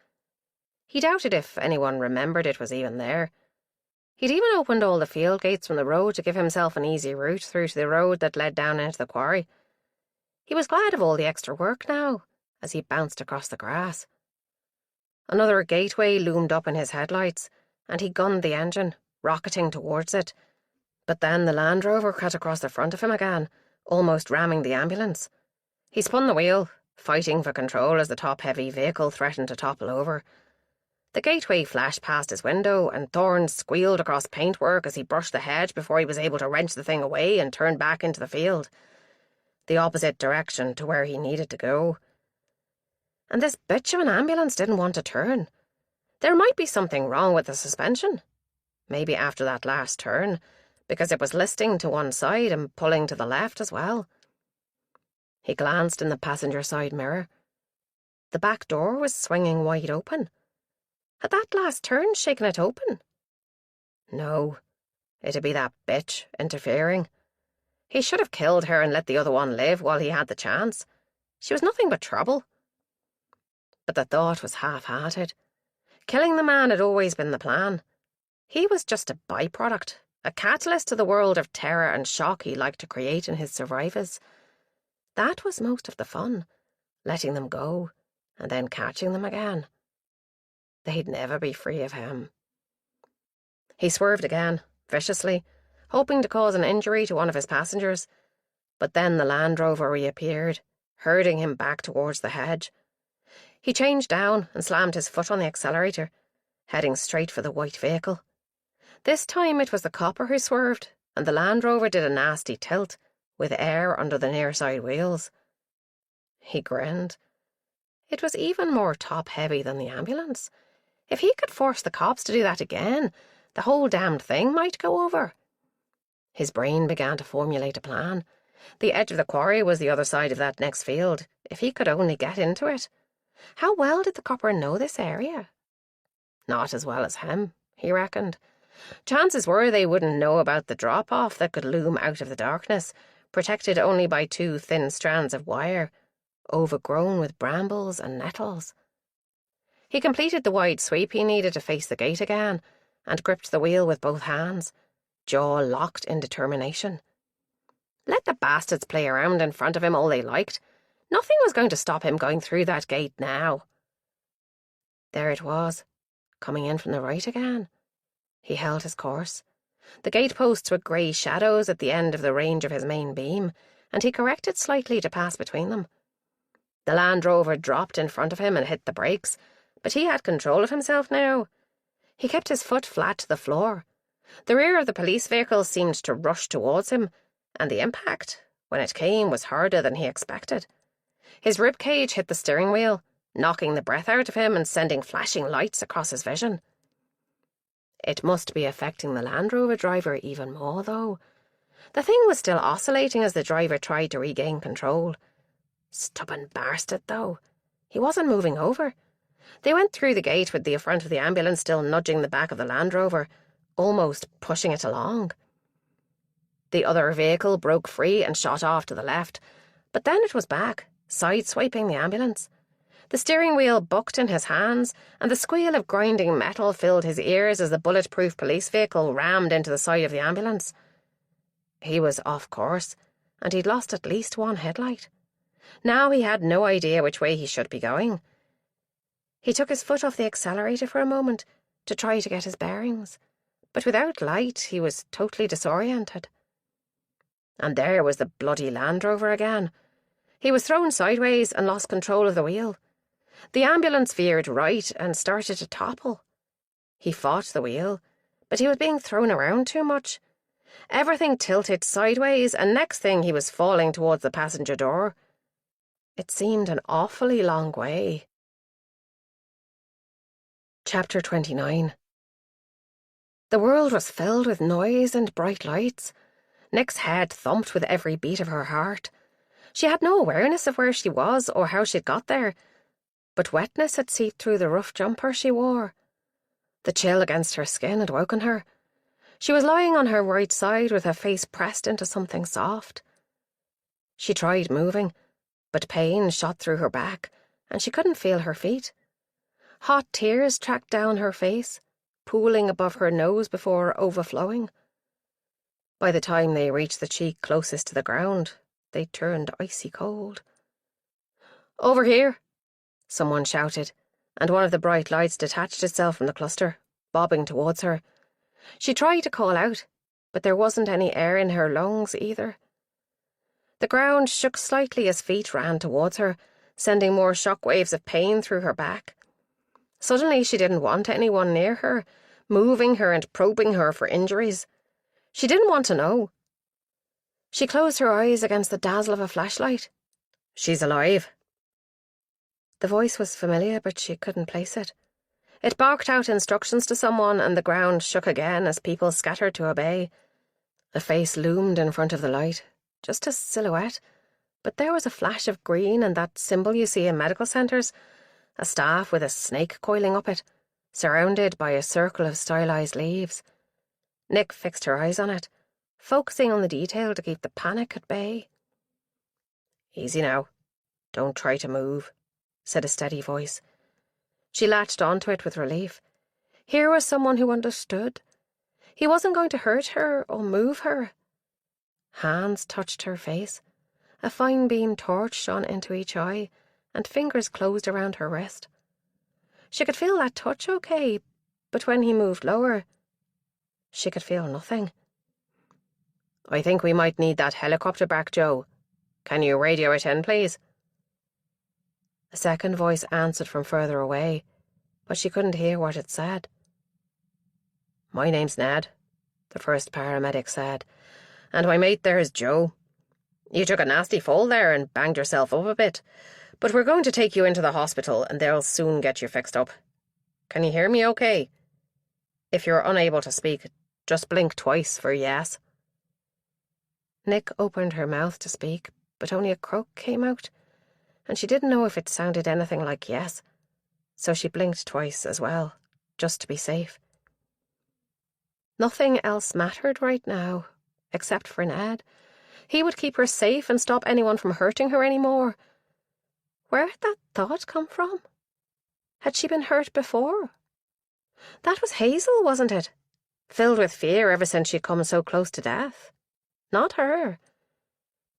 He doubted if anyone remembered it was even there. He'd even opened all the field gates from the road to give himself an easy route through to the road that led down into the quarry. He was glad of all the extra work now, as he bounced across the grass. Another gateway loomed up in his headlights, and he gunned the engine, rocketing towards it. But then the Land Rover cut across the front of him again, almost ramming the ambulance. He spun the wheel, fighting for control as the top-heavy vehicle threatened to topple over. The gateway flashed past his window, and thorns squealed across paintwork as he brushed the hedge before he was able to wrench the thing away and turn back into the field. The opposite direction to where he needed to go. And this bitch of an ambulance didn't want to turn. There might be something wrong with the suspension. Maybe after that last turn, because it was listing to one side and pulling to the left as well. He glanced in the passenger side mirror. The back door was swinging wide open. Had that last turn shaken it open? No, it'd be that bitch interfering. He should have killed her and let the other one live while he had the chance. She was nothing but trouble. But the thought was half-hearted. Killing the man had always been the plan. He was just a byproduct, a catalyst to the world of terror and shock he liked to create in his survivors. That was most of the fun, letting them go and then catching them again. They'd never be free of him. He swerved again, viciously, hoping to cause an injury to one of his passengers, but then the Land Rover reappeared, herding him back towards the hedge. He changed down and slammed his foot on the accelerator, heading straight for the white vehicle. This time it was the copper who swerved, and the Land Rover did a nasty tilt, with air under the near side wheels. He grinned. It was even more top-heavy than the ambulance. If he could force the cops to do that again, the whole damned thing might go over. His brain began to formulate a plan. The edge of the quarry was the other side of that next field, if he could only get into it. How well did the copper know this area? Not as well as him, he reckoned. Chances were they wouldn't know about the drop-off that could loom out of the darkness, protected only by 2 thin strands of wire, overgrown with brambles and nettles. He completed the wide sweep he needed to face the gate again, and gripped the wheel with both hands, jaw locked in determination. Let the bastards play around in front of him all they liked. Nothing was going to stop him going through that gate now. There it was, coming in from the right again. He held his course. The gateposts were grey shadows at the end of the range of his main beam, and he corrected slightly to pass between them. The Land Rover dropped in front of him and hit the brakes, but he had control of himself now. He kept his foot flat to the floor. The rear of the police vehicle seemed to rush towards him, and the impact, when it came, was harder than he expected. His ribcage hit the steering wheel, knocking the breath out of him and sending flashing lights across his vision. It must be affecting the Land Rover driver even more, though. The thing was still oscillating as the driver tried to regain control. Stubborn bastard, though. He wasn't moving over. They went through the gate with the front of the ambulance still nudging the back of the Land Rover, almost pushing it along. The other vehicle broke free and shot off to the left, but then it was back, sideswiping the ambulance. The steering wheel bucked in his hands, and the squeal of grinding metal filled his ears as the bulletproof police vehicle rammed into the side of the ambulance. He was off course, and he'd lost at least one headlight. Now he had no idea which way he should be going. He took his foot off the accelerator for a moment to try to get his bearings, but without light he was totally disoriented. And there was the bloody Land Rover again. He was thrown sideways and lost control of the wheel. The ambulance veered right and started to topple. He fought the wheel, but he was being thrown around too much. Everything tilted sideways, and next thing he was falling towards the passenger door. It seemed an awfully long way. Chapter 29. The world was filled with noise and bright lights. Nick's head thumped with every beat of her heart. She had no awareness of where she was or how she'd got there, but wetness had seeped through the rough jumper she wore. The chill against her skin had woken her. She was lying on her right side with her face pressed into something soft. She tried moving, but pain shot through her back, and she couldn't feel her feet. Hot tears tracked down her face, pooling above her nose before overflowing. By the time they reached the cheek closest to the ground, they turned icy cold. "Over here!" someone shouted, and one of the bright lights detached itself from the cluster, bobbing towards her. She tried to call out, but there wasn't any air in her lungs either. The ground shook slightly as feet ran towards her, sending more shockwaves of pain through her back. Suddenly she didn't want anyone near her, moving her and probing her for injuries. She didn't want to know. She closed her eyes against the dazzle of a flashlight. "She's alive." The voice was familiar, but she couldn't place it. It barked out instructions to someone, and the ground shook again as people scattered to obey. A face loomed in front of the light, just a silhouette, but there was a flash of green and that symbol you see in medical centres, a staff with a snake coiling up it, surrounded by a circle of stylized leaves. Nick fixed her eyes on it, focusing on the detail to keep the panic at bay. "Easy now. Don't try to move," said a steady voice. She latched onto it with relief. Here was someone who understood. He wasn't going to hurt her or move her. Hands touched her face. A fine beam torch shone into each eye, and fingers closed around her wrist. She could feel that touch okay, but when he moved lower, she could feel nothing. "I think we might need that helicopter back, Joe. Can you radio it in, please?" A second voice answered from further away, but she couldn't hear what it said. "My name's Ned," the first paramedic said, "and my mate there is Joe. You took a nasty fall there and banged yourself up a bit, but we're going to take you into the hospital and they'll soon get you fixed up. Can you hear me okay? If you're unable to speak, just blink twice for yes." Nick opened her mouth to speak, but only a croak came out, and she didn't know if it sounded anything like yes, so she blinked twice as well, just to be safe. Nothing else mattered right now, except for Ned. He would keep her safe and stop anyone from hurting her anymore. Where had that thought come from? Had she been hurt before? That was Hazel, wasn't it? Filled with fear ever since she'd come so close to death. Not her.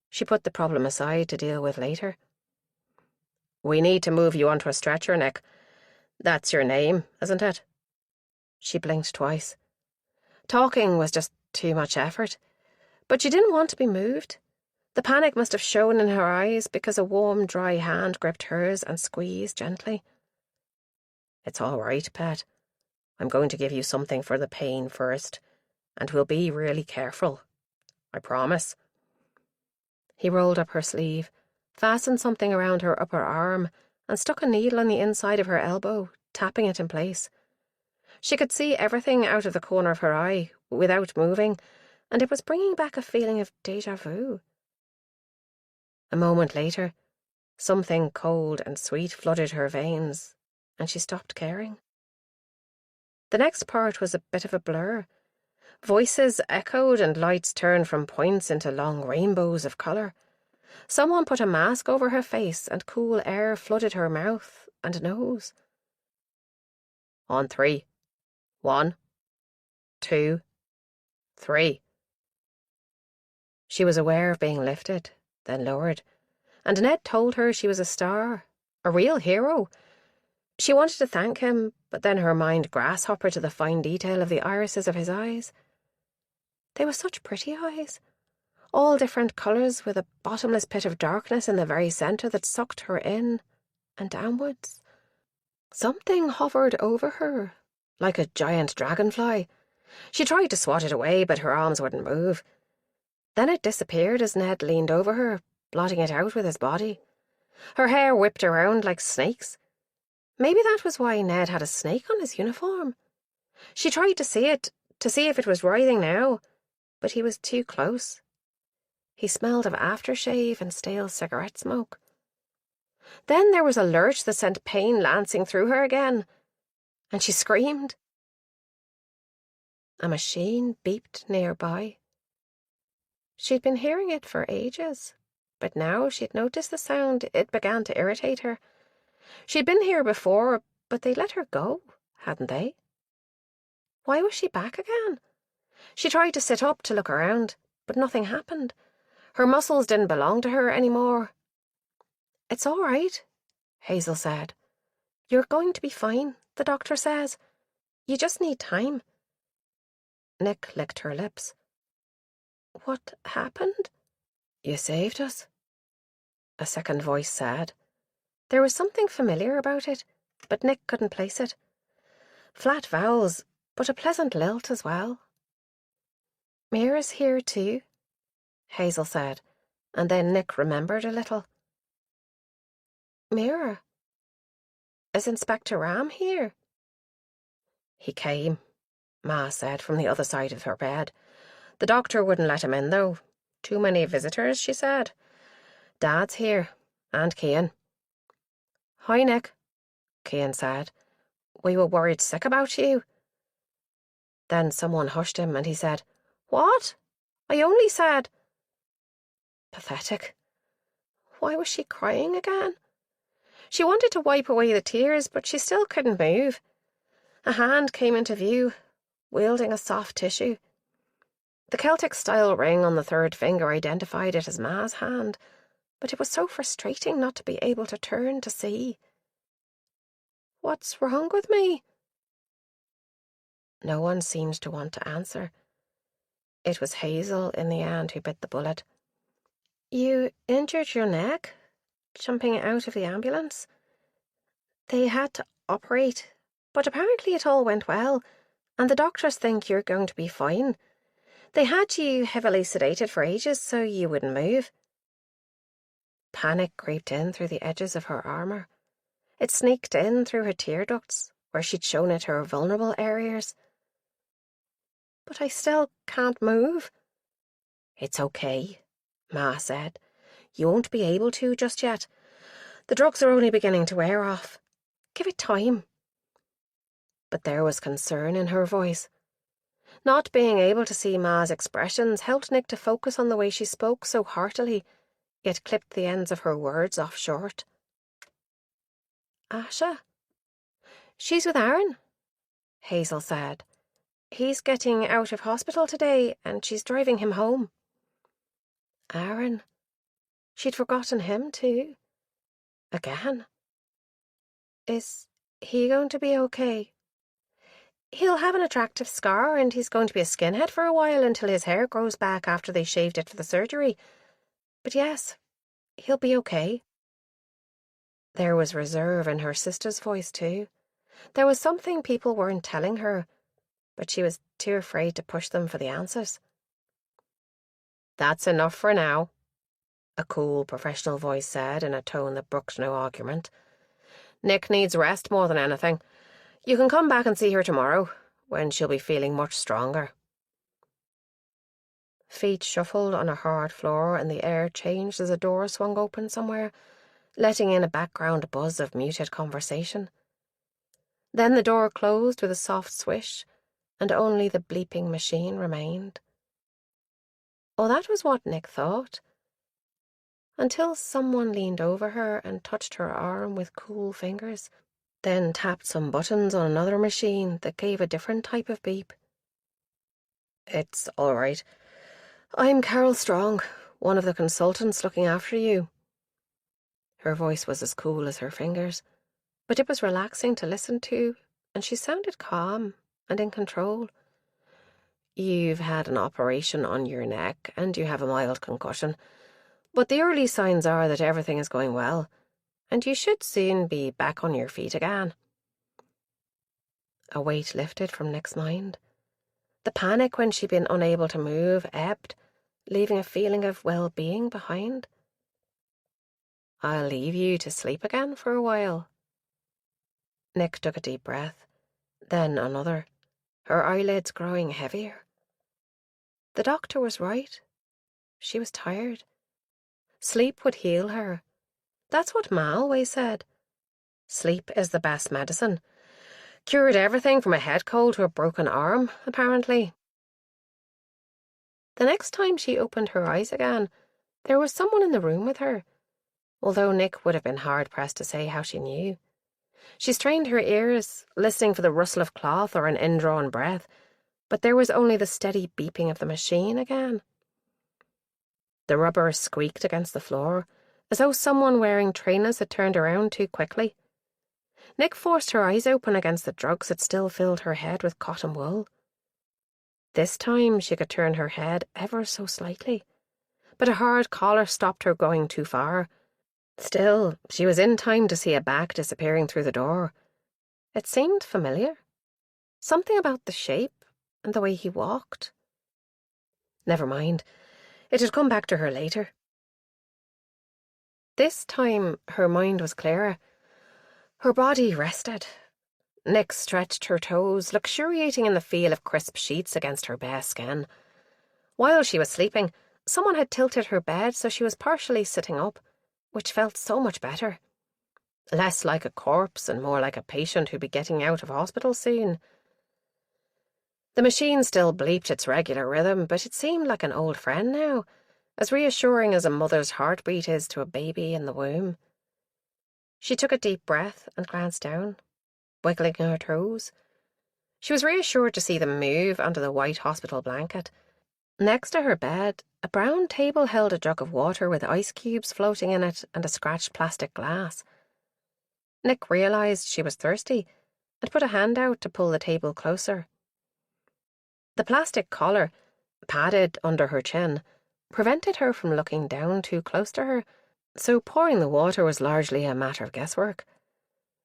She put the problem aside to deal with later. "We need to move you onto a stretcher, Nick. That's your name, isn't it?" She blinked twice. Talking was just too much effort, but she didn't want to be moved. The panic must have shown in her eyes because a warm, dry hand gripped hers and squeezed gently. "It's all right, Pet. I'm going to give you something for the pain first, and we'll be really careful. I promise." He rolled up her sleeve, fastened something around her upper arm, and stuck a needle on the inside of her elbow, tapping it in place. She could see everything out of the corner of her eye, without moving, and it was bringing back a feeling of déjà vu. A moment later, something cold and sweet flooded her veins, and she stopped caring. The next part was a bit of a blur. Voices echoed and lights turned from points into long rainbows of colour. Someone put a mask over her face and cool air flooded her mouth and nose. "On 3. 1, 2, 3. She was aware of being lifted, then lowered, and Ned told her she was a star, a real hero. She wanted to thank him, but then her mind grasshoppered to the fine detail of the irises of his eyes. They were such pretty eyes, all different colours with a bottomless pit of darkness in the very centre that sucked her in and downwards. Something hovered over her, like a giant dragonfly. She tried to swat it away, but her arms wouldn't move. Then it disappeared as Ned leaned over her, blotting it out with his body. Her hair whipped around like snakes. Maybe that was why Ned had a snake on his uniform. She tried to see it, to see if it was writhing now, but he was too close. He smelled of aftershave and stale cigarette smoke. Then there was a lurch that sent pain lancing through her again, and she screamed. A machine beeped nearby. She'd been hearing it for ages, but now she'd noticed the sound. It began to irritate her. She'd been here before, but they'd let her go, hadn't they? Why was she back again? She tried to sit up to look around, but nothing happened. Her muscles didn't belong to her anymore. "It's all right," Hazel said. "You're going to be fine, the doctor says. You just need time." Nick licked her lips. "What happened?" You saved us, a second voice said. There was something familiar about it, but Nick couldn't place it. Flat vowels, but a pleasant lilt as well. Mira's here too, Hazel said, and then Nick remembered a little. Mira? Is Inspector Ram here? He came, Ma said from the other side of her bed. The doctor wouldn't let him in, though. Too many visitors, she said. Dad's here, and Cian. Hi, Nick, Cian said. We were worried sick about you. Then someone hushed him and he said, What? I only said... Pathetic. Why was she crying again? She wanted to wipe away the tears, but she still couldn't move. A hand came into view, wielding a soft tissue. The Celtic-style ring on the third finger identified it as Ma's hand, but it was so frustrating not to be able to turn to see. What's wrong with me? No one seemed to want to answer. It was Hazel, in the end, who bit the bullet. You injured your neck, jumping out of the ambulance? They had to operate, but apparently it all went well, and the doctors think you're going to be fine. They had you heavily sedated for ages so you wouldn't move. Panic creeped in through the edges of her armour. It sneaked in through her tear ducts, where she'd shown it her vulnerable areas. But I still can't move. It's okay, Ma said. You won't be able to just yet. The drugs are only beginning to wear off. Give it time. But there was concern in her voice. Not being able to see Ma's expressions helped Nick to focus on the way she spoke so heartily, yet clipped the ends of her words off short. Asha? She's with Aaron, Hazel said. He's getting out of hospital today and she's driving him home. Aaron? She'd forgotten him too. Again. Is he going to be okay? He'll have an attractive scar and he's going to be a skinhead for a while until his hair grows back after they shaved it for the surgery. But yes, he'll be okay. There was reserve in her sister's voice too. There was something people weren't telling her, but she was too afraid to push them for the answers. That's enough for now, a cool, professional voice said in a tone that brooked no argument. Nick needs rest more than anything. You can come back and see her tomorrow, when she'll be feeling much stronger. Feet shuffled on a hard floor and the air changed as a door swung open somewhere, letting in a background buzz of muted conversation. Then the door closed with a soft swish, and only the bleeping machine remained. Oh, that was what Nick thought. Until someone leaned over her and touched her arm with cool fingers, then tapped some buttons on another machine that gave a different type of beep. It's all right. I'm Carol Strong, one of the consultants looking after you. Her voice was as cool as her fingers, but it was relaxing to listen to, and she sounded calm and in control. You've had an operation on your neck, and you have a mild concussion, but the early signs are that everything is going well, and you should soon be back on your feet again. A weight lifted from Nick's mind. The panic when she'd been unable to move ebbed, leaving a feeling of well-being behind. I'll leave you to sleep again for a while. Nick took a deep breath, then another, her eyelids growing heavier. The doctor was right. She was tired. Sleep would heal her. That's what Ma always said. Sleep is the best medicine. Cured everything from a head cold to a broken arm, apparently. The next time she opened her eyes again, there was someone in the room with her, although Nick would have been hard-pressed to say how she knew. She strained her ears, listening for the rustle of cloth or an indrawn breath, but there was only the steady beeping of the machine again. The rubber squeaked against the floor, as though someone wearing trainers had turned around too quickly. Nick forced her eyes open against the drugs that still filled her head with cotton wool. This time she could turn her head ever so slightly, but a hard collar stopped her going too far. Still, she was in time to see a back disappearing through the door. It seemed familiar. Something about the shape and the way he walked. Never mind. It had come back to her later. This time, her mind was clearer. Her body rested. Nick stretched her toes, luxuriating in the feel of crisp sheets against her bare skin. While she was sleeping, someone had tilted her bed so she was partially sitting up, which felt so much better. Less like a corpse and more like a patient who'd be getting out of hospital soon. The machine still bleeped its regular rhythm, but it seemed like an old friend now, as reassuring as a mother's heartbeat is to a baby in the womb. She took a deep breath and glanced down, wiggling her toes. She was reassured to see them move under the white hospital blanket. Next to her bed, a brown table held a jug of water with ice cubes floating in it and a scratched plastic glass. Nick realised she was thirsty and put a hand out to pull the table closer. The plastic collar, padded under her chin, prevented her from looking down too close to her, so pouring the water was largely a matter of guesswork.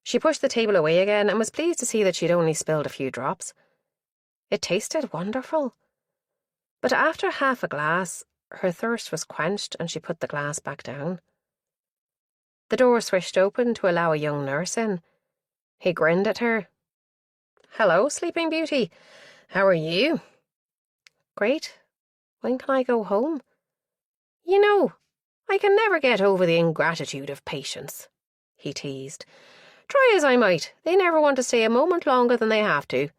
She pushed the table away again and was pleased to see that she'd only spilled a few drops. It tasted wonderful. But after half a glass, her thirst was quenched and she put the glass back down. The door swished open to allow a young nurse in. He grinned at her. "Hello, Sleeping Beauty. How are you?" "Great. When can I go home?" "You know, I can never get over the ingratitude of patients," he teased. "Try as I might, they never want to stay a moment longer than they have to."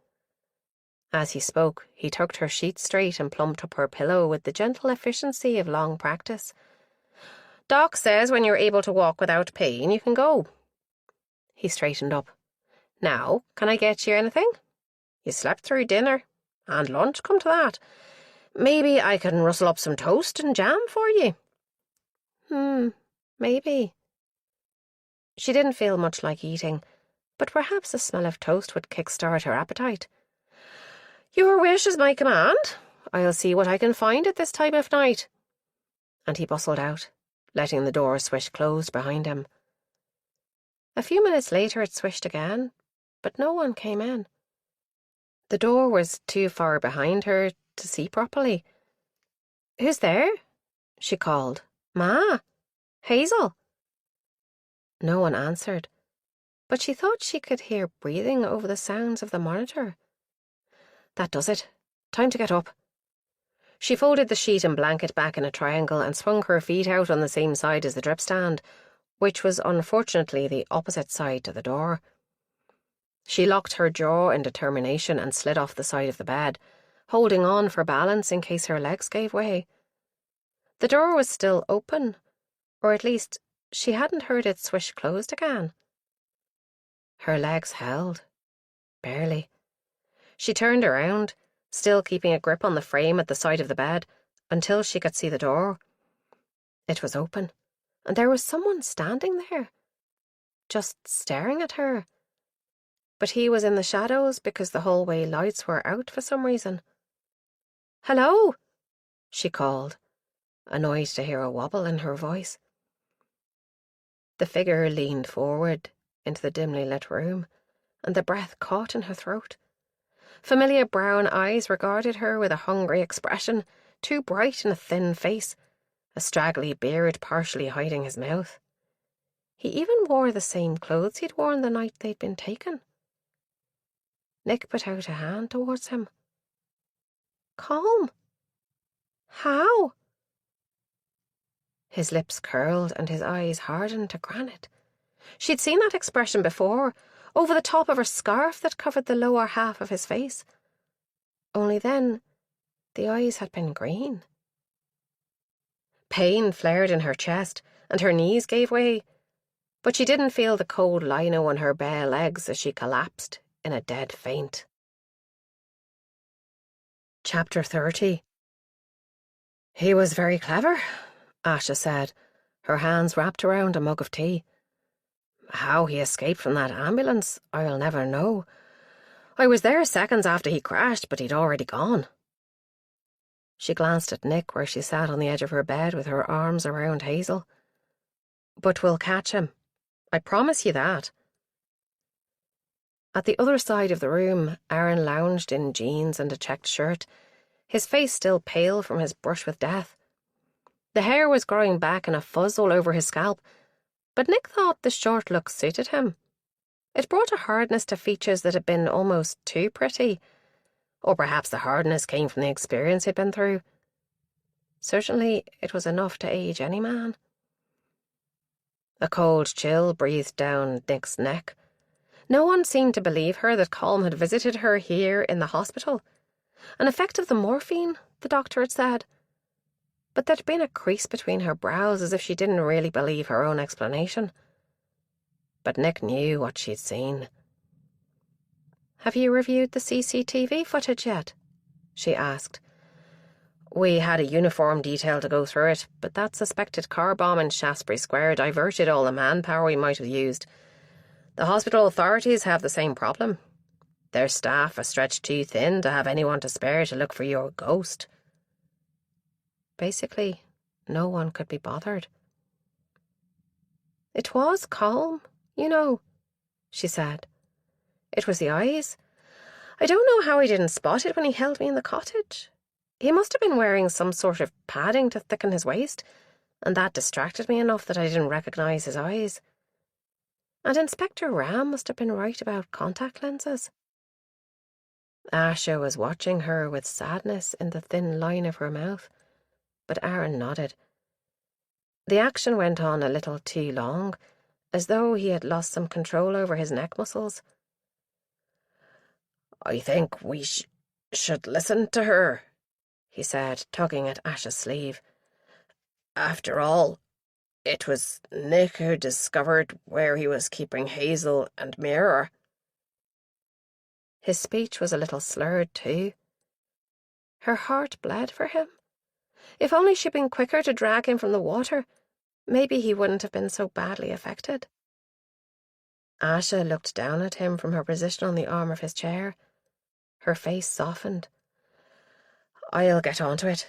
As he spoke, he tucked her sheets straight and plumped up her pillow with the gentle efficiency of long practice. "Doc says when you're able to walk without pain, you can go." He straightened up. "Now, can I get you anything? You slept through dinner. And lunch, come to that. Maybe I can rustle up some toast and jam for you." Maybe. She didn't feel much like eating, but perhaps the smell of toast would kickstart her appetite. "Your wish is my command. I'll see what I can find at this time of night." And he bustled out, letting the door swish closed behind him. A few minutes later it swished again, but no one came in. The door was too far behind her to see properly. "Who's there?" she called. "Ma? Hazel?" No one answered, but she thought she could hear breathing over the sounds of the monitor. That does it. Time to get up. She folded the sheet and blanket back in a triangle and swung her feet out on the same side as the drip stand, which was unfortunately the opposite side to the door. She locked her jaw in determination and slid off the side of the bed, holding on for balance in case her legs gave way. The door was still open, or at least she hadn't heard it swish closed again. Her legs held. Barely. She turned around, still keeping a grip on the frame at the side of the bed, until she could see the door. It was open, and there was someone standing there, just staring at her. But he was in the shadows because the hallway lights were out for some reason. "Hello," she called, annoyed to hear a wobble in her voice. The figure leaned forward into the dimly lit room, and the breath caught in her throat. Familiar brown eyes regarded her with a hungry expression, too bright in a thin face, a straggly beard partially hiding his mouth. He even wore the same clothes he'd worn the night they'd been taken. Nick put out a hand towards him. "Calm? How?" His lips curled and his eyes hardened to granite. She'd seen that expression before, over the top of her scarf that covered the lower half of his face. Only then, the eyes had been green. Pain flared in her chest, and her knees gave way, but she didn't feel the cold lino on her bare legs as she collapsed in a dead faint. Chapter 30. "He was very clever," Asha said, her hands wrapped around a mug of tea. "How he escaped from that ambulance, I'll never know. I was there seconds after he crashed, but he'd already gone." She glanced at Nick where she sat on the edge of her bed with her arms around Hazel. "But we'll catch him. I promise you that." At the other side of the room, Aaron lounged in jeans and a checked shirt, his face still pale from his brush with death. The hair was growing back in a fuzz all over his scalp, but Nick thought the short look suited him. It brought a hardness to features that had been almost too pretty, or perhaps the hardness came from the experience he'd been through. Certainly, it was enough to age any man. A cold chill breathed down Nick's neck. No one seemed to believe her that Colm had visited her here in the hospital. An effect of the morphine, the doctor had said. But there'd been a crease between her brows as if she didn't really believe her own explanation. But Nick knew what she'd seen. "Have you reviewed the CCTV footage yet?" she asked. "We had a uniform detail to go through it, but that suspected car bomb in Shaftesbury Square diverted all the manpower we might have used. The hospital authorities have the same problem. Their staff are stretched too thin to have anyone to spare to look for your ghost." Basically, no one could be bothered. "It was calm, you know," she said. "It was the eyes. I don't know how he didn't spot it when he held me in the cottage. He must have been wearing some sort of padding to thicken his waist, and that distracted me enough that I didn't recognise his eyes. And Inspector Ram must have been right about contact lenses." Asha was watching her with sadness in the thin line of her mouth, but Aaron nodded. The action went on a little too long, as though he had lost some control over his neck muscles. "I think we should listen to her," he said, tugging at Asha's sleeve. "After all, it was Nick who discovered where he was keeping Hazel and Mira." His speech was a little slurred too. Her heart bled for him. If only she'd been quicker to drag him from the water, maybe he wouldn't have been so badly affected. Asha looked down at him from her position on the arm of his chair. Her face softened. "I'll get onto it.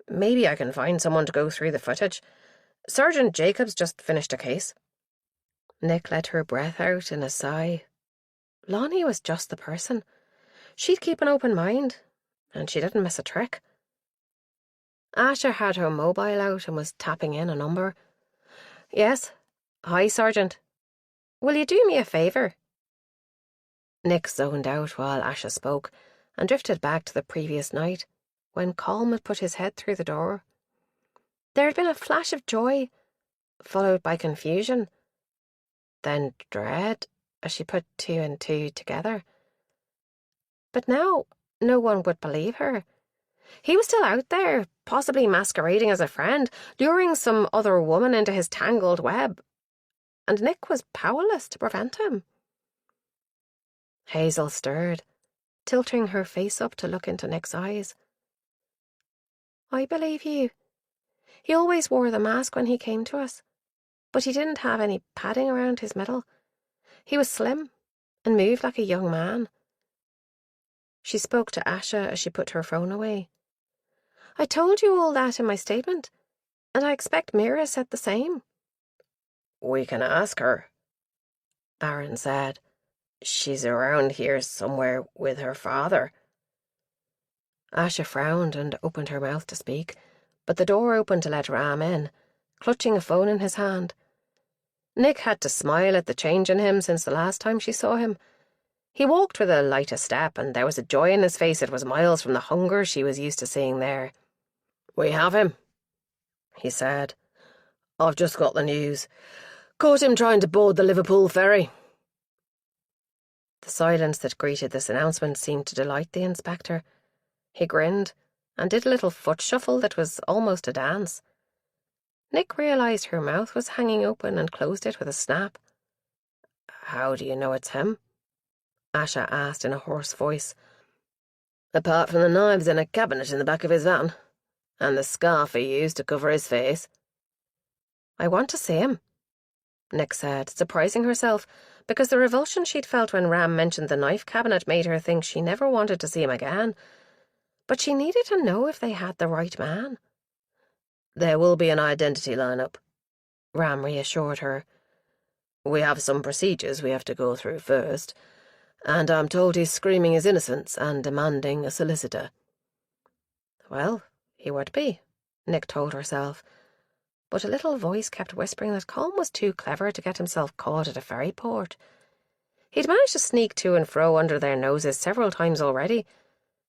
Maybe I can find someone to go through the footage. Sergeant Jacobs just finished a case." Nick let her breath out in a sigh. Lonnie was just the person. She'd keep an open mind, and she didn't miss a trick. Asha had her mobile out and was tapping in a number. "Yes. Hi, Sergeant. Will you do me a favour?" Nick zoned out while Asha spoke and drifted back to the previous night, when Colm had put his head through the door. There had been a flash of joy, followed by confusion, then dread as she put two and two together. But now no one would believe her. He was still out there, possibly masquerading as a friend, luring some other woman into his tangled web, and Nick was powerless to prevent him. Hazel stirred, tilting her face up to look into Nick's eyes. "I believe you. He always wore the mask when he came to us, but he didn't have any padding around his middle. He was slim and moved like a young man." She spoke to Asha as she put her phone away. "I told you all that in my statement, and I expect Mira said the same." "We can ask her," Aaron said. "She's around here somewhere with her father." Asha frowned and opened her mouth to speak, but the door opened to let Ram in, clutching a phone in his hand. Nick had to smile at the change in him since the last time she saw him. He walked with a lighter step, and there was a joy in his face that was miles from the hunger she was used to seeing there. "We have him," he said. "I've just got the news. Caught him trying to board the Liverpool ferry." The silence that greeted this announcement seemed to delight the inspector. He grinned and did a little foot shuffle that was almost a dance. Nick realised her mouth was hanging open and closed it with a snap. "How do you know it's him?" Asha asked in a hoarse voice. "Apart from the knives in a cabinet in the back of his van, and the scarf he used to cover his face." "I want to see him," Nick said, surprising herself, because the revulsion she'd felt when Ram mentioned the knife cabinet made her think she never wanted to see him again. But she needed to know if they had the right man. There will be an identity lineup, Ram reassured her. We have some procedures we have to go through first, and I'm told he's screaming his innocence and demanding a solicitor. Well, he would be, Nick told herself, but a little voice kept whispering that Colm was too clever to get himself caught at a ferry port. He'd managed to sneak to and fro under their noses several times already,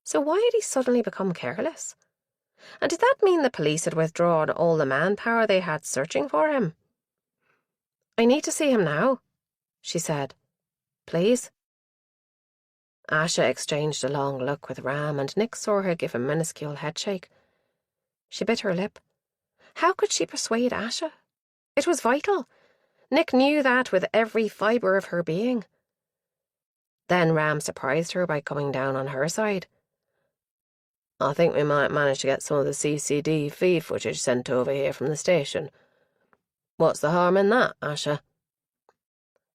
so why had he suddenly become careless? And did that mean the police had withdrawn all the manpower they had searching for him? I need to see him now, she said. Please. Asha exchanged a long look with Ram, and Nick saw her give a minuscule headshake. She bit her lip. How could she persuade Asha? It was vital. Nick knew that with every fibre of her being. Then Ram surprised her by coming down on her side. I think we might manage to get some of the CCTV footage sent over here from the station. What's the harm in that, Asha?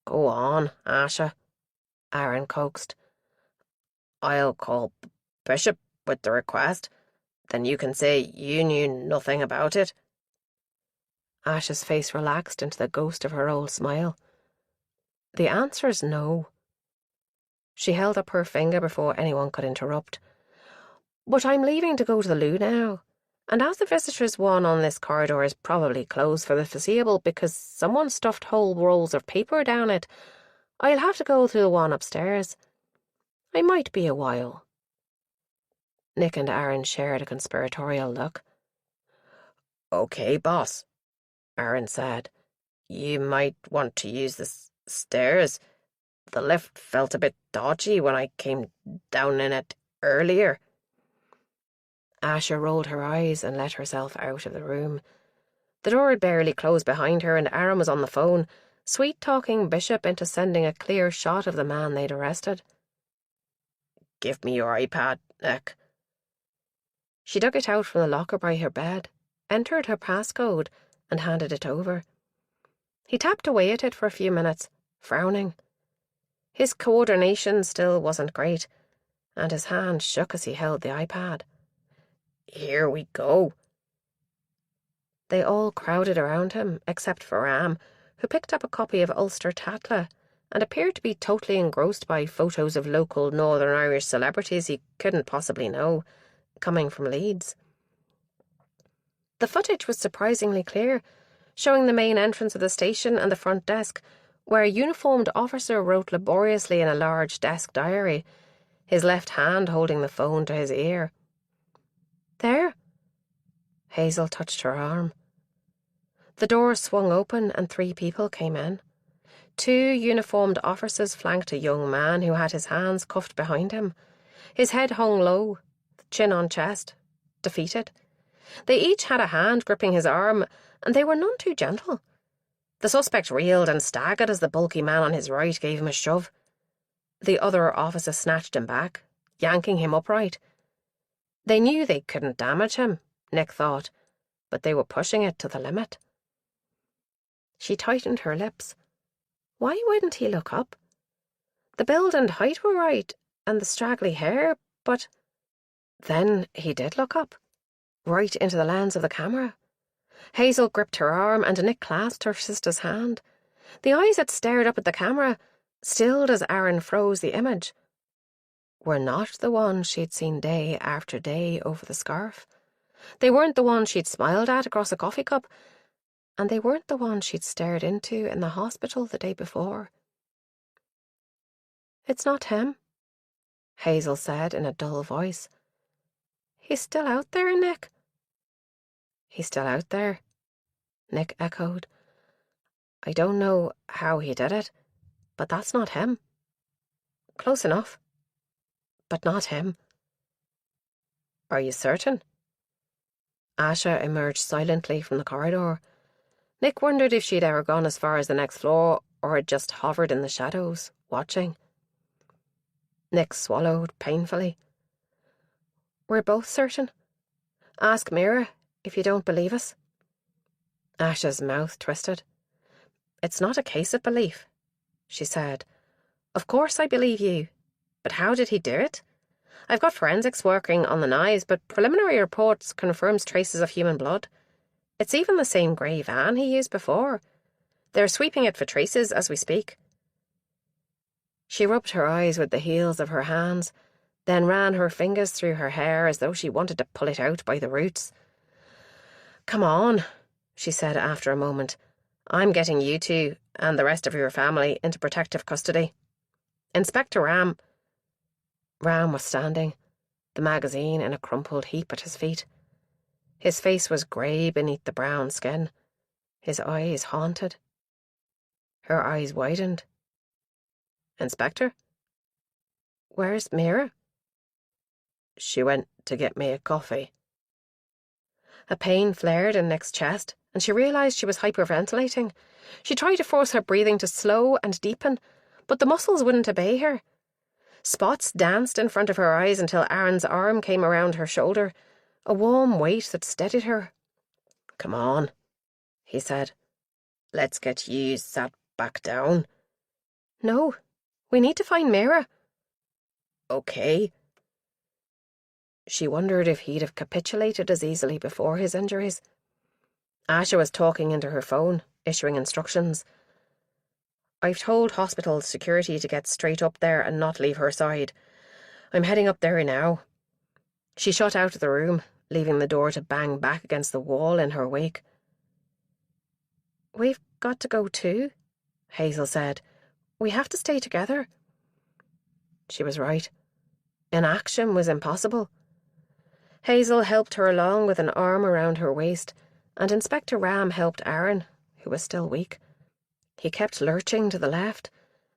Go on, Asha, Aaron coaxed. I'll call Bishop with the request. Then you can say you knew nothing about it. Asha's face relaxed into the ghost of her old smile. The answer's no. She held up her finger before anyone could interrupt. But I'm leaving to go to the loo now, and as the visitors' one on this corridor is probably closed for the foreseeable because someone stuffed whole rolls of paper down it, I'll have to go to the one upstairs. I might be a while. Nick and Aaron shared a conspiratorial look. Okay, boss, Aaron said. You might want to use the stairs. The lift felt a bit dodgy when I came down in it earlier. Asha rolled her eyes and let herself out of the room. The door had barely closed behind her, and Aaron was on the phone, sweet-talking Bishop into sending a clear shot of the man they'd arrested. Give me your iPad, Nick. She dug it out from the locker by her bed, entered her passcode, and handed it over. He tapped away at it for a few minutes, frowning. His coordination still wasn't great, and his hand shook as he held the iPad. Here we go. They all crowded around him, except for Ram, who picked up a copy of Ulster Tatler and appeared to be totally engrossed by photos of local Northern Irish celebrities he couldn't possibly know, coming from Leeds. The footage was surprisingly clear, showing the main entrance of the station and the front desk, where a uniformed officer wrote laboriously in a large desk diary, his left hand holding the phone to his ear. There? Hazel touched her arm. The door swung open and 3 people came in. 2 uniformed officers flanked a young man who had his hands cuffed behind him. His head hung low, chin on chest, defeated. They each had a hand gripping his arm, and they were none too gentle. The suspect reeled and staggered as the bulky man on his right gave him a shove. The other officer snatched him back, yanking him upright. They knew they couldn't damage him, Nick thought, but they were pushing it to the limit. She tightened her lips. Why wouldn't he look up? The build and height were right, and the straggly hair, but... Then he did look up, right into the lens of the camera. Hazel gripped her arm, and Nick clasped her sister's hand. The eyes that stared up at the camera, stilled as Aaron froze the image, were not the ones she'd seen day after day over the scarf. They weren't the ones she'd smiled at across a coffee cup, and they weren't the ones she'd stared into in the hospital the day before. It's not him, Hazel said in a dull voice. He's still out there, Nick. He's still out there, Nick echoed. I don't know how he did it, but that's not him. Close enough, but not him. Are you certain? Asha emerged silently from the corridor. Nick wondered if she'd ever gone as far as the next floor or had just hovered in the shadows, watching. Nick swallowed painfully. We're both certain. Ask Mira if you don't believe us. Asha's mouth twisted. It's not a case of belief, she said. Of course I believe you, but how did he do it? I've got forensics working on the knives, but preliminary reports confirms traces of human blood. It's even the same grey van he used before. They're sweeping it for traces as we speak. She rubbed her eyes with the heels of her hands, then ran her fingers through her hair as though she wanted to pull it out by the roots. "Come on," she said after a moment. "I'm getting you two, and the rest of your family, into protective custody. Inspector Ram..." Ram was standing, the magazine in a crumpled heap at his feet. His face was grey beneath the brown skin, his eyes haunted. Her eyes widened. "Inspector? Where's Mira?" "She went to get me a coffee." A pain flared in Nick's chest, and she realised she was hyperventilating. She tried to force her breathing to slow and deepen, but the muscles wouldn't obey her. Spots danced in front of her eyes until Aaron's arm came around her shoulder, a warm weight that steadied her. "Come on," he said. "Let's get you sat back down." "No, we need to find Mira." "Okay." She wondered if he'd have capitulated as easily before his injuries. Asha was talking into her phone, issuing instructions. "I've told hospital security to get straight up there and not leave her side. I'm heading up there now." She shut out of the room, leaving the door to bang back against the wall in her wake. "We've got to go too," Hazel said. "We have to stay together." She was right. Inaction was impossible. Hazel helped her along with an arm around her waist, and Inspector Ram helped Aaron, who was still weak. He kept lurching to the left,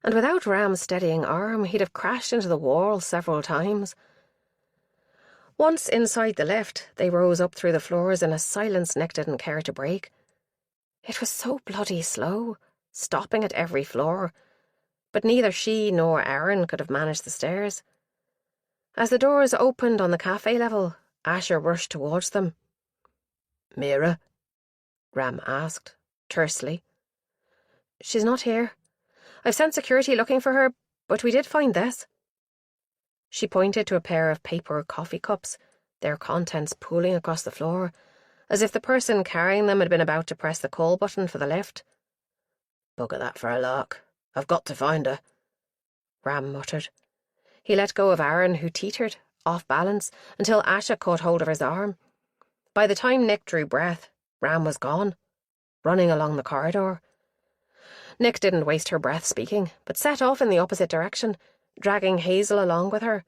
and without Ram's steadying arm, he'd have crashed into the wall several times. Once inside the lift, they rose up through the floors in a silence Nick didn't care to break. It was so bloody slow, stopping at every floor, but neither she nor Aaron could have managed the stairs. As the doors opened on the cafe level, Asher rushed towards them. "Mira?" Ram asked, tersely. "She's not here. I've sent security looking for her, but we did find this." She pointed to a pair of paper coffee cups, their contents pooling across the floor, as if the person carrying them had been about to press the call button for the lift. "Bugger that for a lark. I've got to find her," Ram muttered. He let go of Aaron, who teetered, off balance, until Asha caught hold of his arm. By the time Nick drew breath, Ram was gone, running along the corridor. Nick didn't waste her breath speaking, but set off in the opposite direction, dragging Hazel along with her.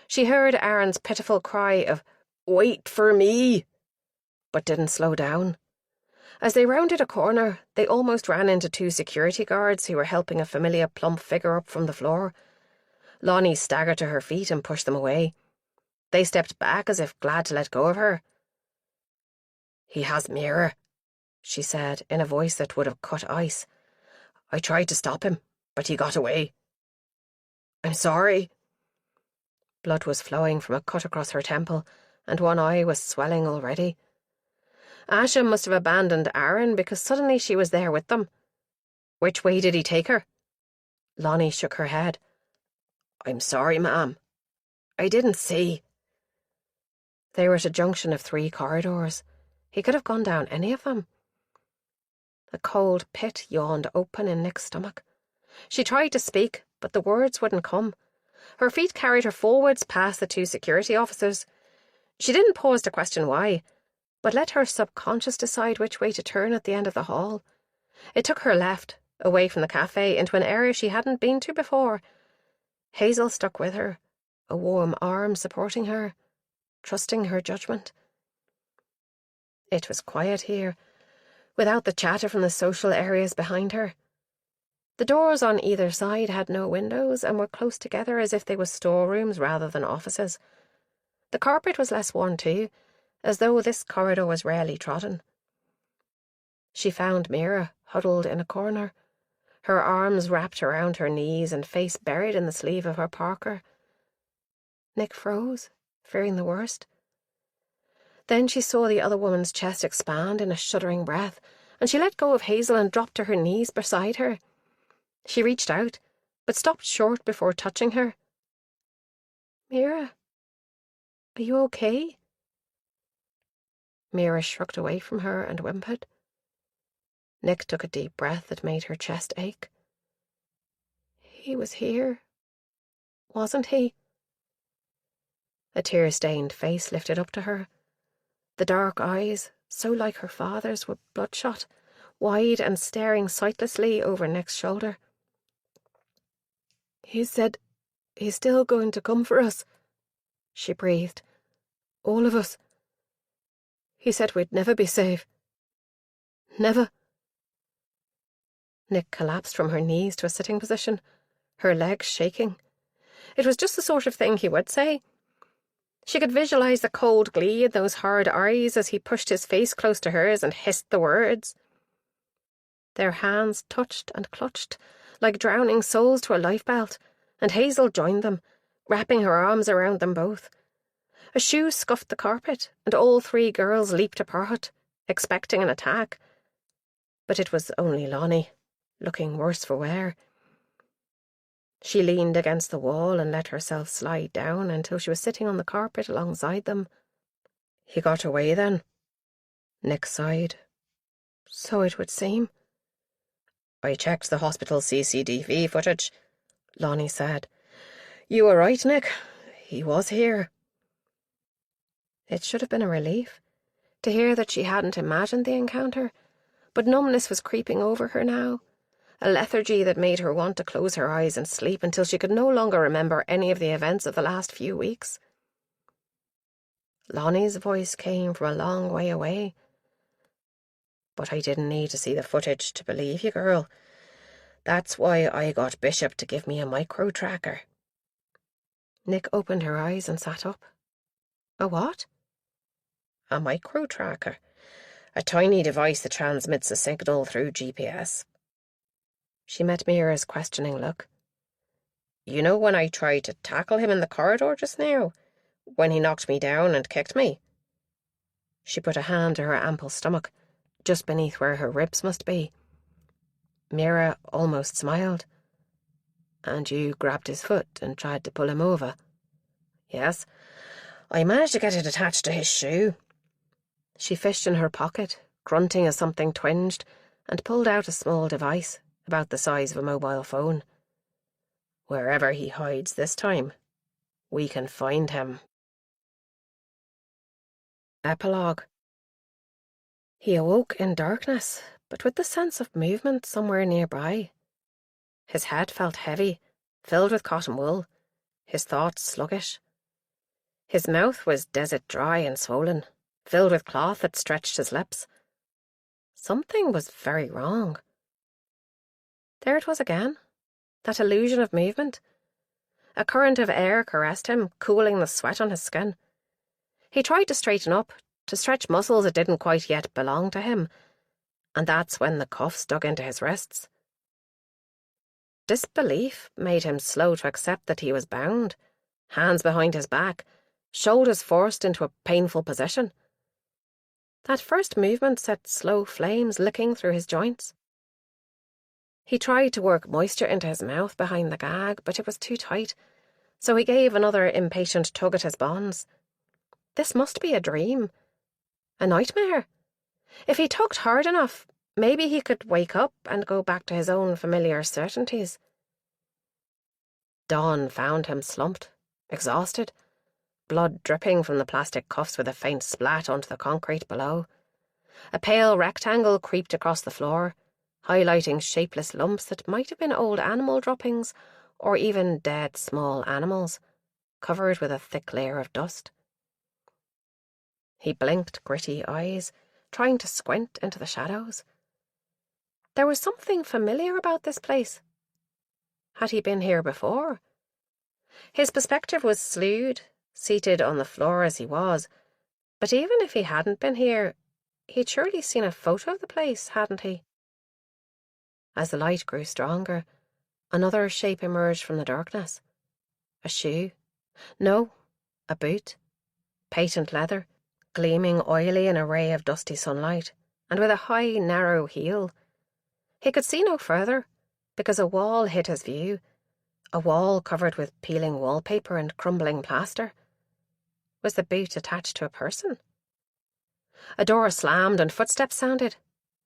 She heard Aaron's pitiful cry of, "Wait for me," but didn't slow down. As they rounded a corner, they almost ran into two security guards who were helping a familiar plump figure up from the floor. Lonnie staggered to her feet and pushed them away. They stepped back as if glad to let go of her. "He has Mira," she said in a voice that would have cut ice. "I tried to stop him, but he got away. I'm sorry." Blood was flowing from a cut across her temple, and one eye was swelling already. Asha must have abandoned Aaron because suddenly she was there with them. "Which way did he take her?" Lonnie shook her head. "I'm sorry, ma'am. I didn't see." They were at a junction of 3 corridors. He could have gone down any of them. A cold pit yawned open in Nick's stomach. She tried to speak, but the words wouldn't come. Her feet carried her forwards past the 2 security officers. She didn't pause to question why, but let her subconscious decide which way to turn at the end of the hall. It took her left, away from the cafe, into an area she hadn't been to before. Hazel stuck with her, a warm arm supporting her, trusting her judgment. It was quiet here, without the chatter from the social areas behind her. The doors on either side had no windows and were close together as if they were storerooms rather than offices. The carpet was less worn too, as though this corridor was rarely trodden. She found Mira huddled in a corner, her arms wrapped around her knees and face buried in the sleeve of her parka. Nick froze, fearing the worst. Then she saw the other woman's chest expand in a shuddering breath, and she let go of Hazel and dropped to her knees beside her. She reached out, but stopped short before touching her. "Mira," Are you okay? Mira shrugged away from her and whimpered. Nick took a deep breath that made her chest ache. He was here, wasn't he? A tear-stained face lifted up to her. The dark eyes, so like her father's, were bloodshot, wide and staring sightlessly over Nick's shoulder. He said he's still going to come for us, she breathed. All of us. He said we'd never be safe. Never. Nick collapsed from her knees to a sitting position, her legs shaking. It was just the sort of thing he would say. She could visualize the cold glee in those hard eyes as he pushed his face close to hers and hissed the words. Their hands touched and clutched, like drowning souls to a lifebelt, and Hazel joined them, wrapping her arms around them both. A shoe scuffed the carpet, and all three girls leaped apart, expecting an attack. But it was only Lonnie, looking worse for wear. She leaned against the wall and let herself slide down until she was sitting on the carpet alongside them. He got away then? Nick sighed. So it would seem. I checked the hospital CCTV footage, Lonnie said. You were right, Nick. He was here. It should have been a relief to hear that she hadn't imagined the encounter, but numbness was creeping over her now, a lethargy that made her want to close her eyes and sleep until she could no longer remember any of the events of the last few weeks. Lonnie's voice came from a long way away. But I didn't need to see the footage to believe you, girl. That's why I got Bishop to give me a micro-tracker. Nick opened her eyes and sat up. A what? A micro-tracker. A tiny device that transmits a signal through GPS. She met Mira's questioning look. You know when I tried to tackle him in the corridor just now? When he knocked me down and kicked me? She put a hand to her ample stomach, just beneath where her ribs must be. Mira almost smiled. And you grabbed his foot and tried to pull him over? Yes. I managed to get it attached to his shoe. She fished in her pocket, grunting as something twinged, and pulled out a small device, about the size of a mobile phone. Wherever he hides this time, we can find him. Epilogue. He awoke in darkness, but with the sense of movement somewhere nearby. His head felt heavy, filled with cotton wool, his thoughts sluggish. His mouth was desert dry and swollen, filled with cloth that stretched his lips. Something was very wrong. There it was again, that illusion of movement. A current of air caressed him, cooling the sweat on his skin. He tried to straighten up, to stretch muscles that didn't quite yet belong to him, and that's when the cuffs dug into his wrists. Disbelief made him slow to accept that he was bound, hands behind his back, shoulders forced into a painful position. That first movement set slow flames licking through his joints. He tried to work moisture into his mouth behind the gag, but it was too tight, so he gave another impatient tug at his bonds. This must be a dream. A nightmare. If he tugged hard enough, maybe he could wake up and go back to his own familiar certainties. Dawn found him slumped, exhausted, blood dripping from the plastic cuffs with a faint splat onto the concrete below. A pale rectangle creeped across the floor, highlighting shapeless lumps that might have been old animal droppings or even dead small animals, covered with a thick layer of dust. He blinked gritty eyes, trying to squint into the shadows. There was something familiar about this place. Had he been here before? His perspective was slewed, seated on the floor as he was, but even if he hadn't been here, he'd surely seen a photo of the place, hadn't he? As the light grew stronger, another shape emerged from the darkness. A shoe. No, a boot. Patent leather, gleaming oily in a ray of dusty sunlight, and with a high, narrow heel. He could see no further, because a wall hid his view, a wall covered with peeling wallpaper and crumbling plaster. Was the boot attached to a person? A door slammed and footsteps sounded,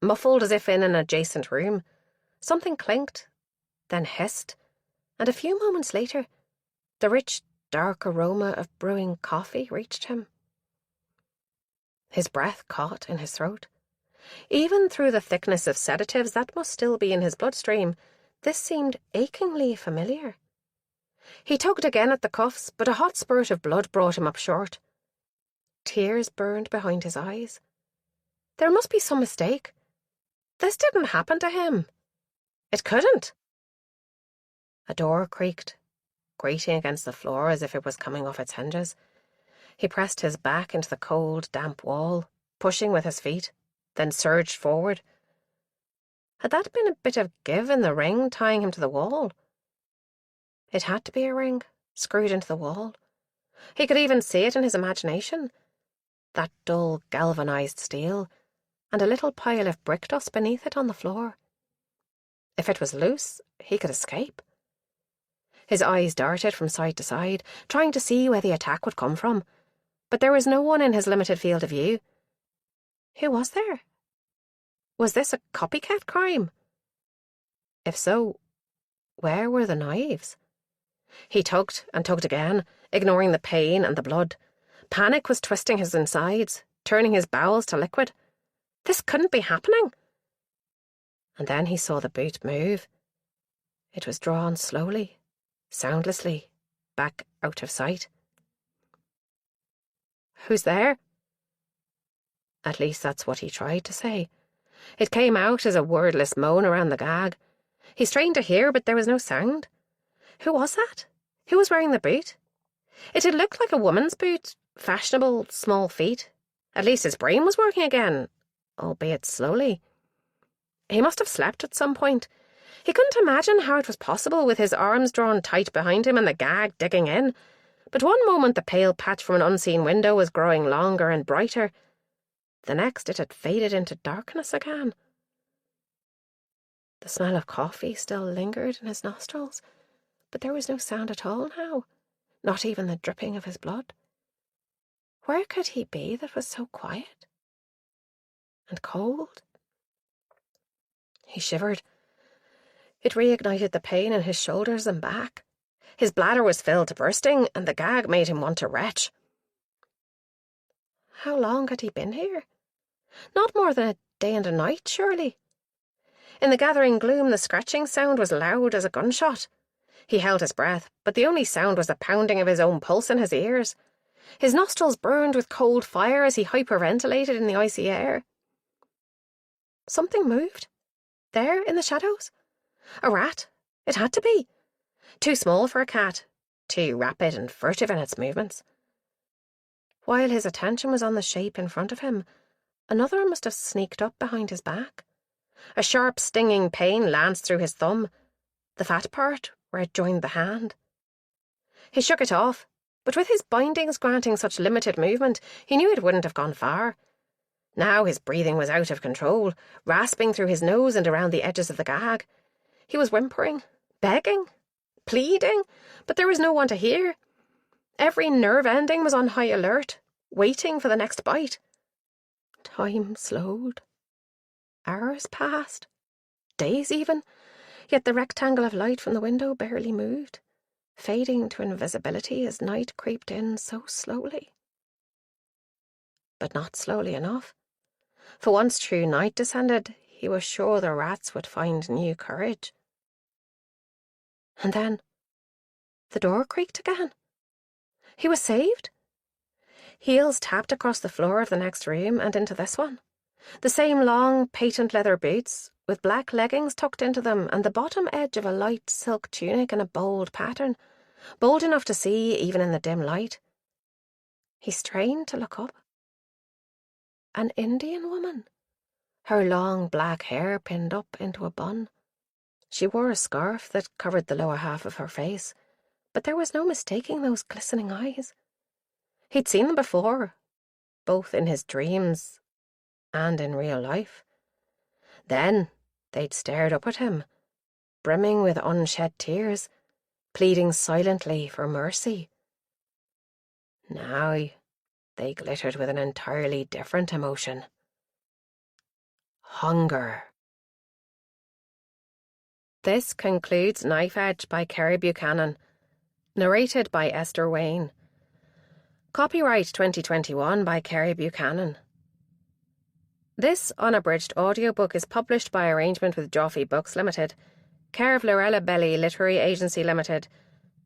muffled as if in an adjacent room. Something clinked, then hissed, and a few moments later, the rich, dark aroma of brewing coffee reached him. His breath caught in his throat. Even through the thickness of sedatives that must still be in his bloodstream, this seemed achingly familiar. He tugged again at the cuffs, but a hot spurt of blood brought him up short. Tears burned behind his eyes. There must be some mistake. This didn't happen to him. It couldn't. A door creaked, grating against the floor as if it was coming off its hinges. He pressed his back into the cold, damp wall, pushing with his feet, then surged forward. Had that been a bit of give in the ring tying him to the wall? It had to be a ring, screwed into the wall. He could even see it in his imagination. That dull, galvanized steel, and a little pile of brick dust beneath it on the floor. If it was loose, he could escape. His eyes darted from side to side, trying to see where the attack would come from, but there was no one in his limited field of view. Who was there? Was this a copycat crime? If so, where were the knives? He tugged and tugged again, ignoring the pain and the blood. Panic was twisting his insides, turning his bowels to liquid. This couldn't be happening. And then he saw the boot move. It was drawn slowly, soundlessly, back out of sight. Who's there? At least that's what he tried to say. It came out as a wordless moan around the gag. He strained to hear, but there was no sound. Who was that? Who was wearing the boot? It had looked like a woman's boot, fashionable, small feet. At least his brain was working again, albeit slowly. He must have slept at some point. He couldn't imagine how it was possible with his arms drawn tight behind him and the gag digging in. But one moment the pale patch from an unseen window was growing longer and brighter. The next it had faded into darkness again. The smell of coffee still lingered in his nostrils, but there was no sound at all now, not even the dripping of his blood. Where could he be that was so quiet and cold? He shivered. It reignited the pain in his shoulders and back. His bladder was filled to bursting, and the gag made him want to retch. How long had he been here? Not more than a day and a night, surely. In the gathering gloom, the scratching sound was loud as a gunshot. He held his breath, but the only sound was the pounding of his own pulse in his ears. His nostrils burned with cold fire as he hyperventilated in the icy air. Something moved. There, in the shadows. A rat. It had to be. Too small for a cat. Too rapid and furtive in its movements. While his attention was on the shape in front of him, another must have sneaked up behind his back. A sharp, stinging pain lanced through his thumb, the fat part where it joined the hand. He shook it off, but with his bindings granting such limited movement, he knew it wouldn't have gone far. Now his breathing was out of control, rasping through his nose and around the edges of the gag. He was whimpering, begging, pleading, but there was no one to hear. Every nerve ending was on high alert, waiting for the next bite. Time slowed. Hours passed. Days even. Yet the rectangle of light from the window barely moved, fading to invisibility as night creeped in so slowly. But not slowly enough. For once true night descended, he was sure the rats would find new courage. And then the door creaked again. He was saved. Heels tapped across the floor of the next room and into this one. The same long, patent leather boots, with black leggings tucked into them and the bottom edge of a light silk tunic in a bold pattern, bold enough to see even in the dim light. He strained to look up. An Indian woman, her long black hair pinned up into a bun. She wore a scarf that covered the lower half of her face, but there was no mistaking those glistening eyes. He'd seen them before, both in his dreams and in real life. Then they'd stared up at him, brimming with unshed tears, pleading silently for mercy. Now they glittered with an entirely different emotion. Hunger. This concludes Knife Edge by Kerry Buchanan, narrated by Esther Wayne. Copyright 2021 by Kerry Buchanan. This unabridged audiobook is published by arrangement with Joffy Books Limited, care of Lorella Belli Literary Agency Limited,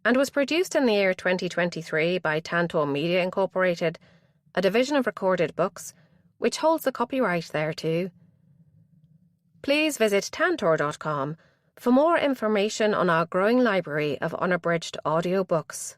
and was produced in the year 2023 by Tantor Media Incorporated, a division of Recorded Books, which holds the copyright thereto. Please visit tantor.com for more information on our growing library of unabridged audiobooks.